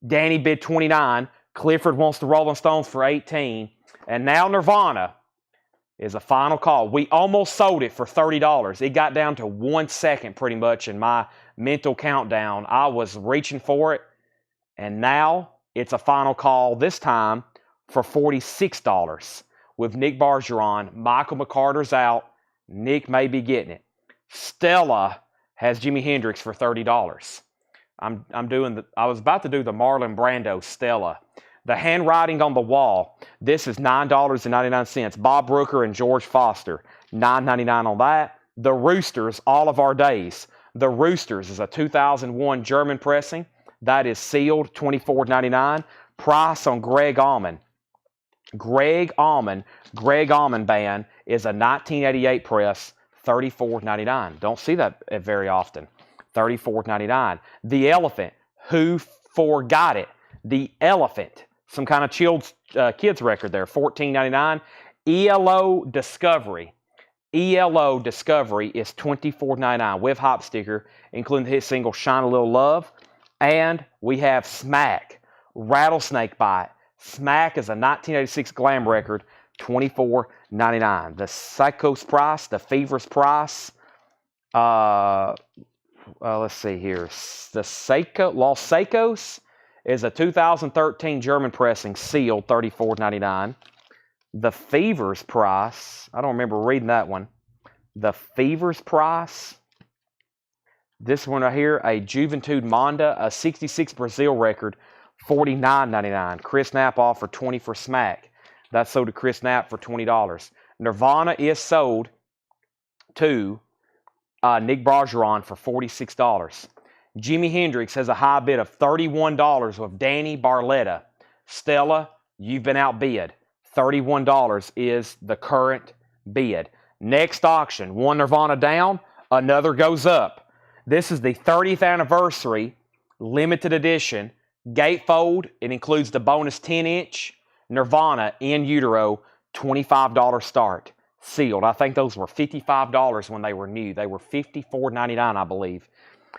Speaker 1: Danny bid 29. Clifford wants the Rolling Stones for 18. And now Nirvana is a final call. We almost sold it for $30. It got down to 1 second pretty much in my mental countdown. I was reaching for it. And now it's a final call, this time for $46 with Nick Bargeron. Michael McCarter's out. Nick may be getting it. Stella has Jimi Hendrix for $30. I was about to do the Marlon Brando Stella. The handwriting on the wall. This is $9.99. Bob Brooker and George Foster, $9.99 on that. The Roosters, All of Our Days. The Roosters is a 2001 German pressing. That is sealed, $24.99. Price on Greg Allman. Greg Allman Band is a 1988 press, $34.99. Don't see that very often. $34.99. The Elephant, Who Forgot It? The Elephant, some kind of chilled kids record there, $14.99. ELO Discovery. ELO Discovery is $24.99 with hop sticker, including the hit single Shine a Little Love. And we have Smack, Rattlesnake Bite. Smack is a 1986 glam record, $24.99. The Psycho's price, the Fever's price, let's see here. The Los Secos is a 2013 German pressing, sealed, $34.99. The Fever's price, I don't remember reading that one. The Fever's price, this one right here, a Juventude Monda, a 66 Brazil record, $49.99. Chris Knapp offered $20 for Smack. That's sold to Chris Knapp for $20. Nirvana is sold to Nick Bargeron for $46. Jimi Hendrix has a high bid of $31 with Danny Barletta. Stella, you've been outbid. $31 is the current bid. Next auction, one Nirvana down, another goes up. This is the 30th anniversary limited edition gatefold. It includes the bonus 10-inch Nirvana in utero, $25 start. Sealed. I think those were $55 when they were new. They were $54.99, I believe.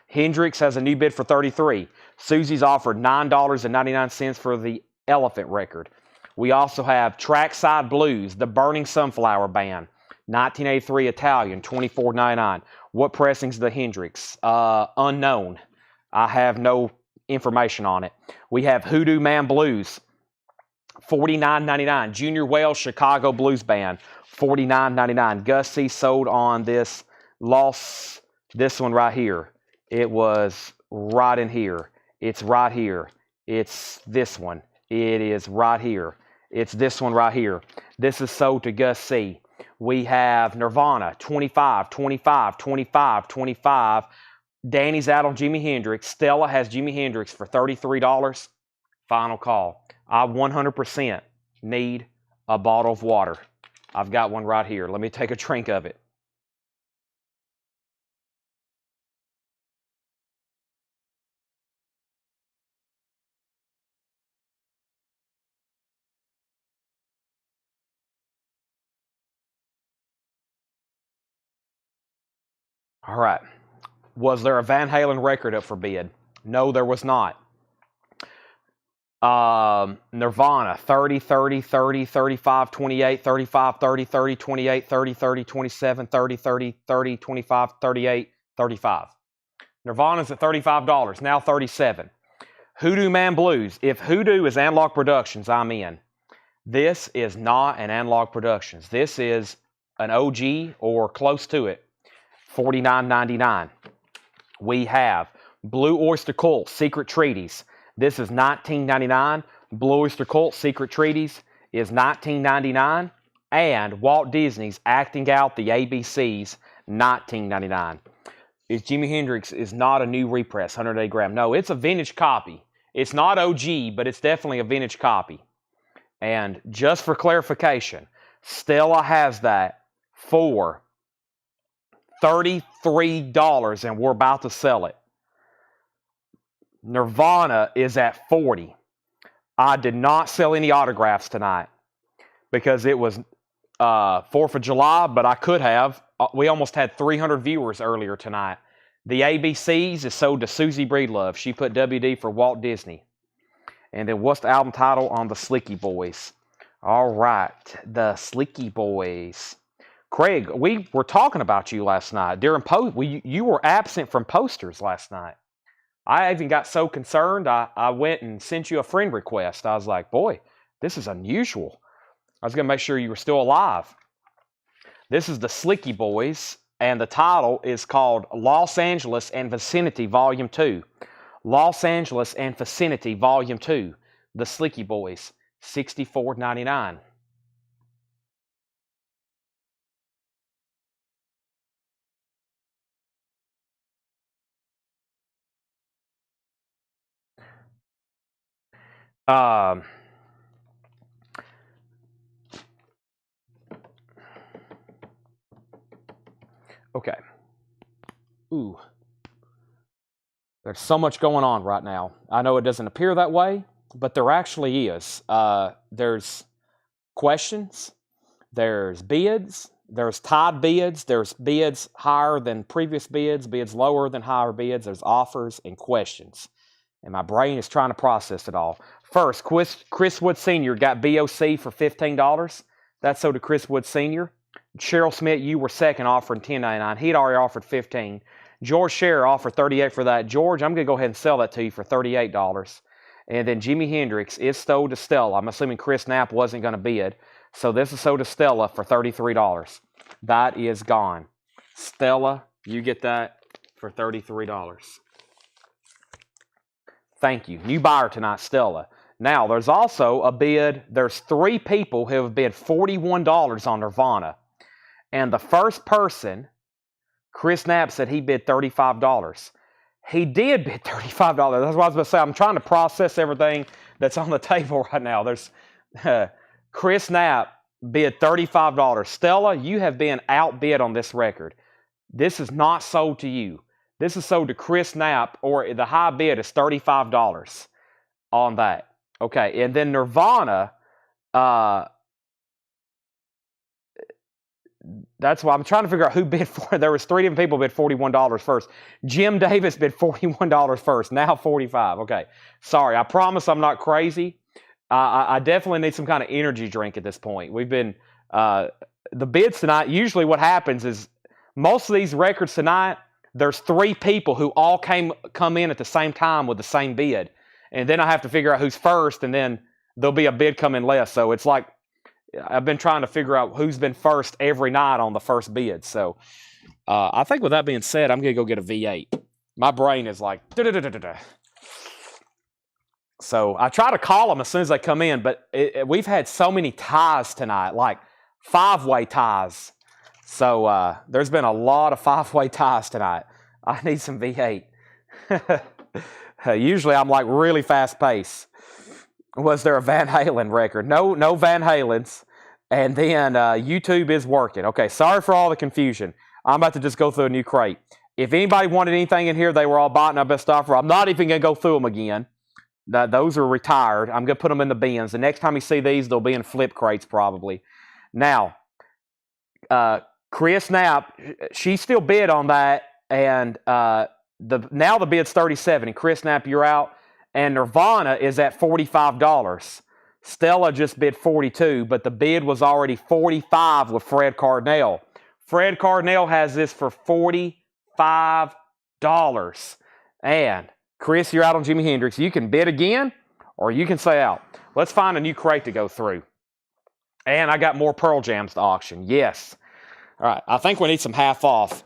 Speaker 1: Hendrix has a new bid for $33. Susie's offered $9.99 for the Elephant record. We also have Trackside Blues, the Burning Sunflower Band, 1983 Italian, $24.99. What pressing's the Hendrix? Unknown. I have no information on it. We have Hoodoo Man Blues, $49.99. Junior Wells Chicago Blues Band, $49.99. Gus C sold on this this one right here. It was right in here. It's right here. It's this one. It is right here. It's this one right here. This is sold to Gus C. We have Nirvana, $25, $25, $25, $25. Danny's out on Jimi Hendrix. Stella has Jimi Hendrix for $33. Final call. I 100% need a bottle of water. I've got one right here. Let me take a drink of it. All right. Was there a Van Halen record up for bid? No, there was not. Nirvana, 30, 30, 30, 35, 28, 35, 30, 30, 28, 30, 30, 27, 30, 30, 30, 25, 38, 35. Nirvana's at $35, now 37. Hoodoo Man Blues. If Hoodoo is Analog Productions, I'm in. This is not an Analog Productions. This is an OG or close to it. $49.99. We have Blue Oyster Cult, Secret Treaties. This is $19.99. Blue Oyster Cult, Secret Treaties is $19.99. And Walt Disney's Acting Out the ABCs, $19.99. is Jimi Hendrix is not a new repress, 100 gram. No, it's a vintage copy. It's not OG, but it's definitely a vintage copy. And just for clarification, Stella has that for $33, and we're about to sell it. Nirvana is at $40. I did not sell any autographs tonight because it was 4th of July, but I could have. We almost had 300 viewers earlier tonight. The ABCs is sold to Susie Breedlove. She put WD for Walt Disney. And then what's the album title on the Slicky Boys? All right, the Slicky Boys. Craig, we were talking about you last night. During you were absent from posters last night. I even got so concerned, I went and sent you a friend request. I was like, boy, this is unusual. I was going to make sure you were still alive. This is the Slicky Boys, and the title is called Los Angeles and Vicinity Volume 2. Los Angeles and Vicinity Volume 2. The Slicky Boys, $64.99. Okay. Ooh. There's so much going on right now. I know it doesn't appear that way, but there actually is. There's questions, there's bids, there's tied bids, there's bids higher than previous bids, bids lower than higher bids, there's offers and questions. And my brain is trying to process it all. First, Chris Wood Sr. got BOC for $15. That's so to Chris Wood Sr. Cheryl Smith, you were second, offering $10.99. He'd already offered $15. George Scherer offered $38 for that. George, I'm going to go ahead and sell that to you for $38. And then Jimi Hendrix is sold to Stella. I'm assuming Chris Knapp wasn't going to bid. So this is sold to Stella for $33. That is gone. Stella, you get that for $33. Thank you. New buyer tonight, Stella. Now, there's also a bid. There's 3 people who have bid $41 on Nirvana. And the first person, Chris Knapp, said he bid $35. He did bid $35. That's what I was going to say. I'm trying to process everything that's on the table right now. There's Chris Knapp bid $35. Stella, you have been outbid on this record. This is not sold to you. This is sold to Chris Knapp, or the high bid is $35 on that. Okay, and then Nirvana, that's why I'm trying to figure out who bid for. There was 3 different people bid $41 first. Jim Davis bid $41 first, now $45. Okay, sorry, I promise I'm not crazy. I definitely need some kind of energy drink at this point. We've been, the bids tonight, usually what happens is most of these records tonight, there's 3 people who all come in at the same time with the same bid. And then I have to figure out who's first, and then there'll be a bid coming less. So it's like I've been trying to figure out who's been first every night on the first bid. So I think with that being said, I'm going to go get a V8. My brain is like, da-da-da-da-da. So I try to call them as soon as they come in, but we've had so many ties tonight, like 5-way ties. So there's been a lot of 5-way ties tonight. I need some V8. Usually I'm like really fast pace. Was there a Van Halen record? No Van Halens. And then YouTube is working. Okay, sorry for all the confusion. I'm about to just go through a new crate. If anybody wanted anything in here, they were all bought in our best offer. I'm not even going to go through them again. Those are retired. I'm going to put them in the bins. The next time you see these, they'll be in flip crates probably. Now, Chris Knapp, she still bid on that, and now the bid's $37, and Chris Knapp, you're out. And Nirvana is at $45. Stella just bid $42, but the bid was already $45 with Fred Cardinale. Fred Cardinale has this for $45. And Chris, you're out on Jimi Hendrix. You can bid again, or you can say out. Let's find a new crate to go through. And I got more Pearl Jams to auction. Yes. All right. I think we need some half off.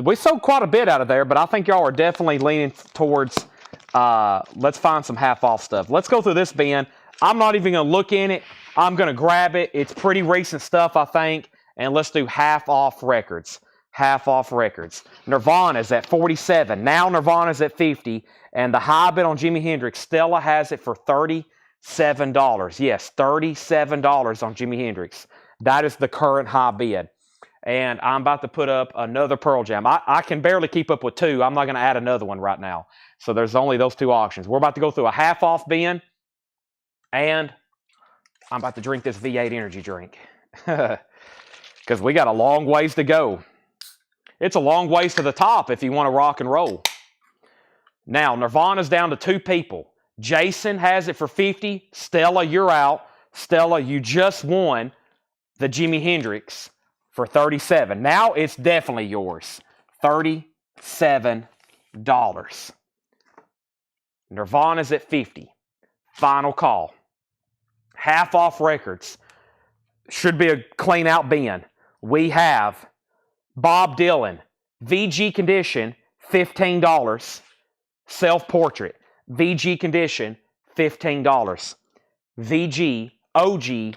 Speaker 1: We sold quite a bit out of there, but I think y'all are definitely leaning towards, let's find some half off stuff. Let's go through this bin. I'm not even going to look in it. I'm going to grab it. It's pretty recent stuff, I think. And let's do half off records. half off records. Nirvana's at 47. Now Nirvana's at 50. And the high bid on Jimi Hendrix, Stella has it for $37. Yes, $37 on Jimi Hendrix. That is the current high bid. And I'm about to put up another Pearl Jam. I can barely keep up with two. I'm not going to add another one right now. So there's only those two auctions. We're about to go through a half off bin. And I'm about to drink this V8 energy drink. Because we got a long ways to go. It's a long ways to the top if you want to rock and roll. Now, Nirvana's down to two people. Jason has it for 50. Stella, you're out. Stella, you just won the Jimi Hendrix for 37. Now it's definitely yours. $37. Nirvana's at 50. Final call. Half off records. Should be a clean out bin. We have Bob Dylan, VG condition, $15. Self-portrait, VG condition, $15. VG, OG,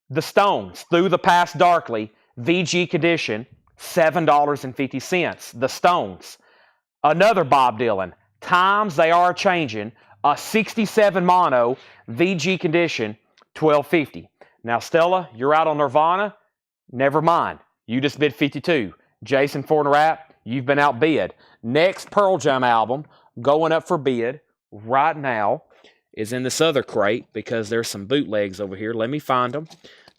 Speaker 1: The Stones, Through the Past Darkly, VG condition, $7.50. The Stones. Another Bob Dylan, Times They Are Changing, a 67 mono, VG condition, $12.50. Now, Stella, you're out on Nirvana. Never mind. You just bid 52. Jason Fornerap, you've been outbid. Next Pearl Jam album going up for bid right now is in this other crate because there's some bootlegs over here. Let me find them.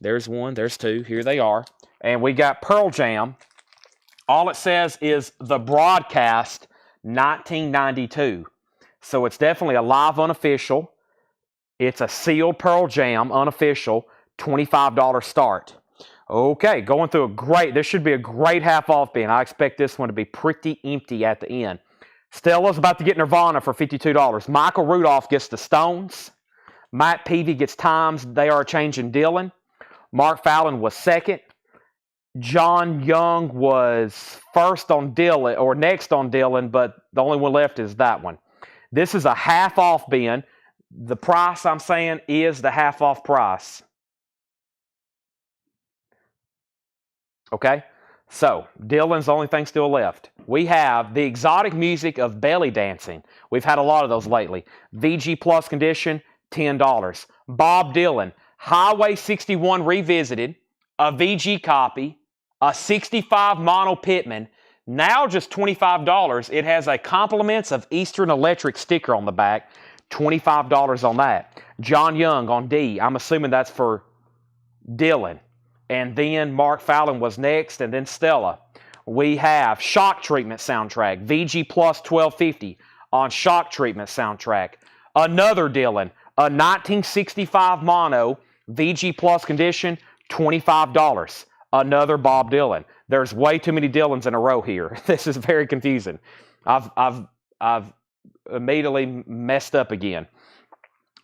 Speaker 1: There's one. There's two. Here they are. And we got Pearl Jam. All it says is The Broadcast 1992. So it's definitely a live unofficial. It's a sealed Pearl Jam unofficial, $25 start. Okay, going through this should be a great half off bin. I expect this one to be pretty empty at the end. Stella's about to get Nirvana for $52. Michael Rudolph gets the Stones. Matt Peavy gets Times They Are Changing Dylan. Mark Fallon was second. John Young was first on Dylan, or next on Dylan, but the only one left is that one. This is a half off bin. The price I'm saying is the half off price. Okay? So, Dylan's the only thing still left. We have the exotic music of belly dancing. We've had a lot of those lately. VG Plus condition, $10. Bob Dylan, Highway 61 Revisited, a VG copy, a 65 mono Pitman, now just $25. It has a Compliments of Eastern Electric sticker on the back, $25 on that. John Young on D, I'm assuming that's for Dylan. And then Mark Fallon was next, and then Stella. We have Shock Treatment soundtrack, VG Plus $12.50 on Shock Treatment soundtrack. Another Dylan, a 1965 mono, VG Plus condition, $25. Another Bob Dylan. There's way too many Dylans in a row here. This is very confusing. I've immediately messed up again.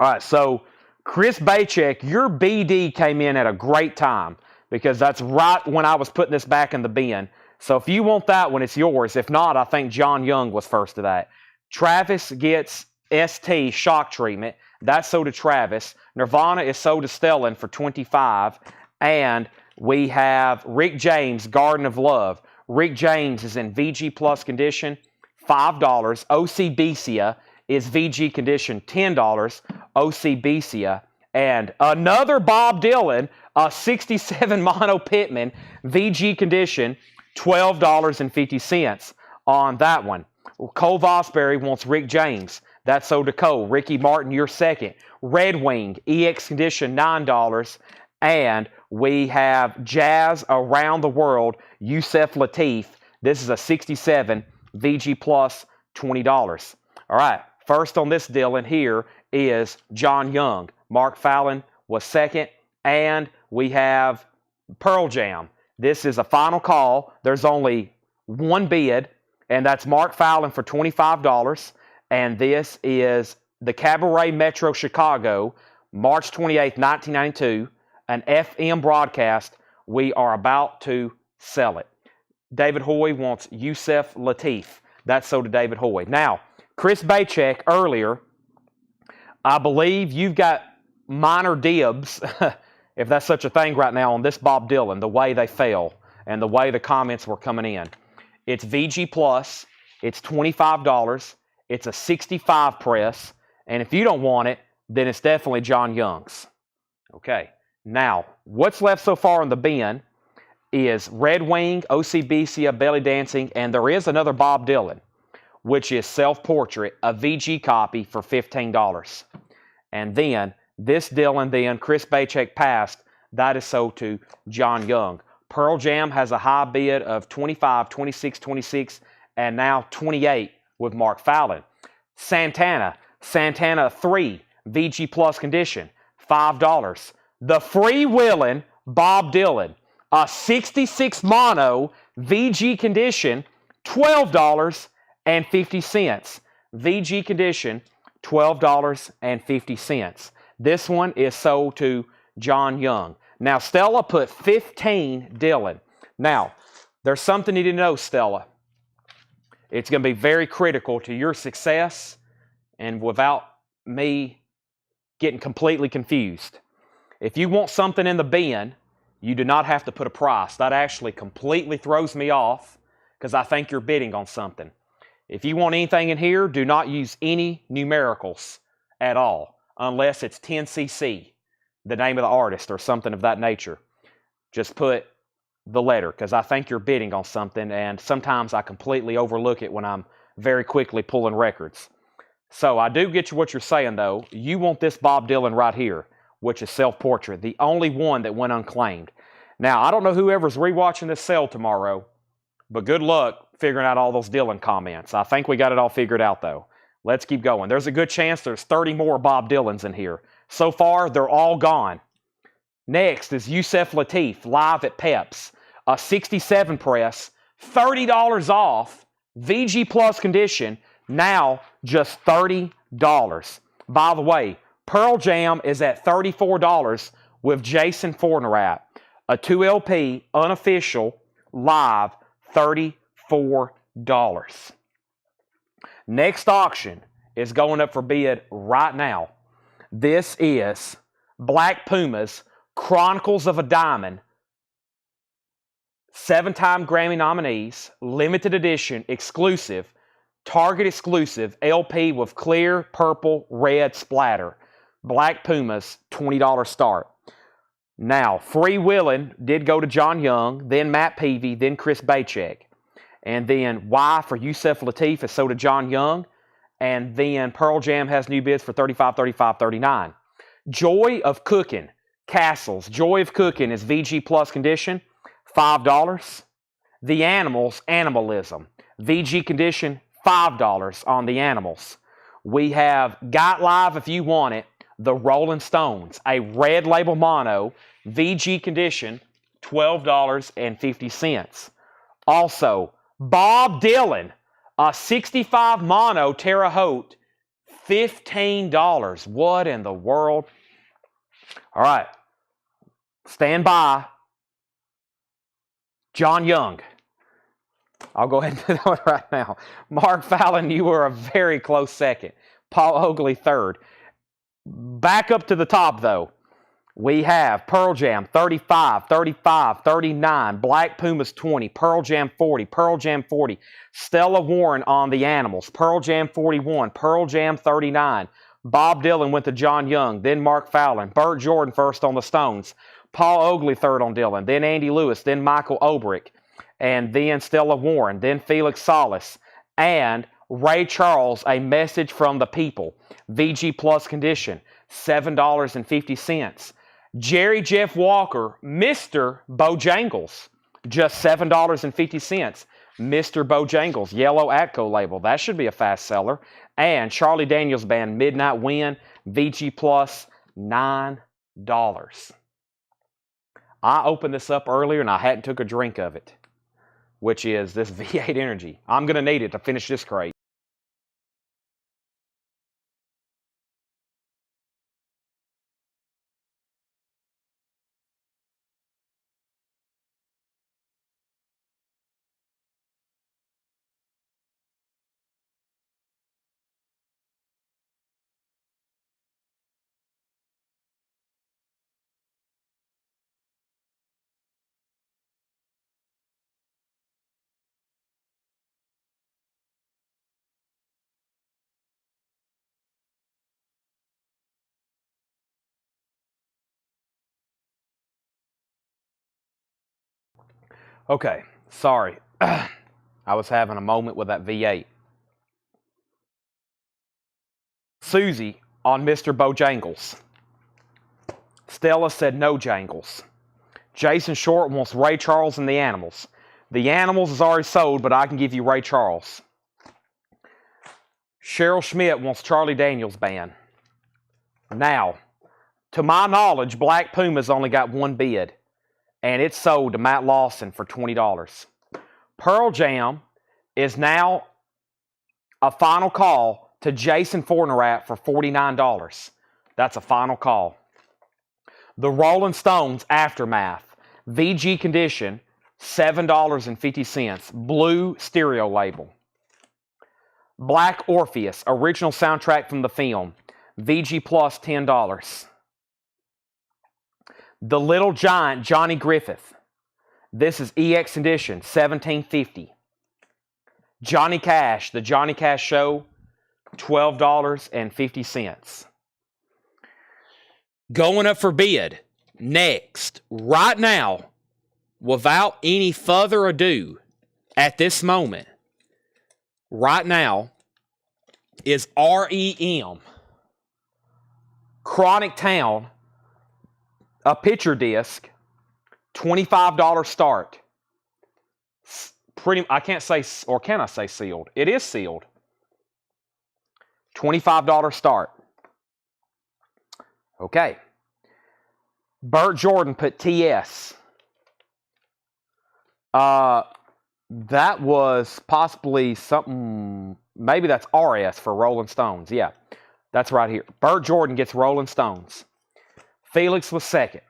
Speaker 1: All right, so Chris Baycheck, your BD came in at a great time because that's right when I was putting this back in the bin. So if you want that one, it's yours. If not, I think John Young was first to that. Travis gets ST Shock Treatment. That's sold to Travis. Nirvana is sold to Stellan for $25. And we have Rick James, Garden of Love. Rick James is in VG Plus condition, $5. OC Becia is VG condition, $10. OC Becia. And another Bob Dylan, a 67 mono Pitman, VG condition, $12.50 on that one. Cole Vosbury wants Rick James. That's sold to Cole. Ricky Martin, you're second. Red Wing, EX condition, $9. And we have Jazz Around the World, Yusef Lateef. This is a 67, VG Plus, $20. All right, first on this Dylan here is John Young. Mark Fallon was second. And we have Pearl Jam. This is a final call. There's only one bid, and that's Mark Fallon for $25. And this is the Cabaret Metro Chicago, March 28th, 1992, an FM broadcast. We are about to sell it. David Hoy wants Yusef Lateef. That's sold to David Hoy. Now, Chris Baycheck earlier, I believe you've got minor dibs, if that's such a thing right now, on this Bob Dylan, the way they fell. and the way the comments were coming in. It's VG Plus. It's $25. It's a 65 press. And if you don't want it, then it's definitely John Young's. Okay. Now, what's left so far in the bin is Red Wing, OCBC, Belly Dancing, and there is another Bob Dylan, which is Self-Portrait, a VG copy for $15. And then this Dylan, then Chris Bachek passed, that is sold to John Young. Pearl Jam has a high bid of 25, 26, 26, and now 28 with Mark Fallon. Santana 3, VG Plus condition, $5. The Freewheelin' Bob Dylan, a 66 mono VG condition, $12.50. VG condition, $12.50. This one is sold to John Young. Now, Stella put 15 Dylan. Now, there's something you need to know, Stella. It's going to be very critical to your success and without me getting completely confused. If you want something in the bin, you do not have to put a price. That actually completely throws me off because I think you're bidding on something. If you want anything in here, do not use any numericals at all unless it's 10cc, the name of the artist or something of that nature. Just put the letter because I think you're bidding on something, and sometimes I completely overlook it when I'm very quickly pulling records. So I do get you what you're saying, though. You want this Bob Dylan right here, which is Self-Portrait, the only one that went unclaimed. Now, I don't know whoever's rewatching this sale tomorrow, but good luck figuring out all those Dylan comments. I think we got it all figured out, though. Let's keep going. There's a good chance there's 30 more Bob Dylans in here. So far, they're all gone. Next is Yusef Lateef, live at Pep's. A 67 press, $30 off, VG Plus condition, now just $30. By the way, Pearl Jam is at $34 with Jason Fornerat. A 2LP, unofficial, live, $34. Next auction is going up for bid right now. This is Black Pumas, Chronicles of a Diamond, 7-time Grammy nominees, limited edition, exclusive, Target exclusive, LP with clear, purple, red splatter. Black Pumas, $20 start. Now, Freewheelin' did go to John Young, then Matt Peavy, then Chris Bachek. And then Y for Yusef Lateef is sold to John Young. And then Pearl Jam has new bids for $35, $35, $39. Joy of Cooking, Castles. Joy of Cooking is VG Plus condition, $5. The Animals, Animalism. VG condition, $5 on the Animals. We have Got Live If You Want It, the Rolling Stones, a red label mono, VG condition, $12.50. Also, Bob Dylan, a 65 mono Terre Haute, $15. What in the world? All right, stand by. John Young. I'll go ahead and do that one right now. Mark Fallon, you were a very close second. Paul Oakley, third. Back up to the top, though. We have Pearl Jam, 35, 35, 39. Black Pumas, 20. Pearl Jam, 40. Pearl Jam, 40. Stella Warren on the Animals. Pearl Jam, 41. Pearl Jam, 39. Bob Dylan went to John Young. Then Mark Fallon. Burt Jordan first on the Stones. Paul Oakley third on Dylan. Then Andy Lewis. Then Michael Obrick. And then Stella Warren. Then Felix Salas. And Ray Charles, A Message from the People. VG Plus condition, $7.50. Jerry Jeff Walker, Mr. Bojangles, just $7.50. Mr. Bojangles, yellow Atco label. That should be a fast seller. And Charlie Daniels Band, Midnight Wind, VG Plus, $9. I opened this up earlier and I hadn't took a drink of it, which is this V8 Energy. I'm going to need it to finish this crate. Okay, sorry. I was having a moment with that V8. Susie on Mr. Bojangles. Stella said no jangles. Jason Short wants Ray Charles and the Animals. The Animals is already sold, but I can give you Ray Charles. Cheryl Schmidt wants Charlie Daniels Band. Now, to my knowledge, Black Puma's only got one bid, and it's sold to Matt Lawson for $20. Pearl Jam is now a final call to Jason Fornerat for $49. That's a final call. The Rolling Stones Aftermath, VG condition, $7.50, blue stereo label. Black Orpheus, original soundtrack from the film, VG Plus, $10. The Little Giant, Johnny Griffith. This is EX edition, $17.50. Johnny Cash, The Johnny Cash Show, $12.50. Going up for bid next, right now, without any further ado, at this moment, right now, is REM. Chronic Town, a picture disc, $25 start. I can't say, or can I say sealed? It is sealed. $25 start. Okay. Burt Jordan put TS. That was possibly something, maybe that's RS for Rolling Stones. Yeah, that's right here. Burt Jordan gets Rolling Stones. Felix was second.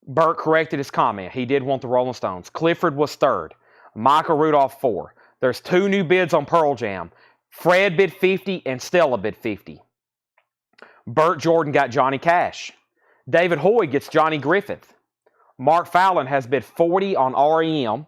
Speaker 1: Burt corrected his comment. He did want the Rolling Stones. Clifford was third. Michael Rudolph, 4. There's 2 new bids on Pearl Jam. Fred bid 50 and Stella bid 50. Burt Jordan got Johnny Cash. David Hoy gets Johnny Griffith. Mark Fallon has bid 40 on REM.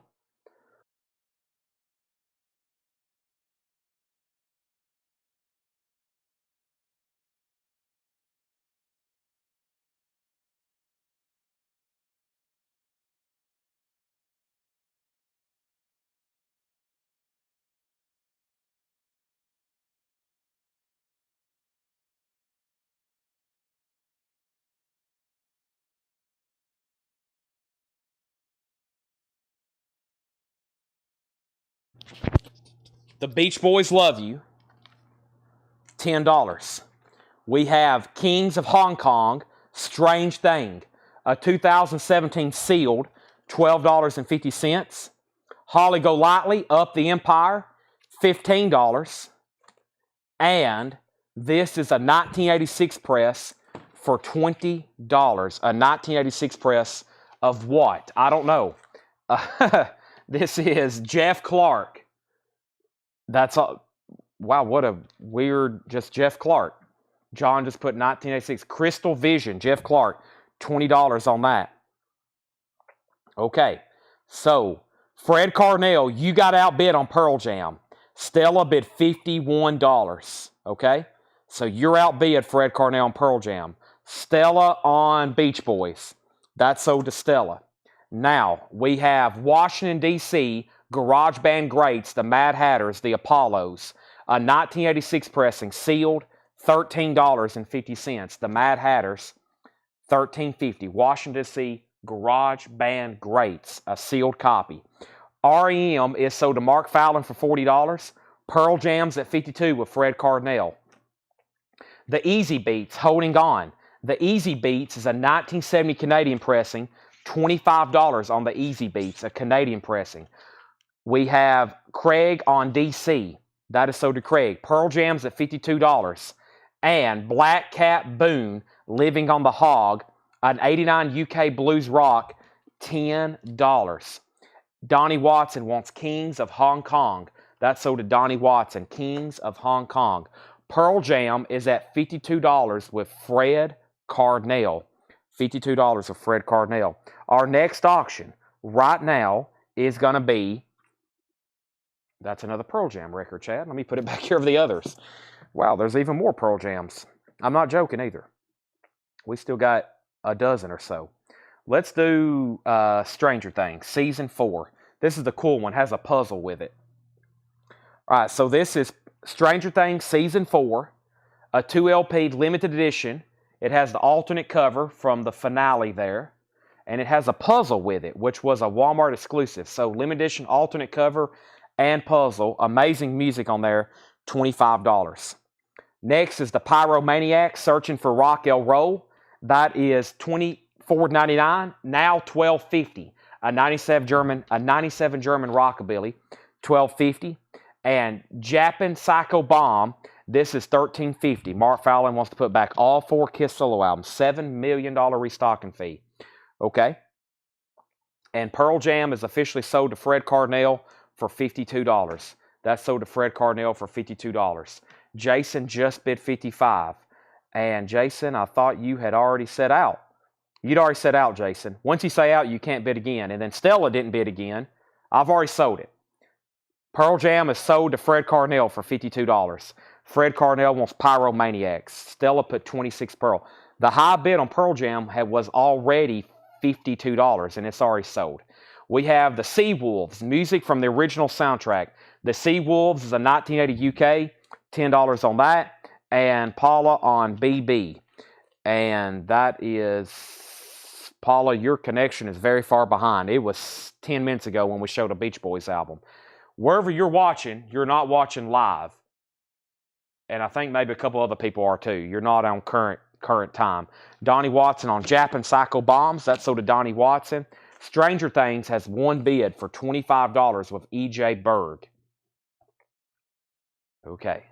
Speaker 1: The Beach Boys Love You, $10. We have Kings of Hong Kong, Strange Thing, a 2017 sealed, $12.50. Holly Golightly, Up the Empire, $15. And this is a 1986 press for $20. A 1986 press of what? I don't know. This is Jeff Clark. That's all. Wow, what a weird, just Jeff Clark. John just put 1986. Crystal Vision, Jeff Clark, $20 on that. Okay, so Fred Carnell, you got outbid on Pearl Jam. Stella bid $51. Okay, so you're outbid, Fred Carnell, on Pearl Jam. Stella on Beach Boys. That's sold to Stella. Now, we have Washington, D.C., Garage Band Greats, the Mad Hatters, the Apollos, a 1986 pressing, sealed, $13.50. The Mad Hatters, $13.50. Washington, D.C., Garage Band Greats, a sealed copy. REM is sold to Mark Fallon for $40. Pearl Jam's at $52 with Fred Carnell. The Easy Beats, Holding On. The Easy Beats is a 1970 Canadian pressing, $25 on the Easy Beats, a Canadian pressing. We have Craig on DC. That is sold to Craig. Pearl Jam's at $52. And Black Cat Boone, Living on the Hog, an 89 UK blues rock, $10. Donnie Watson wants Kings of Hong Kong. That's sold to Donnie Watson. Kings of Hong Kong. Pearl Jam is at $52 with Fred Carnell. $52 with Fred Carnell. Our next auction right now is going to be, that's another Pearl Jam record, Chad. Let me put it back here of the others. Wow, there's even more Pearl Jams. I'm not joking either. We still got a dozen or so. Let's do Stranger Things, Season 4. This is the cool one. Has a puzzle with it. All right, so this is Stranger Things Season 4, a 2 LP limited edition. It has the alternate cover from the finale there. And it has a puzzle with it, which was a Walmart exclusive. So limited edition, alternate cover, and puzzle. Amazing music on there, $25. Next is the Pyromaniac Searching for Raquel Roll. That is $24.99, now $12.50. A 97 German rockabilly, $12.50. And Japan Psycho Bomb, this is $13.50. Mark Fallon wants to put back all 4 Kiss solo albums, $7 million restocking fee. Okay? And Pearl Jam is officially sold to Fred Carnell for $52. That's sold to Fred Carnell for $52. Jason just bid $55. And Jason, I thought you had already set out. You'd already set out, Jason. Once you say out, you can't bid again. And then Stella didn't bid again. I've already sold it. Pearl Jam is sold to Fred Carnell for $52. Fred Carnell wants Pyromaniacs. Stella put 26 Pearl. The high bid on Pearl Jam was already $52, and it's already sold. We have the Seawolves, music from the original soundtrack. The Seawolves is a 1980 UK, $10 on that, and Paula on BB. And that is, Paula, your connection is very far behind. It was 10 minutes ago when we showed a Beach Boys album. Wherever you're watching, you're not watching live. And I think maybe a couple other people are too. You're not on current time. Donnie Watson on Japan Psycho Bombs. That's sold to Donnie Watson. Stranger Things has one bid for $25 with E.J. Berg. Okay.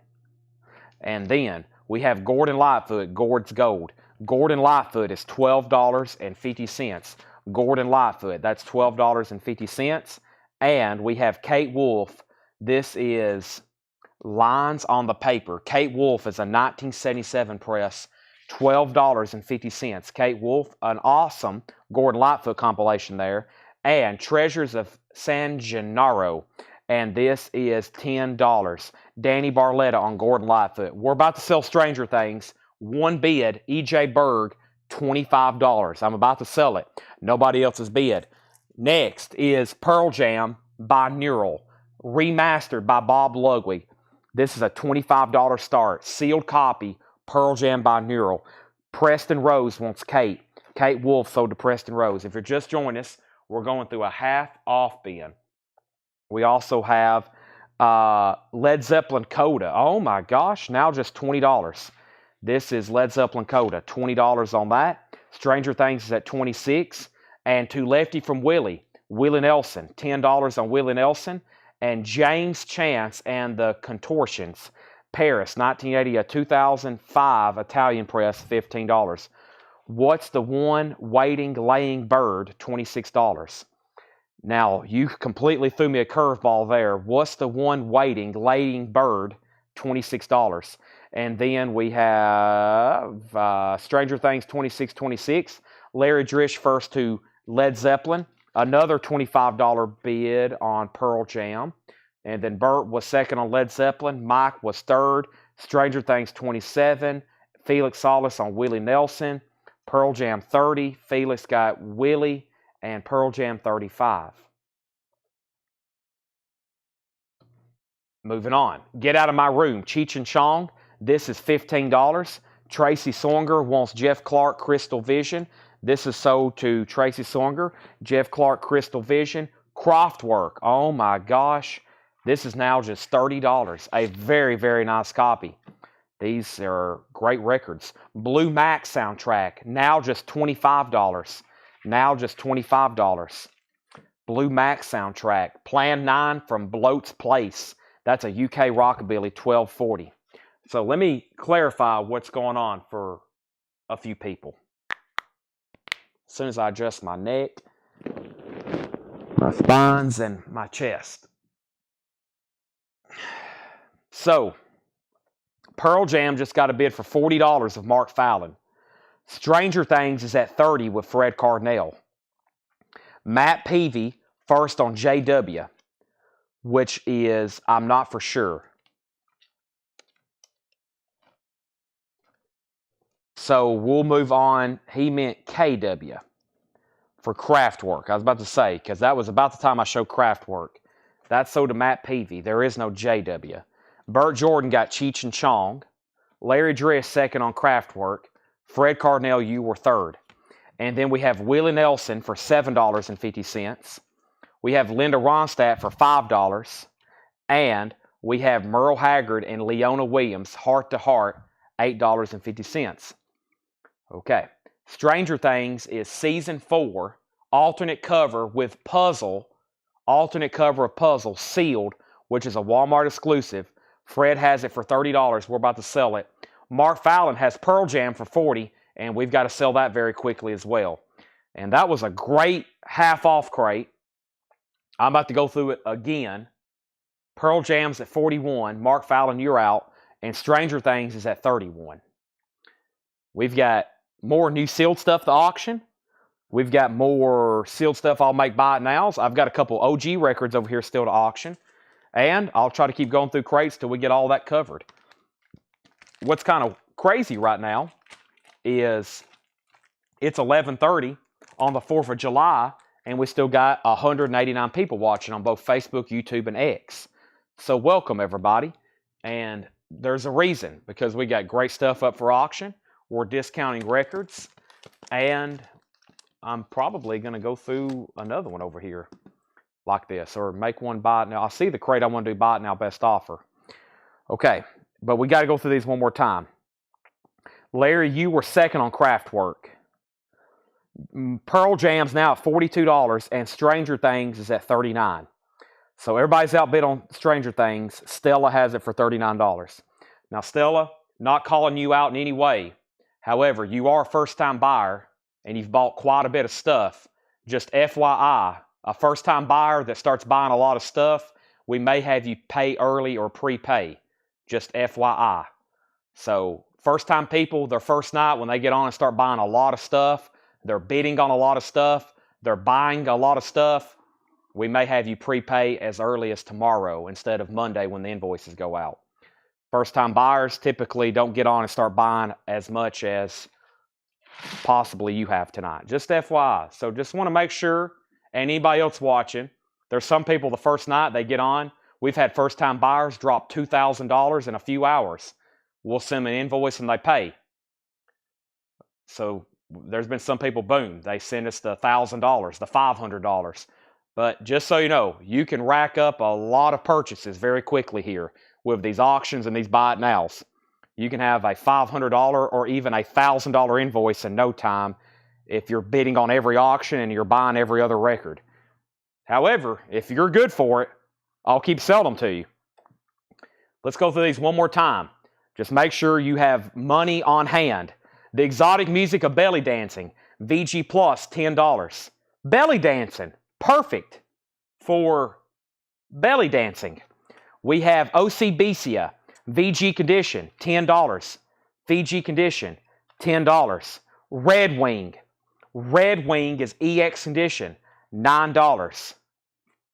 Speaker 1: And then we have Gordon Lightfoot, Gord's Gold. Gordon Lightfoot is $12.50. Gordon Lightfoot, that's $12.50. And we have Kate Wolf. This is Lines on the Paper. Kate Wolf is a 1977 press, $12.50. Kate Wolf, an awesome Gordon Lightfoot compilation there. And Treasures of San Gennaro. And this is $10. Danny Barletta on Gordon Lightfoot. We're about to sell Stranger Things. One bid, E.J. Berg, $25. I'm about to sell it. Nobody else has bid. Next is Pearl Jam Binaural, remastered by Bob Ludwig. This is a $25 start. Sealed copy, Pearl Jam Binaural. Preston Rose wants Kate. Kate Wolf sold to Preston Rose. If you're just joining us, we're going through a half-off bin. We also have Led Zeppelin Coda. Oh my gosh, now just $20. This is Led Zeppelin Coda, $20 on that. Stranger Things is at $26. And To Lefty from Willie, Willie Nelson, $10 on Willie Nelson. And James Chance and the Contortions, Paris, 1980, a 2005 Italian press, $15. What's the One Waiting Laying Bird, $26. Now, you completely threw me a curveball there. What's the One Waiting Laying Bird, $26. And then we have Stranger Things, $26.26. Larry Drish first to Led Zeppelin. Another $25 bid on Pearl Jam. And then Bert was second on Led Zeppelin. Mike was third. Stranger Things, $27. Felix Salas on Willie Nelson. Pearl Jam, $30. Felix got Willie and Pearl Jam, $35. Moving on. Get Out of My Room, Cheech and Chong. This is $15. Tracy Songer wants Jeff Clark, Crystal Vision. This is sold to Tracy Songer, Jeff Clark, Crystal Vision. Kraftwerk, oh my gosh. This is now just $30. A very, very nice copy. These are great records. Blue Max soundtrack, now just $25. Now just $25. Blue Max soundtrack. Plan 9 from Bloat's Place. That's a UK rockabilly, $12.40. So let me clarify what's going on for a few people. As soon as I adjust my neck, my spines, and my chest. So, Pearl Jam just got a bid for $40 of Mark Fallon. Stranger Things is at $30 with Fred Carnell. Matt Peavy first on JW, which is, I'm not for sure. So we'll move on. He meant KW. for Kraftwerk. I was about to say, because that was about the time I showed Kraftwerk. That sold to Matt Peavy. There is no JW. Burt Jordan got Cheech and Chong. Larry Driss second on Kraftwerk. Fred Cardinal, you were third. And then we have Willie Nelson for $7.50. We have Linda Ronstadt for $5. And we have Merle Haggard and Leona Williams, Heart to Heart, $8.50. Okay. Stranger Things is season 4, alternate cover with puzzle, alternate cover of puzzle, sealed, which is a Walmart exclusive. Fred has it for $30. We're about to sell it. Mark Fallon has Pearl Jam for $40, and we've got to sell that very quickly as well. And that was a great half-off crate. I'm about to go through it again. Pearl Jam's at $41. Mark Fallon, you're out. And Stranger Things is at $31. We've got more new sealed stuff to auction. We've got more sealed stuff I'll make buy it nows. I've got a couple OG records over here still to auction. And I'll try to keep going through crates till we get all that covered. What's kind of crazy right now is it's 11:30 on the 4th of July, and we still got 189 people watching on both Facebook, YouTube, and X. So welcome, everybody. And there's a reason, because we got great stuff up for auction. We're discounting records, and I'm probably going to go through another one over here like this, or make one buy it now. I see the crate I want to do buy it now best offer. Okay, but we got to go through these one more time. Larry, you were second on Kraftwerk. Pearl Jam's now at $42, and Stranger Things is at $39. So everybody's outbid on Stranger Things. Stella has it for $39. Now, Stella, not calling you out in any way. However, you are a first-time buyer, and you've bought quite a bit of stuff. Just FYI, a first-time buyer that starts buying a lot of stuff, we may have you pay early or prepay. Just FYI. So, first-time people, their first night, when they get on and start buying a lot of stuff, they're bidding on a lot of stuff, they're buying a lot of stuff, we may have you prepay as early as tomorrow instead of Monday when the invoices go out. First-time buyers typically don't get on and start buying as much as possibly you have tonight. Just FYI. So just want to make sure, and anybody else watching, there's some people the first night they get on. We've had first-time buyers drop $2,000 in a few hours. We'll send them an invoice and they pay. So there's been some people, boom, they send us the $1,000, the $500. But just so you know, you can rack up a lot of purchases very quickly here with these auctions and these buy it nows. You can have a $500 or even a $1,000 invoice in no time if you're bidding on every auction and you're buying every other record. However, if you're good for it, I'll keep selling them to you. Let's go through these one more time. Just make sure you have money on hand. The exotic music of belly dancing, VG Plus, $10. Belly dancing, perfect for belly dancing. We have OCBcia, VG Condition, $10. VG Condition, $10. Red Wing. Red Wing is EX Condition, $9.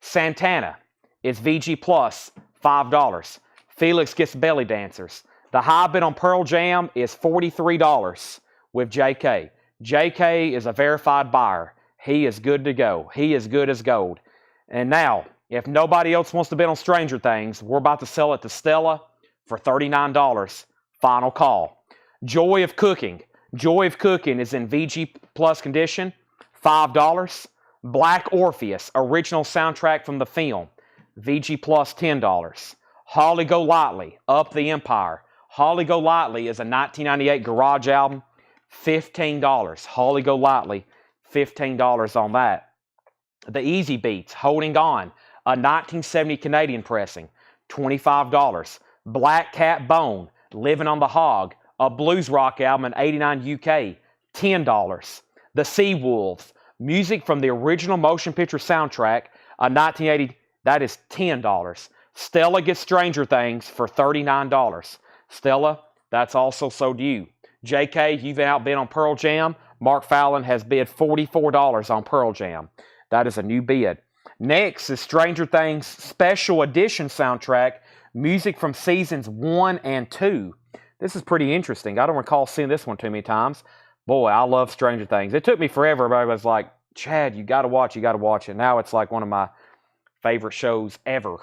Speaker 1: Santana is VG Plus, $5. Felix gets belly dancers. The high bid on Pearl Jam is $43 with JK. JK is a verified buyer. He is good to go. He is good as gold. And now, if nobody else wants to bid on Stranger Things, we're about to sell it to Stella for $39. Final call. Joy of Cooking. Joy of Cooking is in VG Plus condition, $5. Black Orpheus, original soundtrack from the film, VG Plus, $10. Holly Golightly, Up the Empire. Holly Golightly is a 1998 garage album, $15. Holly Golightly, $15 on that. The Easy Beats, Holding On, a 1970 Canadian pressing, $25. Black Cat Bone, Living on the Hog, a blues rock album in '89 UK, $10. The Sea Wolves, music from the original motion picture soundtrack, a 1980, that is $10. Stella gets Stranger Things for $39. Stella, that's also sold to you. JK, you've outbid on Pearl Jam. Mark Fallon has bid $44 on Pearl Jam. That is a new bid. Next is Stranger Things Special Edition soundtrack, music from seasons 1 and 2. This is pretty interesting. I don't recall seeing this one too many times. Boy, I love Stranger Things. It took me forever, but it was like Chad, you got to watch it. Now it's like one of my favorite shows ever.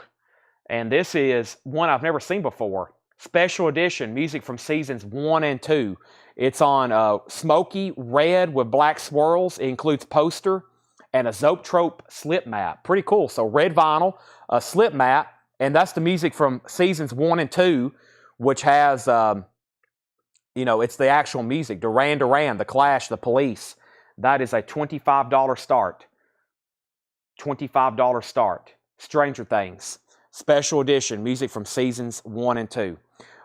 Speaker 1: And this is one I've never seen before. Special edition, music from seasons 1 and 2. It's on smoky red with black swirls. It includes poster and a Zoetrope slip map. Pretty cool. So red vinyl, a slip map, and that's the music from seasons 1 and 2, which has, it's the actual music. Duran Duran, The Clash, The Police. That is a $25 start. $25 start. Stranger Things. Special edition, music from seasons 1 and 2.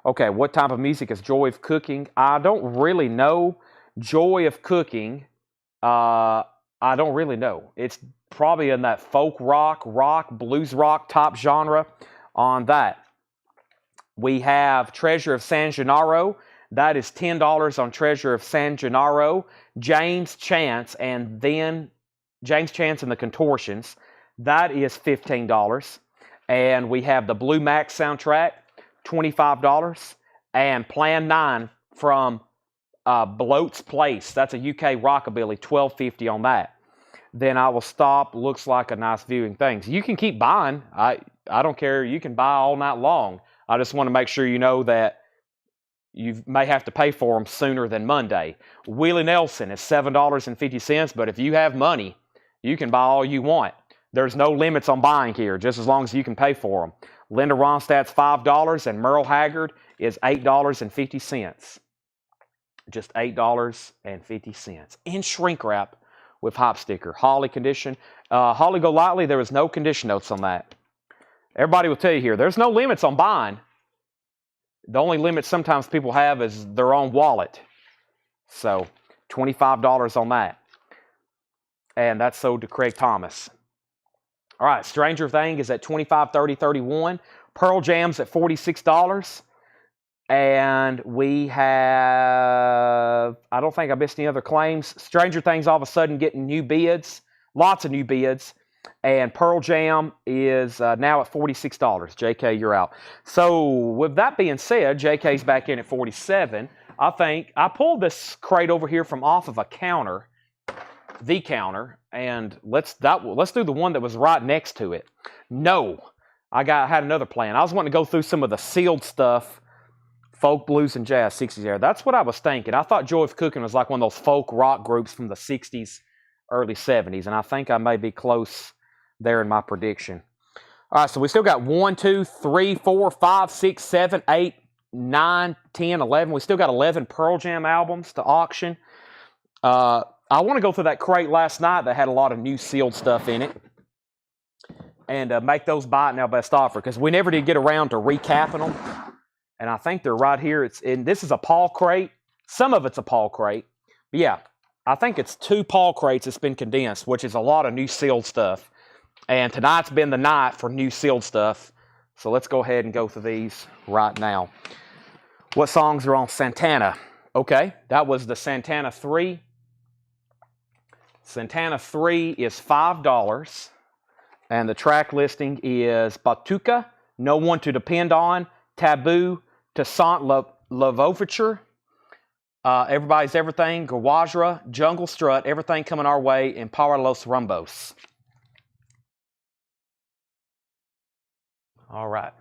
Speaker 1: Okay, what type of music is Joy of Cooking? I don't really know. Joy of Cooking, I don't really know. It's probably in that folk rock, blues rock type genre on that. We have Treasure of San Gennaro. That is $10 on Treasure of San Gennaro. James Chance and the Contortions. That is $15. And we have the Blue Max soundtrack, $25. And Plan 9 from Bloat's Place. That's a UK rockabilly, $12.50 on that. Then I will stop. Looks like a nice viewing thing. So you can keep buying. I don't care. You can buy all night long. I just want to make sure you know that you may have to pay for them sooner than Monday. Willie Nelson is $7.50, but if you have money, you can buy all you want. There's no limits on buying here, just as long as you can pay for them. Linda Ronstadt's $5, and Merle Haggard is $8.50. Just $8.50. In shrink wrap with hop sticker. Holly condition. Holly Golightly, there was no condition notes on that. Everybody will tell you here, there's no limits on buying. The only limit sometimes people have is their own wallet. So, $25 on that. And that's sold to Craig Thomas. All right, Stranger Thing is at $25, $30, $31. Pearl Jam's at $46. And we have, I don't think I missed any other claims. Stranger Things all of a sudden getting new bids. Lots of new bids. And Pearl Jam is now at $46. JK, you're out. So with that being said, JK's back in at $47. I think I pulled this crate over here from off of a counter, the counter, and let's do the one that was right next to it. No, I had another plan. I was wanting to go through some of the sealed stuff, folk, blues, and jazz 60s era. That's what I was thinking. I thought Joy of Cooking was like one of those folk rock groups from the 60s, early 70s, and I think I may be close there in my prediction. All right, so we still got 1, 2, 3, 4, 5, 6, 7, 8, 9, 10, 11. We still got 11 Pearl Jam albums to auction. I want to go through that crate last night that had a lot of new sealed stuff in it and make those buy it now best offer, because we never did get around to recapping them. And I think they're right here. This is a Paul crate. Some of it's a Paul crate. But yeah, I think it's 2 Paul crates that's been condensed, which is a lot of new sealed stuff. And tonight's been the night for new sealed stuff. So let's go ahead and go through these right now. What songs are on Santana? Okay, that was the Santana 3. Santana 3 is $5. And the track listing is Batuka, No One to Depend On, Taboo, Toussaint L'Ouverture, Everybody's Everything, Gawajra, Jungle Strut, Everything Coming Our Way, and Para Los Rumbos. All right.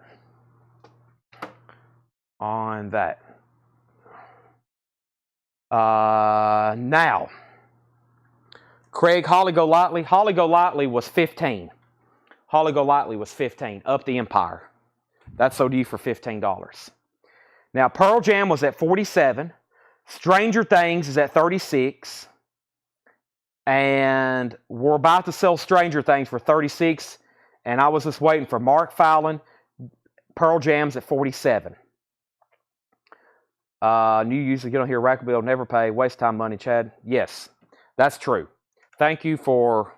Speaker 1: On that. Now, Craig, Holly Golightly. Holly Golightly was 15. Holly Golightly was 15. Up the Empire. That's sold to you for $15. Now, Pearl Jam was at 47. Stranger Things is at 36. And we're about to sell Stranger Things for 36. And I was just waiting for Mark Fallon. Pearl Jam's at 47. New user, get on here, Rackabilly will never pay. Waste time money, Chad. Yes, that's true. Thank you for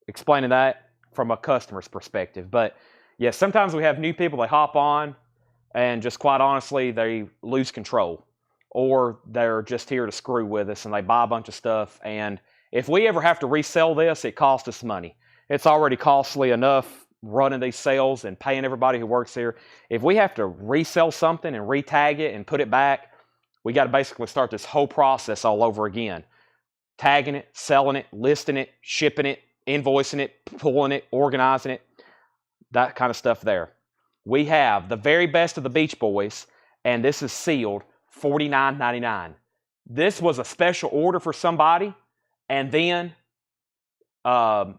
Speaker 1: explaining that from a customer's perspective. But yes, sometimes we have new people, they hop on and just quite honestly, they lose control. Or they're just here to screw with us and they buy a bunch of stuff. And if we ever have to resell this, it costs us money. It's already costly enough running these sales and paying everybody who works here. If we have to resell something and retag it and put it back, we got to basically start this whole process all over again tagging it, selling it, listing it, shipping it, invoicing it, pulling it, organizing it, that kind of stuff there. We have the very best of the Beach Boys, and this is sealed $49.99. This was a special order for somebody, and then Ed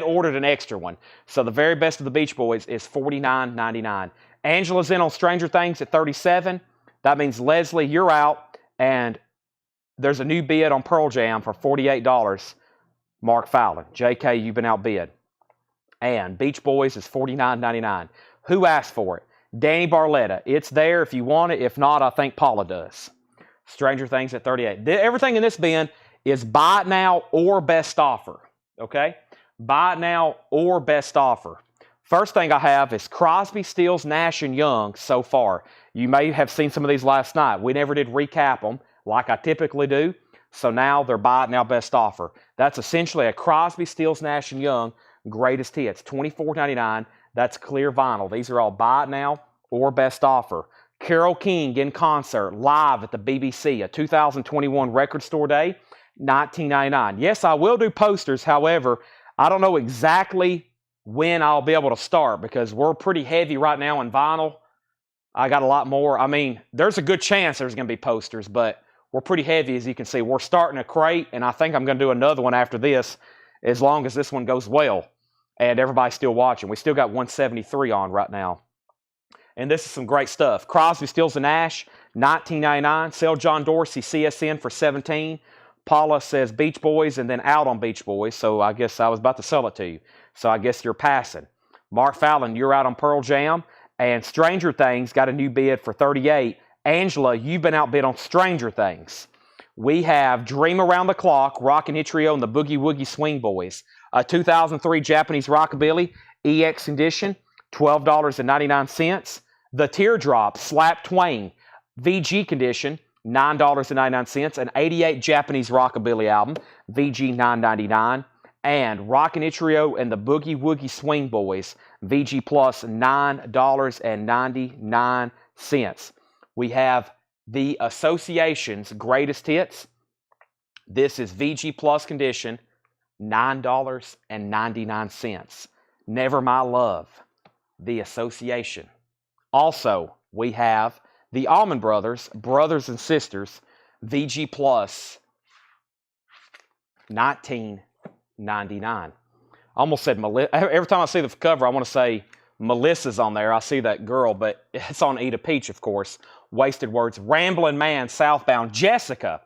Speaker 1: ordered an extra one. So the very best of the Beach Boys is $49.99. Angela's in on Stranger Things at $37. That means, Leslie, you're out, and there's a new bid on Pearl Jam for $48. Mark Fallon. JK, you've been outbid. And Beach Boys is $49.99. Who asked for it? Danny Barletta. It's there if you want it. If not, I think Paula does. Stranger Things at $38. Everything in this bin is buy it now or best offer. Okay? Buy it now or best offer. First thing I have is Crosby, Stills, Nash & Young so far. You may have seen some of these last night. We never did recap them like I typically do. So now they're buy it now best offer. That's essentially a Crosby, Stills, Nash & Young greatest hits. $24.99. That's clear vinyl. These are all buy it now or best offer. Carole King in concert live at the BBC, a 2021 record store day, $19.99. Yes, I will do posters. However, I don't know exactly when I'll be able to start because we're pretty heavy right now in vinyl. I got a lot more. I mean, there's a good chance there's going to be posters, but we're pretty heavy, as you can see. We're starting a crate, and I think I'm going to do another one after this, as long as this one goes well and everybody's still watching. We still got 173 on right now. And this is some great stuff. Crosby, Stills, and Nash, $19.99. Sell John Dorsey, CSN for $17. Paula says Beach Boys and then out on Beach Boys, so I guess I was about to sell it to you. So I guess you're passing. Mark Fallon, you're out on Pearl Jam. And Stranger Things got a new bid for $38. Angela, you've been outbid on Stranger Things. We have Dream Around the Clock, Rockin' It Trio, and the Boogie Woogie Swing Boys. A 2003 Japanese Rockabilly EX edition, $12.99. The Teardrop, Slap Twain, VG condition, $9.99. An 88 Japanese Rockabilly album, VG $9.99. And Rockin' It Trio and the Boogie Woogie Swing Boys, VG Plus, $9.99. We have the Association's Greatest Hits. This is VG Plus condition, $9.99. Never My Love, the Association. Also, we have the Allman Brothers, Brothers and Sisters, VG Plus, $19.99. I almost said Melissa. Every time I see the cover, I want to say Melissa's on there. I see that girl, but it's on Eat a Peach, of course. Wasted Words. Ramblin' Man, Southbound. Jessica.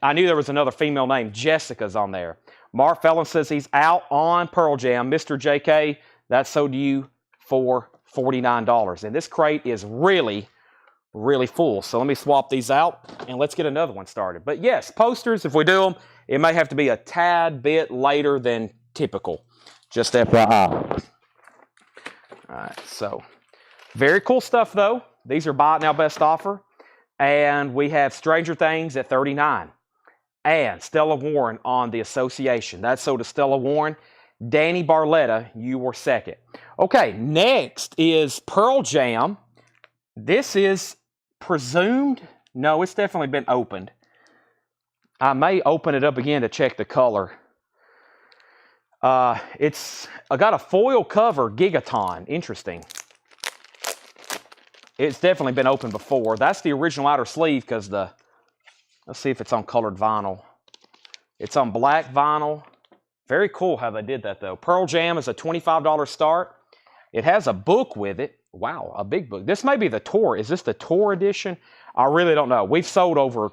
Speaker 1: I knew there was another female name. Jessica's on there. Mark Fallon says he's out on Pearl Jam. Mr. JK, that's sold to you for $49. And this crate is really, really full. So let me swap these out and let's get another one started. But yes, posters, if we do them, it may have to be a tad bit later than typical. Just FYI. All right, so very cool stuff though. These are buy it now best offer. And we have Stranger Things at $39. And Stella Warren on the Association. That's sold to Stella Warren. Danny Barletta, you were second. Okay, next is Pearl Jam. This is presumed. No, it's definitely been opened. I may open it up again to check the color. I got a foil cover, Gigaton. Interesting. It's definitely been opened before. That's the original outer sleeve because let's see if it's on colored vinyl. It's on black vinyl. Very cool how they did that though. Pearl Jam is a $25 start. It has a book with it. Wow, a big book. This may be the tour. Is this the tour edition? I really don't know. We've sold over,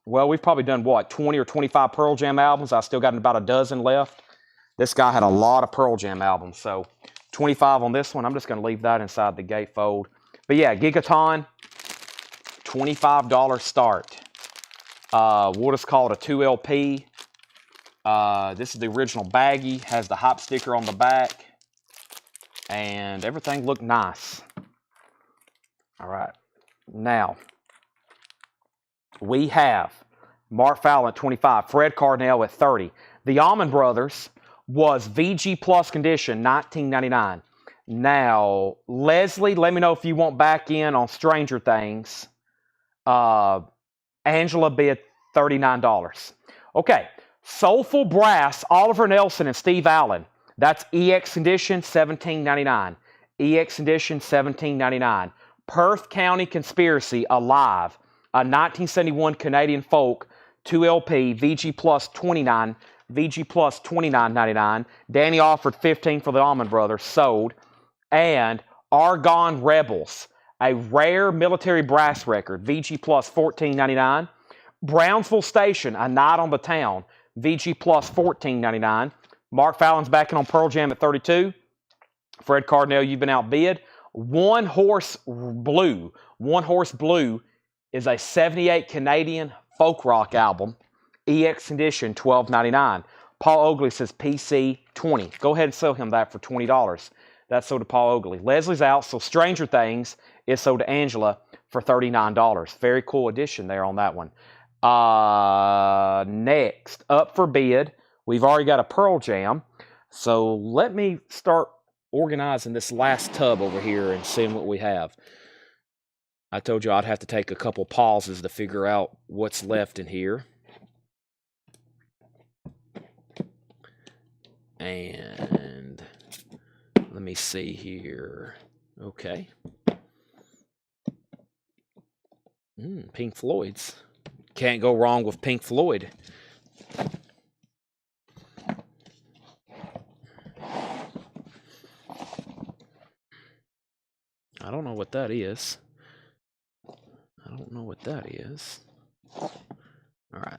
Speaker 1: well, we've probably done what, 20 or 25 Pearl Jam albums. I still got about a dozen left. This guy had a lot of Pearl Jam albums. So 25 on this one. I'm just going to leave that inside the gatefold. But yeah, Gigaton, $25 start. We'll just call it a 2LP. This is the original baggie. Has the hop sticker on the back. And everything looked nice. All right. Now, we have Mark Fallon at 25. Fred Carnell at 30. The Allman Brothers was VG Plus condition, $19.99. Now, Leslie, let me know if you want back in on Stranger Things. Angela bid $39. Okay, Soulful Brass, Oliver Nelson and Steve Allen. That's EX Edition, $17.99. EX Edition, $17.99. Perth County Conspiracy, Alive, a 1971 Canadian folk 2LP, VG Plus 29, VG Plus $29.99. Danny offered $15 for the Allman Brothers, sold. And Argonne Rebels, a rare military brass record, VG Plus $14.99. Brownsville Station, A Night on the Town, VG Plus $14.99. Mark Fallon's backing on Pearl Jam at 32. Fred Cardinale, you've been outbid. One Horse Blue is a 78 Canadian folk rock album, EX Edition, $12.99. Paul Oakley says PC 20. Go ahead and sell him that for $20. That's sold to Paul Oakley. Leslie's out, so Stranger Things is sold to Angela for $39. Very cool addition there on that one. Next, up for bid. We've already got a Pearl Jam. So let me start organizing this last tub over here and seeing what we have. I told you I'd have to take a couple pauses to figure out what's left in here. And let me see here. Okay. Pink Floyd's. Can't go wrong with Pink Floyd. I don't know what that is. All right.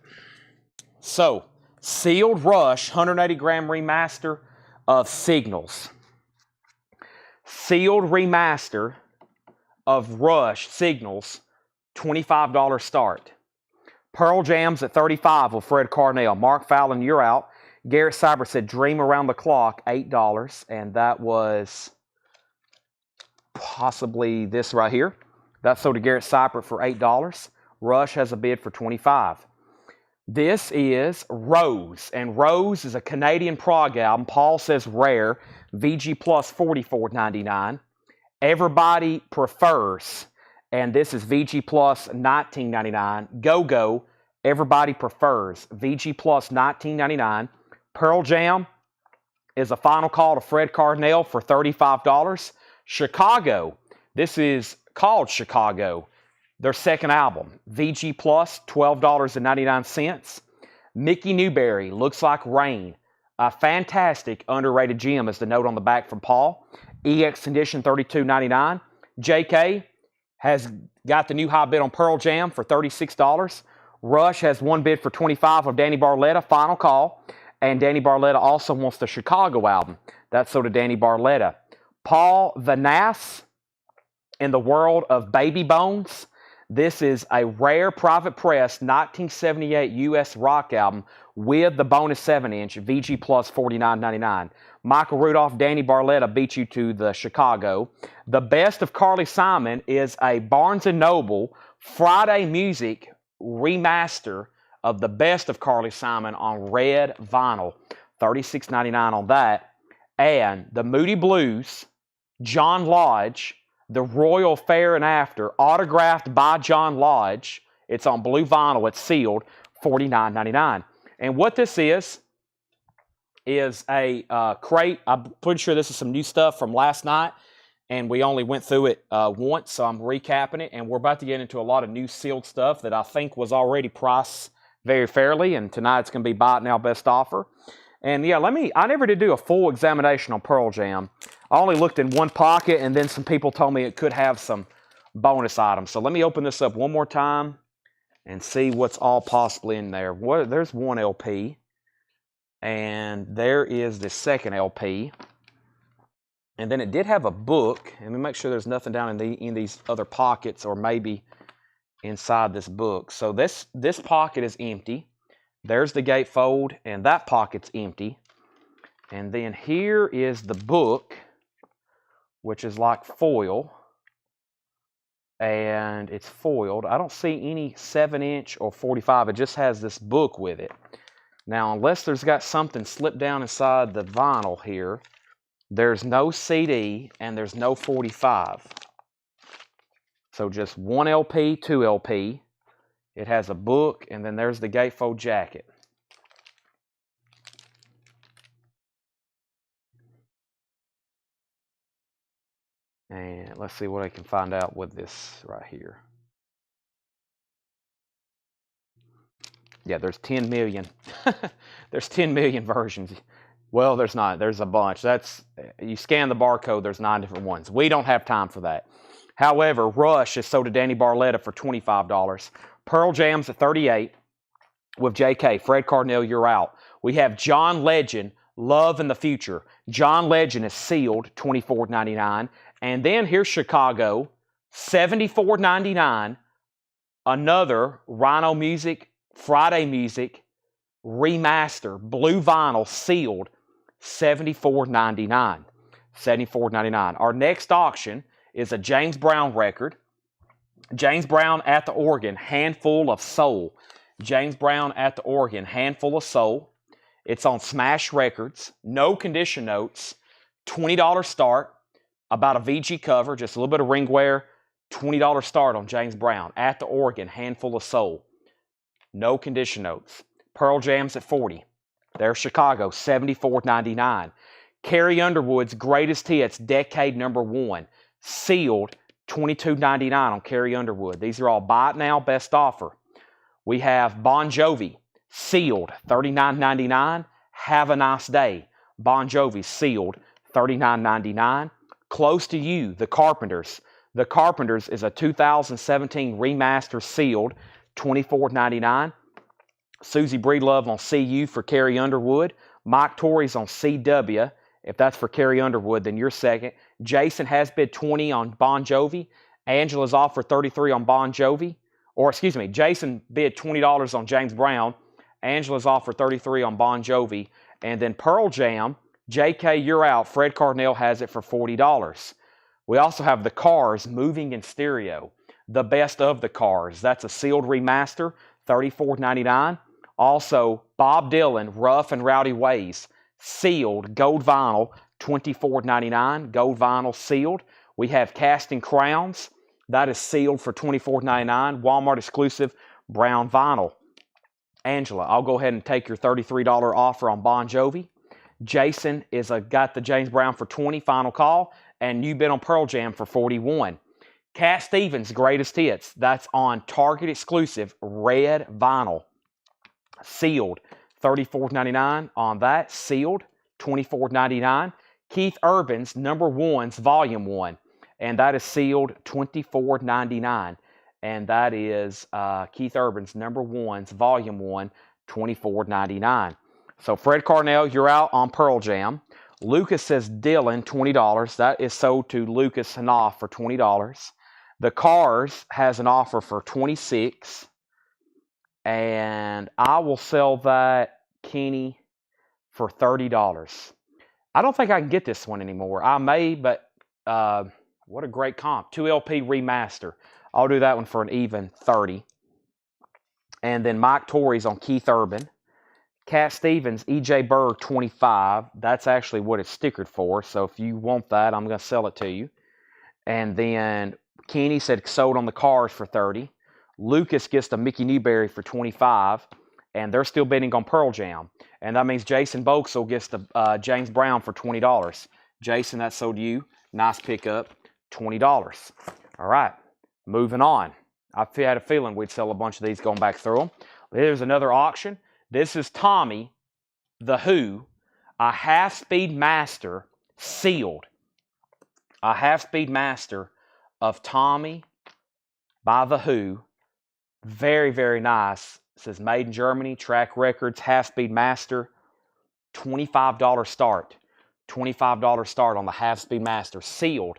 Speaker 1: So, Sealed Rush 180-gram remaster of Signals. Sealed remaster of Rush Signals, $25 start. Pearl Jam's at $35 with Fred Cardinale. Mark Fallon, you're out. Garrett Cyber said Dream Around the Clock, $8. And that was possibly this right here. That sold to Garrett Cyber for $8. Rush has a bid for $25. This is Rose. And Rose is a Canadian prog album. Paul says rare. VG Plus $44.99. Everybody Prefers. And this is VG Plus $19.99. Go-Go, Everybody Prefers. VG Plus $19.99. Pearl Jam is a final call to Fred Cardinale for $35. Chicago, this is called Chicago, their second album. VG Plus $12.99. Mickey Newberry, Looks Like Rain. A fantastic underrated gem is the note on the back from Paul. EX Edition $32.99. JK has got the new high bid on Pearl Jam for $36. Rush has one bid for $25 of Danny Barletta, final call. And Danny Barletta also wants the Chicago album. That's sold to Danny Barletta. Paul Vanass, In the World of Baby Bones. This is a rare private press 1978 U.S. rock album with the bonus 7-inch, VG Plus $49.99. Michael Rudolph, Danny Barletta beat you to the Chicago. The Best of Carly Simon is a Barnes & Noble Friday Music remaster of the Best of Carly Simon on red vinyl. $36.99 on that. And the Moody Blues, John Lodge, The Royal Fair and After, autographed by John Lodge. It's on blue vinyl. It's sealed. $49.99. And what this is a crate. I'm pretty sure this is some new stuff from last night, and we only went through it once, so I'm recapping it. And we're about to get into a lot of new sealed stuff that I think was already priced very fairly, and tonight's going to be buy it now, best offer. And yeah, I never did do a full examination on Pearl Jam. I only looked in one pocket, and then some people told me it could have some bonus items. So let me open this up one more time and see what's all possibly in there. There's one LP, and there is the second LP. And then it did have a book. Let me make sure there's nothing down in these other pockets, or maybe inside this book. So this pocket is empty. There's the gatefold, and that pocket's empty. And then here is the book, which is like foil. And it's foiled. I don't see any 7-inch or 45. It just has this book with it. Now, unless there's got something slipped down inside the vinyl here, there's no CD and there's no 45. So just one LP, two LP, It has a book, and then there's the gatefold jacket. And let's see what I can find out with this right here. Yeah, there's 10 million. There's 10 million versions. Well, there's not. There's a bunch. You scan the barcode, there's 9 different ones. We don't have time for that. However, Rush is sold to Danny Barletta for $25. Pearl Jam's at $38 with JK. Fred Cardinal, you're out. We have John Legend, Love in the Future. John Legend is sealed, $24.99. And then here's Chicago, $74.99. Another Rhino Music, Friday Music, remaster, blue vinyl, sealed, $74.99. $74.99. Our next auction is a James Brown record. James Brown at the organ, Handful of Soul. James Brown at the organ, Handful of Soul. It's on Smash Records. No condition notes. $20 start. About a VG cover, just a little bit of ring wear. $20 start on James Brown at the organ, Handful of Soul. No condition notes. Pearl Jam's at $40. There's Chicago, $74.99. Carrie Underwood's Greatest Hits, Decade #1. Sealed, $22.99 on Carrie Underwood. These are all buy it now, best offer. We have Bon Jovi, sealed, $39.99. Have a Nice Day. Bon Jovi, sealed, $39.99. Close to You, The Carpenters. The Carpenters is a 2017 remaster, sealed, $24.99. Susie Breedlove on CU for Carrie Underwood. Mike Torrey's on CW. If that's for Carrie Underwood, then you're second. Jason has bid $20 on Bon Jovi. Angela's offered $33 on Bon Jovi. Or, excuse me, Jason bid $20 on James Brown. Angela's offered $33 on Bon Jovi. And then Pearl Jam, JK, you're out. Fred Cardinal has it for $40. We also have The Cars, Moving in Stereo. The Best of the Cars. That's a sealed remaster, $34.99. Also, Bob Dylan, Rough and Rowdy Ways. Sealed, gold vinyl, $24.99. Gold vinyl sealed. We have Casting Crowns. That is sealed for $24.99. Walmart exclusive, brown vinyl. Angela, I'll go ahead and take your $33 offer on Bon Jovi. Jason got the James Brown for $20, final call. And you bid on Pearl Jam for $41. Cat Stevens' Greatest Hits. That's on Target exclusive, red vinyl. Sealed, $34.99 on that. Sealed, $24.99. Keith Urban's #1's Volume 1. And that is sealed, $24.99. And that is Keith Urban's #1's Volume 1, $24.99. So Fred Cardinal, you're out on Pearl Jam. Lucas says Dylan, $20. That is sold to Lucas Hanoff for $20. The Cars has an offer for $26. And I will sell that, Kenny, for $30. I don't think I can get this one anymore. I may, but what a great comp. 2LP remaster. I'll do that one for an even $30. And then Mike Torrey's on Keith Urban. Cat Stevens, EJ Berg, $25. That's actually what it's stickered for. So if you want that, I'm going to sell it to you. And then Kenny said sold on the Cars for $30. Lucas gets the Mickey Newberry for $25. And they're still bidding on Pearl Jam. And that means Jason Boxell gets the James Brown for $20. Jason, that's sold to you. Nice pickup, $20. All right, moving on. I had a feeling we'd sell a bunch of these going back through them. Here's another auction. This is Tommy, The Who, a half-speed master, sealed. A half-speed master of Tommy by The Who. Very, very nice. It says made in Germany, track records, half-speed master, $25 start. $25 start on the half-speed master, sealed,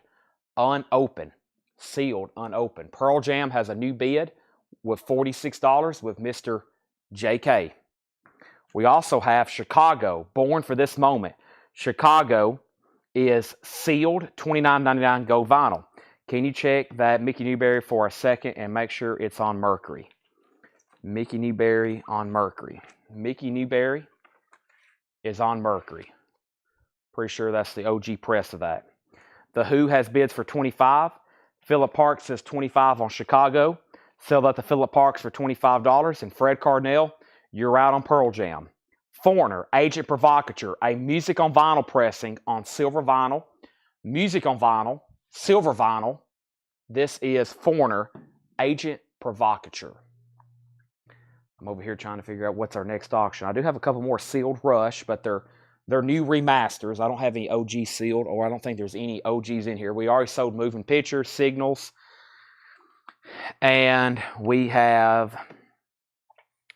Speaker 1: unopened. Sealed, unopened. Pearl Jam has a new bid with $46 with Mr. JK. We also have Chicago, Born for This Moment. Chicago is sealed, $29.99 gold vinyl. Can you check that Mickey Newberry for a second and make sure it's on Mercury? Mickey Newberry on Mercury. Mickey Newberry is on Mercury. Pretty sure that's the OG press of that. The Who has bids for $25. Philip Park says $25 on Chicago. Sell that to Philip Parks for $25. And Fred Cardinal, you're out on Pearl Jam. Foreigner, Agent Provocateur, a music on vinyl pressing on silver vinyl. Music on vinyl, silver vinyl. This is Foreigner, Agent Provocateur. I'm over here trying to figure out what's our next auction. I do have a couple more sealed Rush, but they're new remasters. I don't have any OG sealed, or I don't think there's any OGs in here. We already sold Moving Pictures, Signals, and we have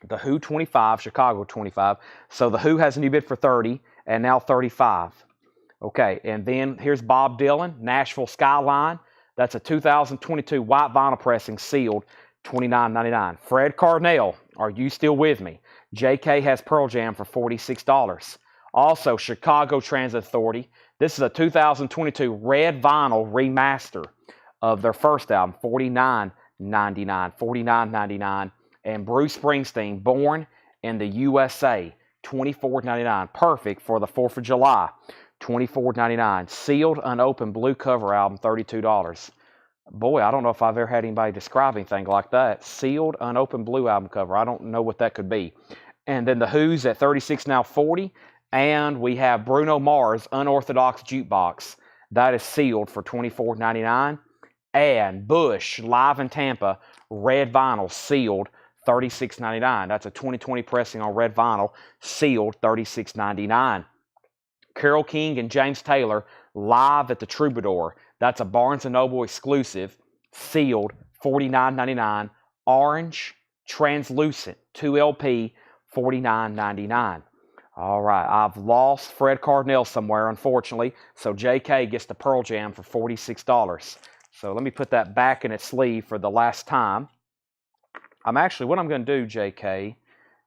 Speaker 1: the Who 25, Chicago 25. So the Who has a new bid for 30 and now 35. Okay, and then here's Bob Dylan, Nashville Skyline. That's a 2022 white vinyl pressing sealed, $29.99. Fred Cardinal, are you still with me? JK has Pearl Jam for $46. Also, Chicago Transit Authority. This is a 2022 red vinyl remaster of their first album, $49.99. $49.99. And Bruce Springsteen, Born in the USA, $24.99. Perfect for the 4th of July, $24.99. Sealed, unopened blue cover album, $32. Boy, I don't know if I've ever had anybody describe anything like that. Sealed, unopened blue album cover. I don't know what that could be. And then the Who's at $36, now $40. And we have Bruno Mars, Unorthodox Jukebox. That is sealed for $24.99. And Bush, live in Tampa, red vinyl, sealed, $36.99. That's a 2020 pressing on red vinyl, sealed, $36.99. Carole King and James Taylor, live at the Troubadour. That's a Barnes & Noble exclusive, sealed, $49.99. Orange, translucent, 2LP, $49.99. All right, I've lost Fred Cardinal somewhere, unfortunately, so JK gets the Pearl Jam for $46. So let me put that back in its sleeve for the last time. What I'm going to do, JK,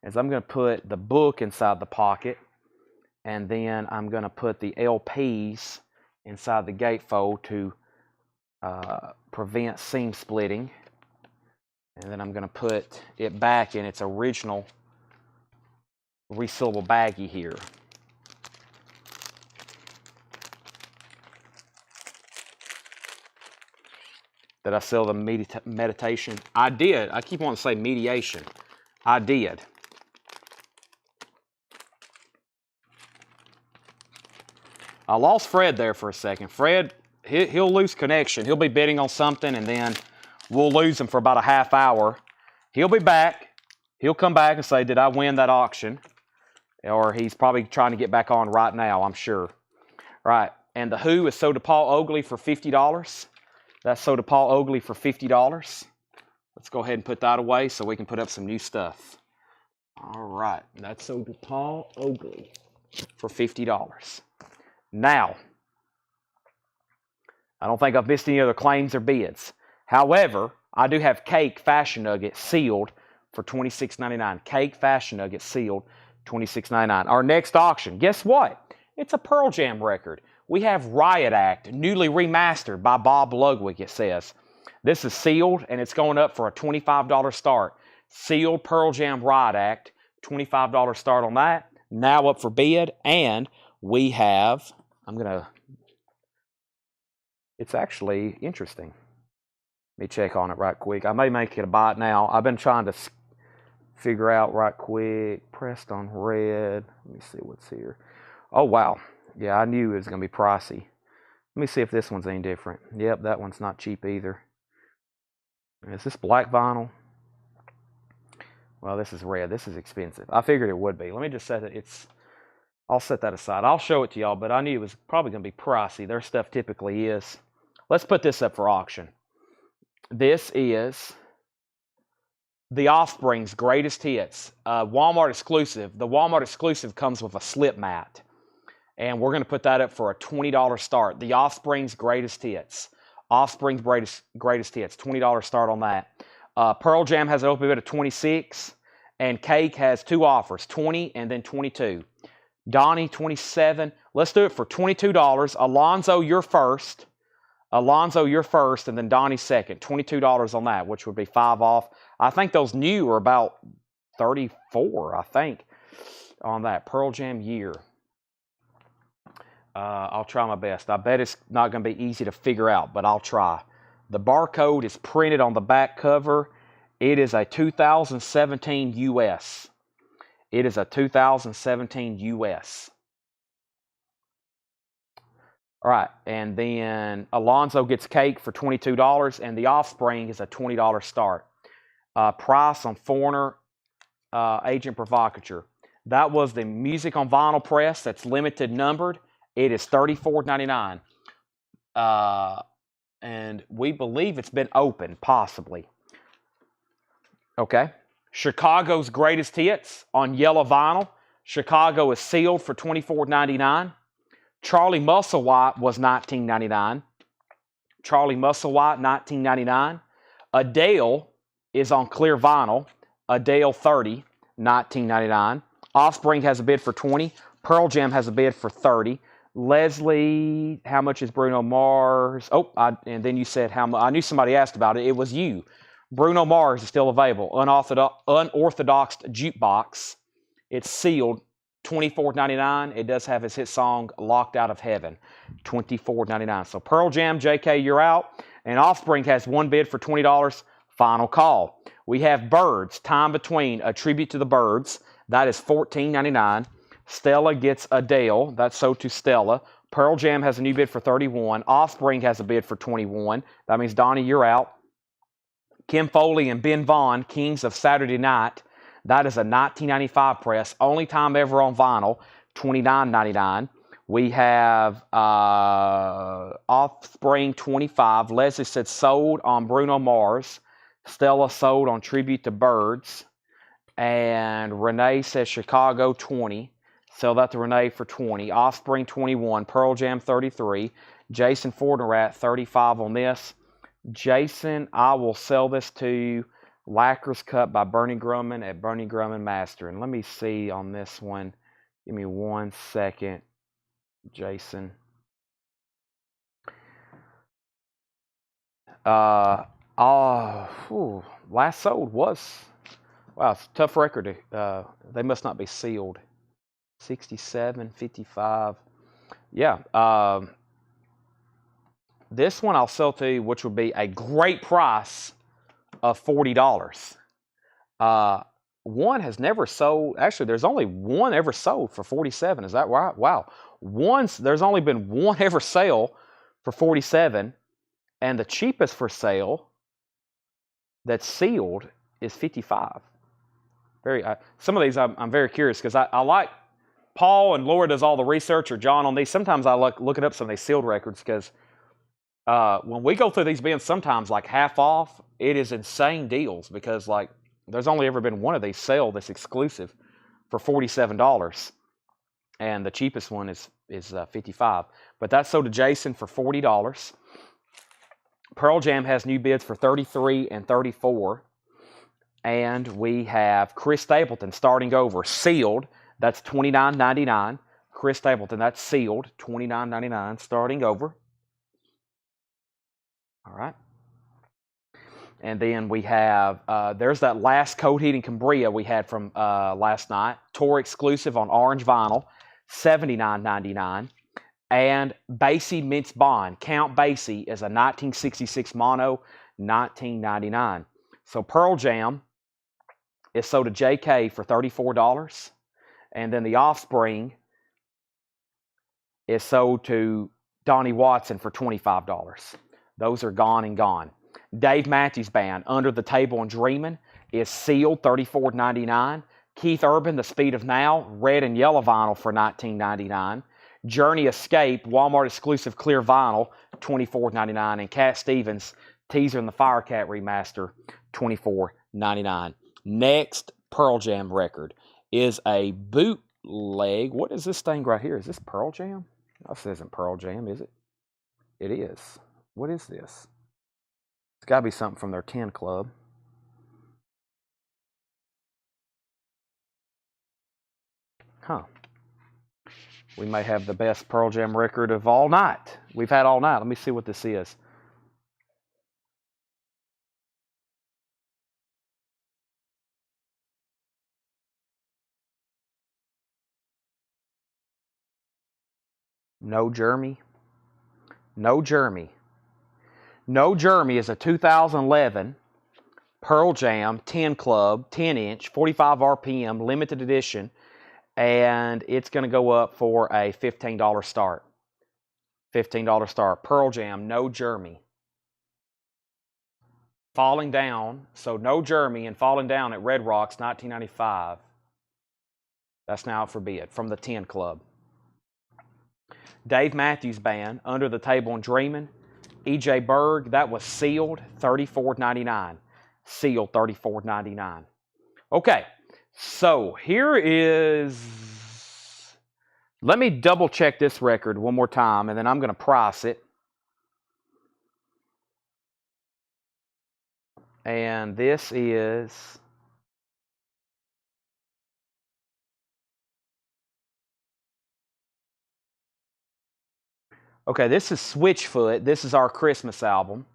Speaker 1: is I'm going to put the book inside the pocket, and then I'm going to put the LPs inside the gatefold to prevent seam splitting. And then I'm going to put it back in its original resealable baggie here. Did I sell the meditation? I did. I keep wanting to say mediation. I did. I lost Fred there for a second. Fred, he'll lose connection. He'll be bidding on something, and then we'll lose him for about a half hour. He'll be back. He'll come back and say, did I win that auction? Or he's probably trying to get back on right now, I'm sure. Right. And the Who is sold to Paul Oakley for $50. That's sold to Paul Oakley for $50. Let's go ahead and put that away so we can put up some new stuff. All right. That's sold to Paul Oakley for $50. Now, I don't think I've missed any other claims or bids. However, I do have Cake Fashion Nugget sealed for $26.99. Cake Fashion Nugget sealed, $26.99. Our next auction, guess what? It's a Pearl Jam record. We have Riot Act, newly remastered by Bob Ludwig, it says. This is sealed, and it's going up for a $25 start. Sealed Pearl Jam Riot Act, $25 start on that. Now up for bid, and we have, it's actually interesting. Let me check on it right quick. I may make it a bite now. I've been trying to figure out right quick. Pressed on red. Let me see what's here. Oh, wow. Yeah, I knew it was going to be pricey. Let me see if this one's any different. Yep, that one's not cheap either. Is this black vinyl? Well, this is red. This is expensive. I figured it would be. Let me just set it. I'll set that aside. I'll show it to y'all, but I knew it was probably going to be pricey. Their stuff typically is. Let's put this up for auction. This is The Offspring's Greatest Hits, Walmart exclusive. The Walmart exclusive comes with a slip mat. And we're going to put that up for a $20 start. The Offspring's Greatest Hits. Offspring's Greatest Hits. $20 start on that. Pearl Jam has an open bid of $26. And Cake has two offers, $20 and then $22. Donnie, $27. Let's do it for $22. Alonzo, you're first. Alonzo, you're first, and then Donnie second. $22 on that, which would be 5 off. I think those new are about 34, I think, on that. Pearl Jam year. I'll try my best. I bet it's not going to be easy to figure out, but I'll try. The barcode is printed on the back cover, It is a 2017 US. It is a 2017 US. All right, and then Alonzo gets cake for $22, and The Offspring is a $20 start. Price on Foreigner, Agent Provocateur. That was the music on vinyl press that's limited numbered. It is $34.99. And we believe it's been opened, possibly. Okay. Chicago's Greatest Hits on yellow vinyl. Chicago is sealed for $24.99. Charlie Musselwhite was $19.99. Charlie Musselwhite, $19.99. Adele is on clear vinyl. Adele 30, $19.99. Offspring has a bid for $20. Pearl Jam has a bid for $30. Leslie, how much is Bruno Mars? Oh, and then you said how much. I knew somebody asked about it. It was you. Bruno Mars is still available. Unorthodox Jukebox. It's sealed. $24.99. It does have his hit song Locked Out of Heaven. $24.99. So Pearl Jam, JK, you're out. And Offspring has one bid for $20. Final call. We have Birds, Time Between, a tribute to the Birds. That is $14.99. Stella gets Adele. That's sold to Stella. Pearl Jam has a new bid for $31. Offspring has a bid for $21. That means, Donnie, you're out. Kim Foley and Ben Vaughn, Kings of Saturday Night. That is a 1995 press. Only time ever on vinyl. $29.99. We have Offspring 25. Leslie said sold on Bruno Mars. Stella sold on Tribute to Birds. And Renee says Chicago 20. Sell that to Renee for 20. Offspring 21. Pearl Jam 33. Jason Fortnerat 35 on this. Jason, I will sell this to you. Lacquer's Cut by Bernie Grumman at Bernie Grumman Mastering. Let me see on this one. Give me 1 second, Jason. Last sold was, wow, it's a tough record. They must not be sealed. 67, 55. Yeah. This one I'll sell to you, which would be a great price of $40. One has never sold. Actually, there's only one ever sold for $47. Is that right? Wow. There's only been one ever sale for $47, and the cheapest for sale that's sealed is $55. Some of these I'm very curious because I like Paul and Laura does all the research, or John on these. Sometimes I like looking up some of these sealed records because when we go through these bins, sometimes like half off, it is insane deals because like there's only ever been one of these sale that's exclusive for $47, and the cheapest one is $55. But that's sold to Jason for $40. Pearl Jam has new bids for $33 and $34, and we have Chris Stapleton starting over sealed. That's $29.99. Chris Stapleton, that's sealed, $29.99 starting over. All right. And then we have, there's that last Coat Heating Cambria we had from last night. Tour exclusive on orange vinyl, $79.99. And Basie Mince Bond. Count Basie is a 1966 mono, $19.99. So Pearl Jam is sold to JK for $34. And then The Offspring is sold to Donnie Watson for $25. Those are gone and gone. Dave Matthews Band, Under the Table and Dreamin', is sealed, $34.99. Keith Urban, The Speed of Now, red and yellow vinyl for $19.99. Journey Escape, Walmart exclusive clear vinyl, $24.99. And Cat Stevens, Teaser and the Firecat remaster, $24.99. Next Pearl Jam record is a bootleg. What is this thing right here? Is this Pearl Jam? This isn't Pearl Jam, is it? It is. What is this? It's got to be something from their 10 club. Huh. We may have the best Pearl Jam record of all night. We've had all night. Let me see what this is. No Jeremy. No Jeremy. No Jeremy is a 2011 Pearl Jam 10 Club, 10 inch, 45 RPM, limited edition, and it's going to go up for a $15 start. $15 start. Pearl Jam, no Jeremy. Falling Down, so no Jeremy and Falling Down at Red Rocks, 1995. That's now out for bid from the 10 Club. Dave Matthews Band, Under the Table and Dreaming. E.J. Berg, that was sealed, $34.99. Sealed, $34.99. Okay, so here is... Let me double check this record one more time, and then I'm going to price it. And this is... Okay, this is Switchfoot. This is our Christmas album.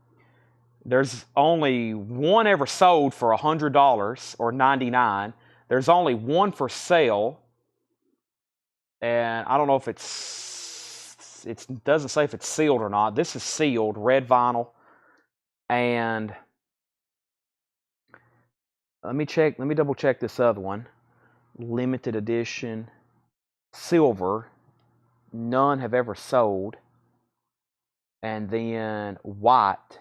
Speaker 1: There's only one ever sold for $100 or $99. There's only one for sale. And I don't know if it doesn't say if it's sealed or not. This is sealed, red vinyl. And let me double check this other one. Limited edition, silver. None have ever sold. And then white.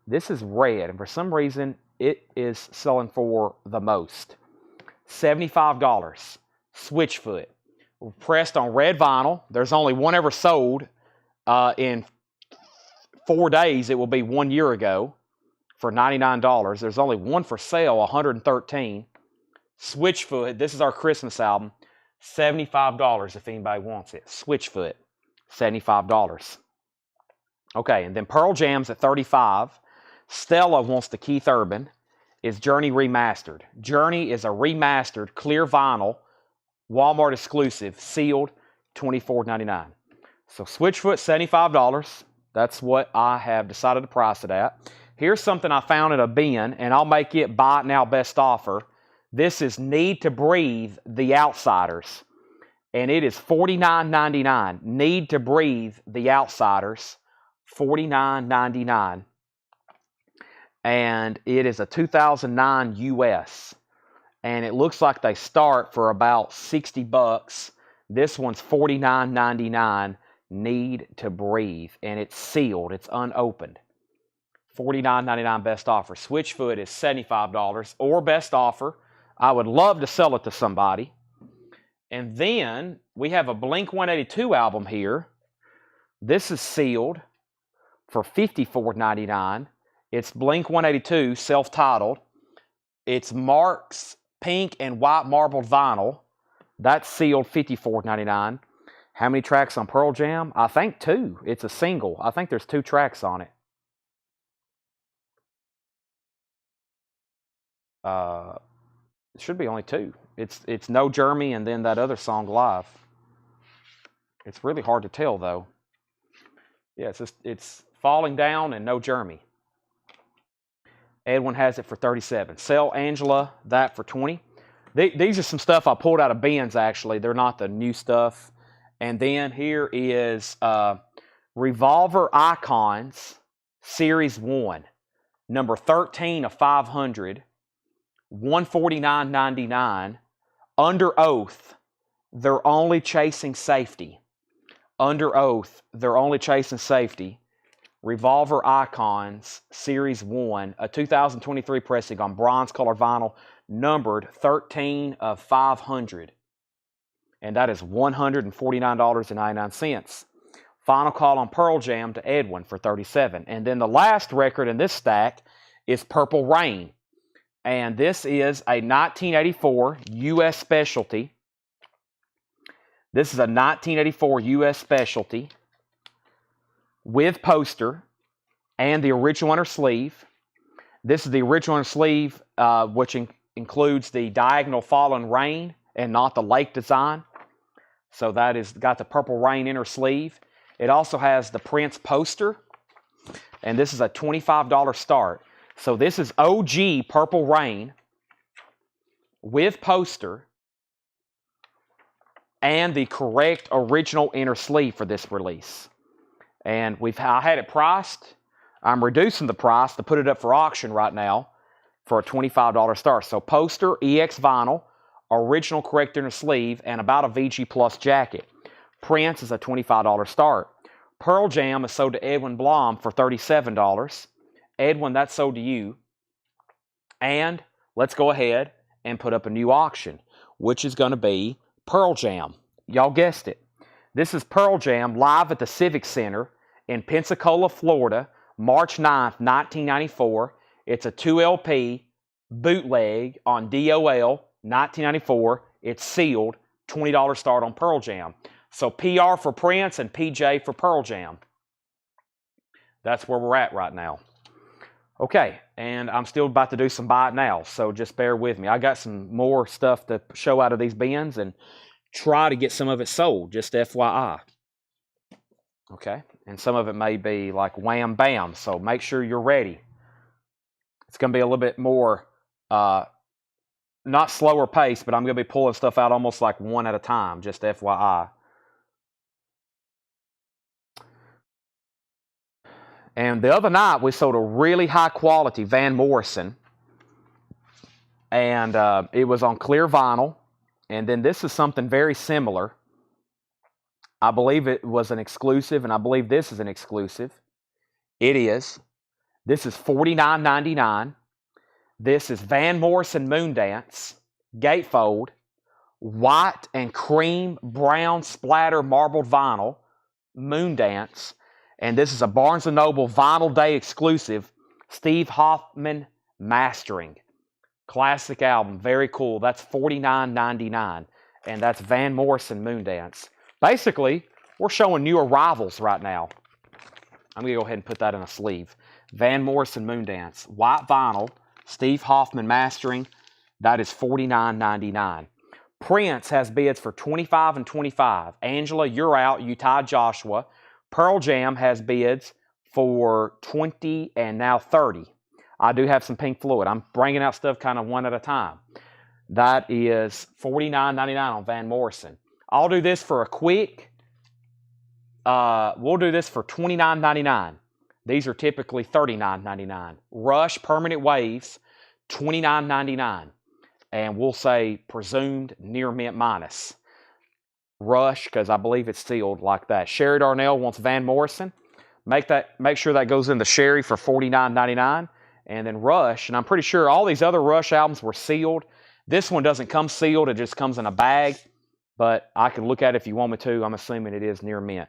Speaker 1: This is red, and for some reason it is selling for the most. $75. Switchfoot. Pressed on red vinyl. There's only one ever sold. In 4 days, it will be 1 year ago for $99. There's only one for sale, $113. Switchfoot. This is our Christmas album. $75 if anybody wants it. Switchfoot. $75. Okay, and then Pearl Jam's at $35. Stella wants the Keith Urban. Is Journey Remastered. Journey is a remastered clear vinyl, Walmart exclusive, sealed, $24.99. So Switchfoot, $75. That's what I have decided to price it at. Here's something I found at a bin, and I'll make it buy it now best offer. This is Need to Breathe, The Outsiders. And it is $49.99. Need to Breathe, The Outsiders. $49.99. And it is a 2009 US. And it looks like they start for about $60. This one's $49.99. Need to Breathe. And it's sealed. It's unopened. $49.99 best offer. Switchfoot is $75 or best offer. I would love to sell it to somebody. And then we have a Blink-182 album here. This is sealed for $54.99. It's Blink-182, self-titled. It's Mark's pink and white marbled vinyl. That's sealed, $54.99. How many tracks on Pearl Jam? I think 2. It's a single. I think there's 2 tracks on it. It should be only 2. It's No Jeremy and then that other song, Live. It's really hard to tell, though. Yeah, it's Falling Down and No Jeremy. Edwin has it for $37. Sell Angela that for $20. These are some stuff I pulled out of bins, actually. They're not the new stuff. And then here is Revolver Icons, Series 1. Number 13 of 500. $149.99. Under oath, they're only chasing safety. Under oath, they're only chasing safety. Revolver Icons, Series 1, a 2023 pressing on bronze color vinyl, numbered 13 of 500. And that is $149.99. Final call on Pearl Jam to Edwin for $37. And then the last record in this stack is Purple Rain. And this is a 1984 U.S. specialty. This is a 1984 U.S. specialty with poster and the original inner sleeve. This is the original inner sleeve, which includes the diagonal fallen rain and not the lake design. So that is got the Purple Rain inner sleeve. It also has the Prince poster, and this is a $25 start. So this is OG Purple Rain with poster and the correct original inner sleeve for this release. And I had it priced. I'm reducing the price to put it up for auction right now. for a $25 start. So poster, EX vinyl, original corrector in a sleeve, and about a VG Plus jacket. Prince is a $25 start. Pearl Jam is sold to Edwin Blom for $37. Edwin, that's sold to you. And let's go ahead and put up a new auction, which is going to be Pearl Jam. Y'all guessed it. This is Pearl Jam live at the Civic Center in Pensacola, Florida, March 9th, 1994. It's a 2LP bootleg on DOL, 1994. It's sealed, $20 start on Pearl Jam. So PR for Prince and PJ for Pearl Jam. That's where we're at right now. Okay, and I'm still about to do some buy it now, so just bear with me. I got some more stuff to show out of these bins and try to get some of it sold, just FYI. Okay, and some of it may be like wham bam, so make sure you're ready. It's going to be a little bit more, not slower pace, but I'm going to be pulling stuff out almost like one at a time, just FYI. And the other night, we sold a really high-quality Van Morrison, and it was on clear vinyl. And then this is something very similar. I believe it was an exclusive, and I believe this is an exclusive. It is. This is $49.99. This is Van Morrison Moondance, gatefold, white and cream brown splatter marbled vinyl, Moondance. And this is a Barnes & Noble Vinyl Day exclusive, Steve Hoffman mastering. Classic album, very cool. That's $49.99. And that's Van Morrison Moondance. Basically, we're showing new arrivals right now. I'm going to go ahead and put that in a sleeve. Van Morrison Moondance, white vinyl, Steve Hoffman mastering. That is $49.99. Prince has bids for $25 and $25. Angela, you're out. You tied Joshua. Pearl Jam has bids for $20 and now $30. I do have some Pink Floyd. I'm bringing out stuff kind of one at a time. That is $49.99 on Van Morrison. I'll do this for a quick. We'll do this for $29.99. These are typically $39.99. Rush Permanent Waves, $29.99. And we'll say presumed near mint minus. Rush, because I believe it's sealed like that. Sherry Darnell wants Van Morrison. Make sure that goes in the Sherry for $49.99. And then Rush, and I'm pretty sure all these other Rush albums were sealed. This one doesn't come sealed. It just comes in a bag. But I can look at it if you want me to. I'm assuming it is near mint.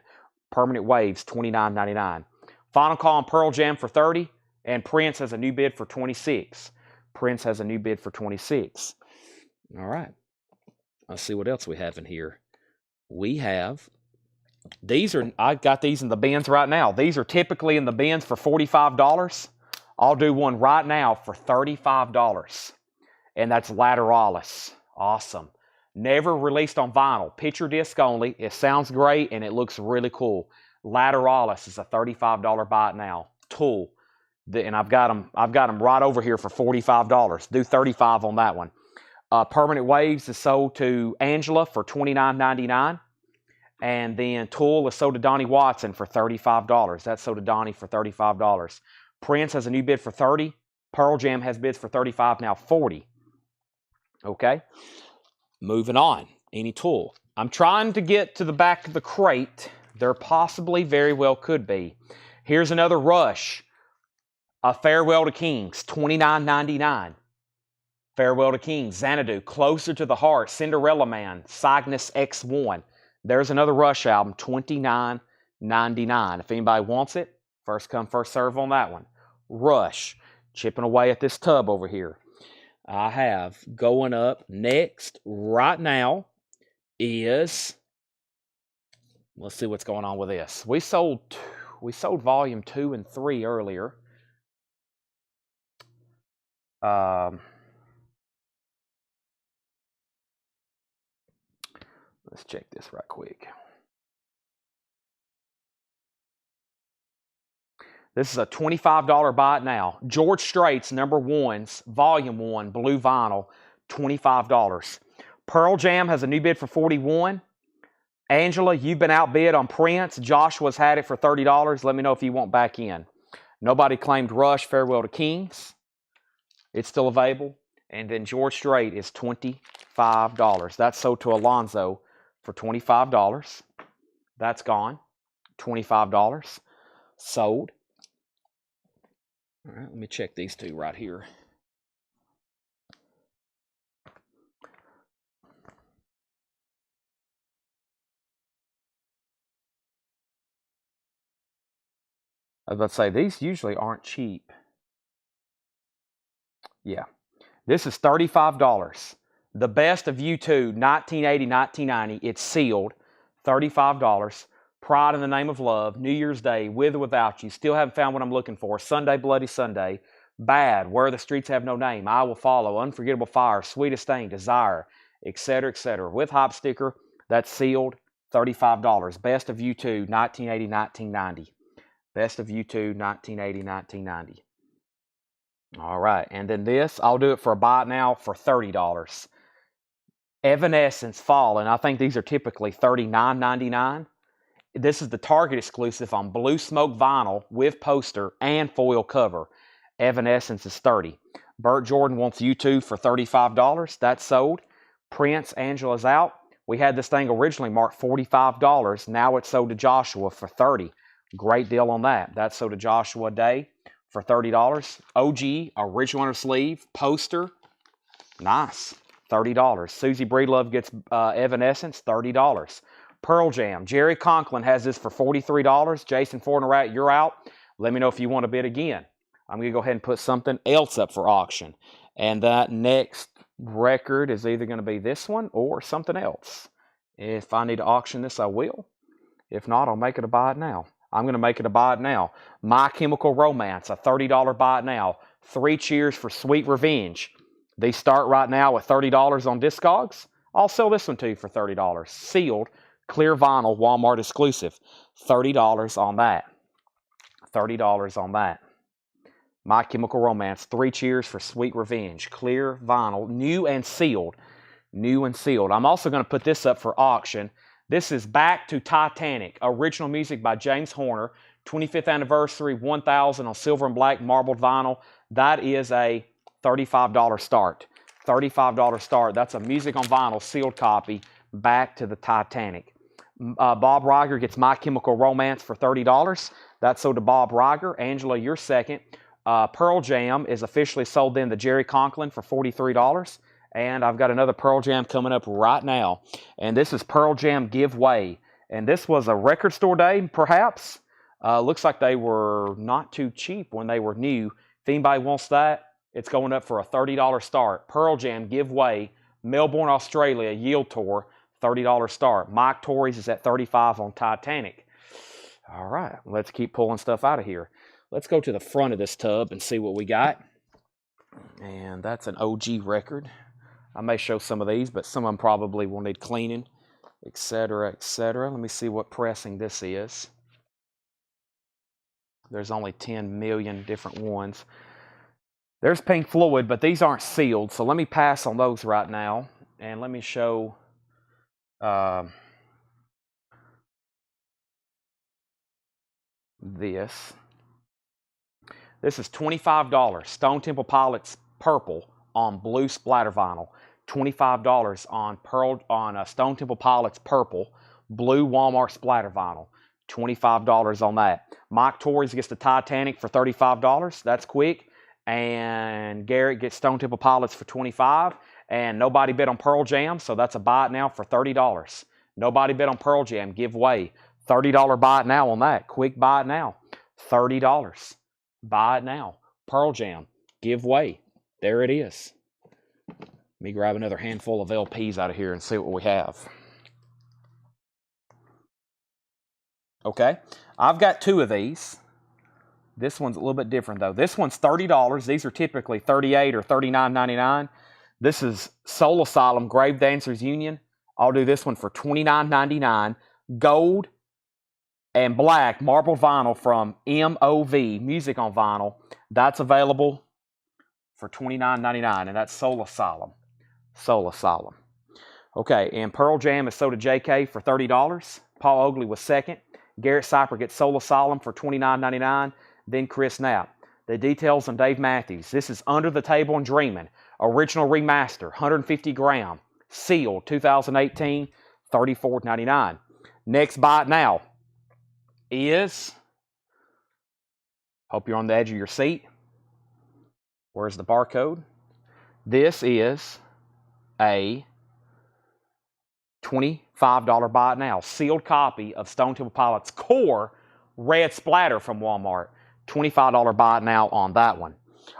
Speaker 1: Permanent Waves, $29.99. Final Call on Pearl Jam for $30. And Prince has a new bid for $26. Prince has a new bid for $26. All right. Let's see what else we have in here. We have, I've got these in the bins right now. These are typically in the bins for $45. I'll do one right now for $35. And that's Lateralis. Awesome. Never released on vinyl. Picture disc only. It sounds great and it looks really cool. Lateralis is a $35 buy it now. Tool. And I've got them right over here for $45. Do $35 on that one. Permanent Waves is sold to Angela for $29.99. And then Tool is sold to Donnie Watson for $35. That's sold to Donnie for $35. Prince has a new bid for $30. Pearl Jam has bids for $35, now $40. Okay? Moving on. Any Tool. I'm trying to get to the back of the crate. There possibly very well could be. Here's another Rush. A Farewell to Kings, $29.99. Farewell to Kings, Xanadu, Closer to the Heart, Cinderella Man, Cygnus X1. There's another Rush album, $29.99. If anybody wants it, first come, first serve on that one. Rush, chipping away at this tub over here. I have going up next right now is, let's see what's going on with this. We sold volume 2 and 3 earlier. Let's check this right quick. This is a $25 buy it now. George Strait's number 1's, volume 1, blue vinyl, $25. Pearl Jam has a new bid for $41. Angela, you've been outbid on Prince. Joshua's had it for $30. Let me know if you want back in. Nobody claimed Rush, Farewell to Kings. It's still available. And then George Strait is $25. That's sold to Alonzo for $25. That's gone. $25. Sold. All right, let me check these two right here. I was about to say, these usually aren't cheap. Yeah. This is $35. The Best of U2, 1980, 1990. It's sealed. $35. Pride in the Name of Love, New Year's Day, With or Without You. Still haven't found what I'm looking for. Sunday, Bloody Sunday. Bad, Where the Streets Have No Name. I Will Follow, Unforgettable Fire, Sweetest Thing, Desire, etc., etc. With hop sticker, that's sealed. $35. Best of U2, 1980, 1990. Best of U2, 1980, 1990. All right, and then this, I'll do it for a buy it now for $30. Evanescence Fallen. I think these are typically $39.99. This is the Target exclusive on Blue Smoke vinyl with poster and foil cover. Evanescence is $30. Burt Jordan wants U2 for $35. That's sold. Prince, Angela's Out. We had this thing originally marked $45. Now it's sold to Joshua for $30. Great deal on that. That's sold to Joshua Day for $30. OG, original inner sleeve, poster. Nice. $30. Susie Breedlove gets Evanescence, $30. Pearl Jam. Jerry Conklin has this for $43. Jason Fornerat, you're out. Let me know if you want to bid again. I'm going to go ahead and put something else up for auction. And that next record is either going to be this one or something else. If I need to auction this, I will. If not, I'll make it a buy it now. I'm going to make it a buy it now. My Chemical Romance, a $30 buy it now. 3 Cheers for Sweet Revenge. These start right now at $30 on Discogs. I'll sell this one to you for $30. Sealed, clear vinyl, Walmart exclusive. $30 on that. $30 on that. My Chemical Romance, 3 Cheers for Sweet Revenge. Clear vinyl, new and sealed. New and sealed. I'm also going to put this up for auction. This is Back to Titanic. Original music by James Horner. 25th anniversary, 1000 on silver and black marbled vinyl. That is a $35 start. $35 start. That's a music on vinyl sealed copy. Back to the Titanic. Bob Riger gets My Chemical Romance for $30. That's sold to Bob Riger. Angela, you're second. Pearl Jam is officially sold then to Jerry Conklin for $43. And I've got another Pearl Jam coming up right now. And this is Pearl Jam Give Way. And this was a record store day, perhaps. Looks like they were not too cheap when they were new. If anybody wants that, it's going up for a $30 start. Pearl Jam Give Way, Melbourne, Australia, Yield Tour, $30 start. Mike Torres is at $35 on Titanic. All right, let's keep pulling stuff out of here. Let's go to the front of this tub and see what we got. And that's an OG record. I may show some of these, but some of them probably will need cleaning, etc., etc. Let me see what pressing this is. There's only 10 million different ones. There's Pink Floyd, but these aren't sealed, so let me pass on those right now. And let me show this. This is $25. Stone Temple Pilots Purple on blue splatter vinyl. $25 on Stone Temple Pilots Purple, blue Walmart splatter vinyl. $25 on that. Mike Torres gets the Titanic for $35. That's quick. And Garrett gets Stone Temple Pilots for $25. And nobody bid on Pearl Jam, so that's a buy it now for $30. Nobody bid on Pearl Jam. Give way. $30 buy it now on that. Quick buy it now. $30. Buy it now. Pearl Jam. Give way. There it is. Let me grab another handful of LPs out of here and see what we have. Okay, I've got 2 of these. This one's a little bit different though. This one's $30. These are typically $38 or $39.99. This is Soul Asylum Grave Dancers Union. I'll do this one for $29.99. Gold and black marble vinyl from MOV, Music on Vinyl. That's available for $29.99, and that's Soul Asylum. Soul Asylum. Okay, and Pearl Jam is sold to JK for $30. Paul Oakley was second. Garrett Cypher gets Soul Asylum for $29.99. Then Chris Knapp. the details on Dave Matthews. This is Under the Table and Dreaming. Original remaster, 150 gram. Sealed, 2018, $34.99. Next buy it now is, hope you're on the edge of your seat. Where's the barcode? This is a $25 buy it now. Sealed copy of Stone Temple Pilots Core Red Splatter from Walmart. $25 buy it now on that one.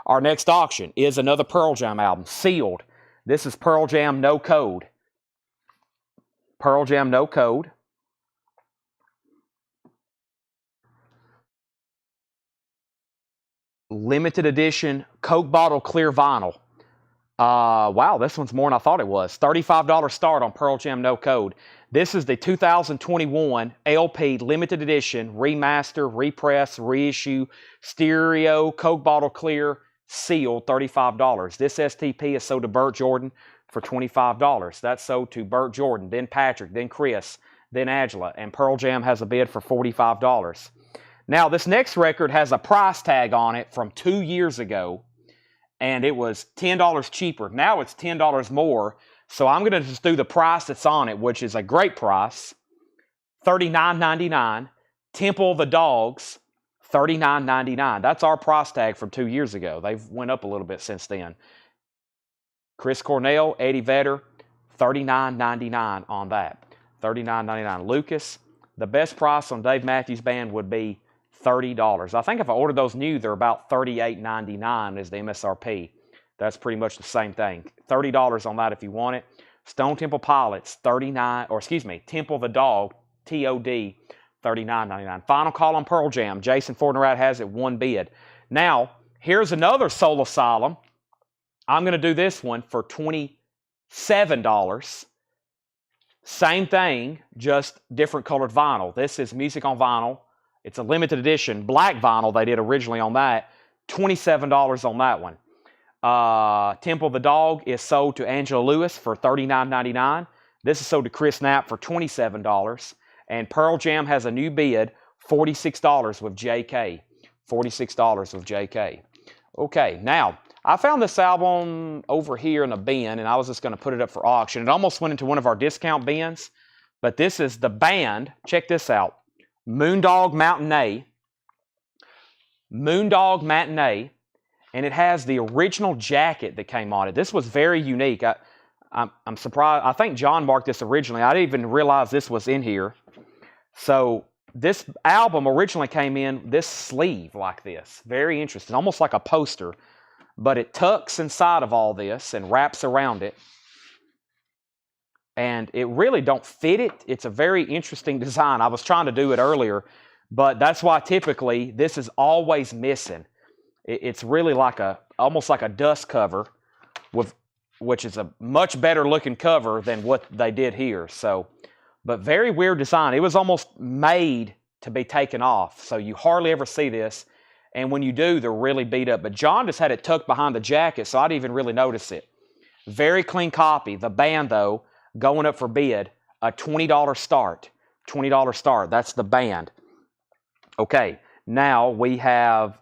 Speaker 1: Our next auction is another Pearl Jam album, sealed. This is Pearl Jam No Code. Pearl Jam No Code. Limited edition Coke bottle clear vinyl. Wow, this one's more than I thought it was. $35 start on Pearl Jam No Code. This is the 2021 LP limited edition, remaster, repress, reissue, stereo, Coke bottle clear, sealed, $35. This STP is sold to Burt Jordan for $25. That's sold to Burt Jordan, then Patrick, then Chris, then Angela, and Pearl Jam has a bid for $45. Now, this next record has a price tag on it from 2 years ago, and it was $10 cheaper. Now it's $10 more, so I'm going to just do the price that's on it, which is a great price, $39.99. Temple of the Dogs, $39.99. That's our price tag from 2 years ago. They've went up a little bit since then. Chris Cornell, Eddie Vedder, $39.99 on that. $39.99. Lucas, the best price on Dave Matthews Band would be $30. I think if I ordered those new, they're about $38.99 is the MSRP. That's pretty much the same thing. $30 on that if you want it. Stone Temple Pilots, Temple the Dog, TOD, $39.99. Final call on Pearl Jam. Jason Fortnerat has it, one bid. Now, here's another Soul Asylum. I'm going to do this one for $27. Same thing, just different colored vinyl. This is Music on Vinyl. It's a limited edition, black vinyl they did originally on that. $27 on that one. Temple the Dog is sold to Angela Lewis for $39.99. This is sold to Chris Knapp for $27. And Pearl Jam has a new bid, $46 with JK. $46 with JK. Okay, now, I found this album over here in a bin, and I was just going to put it up for auction. It almost went into one of our discount bins, but this is the band. Check this out. Moondog Matinee. Moondog Matinee. And it has the original jacket that came on it. This was very unique. I'm surprised. I think John marked this originally. I didn't even realize this was in here. So this album originally came in this sleeve like this. Very interesting. Almost like a poster. But it tucks inside of all this and wraps around it. And it really don't fit it. It's a very interesting design. I was trying to do it earlier, but that's why typically this is always missing. It's really like almost like a dust cover, which is a much better looking cover than what they did here. So, but very weird design. It was almost made to be taken off. So you hardly ever see this. And when you do, they're really beat up. But John just had it tucked behind the jacket, so I didn't even really notice it. Very clean copy. The band, though, going up for bid, a $20 start. $20 start. That's the band. Okay, now we have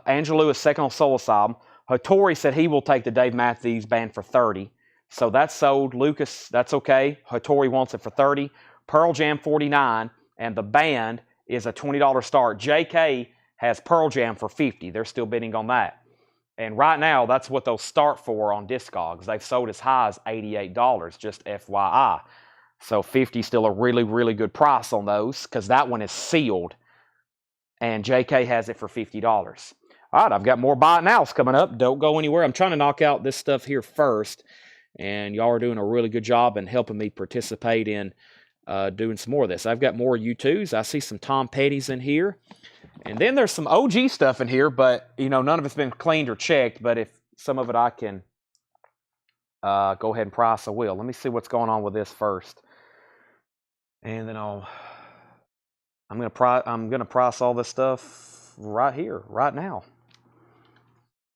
Speaker 1: Angela Lewis, second on Soul Asylum. Hattori said he will take the Dave Matthews Band for $30. So that's sold. Lucas, that's okay. Hattori wants it for $30. Pearl Jam, $49. And the band is a $20 start. JK has Pearl Jam for $50. They're still bidding on that. And right now, that's what they'll start for on Discogs. They've sold as high as $88, just FYI. So $50 is still a really, really good price on those because that one is sealed. And JK has it for $50. All right, I've got more buy it nows coming up. Don't go anywhere. I'm trying to knock out this stuff here first. And y'all are doing a really good job in helping me participate in doing some more of this. I've got more U2s. I see some Tom Petty's in here. And then there's some OG stuff in here, but, you know, none of it's been cleaned or checked. But if some of it I can go ahead and price, I will. Let me see what's going on with this first. And then I'm gonna price all this stuff right here, right now.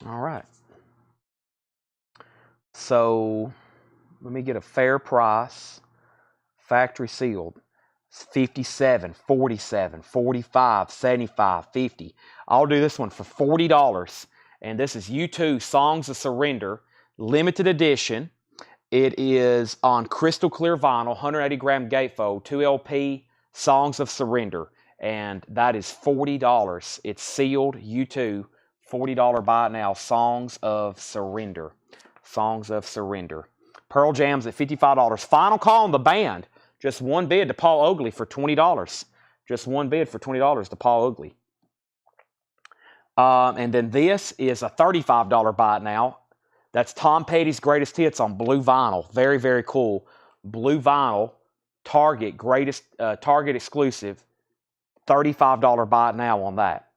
Speaker 1: All right. So let me get a fair price, factory sealed. 57, 47, 45, 75, 50. I'll do this one for $40. And this is U2 Songs of Surrender, limited edition. It is on crystal clear vinyl, 180 gram gatefold, 2 LP, Songs of Surrender. And that is $40. It's sealed, U2, $40 buy it now, Songs of Surrender. Songs of Surrender. Pearl Jam's at $55. Final call on the band. Just one bid to Paul Oakley for $20. Just one bid for $20 to Paul Oakley. And then this is a $35 buy it now. That's Tom Petty's Greatest Hits on blue vinyl. Very, very cool. Blue vinyl, Target, Target exclusive. $35 buy it now on that.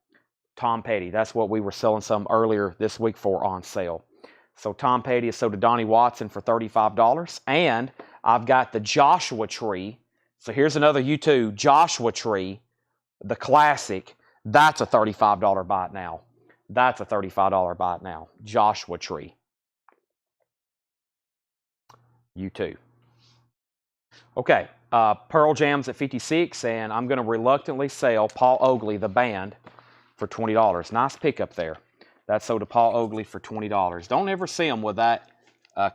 Speaker 1: Tom Petty. That's what we were selling some earlier this week for on sale. So Tom Petty is sold to Donnie Watson for $35. And I've got the Joshua Tree. So here's another U2 Joshua Tree, the classic. That's a $35 buy it now. That's a $35 buy it now. Joshua Tree. U2. Okay, Pearl Jam's at $56, and I'm going to reluctantly sell Paul Oakley, the band, for $20. Nice pickup there. That's sold to Paul Oakley for $20. Don't ever see them with that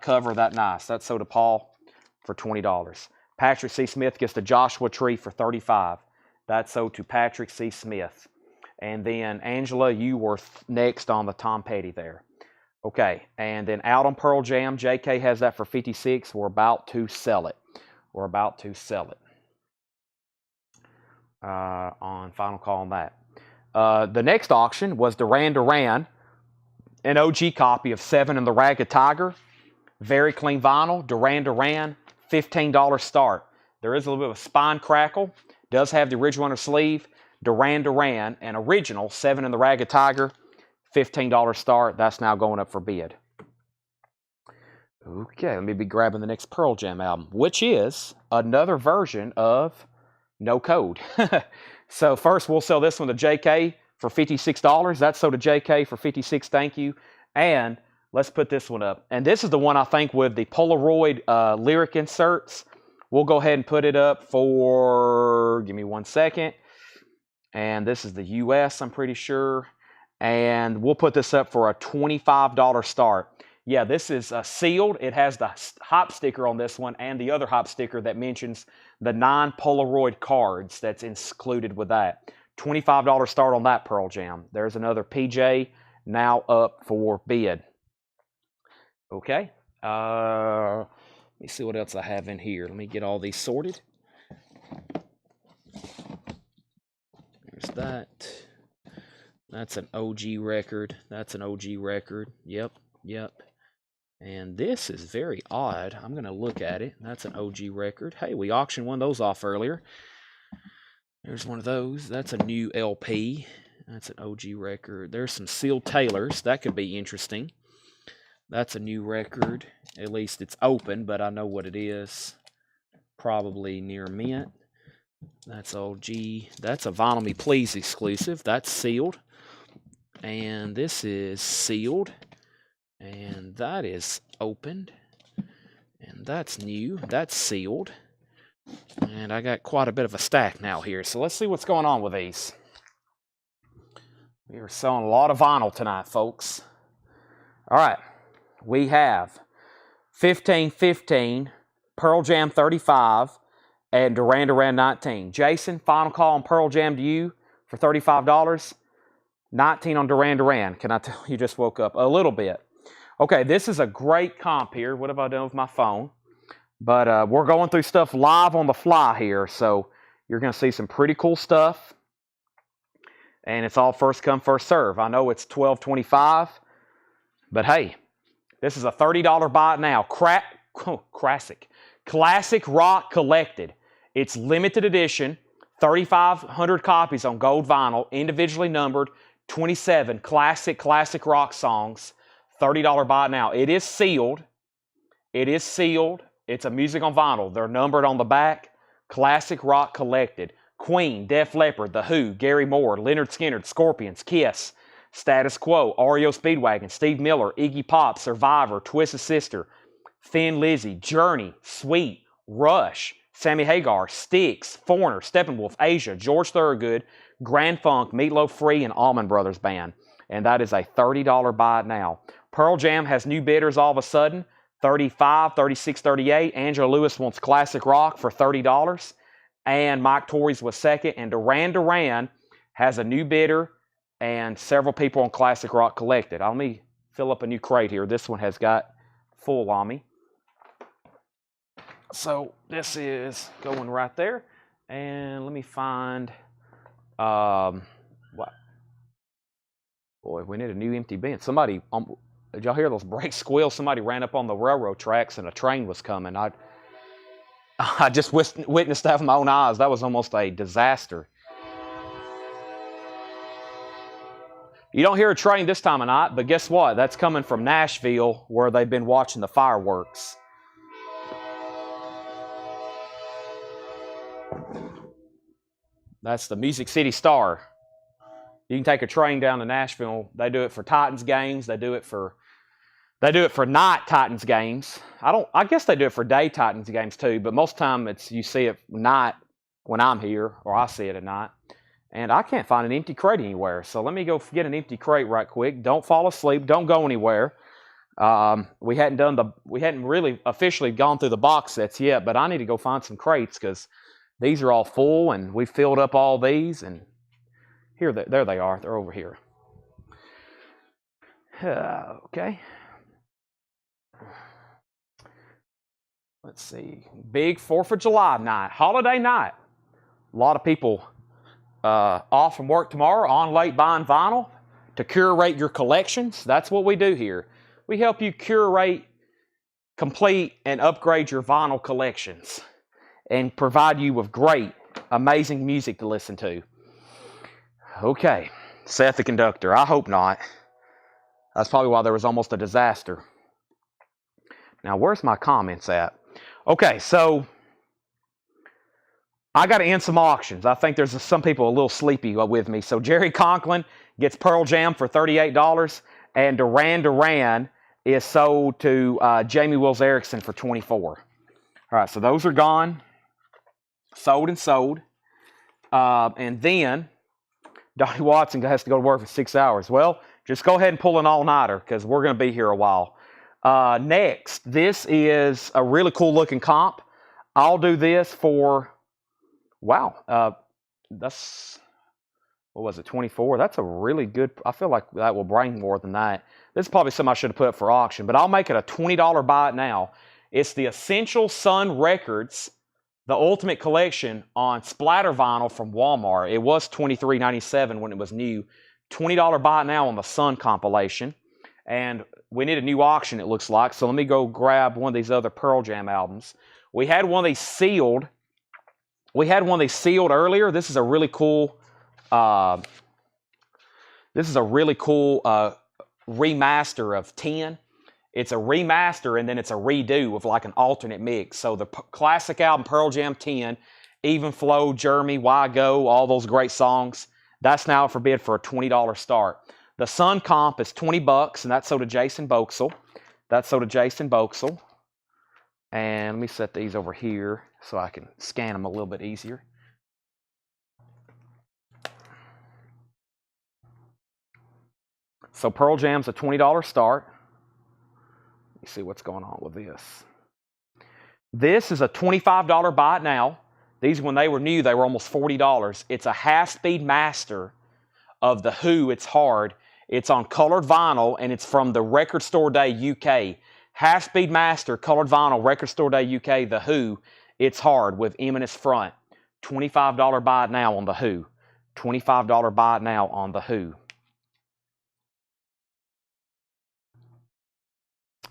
Speaker 1: cover that nice. That's sold to Paul for $20. Patrick C. Smith gets the Joshua Tree for $35. That's sold to Patrick C. Smith. And then, Angela, you were next on the Tom Petty there. Okay, and then out on Pearl Jam, JK has that for $56. We're about to sell it. We're about to sell it. On final call on that. The next auction was Duran Duran, an OG copy of 7 and the Ragged Tiger. Very clean vinyl. Duran Duran, $15 start. There is a little bit of a spine crackle. Does have the original under sleeve. Duran Duran, an original 7 and the Ragged Tiger, $15 start. That's now going up for bid. Okay, let me be grabbing the next Pearl Jam album, which is another version of No Code. So first we'll sell this one to JK for $56. That's sold to JK for $56. Thank you. And let's put this one up. And this is the one I think with the Polaroid lyric inserts. We'll go ahead and put it up for, give me 1 second. And this is the US, I'm pretty sure. And we'll put this up for a $25 start. Yeah, this is sealed. It has the hop sticker on this one and the other hop sticker that mentions the 9 Polaroid cards that's included with that. $25 start on that Pearl Jam. There's another PJ now up for bid. Okay. Let me see what else I have in here. Let me get all these sorted. There's that. That's an OG record. That's an OG record. Yep. And this is very odd. I'm going to look at it. That's an OG record. Hey, we auctioned one of those off earlier. There's one of those. That's a new LP. That's an OG record. There's some sealed Taylors. That could be interesting. That's a new record. At least it's open, but I know what it is. Probably near mint. That's OG. That's a Vinyl Me Please exclusive. That's sealed. And this is sealed. And that is opened. And that's new. That's sealed. And I got quite a bit of a stack now here. So let's see what's going on with these. We are selling a lot of vinyl tonight, folks. All right. We have 1515, Pearl Jam 35, and Duran Duran 19. Jason, final call on Pearl Jam to you for $35. 19 on Duran Duran. Can I tell you just woke up? A little bit. Okay, this is a great comp here. What have I done with my phone? But we're going through stuff live on the fly here, so you're going to see some pretty cool stuff. And it's all first come, first serve. I know it's $12.25, but hey, this is a $30 buy it now. Classic Rock Collected. It's limited edition, 3,500 copies on gold vinyl, individually numbered, 27 classic rock songs. $30 buy it now. It is sealed. It is sealed. It's a music on vinyl. They're numbered on the back. Classic Rock Collected. Queen, Def Leppard, The Who, Gary Moore, Leonard Skinner, Scorpions, Kiss, Status Quo, REO Speedwagon, Steve Miller, Iggy Pop, Survivor, Twisted Sister, Thin Lizzy, Journey, Sweet, Rush, Sammy Hagar, Styx, Foreigner, Steppenwolf, Asia, George Thorogood, Grand Funk, Meatloaf Free, and Allman Brothers Band. And that is a $30 buy it now. Pearl Jam has new bidders all of a sudden. 35, 36, 38. Angela Lewis wants classic rock for $30. And Mike Torres was second. And Duran Duran has a new bidder and several people on classic rock collected. Let me fill up a new crate here. This one has got full on me. So this is going right there. And let me find, what? Boy, we need a new empty bin. Somebody, did y'all hear those brakes squeal? Somebody ran up on the railroad tracks and a train was coming. I just witnessed that with my own eyes. That was almost a disaster. You don't hear a train this time of night, but guess what? That's coming from Nashville, where they've been watching the fireworks. That's the Music City Star. You can take a train down to Nashville. They do it for Titans games. They do it for night Titans games. I guess they do it for day Titans games too, but most of the time you see it night when I'm here, or I see it at night. And I can't find an empty crate anywhere. So let me go get an empty crate right quick. Don't fall asleep. Don't go anywhere. We hadn't really officially gone through the box sets yet, but I need to go find some crates because these are all full and we filled up all these. And there they are. They're over here. Okay. Let's see. Big 4th of July night. Holiday night. A lot of people off from work tomorrow, on late buying vinyl to curate your collections. That's what we do here. We help you curate, complete, and upgrade your vinyl collections and provide you with great, amazing music to listen to. Okay, Seth the conductor. I hope not. That's probably why there was almost a disaster. Now, where's my comments at? Okay, so I got to end some auctions. I think there's some people a little sleepy with me. So Jerry Conklin gets Pearl Jam for $38, and Duran Duran is sold to Jamie Wills Erickson for $24. All right, so those are gone. Sold and sold. And then Donnie Watson has to go to work for 6 hours. Well, just go ahead and pull an all-nighter because we're going to be here a while. Next, this is a really cool looking comp. I'll do this for, wow, that's, what was it, 24? That's a really good, I feel like that will bring more than that. This is probably something I should have put up for auction, but I'll make it a $20 buy it now. It's the Essential Sun Records, the Ultimate Collection on splatter vinyl from Walmart. It was $23.97 when it was new. $20 buy it now on the Sun compilation. And we need a new auction, it looks like. So let me go grab one of these other Pearl Jam albums. We had one of these sealed. Earlier. This is a really cool remaster of 10. It's a remaster and then it's a redo with like an alternate mix. So the classic album Pearl Jam 10, Even Flow, Jeremy, Why Go, all those great songs. That's now for bid for a $20 start. The Sun comp is $20, and that's sold to Jason Boxell. And let me set these over here so I can scan them a little bit easier. So Pearl Jam's a $20 start. Let me see what's going on with this. This is a $25 buy it now. These, when they were new, they were almost $40. It's a half-speed master of The Who, It's Hard. It's on colored vinyl, and it's from the Record Store Day UK. Half-speed master, colored vinyl, Record Store Day UK, The Who, It's Hard with Eminence front. $25 buy it now on The Who. $25 buy it now on The Who.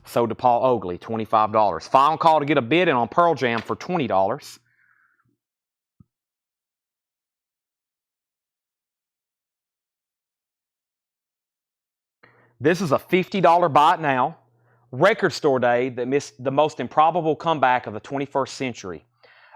Speaker 1: Sold to Paul Oakley, $25. Final call to get a bid in on Pearl Jam for $20. This is a $50 buy it now. Record Store Day that missed the most improbable comeback of the 21st century.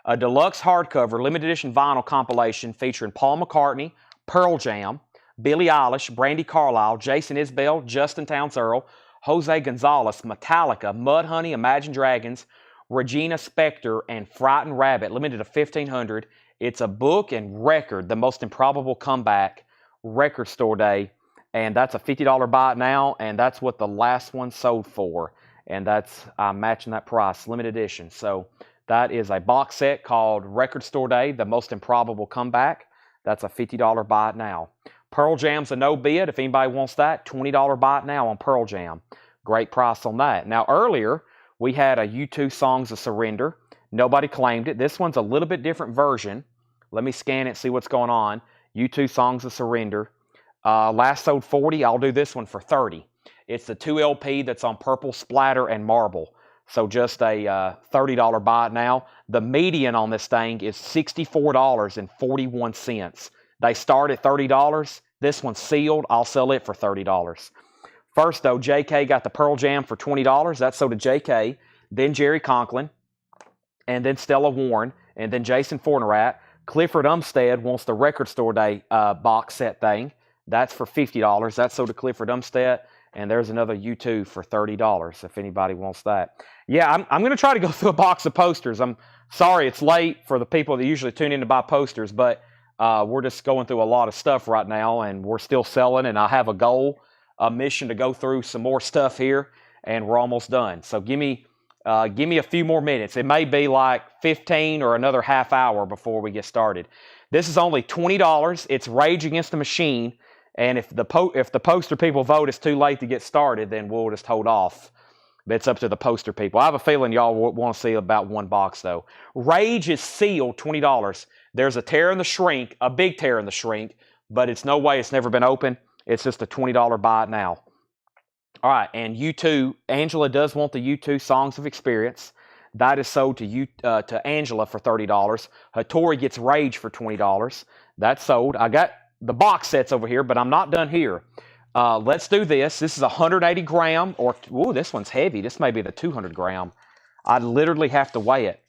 Speaker 1: A deluxe hardcover limited edition vinyl compilation featuring Paul McCartney, Pearl Jam, Billie Eilish, Brandi Carlile, Jason Isbell, Justin Townes Earl, Jose Gonzalez, Metallica, Mudhoney, Imagine Dragons, Regina Spektor and Frightened Rabbit, limited to 1,500. It's a book and record, The Most Improbable Comeback, Record Store Day. And that's a $50 buy it now, and that's what the last one sold for. And that's matching that price, limited edition. So that is a box set called Record Store Day, The Most Improbable Comeback. That's a $50 buy it now. Pearl Jam's a no bid. If anybody wants that, $20 buy it now on Pearl Jam. Great price on that. Now earlier, we had a U2 Songs of Surrender. Nobody claimed it. This one's a little bit different version. Let me scan it, see what's going on. U2 Songs of Surrender. Last sold 40. I'll do this one for 30. It's the 2 LP that's on purple, splatter, and marble. So just a $30 buy it now. The median on this thing is $64.41. They start at $30. This one's sealed. I'll sell it for $30. First, though, JK got the Pearl Jam for $20. That's sold to JK. Then Jerry Conklin. And then Stella Warren. And then Jason Fornerat. Clifford Umstead wants the Record Store Day box set thing. That's for $50. That's sold to Clifford Umstead. And there's another U2 for $30 if anybody wants that. Yeah, I'm going to try to go through a box of posters. I'm sorry it's late for the people that usually tune in to buy posters, but we're just going through a lot of stuff right now, and we're still selling, and I have a goal, a mission to go through some more stuff here, and we're almost done. So give me a few more minutes. It may be like 15 or another half hour before we get started. This is only $20. It's Rage Against the Machine. And if the poster people vote it's too late to get started, then we'll just hold off. But it's up to the poster people. I have a feeling y'all want to see about one box, though. Rage is sealed, $20. There's a tear in the shrink, a big tear in the shrink, but it's no way it's never been opened. It's just a $20 buy it now. All right, and U2, Angela does want the U2 Songs of Experience. That is sold to Angela for $30. Hattori gets Rage for $20. That's sold. I got the box sets over here, but I'm not done here. Let's do this. This is 180 gram, or, ooh, this one's heavy. This may be the 200 gram. I'd literally have to weigh it.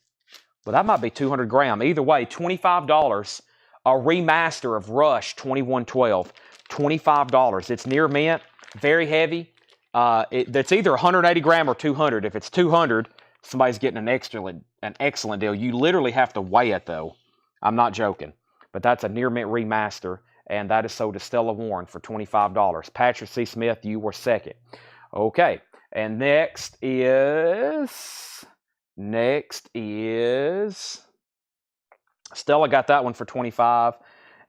Speaker 1: But that might be 200 gram. Either way, $25. A remaster of Rush 2112. $25. It's near mint, very heavy. It's either 180 gram or 200. If it's 200, somebody's getting an excellent deal. You literally have to weigh it, though. I'm not joking. But that's a near mint remaster. And that is sold to Stella Warren for $25. Patrick C. Smith, you were second. Okay, and next is Stella got that one for $25,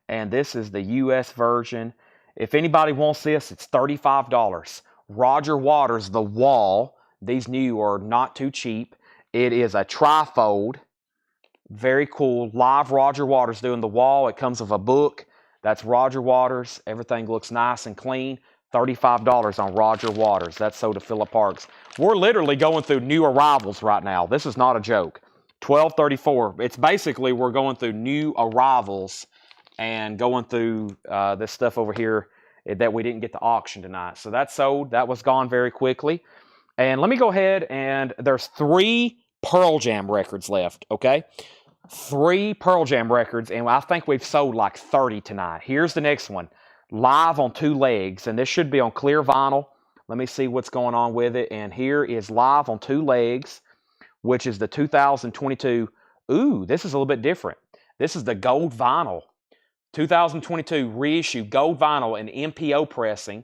Speaker 1: and this is the U.S. version. If anybody wants this, it's $35. Roger Waters, The Wall. These new are not too cheap. It is a trifold. Very cool. Live Roger Waters doing The Wall. It comes with a book. That's Roger Waters. Everything looks nice and clean. $35 on Roger Waters. That's sold to Phillip Parks. We're literally going through new arrivals right now. This is not a joke. $12.34. It's basically we're going through new arrivals and going through this stuff over here that we didn't get to auction tonight. So that's sold. That was gone very quickly. And let me go ahead, and there's 3 Pearl Jam records left, okay? 3 Pearl Jam records, and I think we've sold like 30 tonight. Here's the next one. Live on 2 legs, and this should be on clear vinyl. Let me see what's going on with it. And here is Live on 2 legs, which is the 2022. Ooh, this is a little bit different. This is the gold vinyl. 2022 reissue gold vinyl and MPO pressing.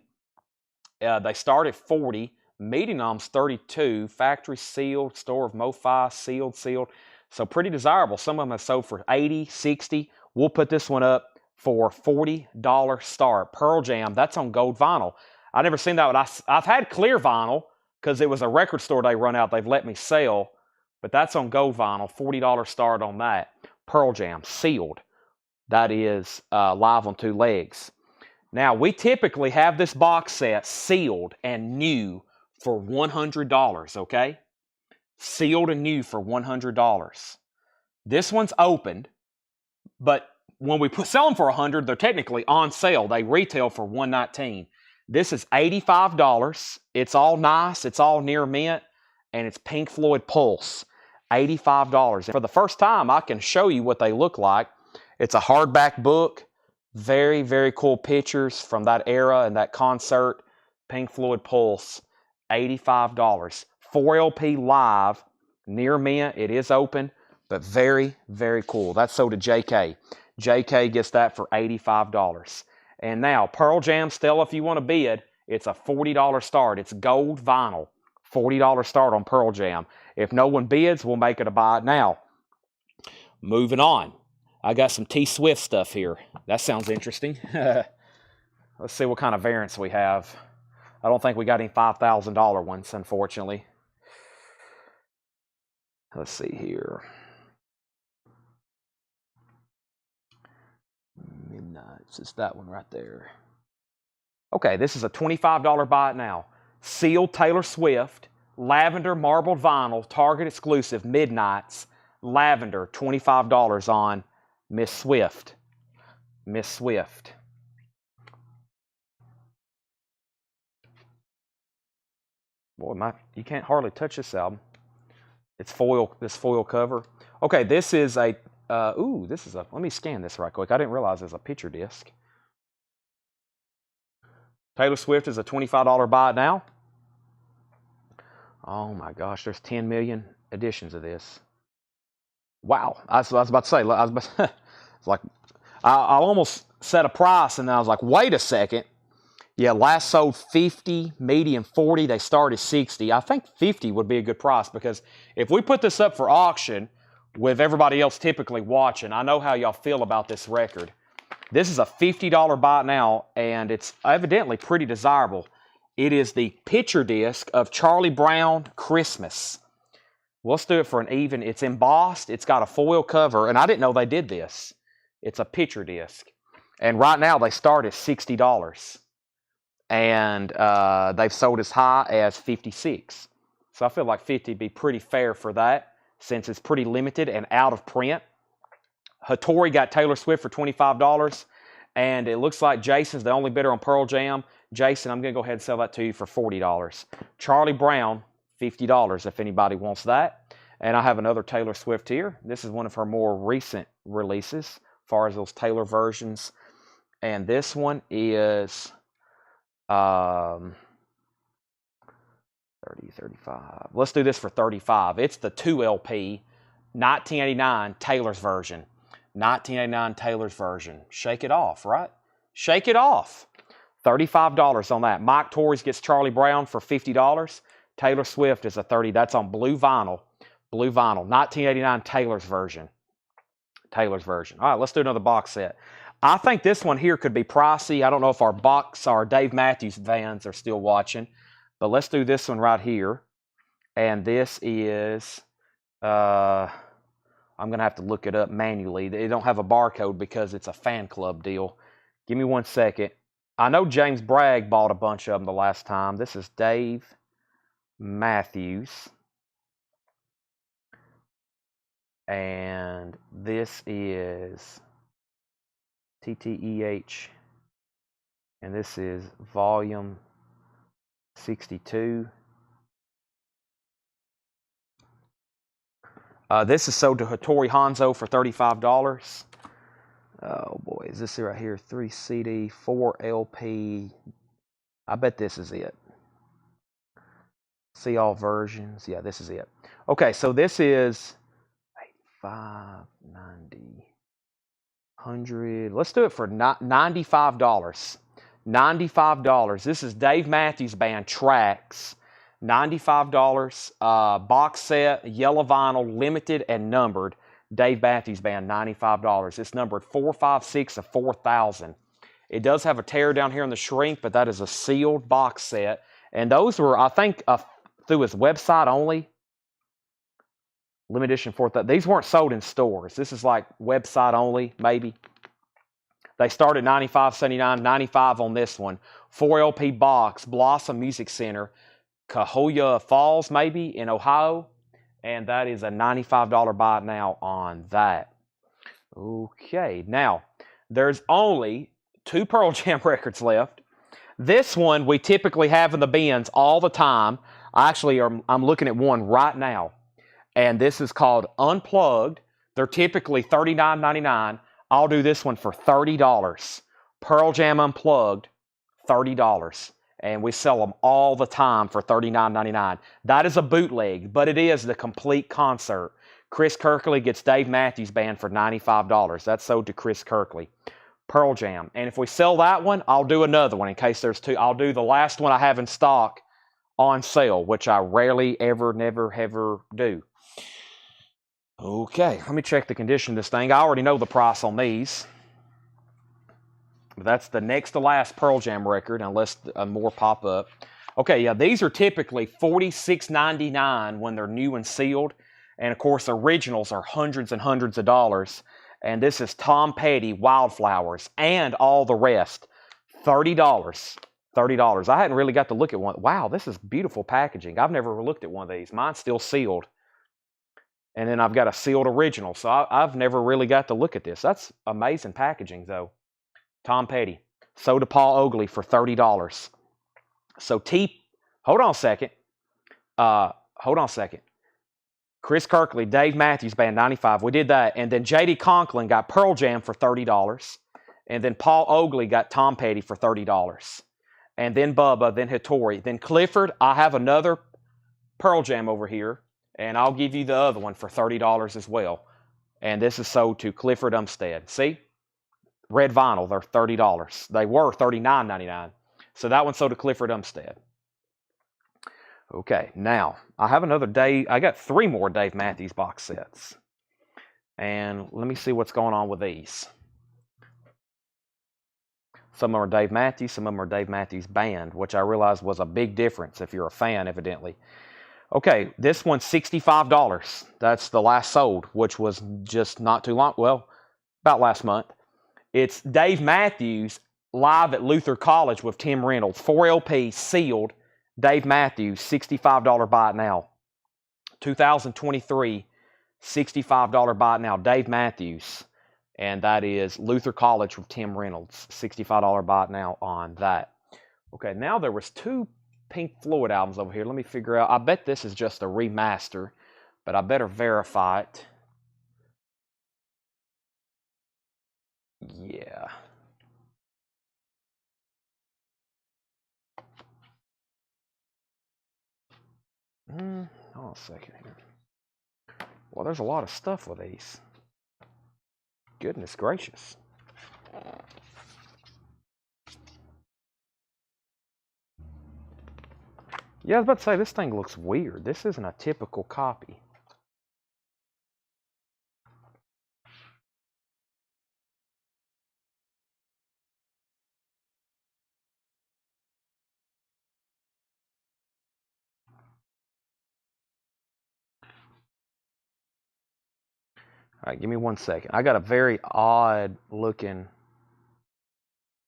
Speaker 1: They start at 40. Medium's 32. Factory sealed. Store of MoFi sealed. So pretty desirable. Some of them have sold for 80, 60. We'll put this one up for $40 start. Pearl Jam, that's on gold vinyl. I've never seen that one. I've had clear vinyl because it was a Record Store Day run out. They've let me sell. But that's on gold vinyl. $40 start on that. Pearl Jam, sealed. That is live on 2 legs. Now, we typically have this box set sealed and new for $100, okay? Sealed and new for $100. This one's opened, but when we sell them for $100, they're technically on sale. They retail for $119. This is $85. It's all nice. It's all near mint, and it's Pink Floyd Pulse. $85. And for the first time, I can show you what they look like. It's a hardback book. Very, very cool pictures from that era and that concert. Pink Floyd Pulse. $85. 4 LP live. Near mint. It is open, but very, very cool. That's sold to JK. JK gets that for $85. And now, Pearl Jam, Stella, if you want to bid, it's a $40 start. It's gold vinyl. $40 start on Pearl Jam. If no one bids, we'll make it a buy. Now, moving on. I got some T Swift stuff here. That sounds interesting. Let's see what kind of variants we have. I don't think we got any $5,000 ones, unfortunately. Let's see here. Midnights. It's that one right there. Okay, this is a $25 buy it now. Sealed Taylor Swift, lavender marbled vinyl, Target exclusive, Midnights, lavender, $25 on Miss Swift. Miss Swift. Boy, you can't hardly touch this album. It's this foil cover. Okay, this is a, let me scan this right quick. I didn't realize there's a picture disc. Taylor Swift is a $25 buy it now. Oh my gosh, there's 10 million editions of this. Wow, I was about to say, it's like, I almost set a price and then I was like, wait a second. Yeah, last sold 50, median 40, they started 60. I think 50 would be a good price because if we put this up for auction with everybody else typically watching, I know how y'all feel about this record. This is a $50 buy now, and it's evidently pretty desirable. It is the picture disc of Charlie Brown Christmas. Let's do it for an even. It's embossed. It's got a foil cover, and I didn't know they did this. It's a picture disc. And right now they start at $60. And they've sold as high as 56. So I feel like 50 would be pretty fair for that since it's pretty limited and out of print. Hattori got Taylor Swift for $25, and it looks like Jason's the only bidder on Pearl Jam. Jason, I'm going to go ahead and sell that to you for $40. Charlie Brown, $50 if anybody wants that. And I have another Taylor Swift here. This is one of her more recent releases as far as those Taylor versions. And this one is 30, 35. Let's do this for 35. It's the 2 LP, 1989 Taylor's version. 1989 Taylor's version. Shake it off, right? Shake it off. $35 on that. Mike Torres gets Charlie Brown for $50. Taylor Swift is a 30. That's on blue vinyl. Blue vinyl. 1989 Taylor's version. Taylor's version. All right, let's do another box set. I think this one here could be pricey. I don't know if our Dave Matthews fans are still watching, but let's do this one right here. And this is, I'm going to have to look it up manually. They don't have a barcode because it's a fan club deal. Give me 1 second. I know James Bragg bought a bunch of them the last time. This is Dave Matthews. And this is TTEH, and this is volume 62. This is sold to Hattori Hanzo for $35. Oh boy, is this right here? 3 CD, 4 LP. I bet this is it. See all versions. Yeah, this is it. Okay, so this is 85, 90. 100. Let's do it for $95. $95. This is Dave Matthews Band Tracks. $95. Box set, yellow vinyl, limited and numbered. Dave Matthews Band, $95. It's numbered 456 of 4000. It does have a tear down here in the shrink, but that is a sealed box set. And those were, I think, through his website only. Limited edition 4000. These weren't sold in stores. This is like website only, maybe. They started $95.79, $95 on this one. 4 LP box, Blossom Music Center, Cahokia Falls, maybe, in Ohio. And that is a $95 buy now on that. Okay, now, there's only 2 Pearl Jam records left. This one we typically have in the bins all the time. I'm looking at one right now. And this is called Unplugged. They're typically $39.99. I'll do this one for $30. Pearl Jam Unplugged, $30. and we sell them all the time for $39.99. That is a bootleg, but it is the complete concert. Chris Kirkley gets Dave Matthews Band for $95. That's sold to Chris Kirkley. Pearl Jam. And if we sell that one, I'll do another one in case there's two. I'll do the last one I have in stock on sale, which I rarely, ever, never, ever do. Okay, let me check the condition of this thing. I already know the price on these. But that's the next to last Pearl Jam record, unless more pop up. Okay, yeah, these are typically $46.99 when they're new and sealed. And of course, originals are hundreds and hundreds of dollars. And this is Tom Petty, Wildflowers, and all the rest. $30. $30. I hadn't really got to look at one. Wow, this is beautiful packaging. I've never looked at one of these. Mine's still sealed. And then I've got a sealed original. So I've never really got to look at this. That's amazing packaging, though. Tom Petty. Sold to Paul Oakley for $30. So hold on a second. Chris Kirkley, Dave Matthews Band, $95. We did that. And then J.D. Conklin got Pearl Jam for $30. And then Paul Oakley got Tom Petty for $30. And then Bubba, then Hattori. Then Clifford, I have another Pearl Jam over here. And I'll give you the other one for $30 as well. And this is sold to Clifford Umstead. See? Red vinyl, they're $30. They were $39.99. So that one sold to Clifford Umstead. Okay, now, I have another I got 3 more Dave Matthews box sets. And let me see what's going on with these. Some of them are Dave Matthews, some of them are Dave Matthews Band, which I realized was a big difference if you're a fan, evidently. Okay, this one's $65. That's the last sold, which was just not too long, well, about last month. It's Dave Matthews live at Luther College with Tim Reynolds. 4 LP sealed. Dave Matthews, $65 buy it now. 2023, $65 buy it now. Dave Matthews. And that is Luther College with Tim Reynolds. $65 buy it now on that. Okay, now there was 2 Pink Floyd albums over here. Let me figure out. I bet this is just a remaster, but I better verify it. Yeah. Hold on a second here. Well, there's a lot of stuff with these. Goodness gracious. Yeah, I was about to say, this thing looks weird. This isn't a typical copy. All right, give me 1 second. I got a very odd looking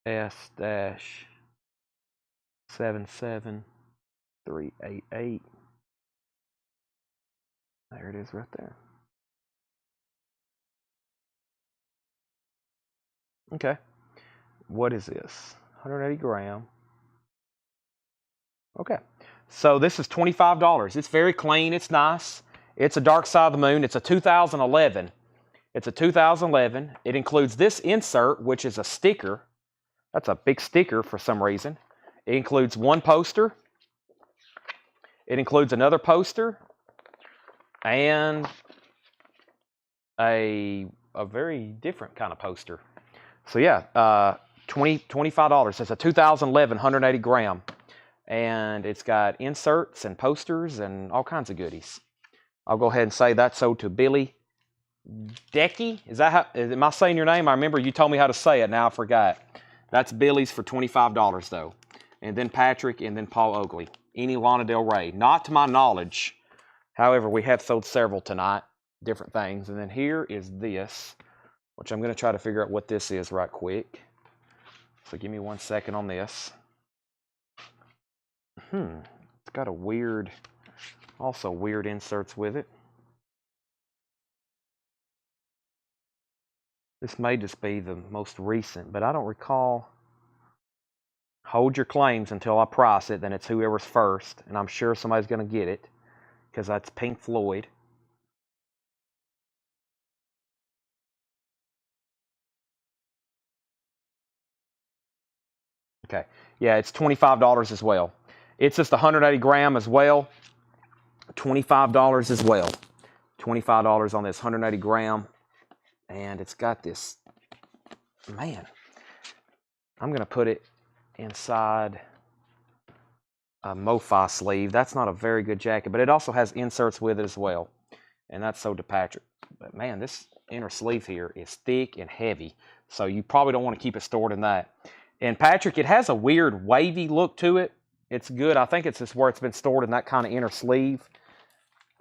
Speaker 1: S-77388. There it is right there. Okay. What is this? 180 gram. Okay. So this is $25. It's very clean. It's nice. It's a Dark Side of the Moon. It's a 2011. It's a 2011. It includes this insert, which is a sticker. That's a big sticker for some reason. It includes 1 poster. It includes another poster. And a very different kind of poster. So yeah, $25. It's a 2011 180 gram. And it's got inserts and posters and all kinds of goodies. I'll go ahead and say that's sold to Billy Decky. Am I saying your name? I remember you told me how to say it. Now I forgot. That's Billy's for $25 though. And then Patrick and then Paul Oakley. Any Lana Del Rey. Not to my knowledge. However, we have sold several tonight. Different things. And then here is this, which I'm going to try to figure out what this is right quick. So give me 1 second on this. It's got also weird inserts with it. This may just be the most recent, but I don't recall. Hold your claims until I price it, then it's whoever's first, and I'm sure somebody's going to get it, because that's Pink Floyd. Okay. Yeah, it's $25 as well. It's just 180 gram as well. $25 as well. $25 on this 180 gram. And it's got this, man, I'm going to put it inside a MoFi sleeve. That's not a very good jacket, but it also has inserts with it as well. And that's sold to Patrick. But man, this inner sleeve here is thick and heavy. So you probably don't want to keep it stored in that. And Patrick, it has a weird wavy look to it. It's good. I think it's just where it's been stored in that kind of inner sleeve.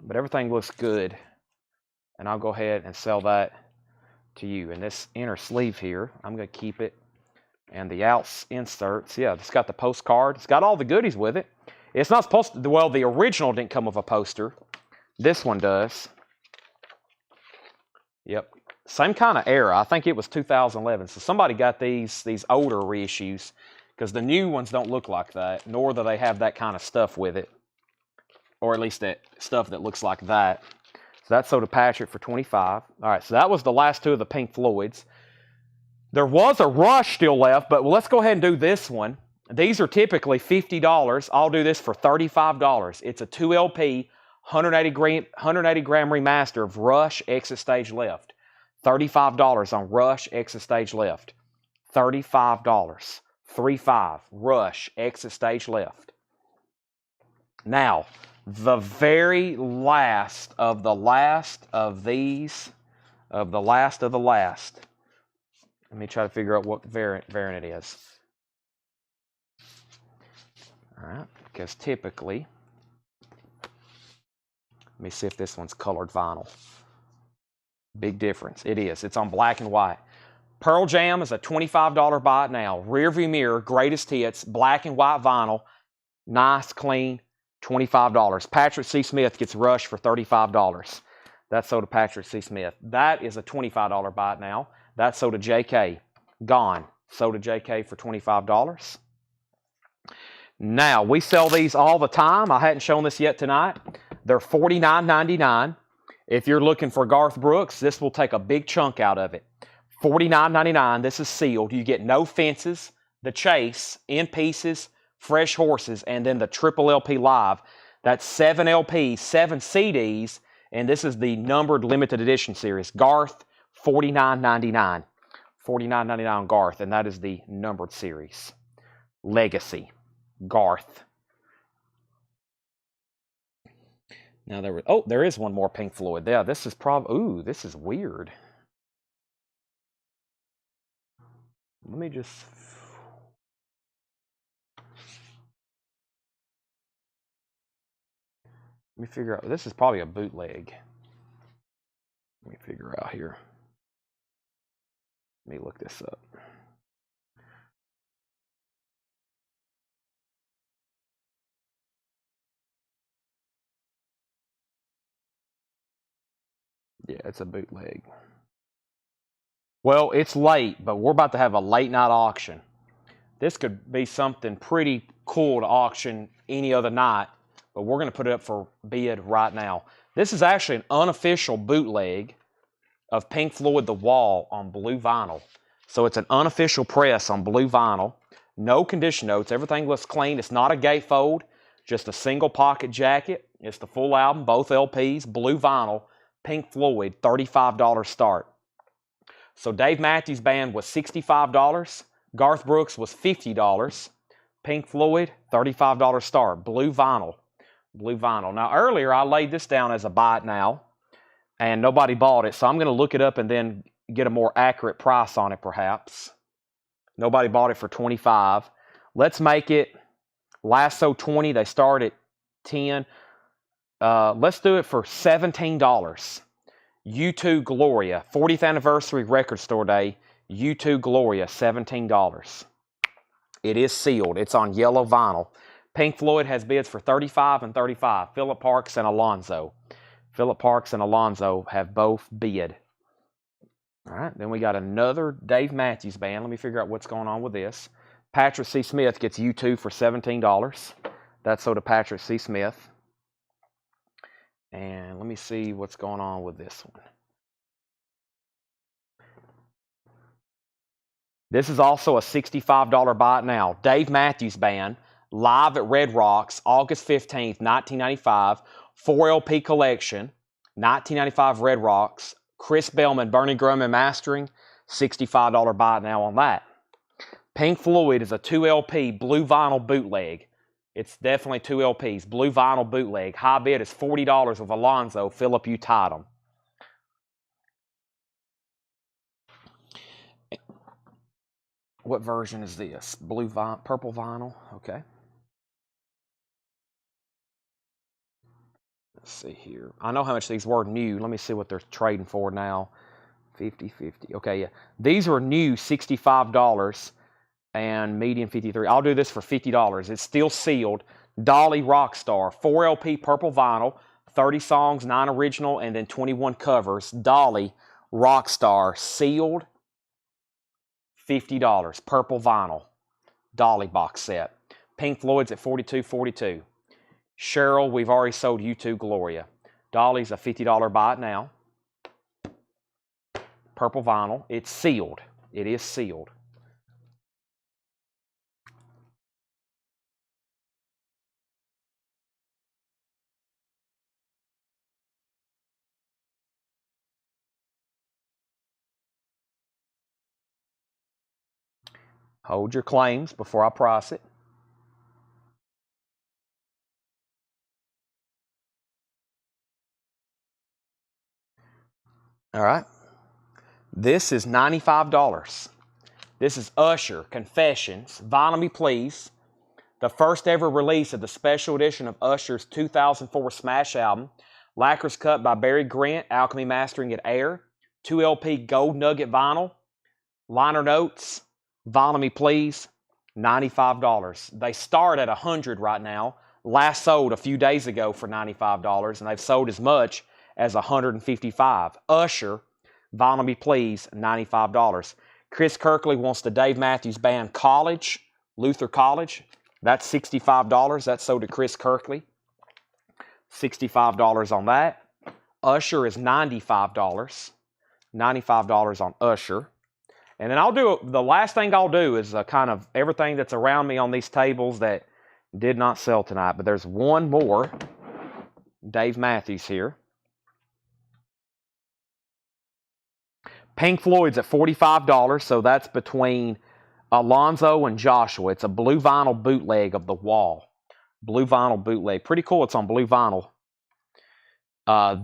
Speaker 1: But everything looks good. And I'll go ahead and sell that to you. And this inner sleeve here, I'm going to keep it. And the outs inserts, yeah, it's got the postcard. It's got all the goodies with it. It's not supposed to, well, the original didn't come with a poster. This one does. Yep. Same kind of era. I think it was 2011. So somebody got these older reissues because the new ones don't look like that, nor do they have that kind of stuff with it. Or at least that stuff that looks like that. So that's sold to Patrick for $25. All right, so that was the last two of the Pink Floyds. There was a Rush still left, but let's go ahead and do this one. These are typically $50. I'll do this for $35. It's a 2LP, 180 gram remaster of Rush Exit Stage Left. $35 on Rush Exit Stage Left. $35. 35 Rush Exit Stage Left. Now, the very last of the last of these, of the last of the last. Let me try to figure out what variant it is. All right, because typically, let me see if this one's colored vinyl. Big difference. It is. It's on black and white. Pearl Jam is a $25 buy it now. Rearview mirror, greatest hits, black and white vinyl. Nice, clean, $25. Patrick C. Smith gets Rush for $35. That's sold to Patrick C. Smith. That is a $25 buy it now. That's sold to JK. Gone. Sold to JK for $25. Now, we sell these all the time. I hadn't shown this yet tonight. They're $49.99. If you're looking for Garth Brooks, this will take a big chunk out of it. $49.99. This is sealed. You get no fences, the chase, in pieces, fresh horses, and then the triple LP live. That's 7 LPs, 7 CDs, and this is the numbered limited edition series. Garth, $49.99. $49.99 on Garth, and that is the numbered series. Legacy. Garth. Now there is one more Pink Floyd. Yeah, this is probably, this is weird. Let me just, figure out, this is probably a bootleg. Let me figure out here. Let me look this up. Yeah, it's a bootleg. Well, it's late, but we're about to have a late night auction. This could be something pretty cool to auction any other night, but we're going to put it up for bid right now. This is actually an unofficial bootleg of Pink Floyd The Wall on blue vinyl. So it's an unofficial press on blue vinyl. No condition notes. Everything looks clean. It's not a gatefold, just a single pocket jacket. It's the full album, both LPs, blue vinyl, Pink Floyd, $35 start. So Dave Matthews Band was $65. Garth Brooks was $50. Pink Floyd, $35 start. Blue vinyl. Blue vinyl. Now, earlier I laid this down as a buy it now, and nobody bought it. So I'm going to look it up and then get a more accurate price on it, perhaps. Nobody bought it for $25. Let's make it Lasso 20. They start at $10. Let's do it for $17. U2 Gloria, 40th anniversary record store day. U2 Gloria, $17. It is sealed. It's on yellow vinyl. Pink Floyd has bids for $35 and $35. Philip Parks and Alonzo. Philip Parks and Alonzo have both bid. All right, then we got another Dave Matthews Band. Let me figure out what's going on with this. Patrick C. Smith gets U2 for $17. That's sold to Patrick C. Smith. And let me see what's going on with this one. This is also a $65 buy it now. Dave Matthews Band, live at Red Rocks, August 15th, 1995. 4 LP collection, 1995 Red Rocks. Chris Bellman, Bernie Grumman mastering, $65 buy it now on that. Pink Floyd is a 2 LP blue vinyl bootleg. It's definitely 2 LPs. Blue vinyl bootleg. High bid is $40 with Alonzo. Philip, you tied them. What version is this? Blue vinyl, purple vinyl. Okay. Let's see here. I know how much these were new. Let me see what they're trading for now. 50, 50. Okay, yeah. These were new, $65 and medium 53. I'll do this for $50. It's still sealed. Dolly Rockstar, 4 LP purple vinyl, 30 songs, 9 original, and then 21 covers. Dolly Rockstar, sealed, $50. Purple vinyl, Dolly box set. Pink Floyd's at $42.42. Cheryl, we've already sold you to Gloria. Dolly's a $50 buy it now. Purple vinyl. It's sealed. It is sealed. Hold your claims before I price it. All right. This is $95. This is Usher, Confessions, Vinyl Me Please, the first ever release of the special edition of Usher's 2004 Smash album, Lacquer's cut by Barry Grant, Alchemy mastering at Air, 2 LP Gold Nugget vinyl, liner notes, Vinyl Me Please, $95. They start at $100 right now. Last sold a few days ago for $95, and they've sold as much as $155. Usher, Vinyl Me Please, $95. Chris Kirkley wants the Dave Matthews Band College, Luther College. That's $65. That's sold to Chris Kirkley. $65 on that. Usher is $95. $95 on Usher. And then the last thing I'll do is kind of everything that's around me on these tables that did not sell tonight. But there's one more Dave Matthews here. Pink Floyd's at $45, so that's between Alonzo and Joshua. It's a blue vinyl bootleg of The Wall. Blue vinyl bootleg. Pretty cool it's on blue vinyl.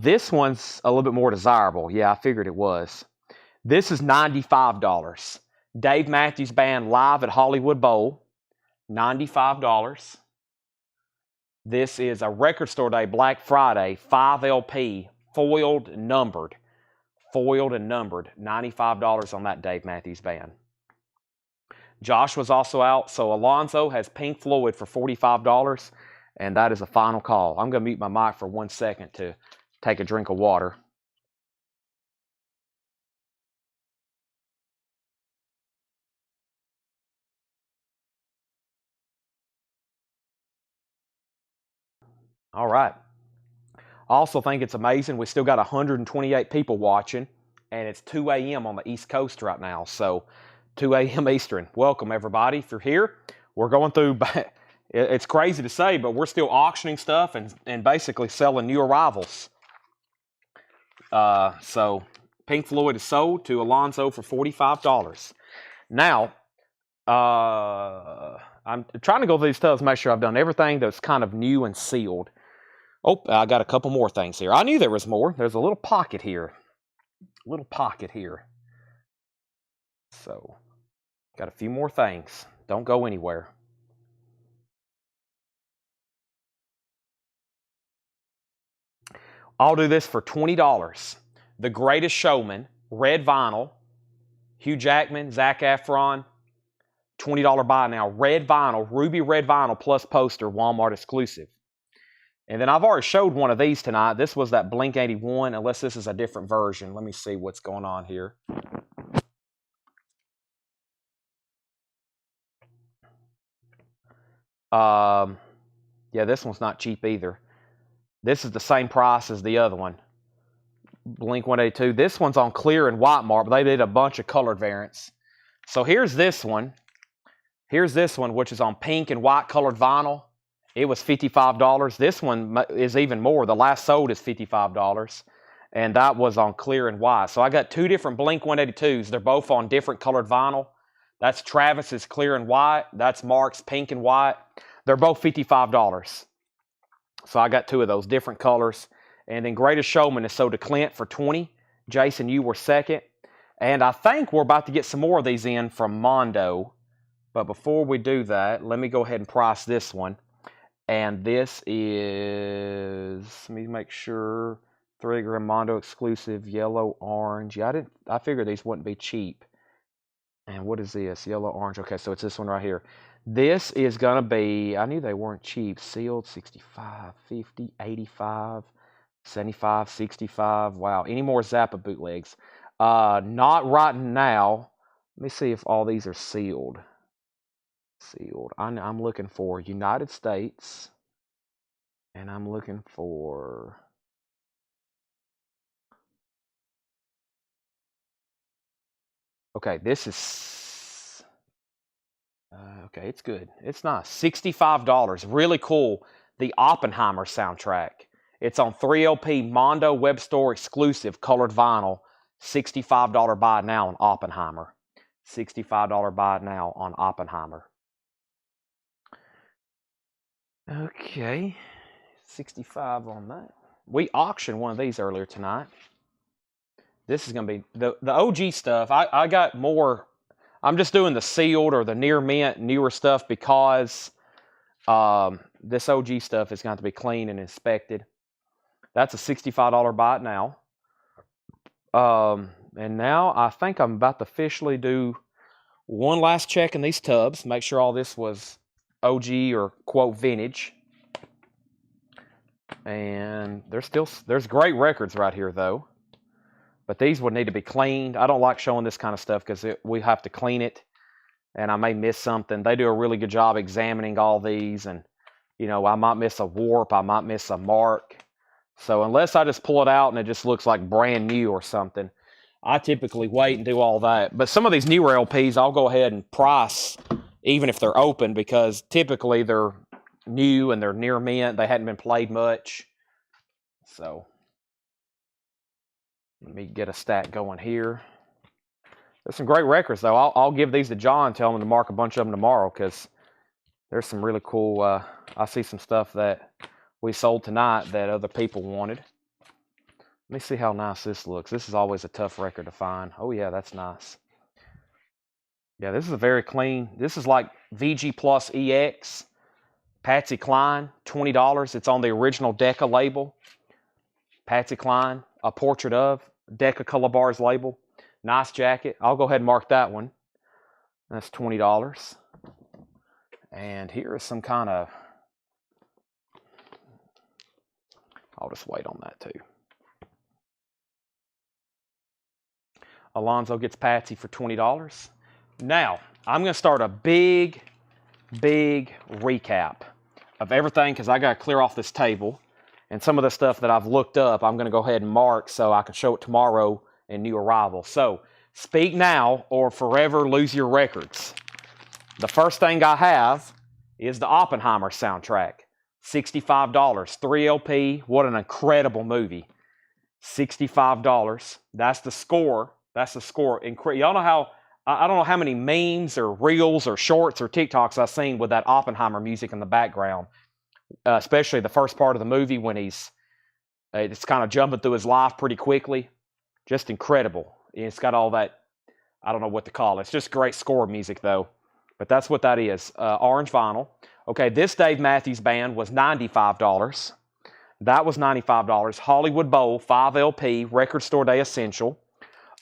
Speaker 1: This one's a little bit more desirable. Yeah, I figured it was. This is $95. Dave Matthews Band live at Hollywood Bowl. $95. This is a Record Store Day Black Friday 5 LP foiled and numbered. Foiled and numbered. $95 on that Dave Matthews Band. Joshua's also out, so Alonzo has Pink Floyd for $45, and that is a final call. I'm going to mute my mic for 1 second to take a drink of water. All right. I also think it's amazing. We still got 128 people watching, and it's 2 a.m. on the East Coast right now. So 2 a.m. Eastern. Welcome, everybody. If you're here, we're going through, it's crazy to say, but we're still auctioning stuff and basically selling new arrivals. So Pink Floyd is sold to Alonzo for $45. Now, I'm trying to go through these stuff to make sure I've done everything that's kind of new and sealed. Oh, I got a couple more things here. I knew there was more. There's a little pocket here. A little pocket here. So, got a few more things. Don't go anywhere. I'll do this for $20. The Greatest Showman, red vinyl. Hugh Jackman, Zac Efron. $20 buy now. Red vinyl, ruby red vinyl plus poster, Walmart exclusive. And then I've already showed one of these tonight. This was that Blink 81, unless this is a different version. Let me see what's going on here. Yeah, this one's not cheap either. This is the same price as the other one. Blink 182. This one's on clear and white marble. They did a bunch of colored variants. So here's this one. Here's this one, which is on pink and white colored vinyl. It was $55. This one is even more. The last sold is $55. And that was on clear and white. So I got two different Blink 182s. They're both on different colored vinyl. That's Travis's clear and white. That's Mark's pink and white. They're both $55. So I got two of those different colors. And then Greatest Showman is sold to Clint for $20. Jason, you were second. And I think we're about to get some more of these in from Mondo. But before we do that, let me go ahead and price this one. And this is, let me make sure, 3-gram Mondo exclusive, yellow, orange. Yeah, I figured these wouldn't be cheap. And what is this? Yellow, orange. Okay, so it's this one right here. This is going to be, I knew they weren't cheap. Sealed, 65, 50, 85, 75, 65. Wow, any more Zappa bootlegs? Not right now. Let me see if all these are sealed. Sealed. I'm looking for United States. And I'm looking for... Okay, this is... okay, it's good. It's nice. $65. Really cool. The Oppenheimer soundtrack. It's on 3LP Mondo Web Store exclusive colored vinyl. $65 buy it now on Oppenheimer. $65 buy it now on Oppenheimer. Okay. 65 on that. We auctioned one of these earlier tonight. This is going to be the OG stuff. I got more. I'm just doing the sealed or the near mint newer stuff because this OG stuff is going to be clean and inspected. That's a $65 buy it now. And now I think I'm about to officially do one last check in these tubs. Make sure all this was OG or quote vintage. And there's great records right here though. But these would need to be cleaned. I don't like showing this kind of stuff because we have to clean it. And I may miss something. They do a really good job examining all these. And, you know, I might miss a warp. I might miss a mark. So unless I just pull it out and it just looks like brand new or something, I typically wait and do all that. But some of these newer LPs, I'll go ahead and price even if they're open because typically they're new and they're near mint. They hadn't been played much. So... let me get a stack going here. There's some great records, though. I'll give these to John, tell him to mark a bunch of them tomorrow, because there's some really cool... I see some stuff that we sold tonight that other people wanted. Let me see how nice this looks. This is always a tough record to find. Oh, yeah, that's nice. Yeah, this is a very clean... this is like VG Plus EX. Patsy Cline, $20. It's on the original Decca label. Patsy Cline, A Portrait Of. Decca Color Bars label. Nice jacket. I'll go ahead and mark that one. That's $20. And here is some kind of... I'll just wait on that too. Alonzo gets Patsy for $20. Now, I'm going to start a big recap of everything because I got to clear off this table. And some of the stuff that I've looked up, I'm going to go ahead and mark so I can show it tomorrow in New Arrival. So, speak now or forever lose your records. The first thing I have is the Oppenheimer soundtrack. $65. 3LP. What an incredible movie. $65. That's the score. That's the score. Y'all know how... I don't know how many memes or reels or shorts or TikToks I've seen with that Oppenheimer music in the background. Especially the first part of the movie when it's kind of jumping through his life pretty quickly. Just incredible. It's got all that, I don't know what to call it. It's just great score music though. But that's what that is. Orange vinyl. Okay, this Dave Matthews Band was $95. That was $95. Hollywood Bowl, 5LP, Record Store Day Essential.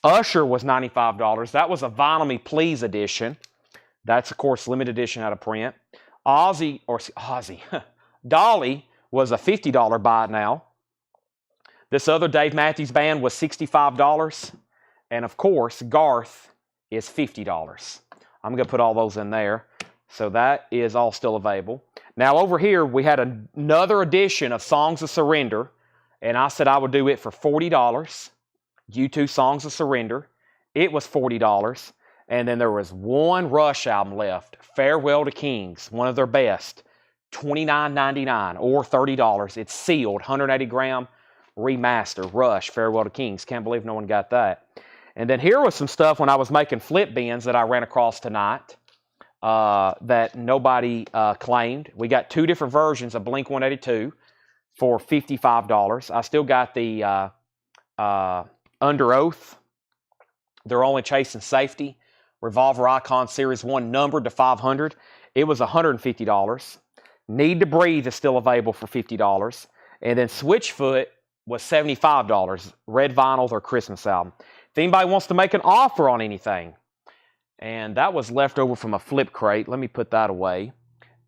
Speaker 1: Usher was $95. That was a Vinyl Me Please edition. That's, of course, limited edition out of print. Dolly was a $50 buy now. This other Dave Matthews Band was $65. And, of course, Garth is $50. I'm going to put all those in there. So that is all still available. Now, over here, we had another edition of Songs of Surrender. And I said I would do it for $40. U2 Songs of Surrender. It was $40. And then there was one Rush album left, Farewell to Kings, one of their best, $29.99 or $30. It's sealed, 180 gram remaster, Rush, Farewell to Kings. Can't believe no one got that. And then here was some stuff when I was making flip bins that I ran across tonight that nobody claimed. We got two different versions of Blink-182 for $55. I still got the Under Oath. They're only chasing safety. Revolver Icon Series 1 numbered to 500. It was $150. Need to Breathe is still available for $50. And then Switchfoot was $75. Red vinyl, their Christmas album. If anybody wants to make an offer on anything, and that was left over from a flip crate. Let me put that away.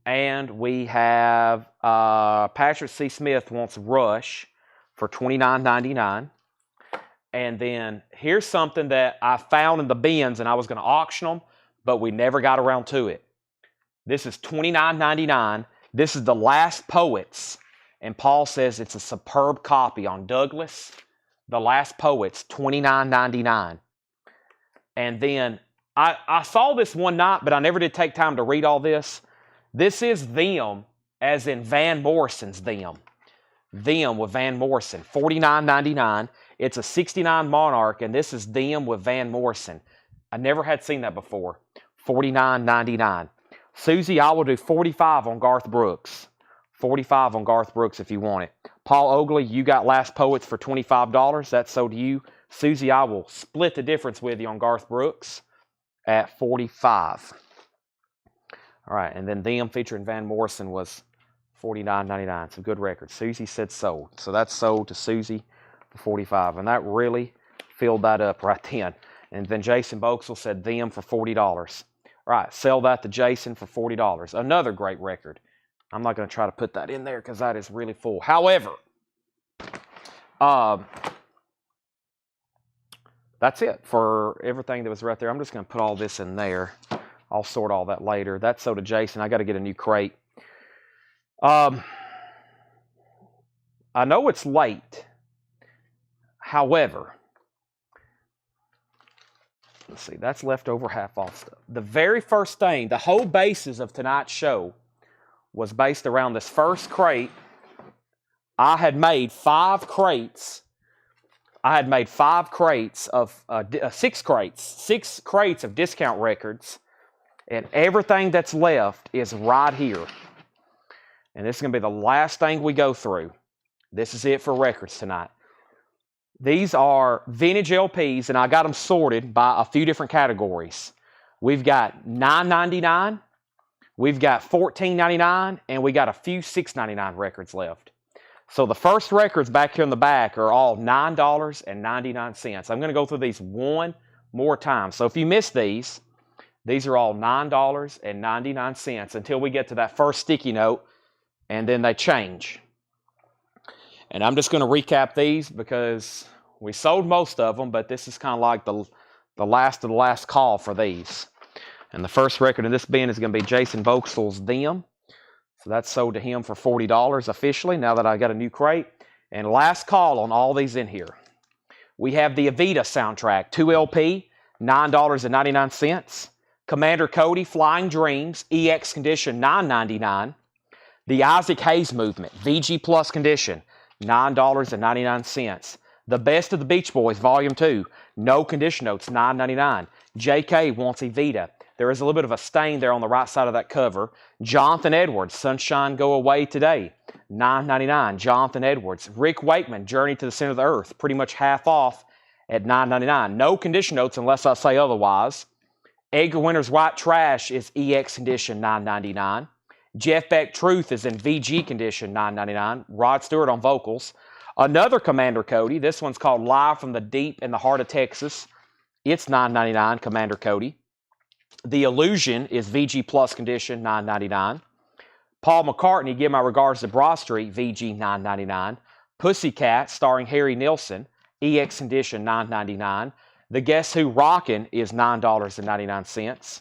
Speaker 1: And we have Patrick C. Smith wants Rush for $29.99. And then here's something that I found in the bins, and I was going to auction them, but we never got around to it. This is $29.99. This is The Last Poets. And Paul says it's a superb copy on Douglas. The Last Poets, $29.99. And then I saw this one night, but I never did take time to read all this. This is Them, as in Van Morrison's Them. Them with Van Morrison, $49.99. It's a 69 Monarch, and this is Them with Van Morrison. I never had seen that before. $49.99. Susie, I will do $45 on Garth Brooks. $45 on Garth Brooks if you want it. Paul Oakley, you got Last Poets for $25. That's sold to you. Susie, I will split the difference with you on Garth Brooks at $45. All right, and then Them featuring Van Morrison was $49.99. It's a good record. Susie said sold. So that's sold to Susie for $45. And that really filled that up right then. And then Jason Boxell said Them for $40. All right, sell that to Jason for $40. Another great record. I'm not going to try to put that in there because that is really full. However, that's it for everything that was right there. I'm just going to put all this in there. I'll sort all that later. That's so to Jason. I got to get a new crate. I know it's late. However, let's see. That's leftover half-off stuff. The very first thing, the whole basis of tonight's show was based around this first crate. I had made 5 crates. I had made 5 crates of 6 crates. 6 crates of discount records. And everything that's left is right here. And this is going to be the last thing we go through. This is it for records tonight. These are vintage LPs, and I got them sorted by a few different categories. We've got $9.99, we've got $14.99, and we got a few $6.99 records left. So the first records back here in the back are all $9.99. I'm going to go through these one more time. So if you missed these are all $9.99 until we get to that first sticky note, and then they change. And I'm just going to recap these because we sold most of them, but this is kind of like the last of the last call for these. And the first record in this bin is going to be Jason Boxell's Them. So that's sold to him for $40 officially, now that I got a new crate. And last call on all these in here. We have the Evita soundtrack, 2 LP, $9.99. Commander Cody, Flying Dreams, EX condition, $9.99. The Isaac Hayes Movement, VG Plus condition, $9.99. The Best of the Beach Boys, Volume 2, no condition notes, $9.99. JK wants Evita. There is a little bit of a stain there on the right side of that cover. Jonathan Edwards, Sunshine Go Away Today, $9.99. Jonathan Edwards. Rick Wakeman, Journey to the Center of the Earth, pretty much half off at $9.99. No condition notes unless I say otherwise. Edgar Winter's White Trash is EX condition, $9.99. Jeff Beck Truth is in VG condition, $9.99. Rod Stewart on vocals. Another Commander Cody. This one's called Live from the Deep in the Heart of Texas. It's $9.99, Commander Cody. The Illusion is VG Plus condition, $9.99. Paul McCartney, Give My Regards to Broad Street, VG, $9.99. Pussycat, starring Harry Nilsson, EX condition, $9.99. The Guess Who Rockin' is $9.99.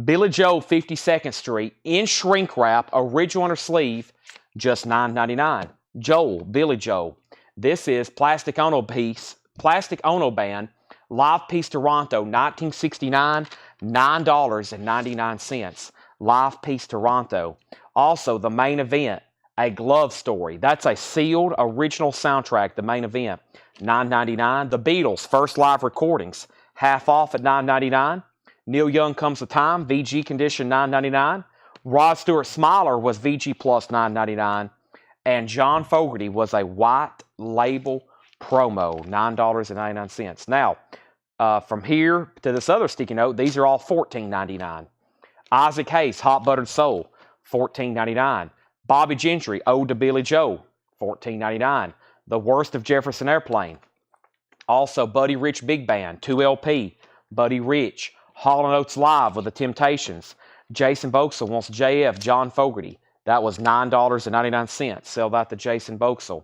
Speaker 1: Billy Joe, 52nd Street, in shrink wrap, original on her sleeve, just $9.99. Joel, Billy Joel. This is Plastic Ono Band, Live Piece Toronto, 1969. $9.99. Live Peace Toronto. Also, the main event, A Glove Story. That's a sealed original soundtrack, the main event, $9.99. The Beatles, first live recordings, half off at $9.99. Neil Young Comes to Time, VG condition, $9.99. Rod Stewart Smiler was VG plus, $9.99. And John Fogerty was a white label promo, $9.99. Now, from here to this other sticky note, these are all $14.99. Isaac Hayes, Hot Buttered Soul, $14.99. Bobby Gentry, Ode to Billy Joe, $14.99. The Worst of Jefferson Airplane. Also, Buddy Rich Big Band, 2LP, Buddy Rich. Hall & Oates Live with the Temptations. Jason Boxell wants JF, John Fogerty. That was $9.99. Sell that to Jason Boxell.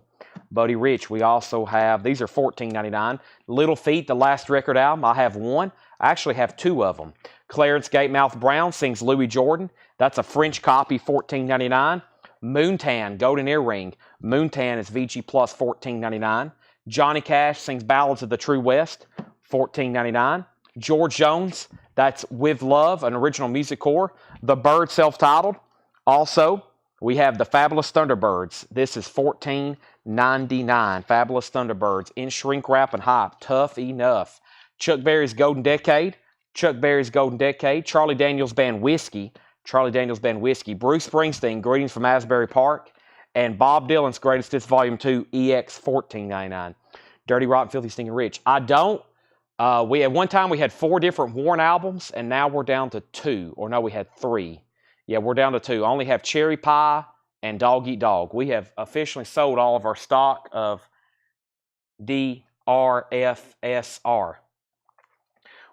Speaker 1: Buddy Rich, we also have, these are $14.99. Little Feat, the last record album, I have one. I actually have two of them. Clarence Gatemouth Brown sings Louis Jordan. That's a French copy, $14.99. Moontan, Golden Earring. Moontan is VG plus, $14.99. Johnny Cash sings Ballads of the True West, $14.99. George Jones, that's With Love, an original music core. The Bird, self-titled. Also, we have the Fabulous Thunderbirds. This is $14.99. Fabulous Thunderbirds in shrink wrap and hype. Tough enough. Chuck Berry's Golden Decade. Chuck Berry's Golden Decade. Charlie Daniels Band Whiskey. Charlie Daniels Band Whiskey. Bruce Springsteen, Greetings from Asbury Park. And Bob Dylan's Greatest Hits Volume 2, EX, $14.99. Dirty Rotten Filthy Stinking Rich. We at one time we had 4 different Warren albums, and now we're down to 2. Or no, we had 3. Yeah, we're down to 2. I only have Cherry Pie and Dog Eat Dog. We have officially sold all of our stock of DRFSR.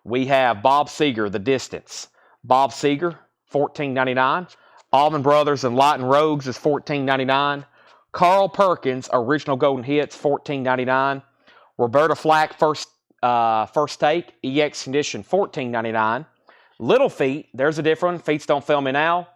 Speaker 1: We have Bob Seger, The Distance. Bob Seger, $14.99. Allman Brothers and Light and Rogues is $14.99. Carl Perkins, Original Golden Hits, $14.99. Roberta Flack, First Take, EX condition, $14.99. Little Feat, there's a different one. Feats Don't Fail Me Now.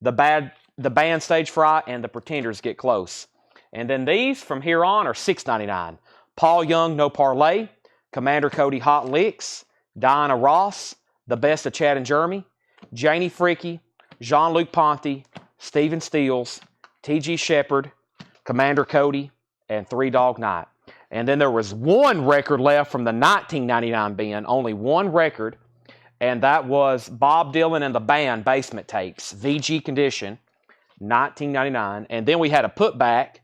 Speaker 1: The Band Stage Fright and The Pretenders Get Close. And then these from here on are $6.99. Paul Young, No Parlay. Commander Cody, Hot Licks. Diana Ross, The Best of Chad and Jeremy. Janie Freaky. Jean-Luc Ponty. Stephen Stills. T.G. Shepard. Commander Cody. And Three Dog Night. And then there was one record left from the 1999 bin, only one record, and that was Bob Dylan and the Band, Basement Tapes, VG condition, 1999. And then we had a putback,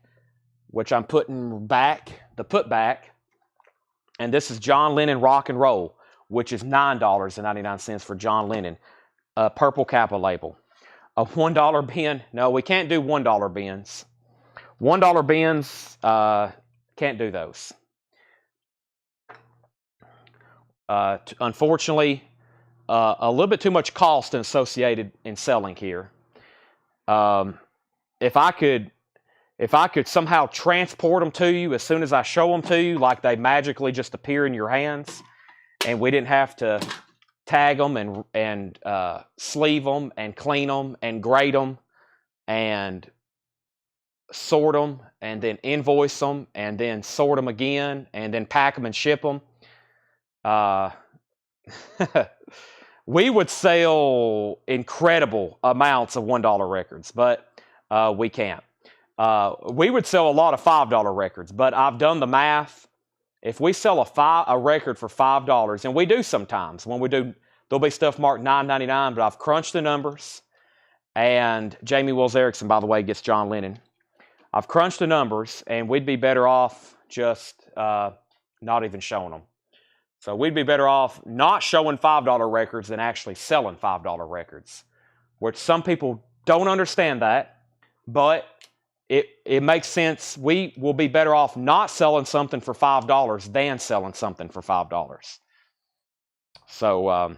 Speaker 1: which I'm putting back, the putback, and this is John Lennon Rock and Roll, which is $9.99 for John Lennon, a Purple Kappa label. A $1 bin, no, we can't do $1 bins. $1 bins, can't do those. Unfortunately, a little bit too much cost associated in selling here. If I could somehow transport them to you as soon as I show them to you, like they magically just appear in your hands, and we didn't have to tag them and sleeve them and clean them and grade them and sort them and then invoice them and then sort them again and then pack them and ship them. We would sell incredible amounts of $1 records, but we can't. We would sell a lot of $5 records, but I've done the math. If we sell a record for $5, and we do sometimes, when we do, there'll be stuff marked $9.99, but I've crunched the numbers, and Jamie Wills Erickson, by the way, gets John Lennon. I've crunched the numbers, and we'd be better off just not even showing them. So we'd be better off not showing $5 records than actually selling $5 records, which some people don't understand that, but it makes sense. We will be better off not selling something for $5 than selling something for $5. So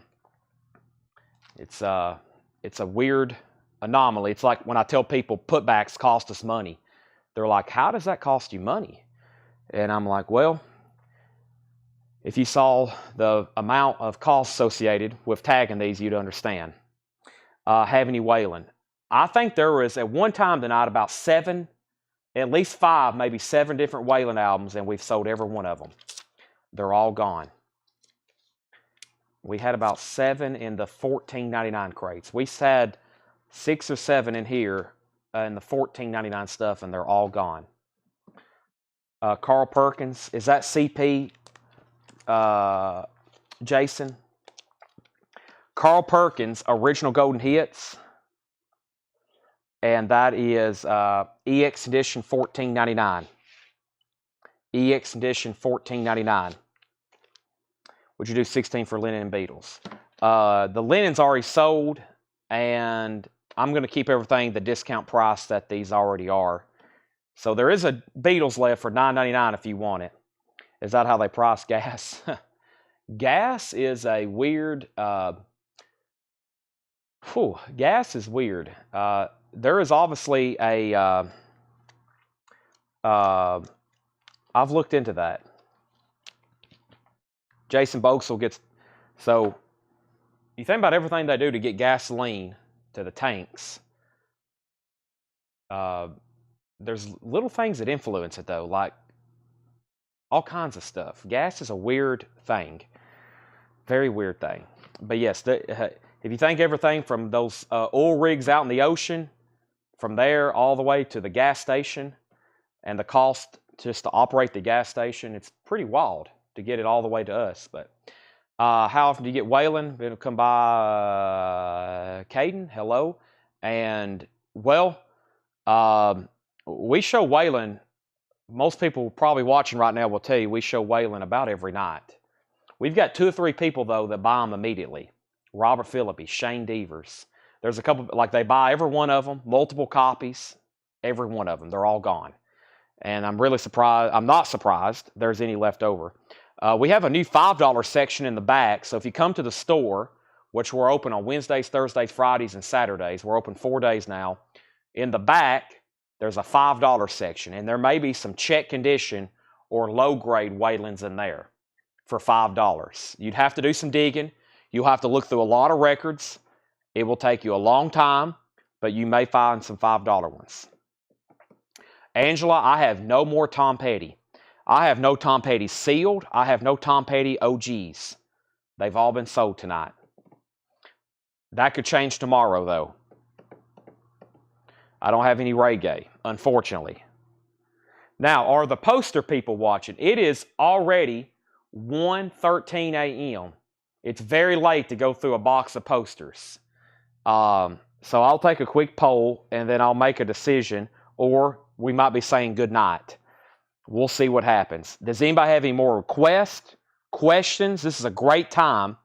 Speaker 1: it's a weird anomaly. It's like when I tell people putbacks cost us money. They're like, how does that cost you money? And I'm like, well, if you saw the amount of costs associated with tagging these, you'd understand. Having you Waylon. I think there was at one time tonight about 7, at least 5, maybe 7 different Waylon albums, and we've sold every one of them. They're all gone. We had about 7 in the $14.99 crates. We had 6 or 7 in here in the $14.99 stuff, and they're all gone. Carl Perkins, is that CP, Jason? Carl Perkins, Original Golden Hits, and that is EX Edition $14.99. EX Edition $14.99. Would you do 16 for Lennon and Beatles? The Lennon's already sold, and I'm going to keep everything the discount price that these already are. So there is a Beatles left for $9.99 if you want it. Is that how they price gas? Gas is a weird... gas is weird. There is obviously a... I've looked into that. Jason Boxall gets... So, you think about everything they do to get gasoline to the tanks. There's little things that influence it, though, like all kinds of stuff. Gas is a weird thing. Very weird thing. But yes, if you think everything from those oil rigs out in the ocean, from there all the way to the gas station, and the cost just to operate the gas station, it's pretty wild to get it all the way to us. But how often do you get Waylon? It'll come by Caden. Hello. And, well, we show Waylon, most people probably watching right now will tell you we show Waylon about every night. We've got 2 or 3 people, though, that buy them immediately. Robert Phillippe, Shane Devers. There's a couple, like they buy every one of them, multiple copies, every one of them. They're all gone. And I'm really surprised. I'm not surprised there's any left over. We have a new $5 section in the back. So if you come to the store, which we're open on Wednesdays, Thursdays, Fridays, and Saturdays, we're open 4 days now. In the back, there's a $5 section. And there may be some check condition or low-grade Waylons in there for $5. You'd have to do some digging. You'll have to look through a lot of records. It will take you a long time, but you may find some $5 ones. Angela, I have no more Tom Petty. I have no Tom Petty sealed. I have no Tom Petty OGs. They've all been sold tonight. That could change tomorrow, though. I don't have any reggae, unfortunately. Now, are the poster people watching? It is already 1:13 a.m. It's very late to go through a box of posters. So I'll take a quick poll, and then I'll make a decision, or we might be saying good night. We'll see what happens. Does anybody have any more requests, questions? This is a great time.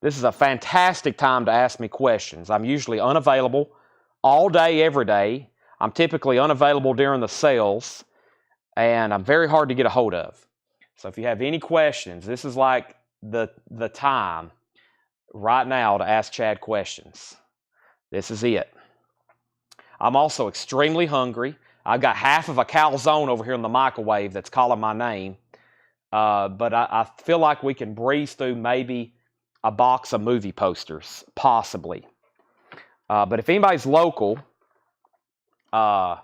Speaker 1: This is a fantastic time to ask me questions. I'm usually unavailable all day, every day. I'm typically unavailable during the sales, and I'm very hard to get a hold of. So if you have any questions, this is like the time right now to ask Chad questions. This is it. I'm also extremely hungry. I've got half of a calzone over here in the microwave that's calling my name. But I feel like we can breeze through maybe a box of movie posters, possibly. But if anybody's local, and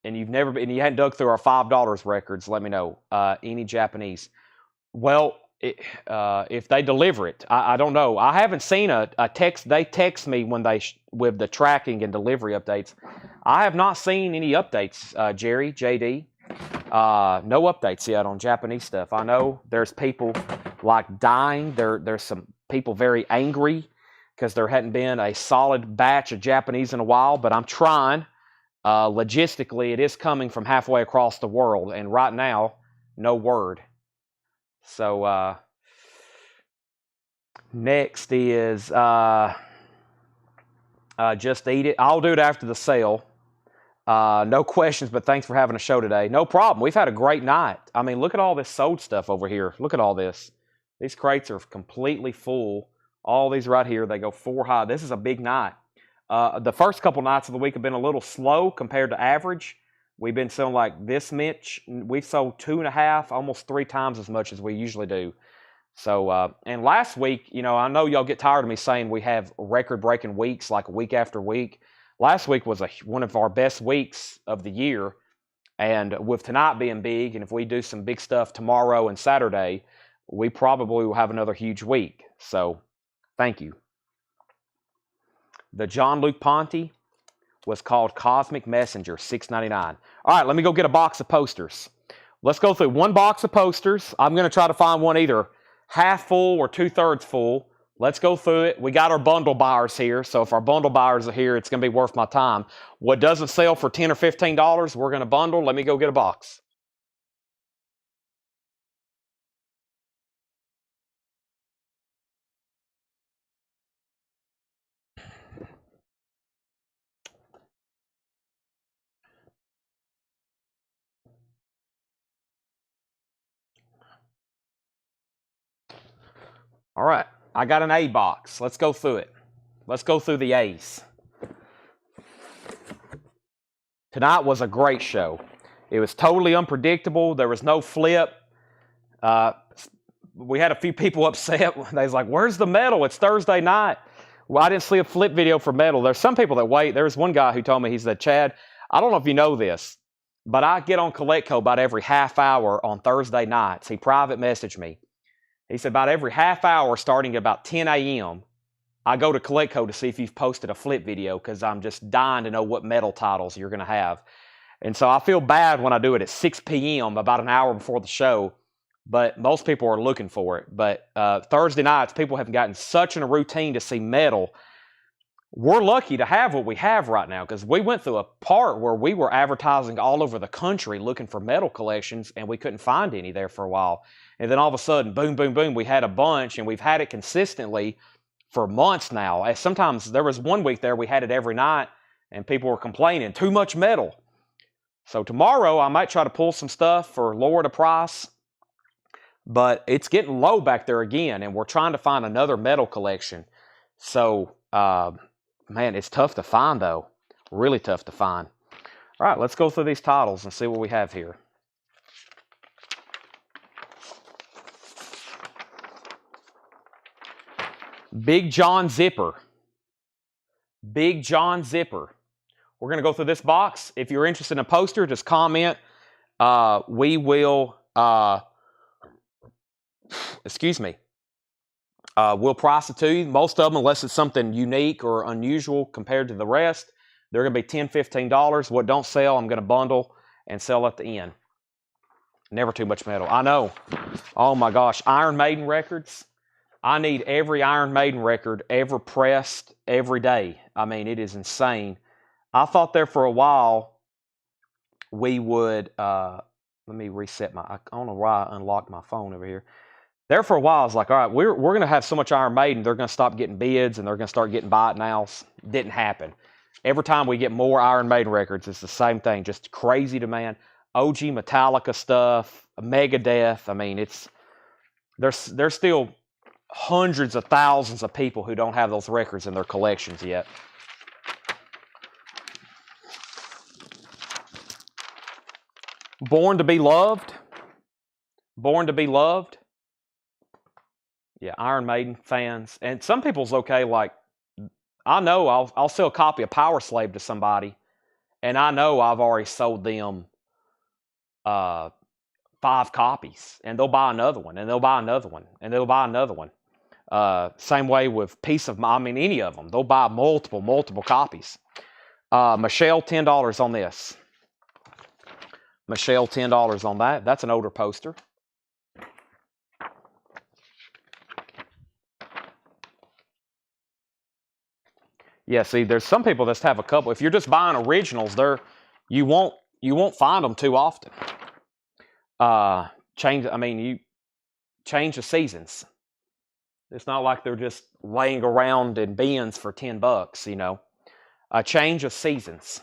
Speaker 1: you hadn't dug through our $5 records, let me know. Any Japanese? Well, if they deliver it, I don't know. I haven't seen a text. They text me when with the tracking and delivery updates. I have not seen any updates, Jerry, JD. No updates yet on Japanese stuff. I know there's people like dying. There's some people very angry because there hadn't been a solid batch of Japanese in a while, but I'm trying. Logistically, it is coming from halfway across the world, and right now, no word. So, next is Just Eat It. I'll do it after the sale. No questions, but thanks for having a show today. No problem. We've had a great night. I mean, look at all this sold stuff over here. Look at all this. These crates are completely full. All these right here, they go 4 high. This is a big night. The first couple nights of the week have been a little slow compared to average. We've been selling like this much. We've sold 2.5, almost 3 times as much as we usually do. So, and last week, I know y'all get tired of me saying we have record-breaking weeks, like week after week. Last week was one of our best weeks of the year, and with tonight being big, and if we do some big stuff tomorrow and Saturday, we probably will have another huge week. So thank you. The John Luke Ponte was called Cosmic Messenger, $6.99. All right, let me go get a box of posters. Let's go through one box of posters. I'm going to try to find one either half full or 2/3 full. Let's go through it. We got our bundle buyers here, so if our bundle buyers are here, it's going to be worth my time. What doesn't sell for $10 or $15, we're going to bundle. Let me go get a box. All right, I got an A box. Let's go through it. Let's go through the A's. Tonight was a great show. It was totally unpredictable. There was no flip. We had a few people upset. They was like, where's the medal? It's Thursday night. Well, I didn't see a flip video for medal. There's some people that wait. There's one guy who told me, he said, Chad, I don't know if you know this, but I get on CollectCo about every half hour on Thursday nights. He private messaged me. He said about every half hour starting at about 10 a.m., I go to CollectCo to see if you've posted a flip video because I'm just dying to know what medal titles you're going to have. And so I feel bad when I do it at 6 p.m., about an hour before the show, but most people are looking for it. But Thursday nights, people have gotten such in a routine to see medal. We're lucky to have what we have right now because we went through a part where we were advertising all over the country looking for medal collections, and we couldn't find any there for a while. And then all of a sudden, boom, boom, boom, we had a bunch, and we've had it consistently for months now. Sometimes there was one week there we had it every night, and people were complaining, too much medal. So tomorrow I might try to pull some stuff for lower the price, but it's getting low back there again, and we're trying to find another medal collection. So, man, it's tough to find, though. Really tough to find. All right, let's go through these titles and see what we have here. Big John Zipper. Big John Zipper. We're going to go through this box. If you're interested in a poster, just comment. We will, we'll price it to you. Most of them, unless it's something unique or unusual compared to the rest, they're going to be $10, $15. What don't sell, I'm going to bundle and sell at the end. Never too much metal. I know. Oh my gosh. Iron Maiden records. I need every Iron Maiden record ever pressed every day. I mean, it is insane. I thought there for a while we would, let me reset I don't know why I unlocked my phone over here. There for a while, I was like, all right, we're going to have so much Iron Maiden, they're going to stop getting bids and they're going to start getting buy it nows. Didn't happen. Every time we get more Iron Maiden records, it's the same thing. Just crazy demand. OG Metallica stuff, Megadeth. I mean, there's still hundreds of thousands of people who don't have those records in their collections yet. Born to be Loved. Born to be Loved. Yeah, Iron Maiden fans. And some people's okay, like, I know I'll sell a copy of Power Slave to somebody, and I know I've already sold them 5 copies, and they'll buy another one, and they'll buy another one, and they'll buy another one. Same way with Piece of Mind. I mean, any of them. They'll buy multiple copies. Michelle, $10 on this. Michelle, $10 on that. That's an older poster. Yeah, see, there's some people that have a couple. If you're just buying originals, you won't find them too often. You change the seasons. It's not like they're just laying around in bins for $10, you know. A change of seasons.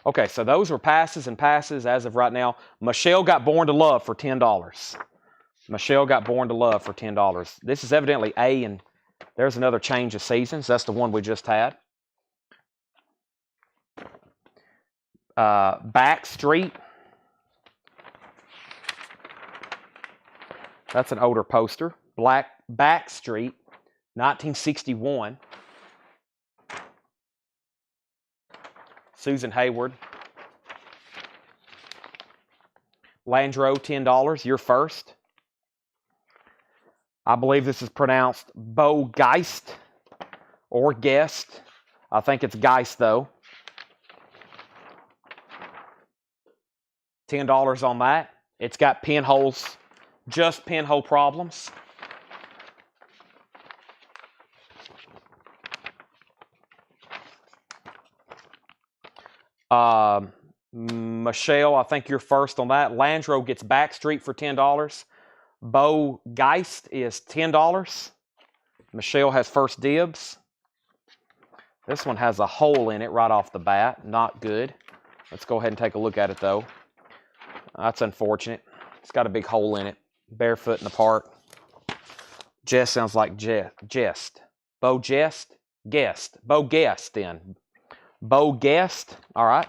Speaker 1: Okay, so those were passes and passes as of right now. Michelle got Born to Love for $10. Michelle got Born to Love for $10. This is evidently A, and there's another change of seasons. That's the one we just had. Backstreet. That's an older poster. Backstreet, 1961. Susan Hayward. Landro, $10. You're first. I believe this is pronounced Bo-Geist or Guest. I think it's Geist, though. $10 on that. It's got pinholes, just pinhole problems. Michelle, I think you're first on that. Landro gets Backstreet for $10. Bo-Geist is $10. Michelle has first dibs. This one has a hole in it right off the bat. Not good. Let's go ahead and take a look at it, though. That's unfortunate. It's got a big hole in it. Barefoot in the park. Jest sounds like jest. Bo-Jest? Guest. Bo-Guest, then. Bo-Guest. All right.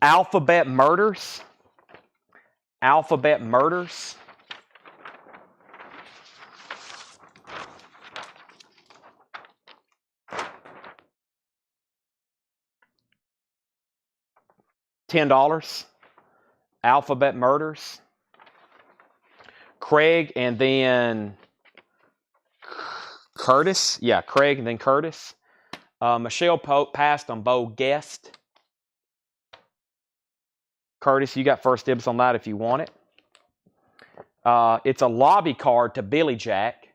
Speaker 1: Alphabet Murders. Alphabet Murders. $10. Alphabet Murders. Craig and then Curtis. Yeah, Craig and then Curtis. Michelle passed on Bo-Guest. Curtis, you got first dibs on that if you want it. It's a lobby card to Billy Jack.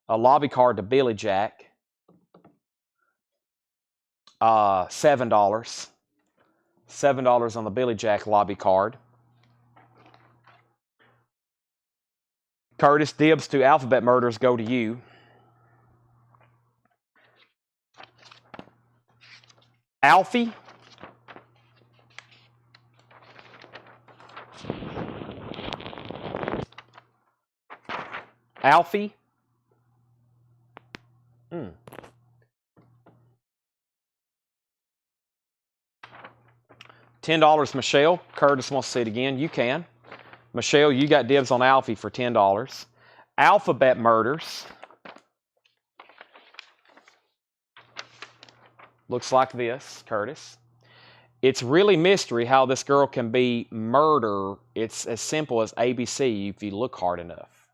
Speaker 1: A lobby card to Billy Jack. $7. $7 on the Billy Jack lobby card. Curtis, dibs to Alphabet Murders go to you. Alfie. Alfie. $10, Michelle. Curtis wants to see it again. You can. Michelle, you got dibs on Alfie for $10. Alphabet Murders. Looks like this, Curtis. It's really mystery how this girl can be murder. It's as simple as ABC if you look hard enough.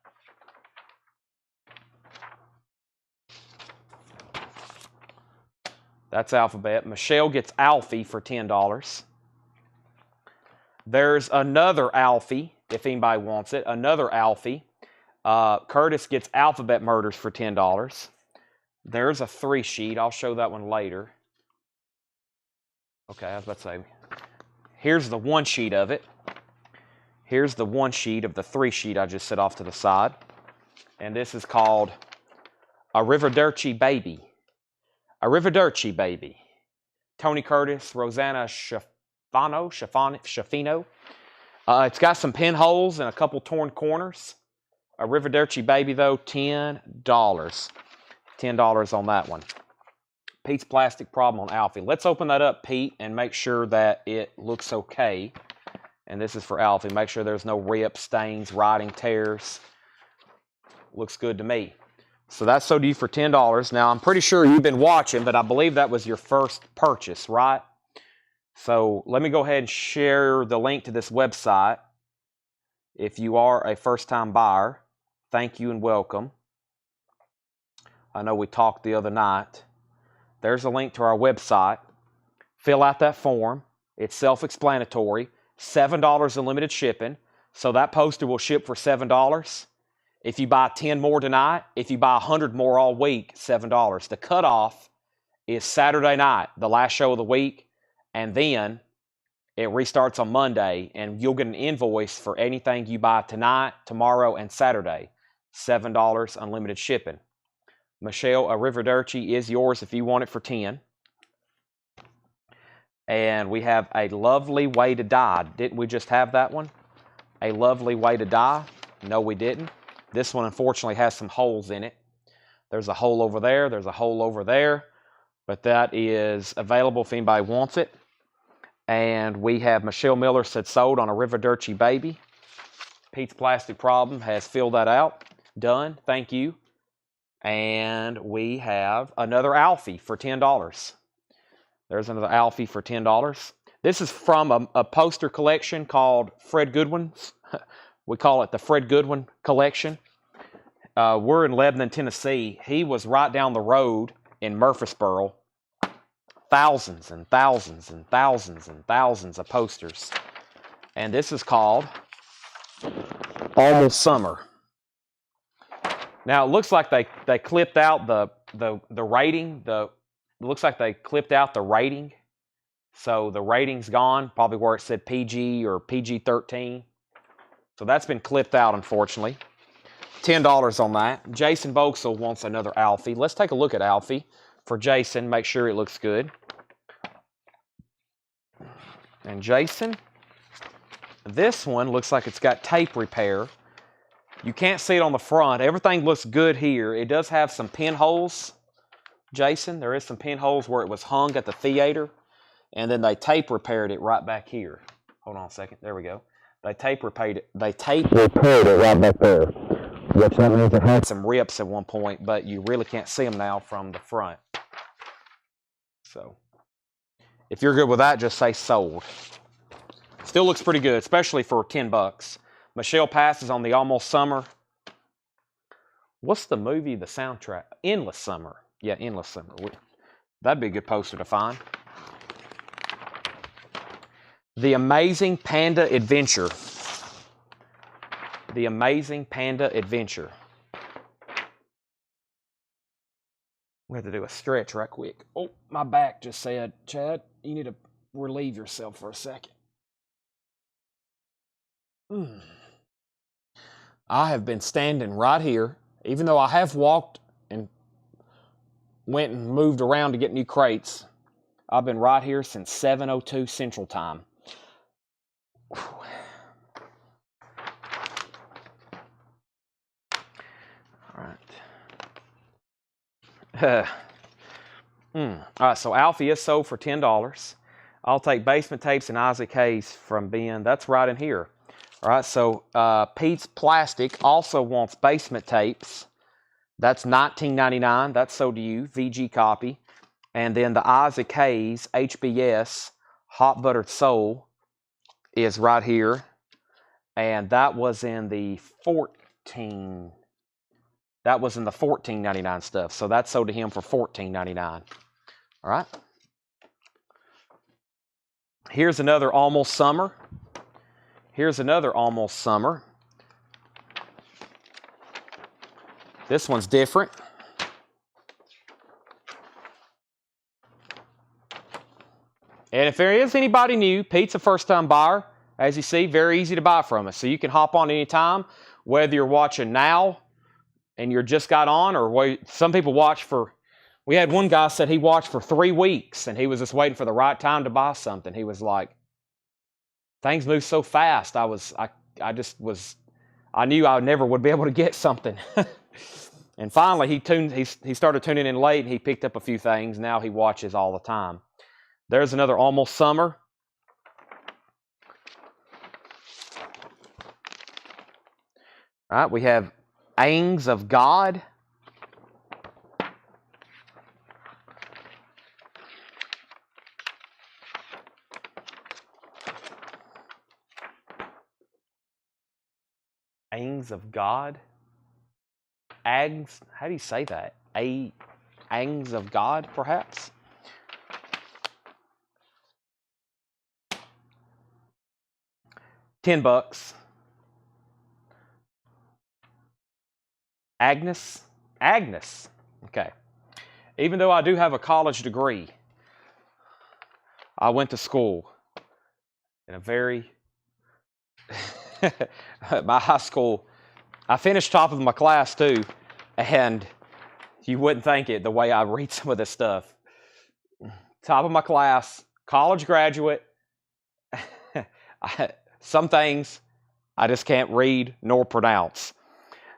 Speaker 1: That's Alphabet. Michelle gets Alfie for $10. There's another Alfie, if anybody wants it. Another Alfie. Curtis gets Alphabet Murders for $10. There's a 3 sheet. I'll show that one later. Okay, I was about to say. Here's the 1 sheet of it. Here's the 1 sheet of the 3 sheet I just set off to the side. And this is called Arrivederci Baby. Arrivederci Baby. Tony Curtis, Rosanna Schifino. It's got some pinholes and a couple torn corners. Arrivederci Baby, though, $10. $10 on that one. Pete's plastic problem on Alfie. Let's open that up, Pete, and make sure that it looks okay. And this is for Alfie. Make sure there's no rips, stains, writing, tears. Looks good to me. So that's sold to you for $10. Now, I'm pretty sure you've been watching, but I believe that was your first purchase, right? So let me go ahead and share the link to this website. If you are a first-time buyer, thank you and welcome. I know we talked the other night. There's a link to our website. Fill out that form. It's self-explanatory. $7 unlimited shipping. So that poster will ship for $7. If you buy 10 more tonight, if you buy 100 more all week, $7. The cutoff is Saturday night, the last show of the week, and then it restarts on Monday, and you'll get an invoice for anything you buy tonight, tomorrow, and Saturday. $7 unlimited shipping. Michelle, Arrivederci is yours if you want it for $10. And we have A Lovely Way to Die. Didn't we just have that one? A Lovely Way to Die? No, we didn't. This one, unfortunately, has some holes in it. There's a hole over there. There's a hole over there. But that is available if anybody wants it. And we have Michelle Miller said sold on Arrivederci Baby. Pete's plastic problem has filled that out. Done. Thank you. And we have another Alfie for $10. There's another Alfie for $10. This is from a poster collection called Fred Goodwin's. We call it the Fred Goodwin collection. We're in Lebanon, Tennessee. He was right down the road in Murfreesboro. Thousands and thousands and thousands and thousands of posters. And this is called Almost Summer. Now it looks like they clipped out the rating. It looks like they clipped out the rating. So the rating's gone, probably where it said PG or PG-13. So that's been clipped out, unfortunately. $10 on that. Jason Vogelsel wants another Alfie. Let's take a look at Alfie for Jason, make sure it looks good. And Jason, this one looks like it's got tape repair. You can't see it on the front. Everything looks good here. It does have some pinholes, Jason. There is some pinholes where it was hung at the theater. And then they tape repaired it right back here. Hold on a second. There we go. They tape repaired it right back there. Which that means it had some rips at one point, but you really can't see them now from the front. So, if you're good with that, just say sold. Still looks pretty good, especially for $10. Michelle passes on the Almost Summer. What's the movie, the soundtrack? Endless Summer. Yeah, Endless Summer. That'd be a good poster to find. The Amazing Panda Adventure. The Amazing Panda Adventure. We have to do a stretch right quick. Oh, my back just said, Chad, you need to relieve yourself for a second. I have been standing right here, even though I have walked and went and moved around to get new crates. I've been right here since 7:02 Central Time. All right, so Alfie is sold for $10. I'll take basement tapes and Isaac Hayes from Ben. That's right in here. All right, so Pete's Plastic also wants basement tapes. That's $19.99. That's sold to you, VG copy. And then the Isaac Hayes HBS Hot Buttered Soul is right here. And that was in the $14.99 stuff. So that's sold to him for $14.99. All right. Here's another Almost Summer. Here's another Almost Summer. This one's different. And if there is anybody new, Pete's a first-time buyer. As you see, very easy to buy from us. So you can hop on anytime, whether you're watching now and you're just got on, or some people watch for, we had one guy said he watched for 3 weeks and he was just waiting for the right time to buy something. He was like, things move so fast. I knew I never would be able to get something. And finally he started tuning in late and he picked up a few things. Now he watches all the time. There's another Almost Summer. All right, we have Aings of God. Aings of God. Ags, how do you say that? Aings of God, perhaps? $10. Agnes. Okay. Even though I do have a college degree, I went to school in a very my high school. I finished top of my class too, and you wouldn't think it the way I read some of this stuff. Top of my class, college graduate. Some things I just can't read nor pronounce.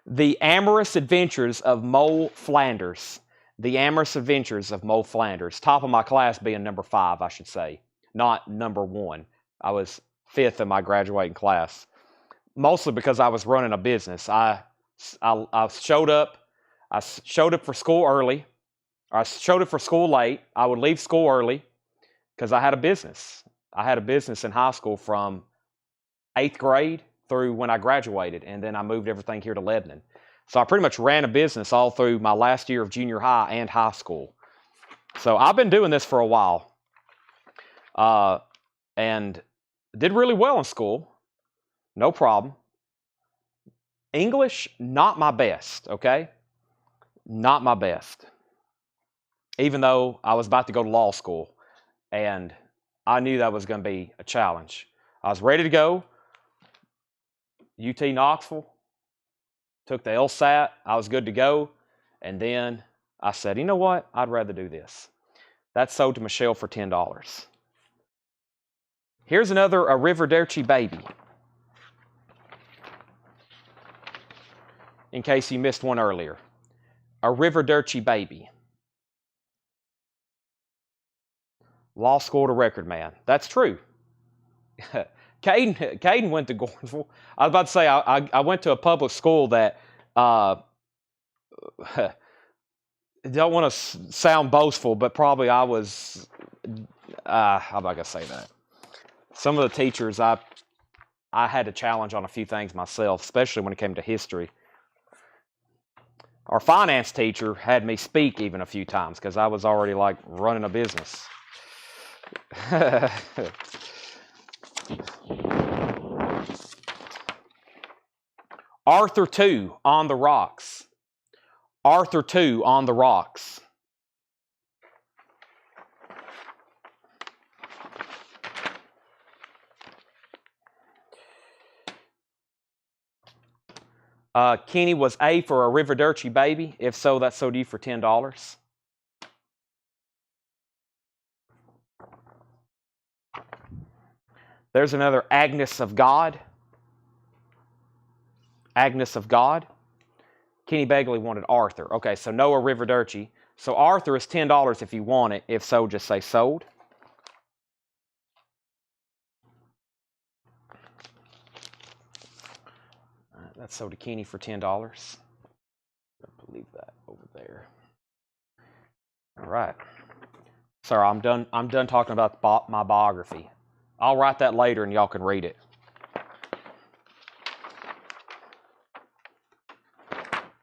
Speaker 1: The Amorous Adventures of Mole Flanders. The Amorous Adventures of Mole Flanders. Top of my class being number 5, I should say, not number 1. I was 5th in my graduating class, mostly because I was running a business. I showed up. I showed up for school early. I showed up for school late. I would leave school early because I had a business. I had a business in high school from 8th grade through when I graduated, and then I moved everything here to Lebanon. So I pretty much ran a business all through my last year of junior high and high school. So I've been doing this for a while, and did really well in school, no problem. English, not my best, okay? Not my best. Even though I was about to go to law school, and I knew that was going to be a challenge. I was ready to go. UT Knoxville, took the LSAT, I was good to go, and then I said, you know what, I'd rather do this. That's sold to Michelle for $10. Here's another Arrivederci baby, in case you missed one earlier. Arrivederci baby. Law school to record man. That's true. Caden went to Gordonsville. I was about to say, I went to a public school that, don't want to sound boastful, but probably I was, how am I going to say that? Some of the teachers, I had to challenge on a few things myself, especially when it came to history. Our finance teacher had me speak even a few times because I was already like running a business. Arthur II on the rocks. Arthur II on the rocks. Kenny, was A for Arrivederci baby? If so, that's sold to you for $10. There's another Agnes of God. Agnes of God. Kenny Begley wanted Arthur. Okay, so no Arrivederci. So Arthur is $10 if you want it. If so, just say sold. That's sold to Kenny for $10. I'll leave that over there. All right. Sorry, I'm done talking about my biography. I'll write that later and y'all can read it.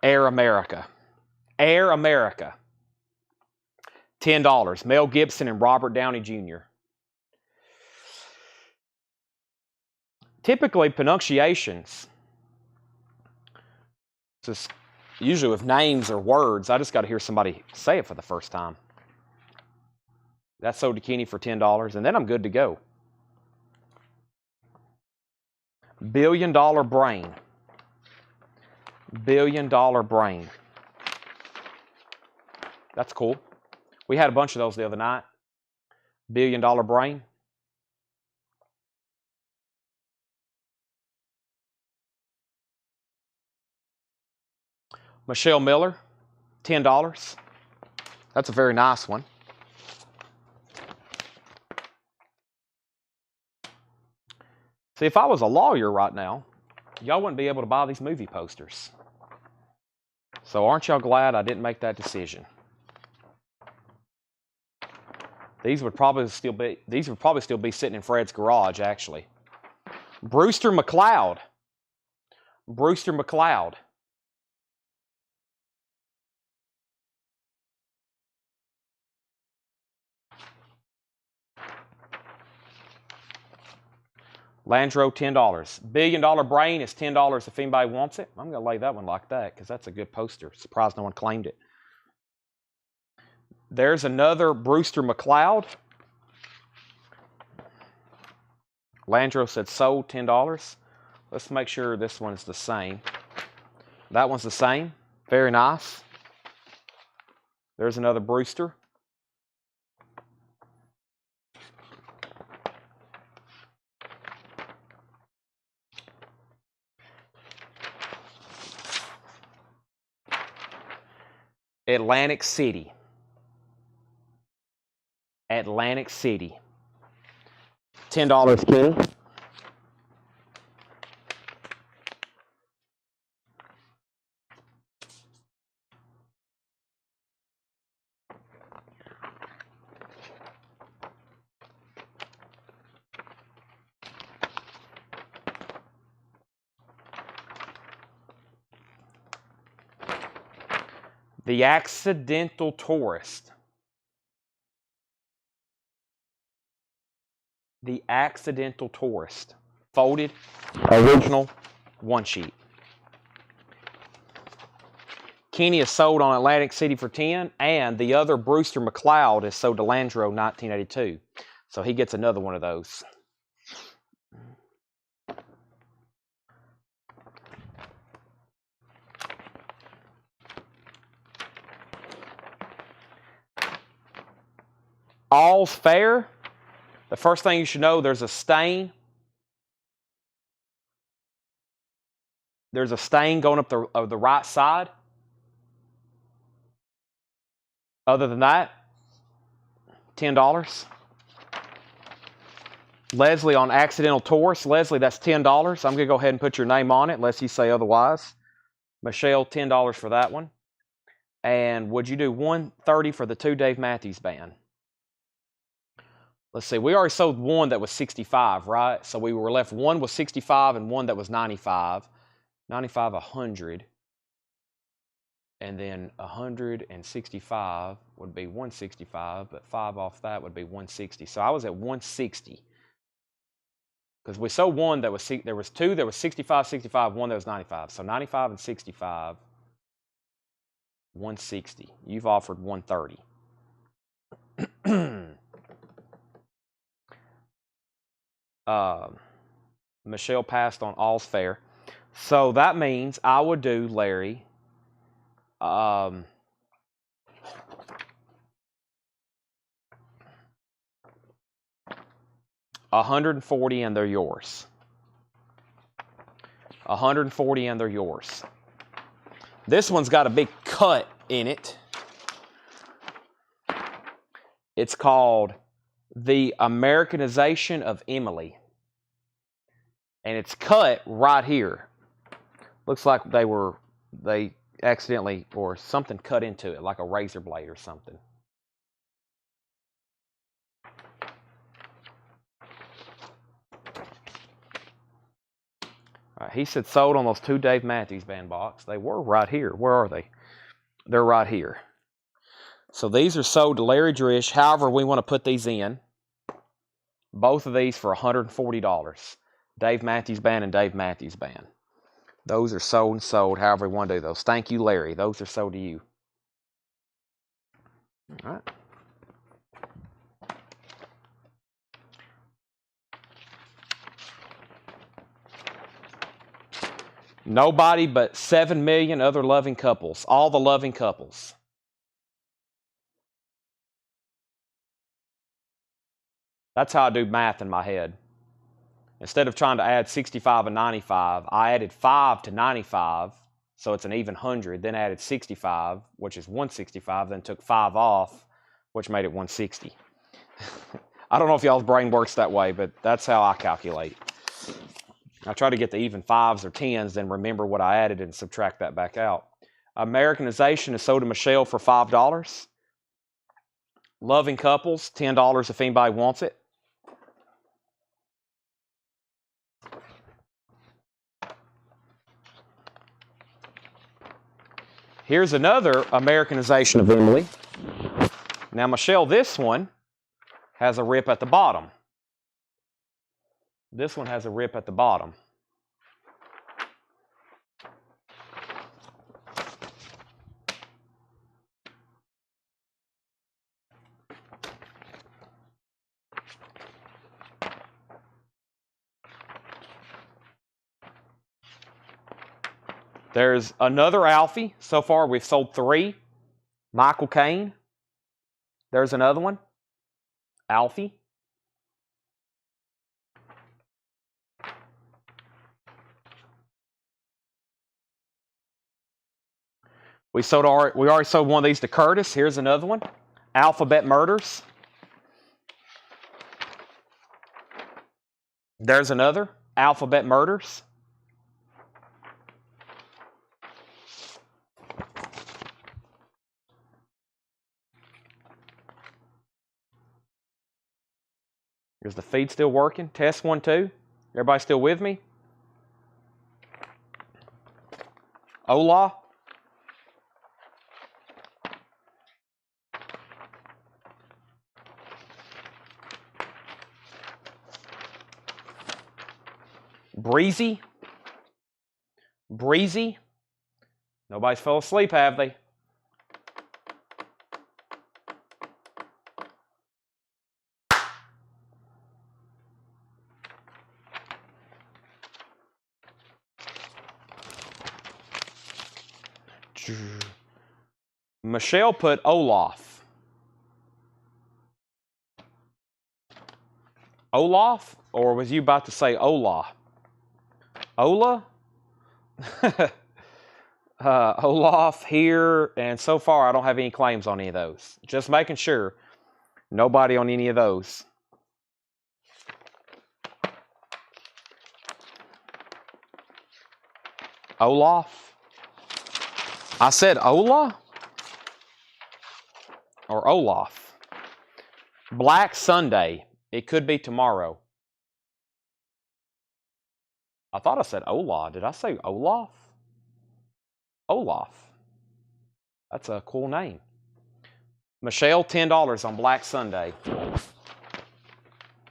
Speaker 1: Air America. Air America. $10. Mel Gibson and Robert Downey Jr. Typically, pronunciations, just usually with names or words, I just got to hear somebody say it for the first time. That's sold to Kenny for $10, and then I'm good to go. Billion Dollar Brain. Billion Dollar Brain. That's cool. We had a bunch of those the other night. Billion Dollar Brain. Michelle Miller, $10. That's a very nice one. See, if I was a lawyer right now, y'all wouldn't be able to buy these movie posters. So aren't y'all glad I didn't make that decision? These would probably still be sitting in Fred's garage, actually. Brewster McCloud. Brewster McCloud. Landro, $10. Billion Dollar Brain is $10 if anybody wants it. I'm going to lay that one like that because that's a good poster. Surprised no one claimed it. There's another Brewster McCloud. Landro said sold, $10. Let's make sure this one's the same. That one's the same. Very nice. There's another Brewster. Atlantic City. Atlantic City. $10, Kenny. The accidental tourist. The accidental tourist. Folded, original, one sheet. Kenny is sold on Atlantic City for 10, and the other Brewster McLeod is sold to Landro 1982. So he gets another one of those. All's fair. The first thing you should know, there's a stain. There's a stain going up the right side. Other than that, $10. Leslie on accidental tourist. Leslie, that's $10. I'm going to go ahead and put your name on it unless you say otherwise. Michelle, $10 for that one. And would you do $130 for the 2 Dave Matthews Band? Let's see, we already sold one that was 65, right? So we were left one was 65 and one that was 95. 95, 100. And then 165 would be 165, but 5 off that would be 160. So I was at 160. Because we sold one that was, there was two that was 65, 65, one that was 95. So 95 and 65, 160. You've offered 130. Michelle passed on all's fair. So that means I would do, Larry, 140 and they're yours. 140 and they're yours. This one's got a big cut in it. It's called The Americanization of Emily. And it's cut right here. Looks like they accidentally, or something cut into it, like a razor blade or something. All right, he said sold on those 2 Dave Matthews Band box. They were right here. Where are they? They're right here. So these are sold to Larry Drish. However, we want to put these in. Both of these for $140. Dave Matthews Band and Dave Matthews Band. Those are sold and sold, however we want to do those. Thank you, Larry. Those are sold to you. All right. Nobody but 7 million other loving couples. All the loving couples. That's how I do math in my head. Instead of trying to add 65 and 95, I added 5 to 95, so it's an even 100, then added 65, which is 165, then took 5 off, which made it 160. I don't know if y'all's brain works that way, but that's how I calculate. I try to get the even 5s or 10s, then remember what I added and subtract that back out. Americanization is sold to Michelle for $5. Loving couples, $10 if anybody wants it. Here's another Americanization of Emily. Now, Michelle, this one has a rip at the bottom. This one has a rip at the bottom. There's another Alfie. So far, we've sold 3. Michael Caine. There's another one. Alfie. We already sold one of these to Curtis. Here's another one. Alphabet Murders. There's another. Alphabet Murders. Is the feed still working? Test 1, 2. Everybody still with me? Hola? Breezy. Breezy. Nobody's fell asleep, have they? Michelle put Olaf. Olaf? Or was you about to say Ola? Ola? Olaf here, and so far I don't have any claims on any of those. Just making sure. Nobody on any of those. Olaf? I said Ola? Or Olaf? Black Sunday. It could be tomorrow. I thought I said Ola. Did I say Olaf? Olaf. That's a cool name. Michelle, $10 on Black Sunday.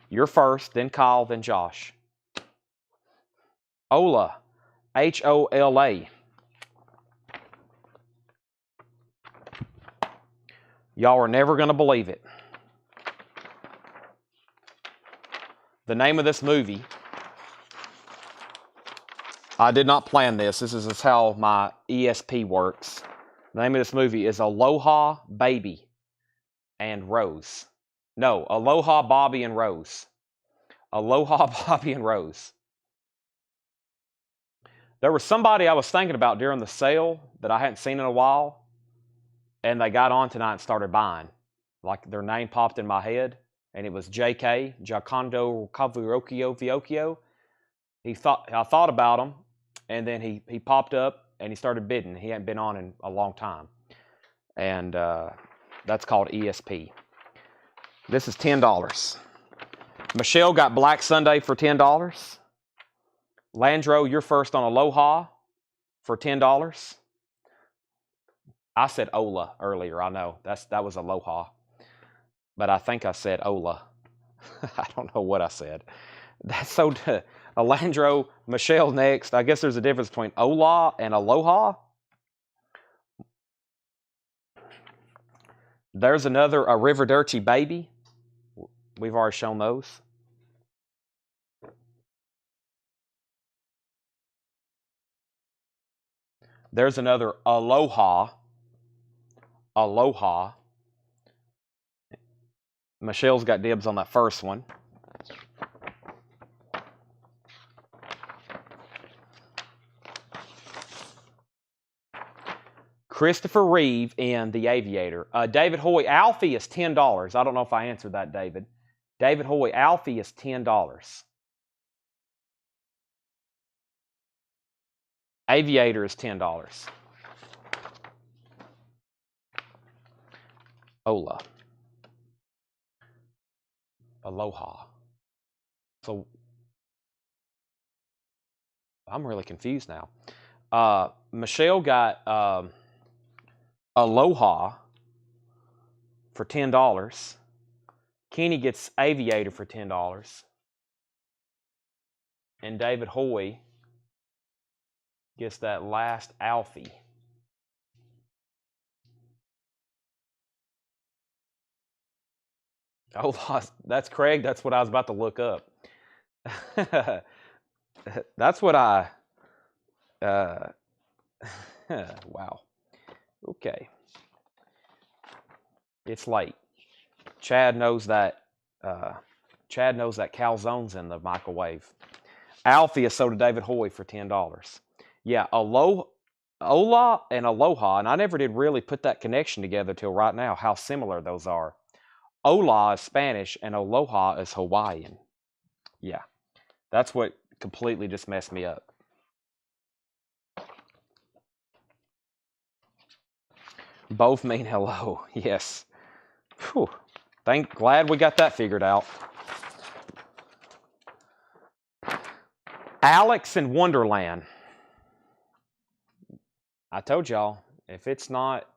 Speaker 1: You're first, then Kyle, then Josh. Ola. H-O-L-A. Y'all are never going to believe it. The name of this movie, I did not plan this. This is how my ESP works. The name of this movie is Aloha Baby and Rose. No, Aloha Bobby and Rose. Aloha Bobby and Rose. There was somebody I was thinking about during the sale that I hadn't seen in a while, and they got on tonight and started buying. Like their name popped in my head, and it was JK, Jacondo Kavurokio Viocchio. I thought about him, and then he popped up, and he started bidding. He hadn't been on in a long time. And that's called ESP. This is $10. Michelle got Black Sunday for $10. Landro, you're first on Aloha for $10. I said Ola earlier. I know that was Aloha, but I think I said Ola. I don't know what I said. That's so. Alandro, Michelle next. I guess there's a difference between Ola and Aloha. There's another Arrivederci Baby. We've already shown those. There's another Aloha. Aloha. Michelle's got dibs on that first one. Christopher Reeve in The Aviator. David Hoy, Alfie is $10. I don't know if I answered that, David. David Hoy, Alfie is $10. Aviator is $10. Ola. Aloha. So, I'm really confused now. Michelle got Aloha for $10. Kenny gets Aviator for $10. And David Hoy gets that last Alfie. Oh, that's Craig. That's what I was about to look up. That's what I... wow. Okay. It's late. Chad knows that calzone's in the microwave. Alfie is sold to David Hoy for $10. Yeah, Ola and Aloha, and I never did really put that connection together till right now, how similar those are. Ola is Spanish and Aloha is Hawaiian. Yeah, that's what completely just messed me up. Both mean hello, yes. Whew. Glad we got that figured out. Alex in Wonderland. I told y'all, if it's not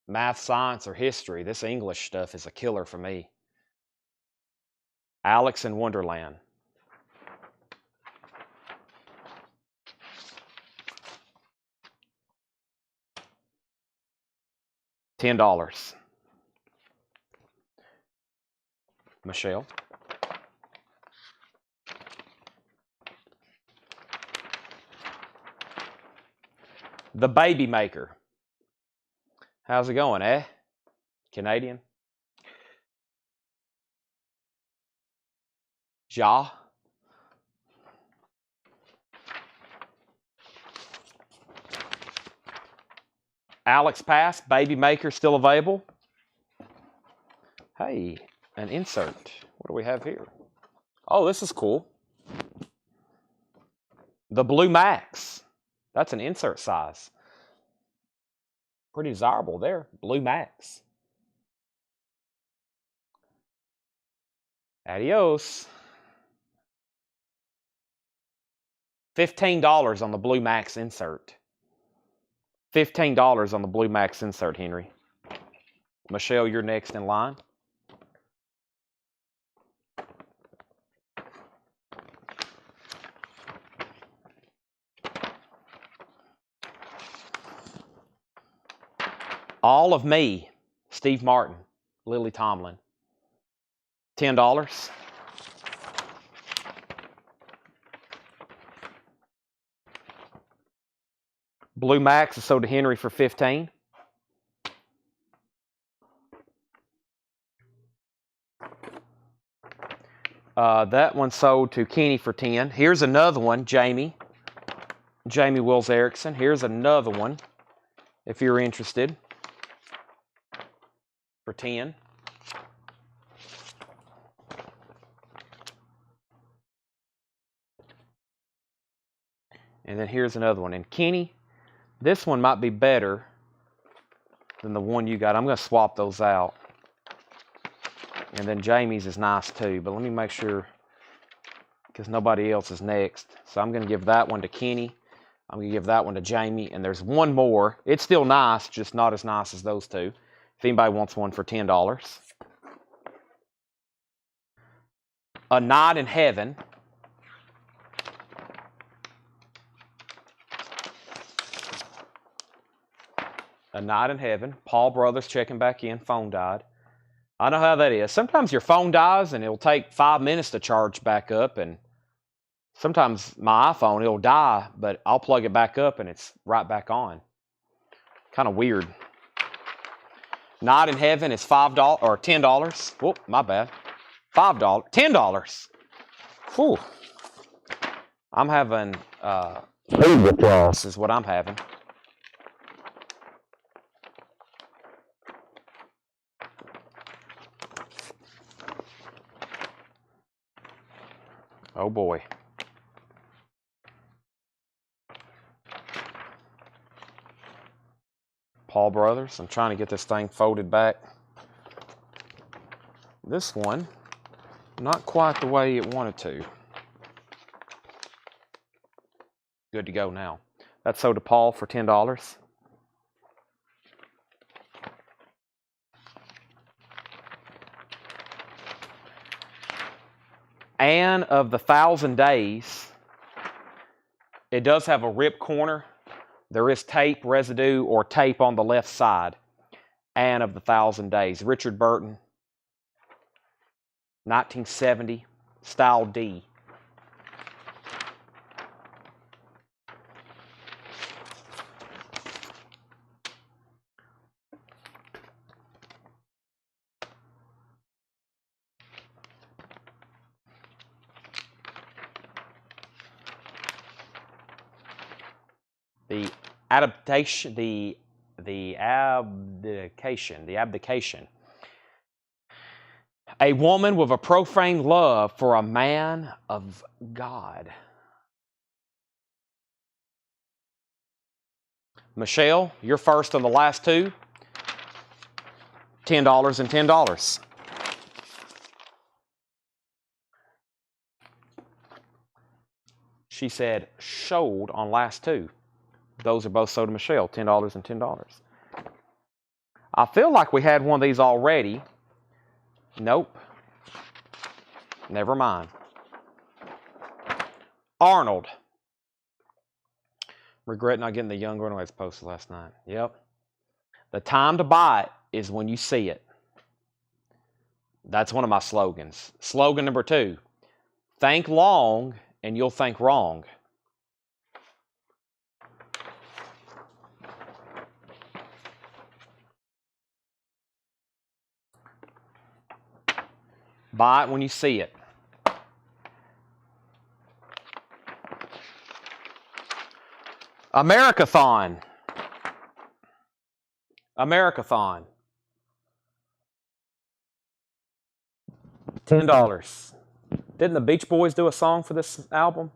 Speaker 1: math, science, or history, this English stuff is a killer for me. Alex in Wonderland. $10. Michelle. The Baby Maker. How's it going, eh? Canadian. Ja. Alex Pass, Baby Maker still available. Hey, an insert. What do we have here? Oh, this is cool. The Blue Max. That's an insert size. Pretty desirable there. Blue Max. Adios. $15 on the Blue Max insert. $15 on the Blue Max insert, Henry. Michelle, you're next in line. All of Me, Steve Martin, Lily Tomlin. $10. Blue Max is sold to Henry for $15. That one sold to Kenny for $10. Here's another one, Jamie. Jamie Wills Erickson. Here's another one, if you're interested, for $10. And then here's another one. And Kenny, this one might be better than the one you got. I'm going to swap those out. And then Jamie's is nice too, but let me make sure, because nobody else is next. So I'm going to give that one to Kenny. I'm going to give that one to Jamie. And there's one more. It's still nice, just not as nice as those two. If anybody wants one for $10. A Night in Heaven. A Night in Heaven. Paul Brothers checking back in. Phone died. I know how that is. Sometimes your phone dies and it'll take 5 minutes to charge back up. And sometimes my iPhone, it'll die, but I'll plug it back up and it's right back on. Kind of weird. Night in Heaven is $5 or $10. Whoop, my bad. $5. $10. Whew. I'm having this is what I'm having. Oh boy. Paul Brothers. I'm trying to get this thing folded back. This one, not quite the way it wanted to. Good to go now. That's sold to Paul for $10. Anne of the Thousand Days. It does have a rip corner. There is tape residue or tape on the left side. Anne of the Thousand Days. Richard Burton. 1970. Style D. The adaptation, the abdication. A woman with a profane love for a man of God. Michelle, you're first on the last two. $10 and $10. She said sold on last two. Those are both sold to Michelle, $10 and $10. I feel like we had one of these already. Nope. Never mind. Arnold. Regret not getting the Young Runaways posted last night. Yep. The time to buy it is when you see it. That's one of my slogans. Slogan number 2, think long and you'll think wrong. Buy it when you see it. Americathon. Americathon. $10. Didn't the Beach Boys do a song for this album?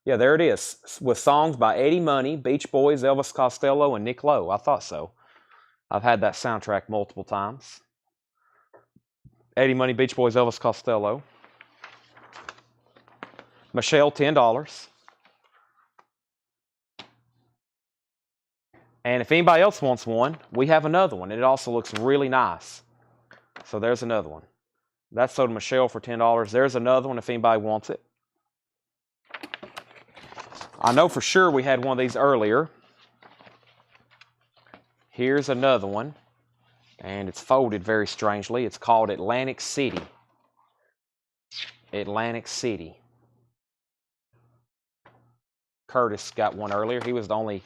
Speaker 1: Yeah, there it is. With songs by Eddie Money, Beach Boys, Elvis Costello, and Nick Lowe. I thought so. I've had that soundtrack multiple times. Eddie Money, Beach Boys, Elvis Costello. Michelle, $10. And if anybody else wants one, we have another one. And it also looks really nice. So there's another one. That's sold to Michelle for $10. There's another one if anybody wants it. I know for sure we had one of these earlier. Here's another one. And it's folded very strangely. It's called Atlantic City. Atlantic City. Curtis got one earlier. He was the only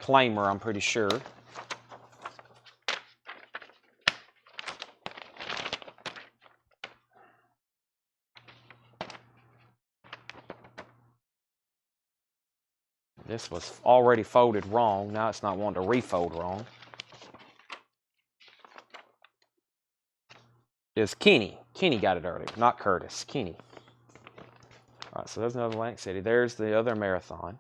Speaker 1: claimer, I'm pretty sure. This was already folded wrong. Now it's not wanting to refold wrong. It's Kenny. Kenny got it earlier, not Curtis. Kenny. All right, so there's another Atlantic City. There's the other marathon.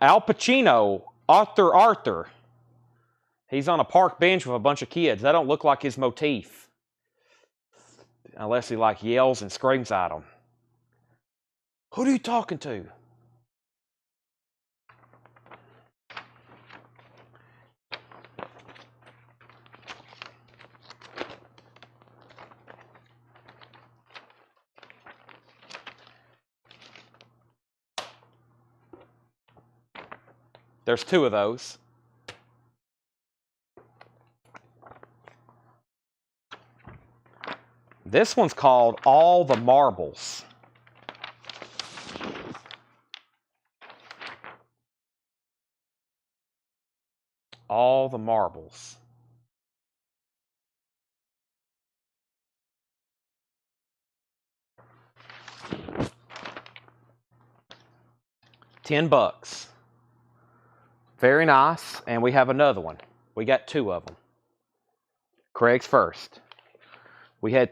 Speaker 1: Al Pacino, Arthur. He's on a park bench with a bunch of kids. That don't look like his motif. Unless he like yells and screams at them. Who are you talking to? There's 2 of those. This one's called All the Marbles. All the Marbles. $10. Very nice. And we have another one. We got 2 of them. Craig's first. We had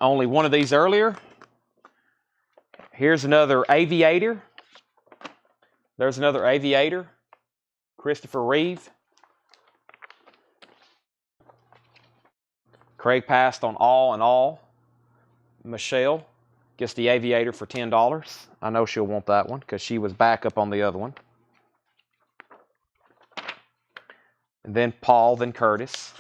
Speaker 1: only one of these earlier. Here's another Aviator. There's another Aviator. Christopher Reeve. Craig passed on all and all. Michelle gets the Aviator for $10. I know she'll want that one because she was back up on the other one. And then Paul, then Curtis.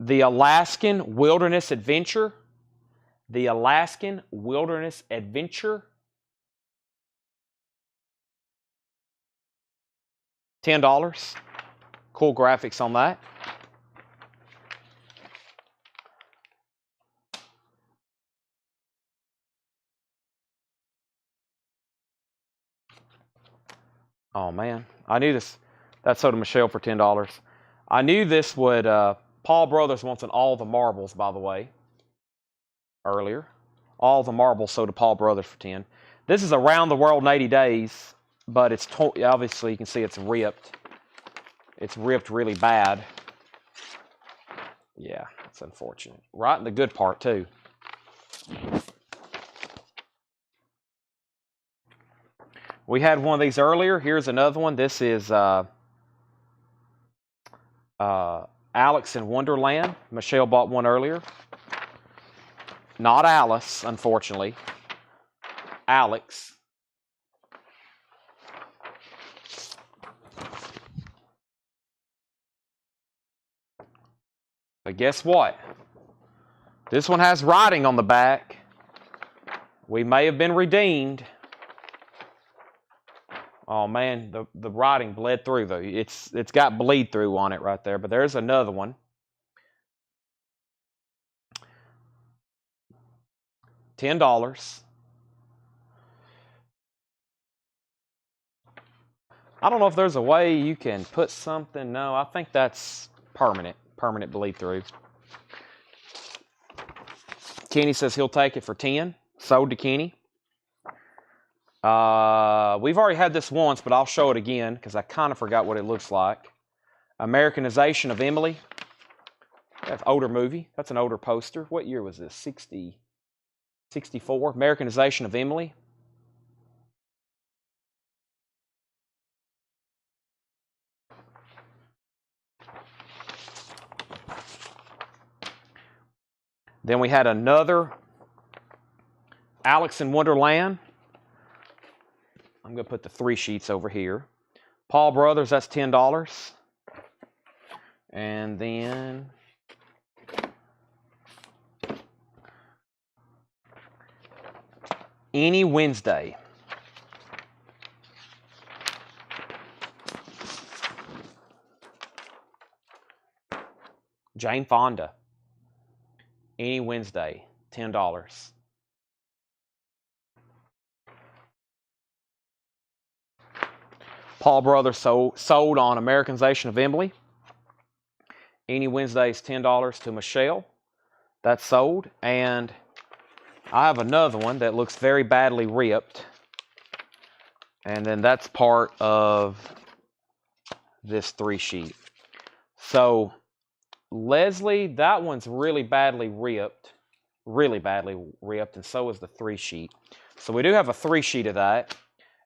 Speaker 1: The Alaskan Wilderness Adventure. The Alaskan Wilderness Adventure. $10. Cool graphics on that. Oh man, I knew this. That sold to Michelle for $10. I knew this would. Paul Brothers wants an All the Marbles, by the way. Earlier, All the Marbles sold to Paul Brothers for $10. This is Around the World in 80 Days, but it's obviously you can see it's ripped. It's ripped really bad. Yeah, it's unfortunate. Right in the good part too. We had one of these earlier. Here's another one. This is Alex in Wonderland. Michelle bought one earlier. Not Alice, unfortunately. Alex. But guess what? This one has writing on the back. We may have been redeemed. Oh man, the writing bled through though. It's got bleed through on it right there. But there's another one. $10. I don't know if there's a way you can put something. No, I think that's permanent bleed through. Kenny says he'll take it for 10. Sold to Kenny. We've already had this once, but I'll show it again because I kind of forgot what it looks like. Americanization of Emily. That's an older movie. That's an older poster. What year was this? 64. Americanization of Emily. Then we had another Alice in Wonderland. I'm going to put the 3 sheets over here. Paul Brothers, that's $10. And then Any Wednesday. Jane Fonda. Any Wednesday, $10. Paul Brothers sold on Americanization of Emily. Any Wednesday is $10 to Michelle. That's sold. And I have another one that looks very badly ripped. And then that's part of this 3 sheet. So Leslie, that one's really badly ripped, and so is the 3 sheet. So we do have a 3 sheet of that,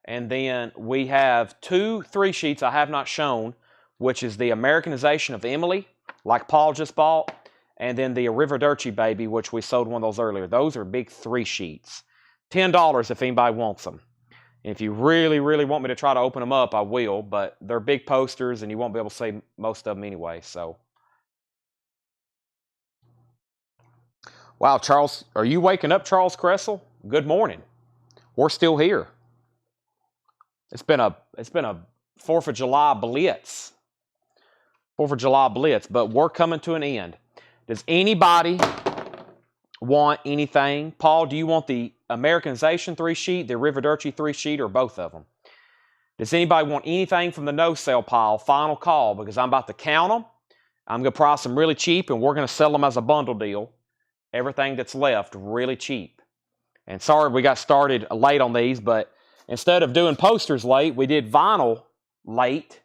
Speaker 1: and then we have 2 3 sheets I have not shown, which is the Americanization of Emily, like Paul just bought, and then the Arrivederci Baby, which we sold one of those earlier. Those are big 3 sheets. $10 if anybody wants them. And if you really, really want me to try to open them up, I will, but they're big posters, and you won't be able to see most of them anyway, so. Wow, Charles, are you waking up, Charles Cressel? Good morning. We're still here. It's been a 4th of July blitz. 4th of July blitz, but we're coming to an end. Does anybody want anything? Paul, do you want the Americanization 3 sheet, the Arrivederci 3 sheet, or both of them? Does anybody want anything from the no-sale pile? Final call, because I'm about to count them. I'm going to price them really cheap, and we're going to sell them as a bundle deal. Everything that's left really cheap. And sorry we got started late on these, but instead of doing posters late, we did vinyl late.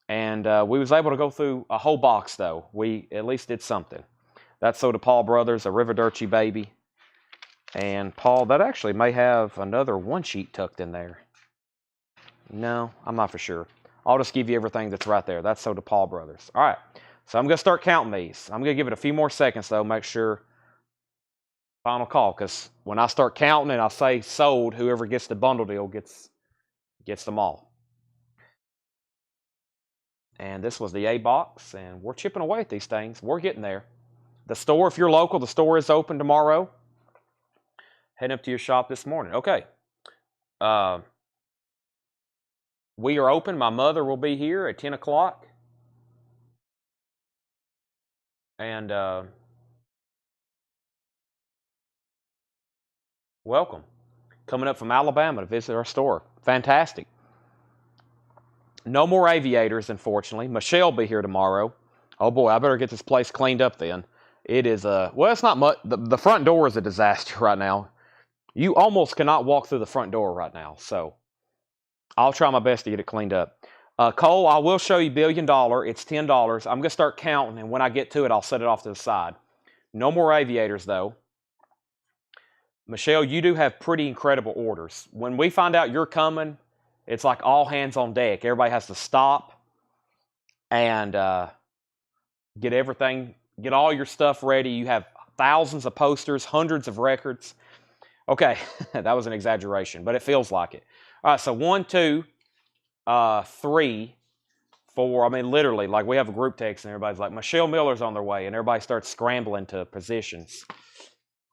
Speaker 1: And we was able to go through a whole box, though. We at least did something. That's so to Paul Brothers, Arrivederci Baby. And Paul, that actually may have another 1 sheet tucked in there. No, I'm not for sure. I'll just give you everything that's right there. That's so to Paul Brothers. All right. So I'm going to start counting these. I'm going to give it a few more seconds, though, make sure. Final call, because when I start counting and I say sold, whoever gets the bundle deal gets them all. And this was the A box, and we're chipping away at these things. We're getting there. The store, if you're local, the store is open tomorrow. Head up to your shop this morning. Okay. We are open. My mother will be here at 10 o'clock. And welcome. Coming up from Alabama to visit our store. Fantastic. No more aviators, unfortunately. Michelle will be here tomorrow. Oh boy, I better get this place cleaned up then. It is well, it's not much. The front door is a disaster right now. You almost cannot walk through the front door right now. So I'll try my best to get it cleaned up. Cole, I will show you $1 billion. It's $10. I'm going to start counting, and when I get to it, I'll set it off to the side. No more aviators, though. Michelle, you do have pretty incredible orders. When we find out you're coming, it's like all hands on deck. Everybody has to stop and get all your stuff ready. You have thousands of posters, hundreds of records. Okay, that was an exaggeration, but it feels like it. All right, so 1, 2, 3, 4. I mean, literally, like we have a group text and everybody's like, Michelle Miller's on their way, and everybody starts scrambling to positions.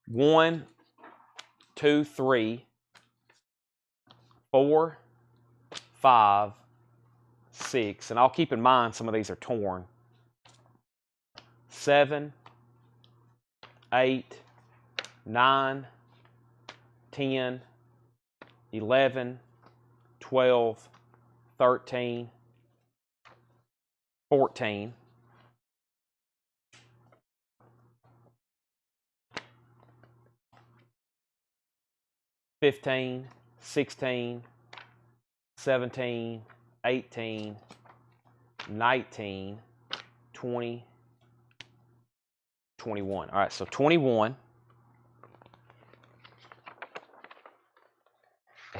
Speaker 1: 1, 2, 3, 4, 5, 6, and I'll keep in mind some of these are torn. 7, 8, 9, 10, 11, 12, 13, 14, 15, 16, 17, 18, 19, 20, 21. All right, so 21.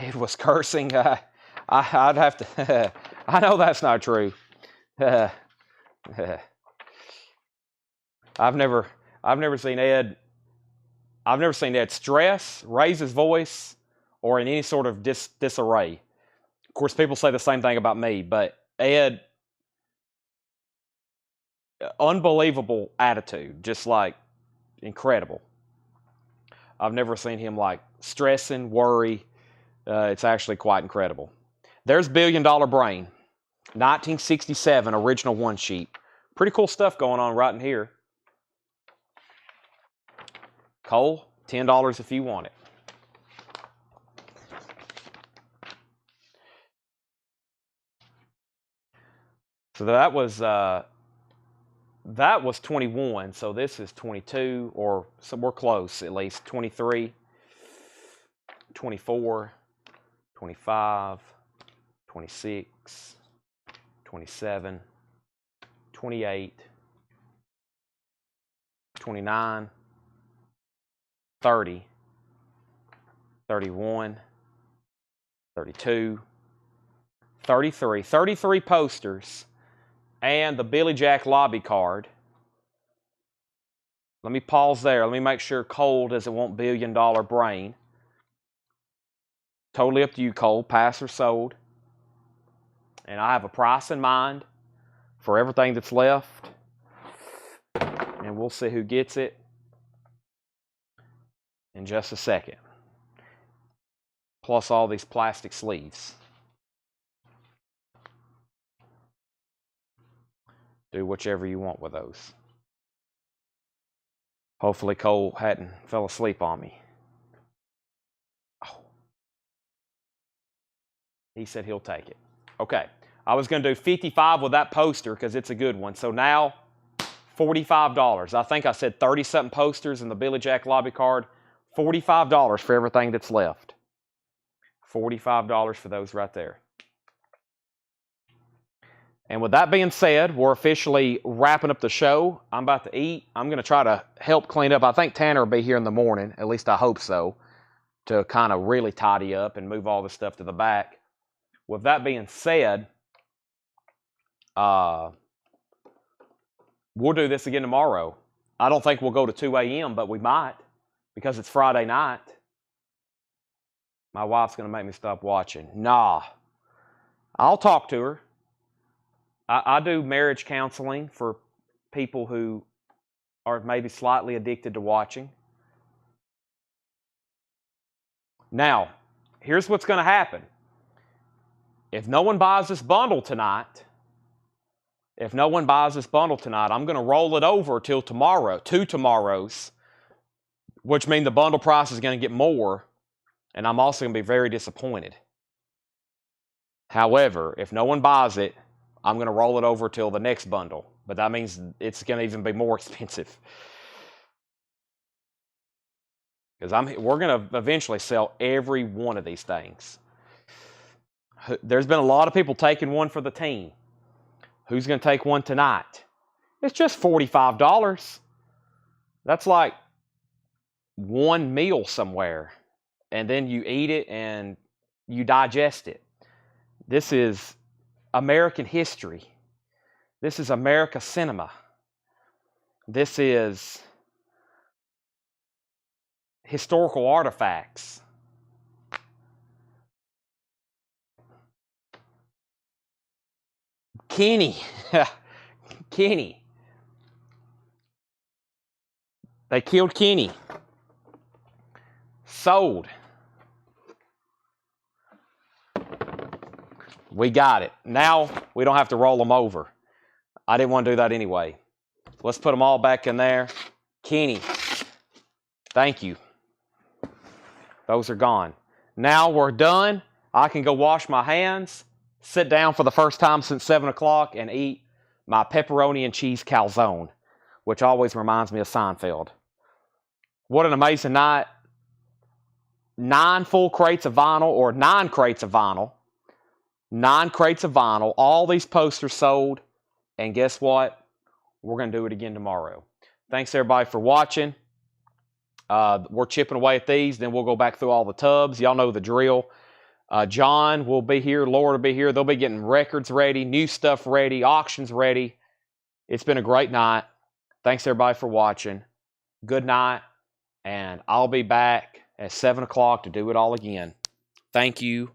Speaker 1: It was cursing. I'd have to. I know that's not true. I've never seen Ed. I've never seen Ed stress, raise his voice, or in any sort of disarray. Of course, people say the same thing about me, but Ed, unbelievable attitude, just like incredible. I've never seen him like stressing, worry. It's actually quite incredible. There's $1 Billion Brain, 1967 original one sheet. Pretty cool stuff going on right in here. Cole, $10 if you want it. So that was 21. So this is 22, or somewhere close at least. 23, 24, 25, 26, 27, 28, 29, 30, 31, 32, 33 posters, and the Billy Jack lobby card. Let me pause there. Let me make sure Cole doesn't want $1 Billion Brain. Totally up to you, Cole. Pass or sold. And I have a price in mind for everything that's left. And we'll see who gets it in just a second. Plus all these plastic sleeves. Do whichever you want with those. Hopefully Cole hadn't fell asleep on me. Oh. He said he'll take it. Okay. I was going to do 55 with that poster because it's a good one. So now $45. I think I said 30-something posters in the Billy Jack lobby card. $45 for everything that's left. $45 for those right there. And with that being said, we're officially wrapping up the show. I'm about to eat. I'm going to try to help clean up. I think Tanner will be here in the morning. At least I hope so. To kind of really tidy up and move all this stuff to the back. With that being said, we'll do this again tomorrow. I don't think we'll go to 2 a.m., but we might because it's Friday night. My wife's going to make me stop watching. Nah. I'll talk to her. I do marriage counseling for people who are maybe slightly addicted to watching. Now, here's what's going to happen. If no one buys this bundle tonight, I'm going to roll it over till tomorrow, 2 tomorrows, which means the bundle price is going to get more, and I'm also going to be very disappointed. However, if no one buys it, I'm going to roll it over till the next bundle, but that means it's going to even be more expensive. Because we're going to eventually sell every one of these things. There's been a lot of people taking one for the team. Who's going to take one tonight? It's just $45. That's like one meal somewhere. And then you eat it and you digest it. This is American history. This is America cinema. This is historical artifacts. Kenny. Kenny. They killed Kenny. Sold. We got it. Now we don't have to roll them over. I didn't want to do that anyway. Let's put them all back in there. Kenny. Thank you. Those are gone. Now we're done. I can go wash my hands, sit down for the first time since 7 o'clock, and eat my pepperoni and cheese calzone, which always reminds me of Seinfeld. What an amazing night. 9 full crates of vinyl, or 9 crates of vinyl. 9 crates of vinyl. All these posters sold. And guess what? We're going to do it again tomorrow. Thanks, everybody, for watching. We're chipping away at these. Then we'll go back through all the tubs. Y'all know the drill. John will be here. Laura will be here. They'll be getting records ready, new stuff ready, auctions ready. It's been a great night. Thanks, everybody, for watching. Good night. And I'll be back at 7 o'clock to do it all again. Thank you.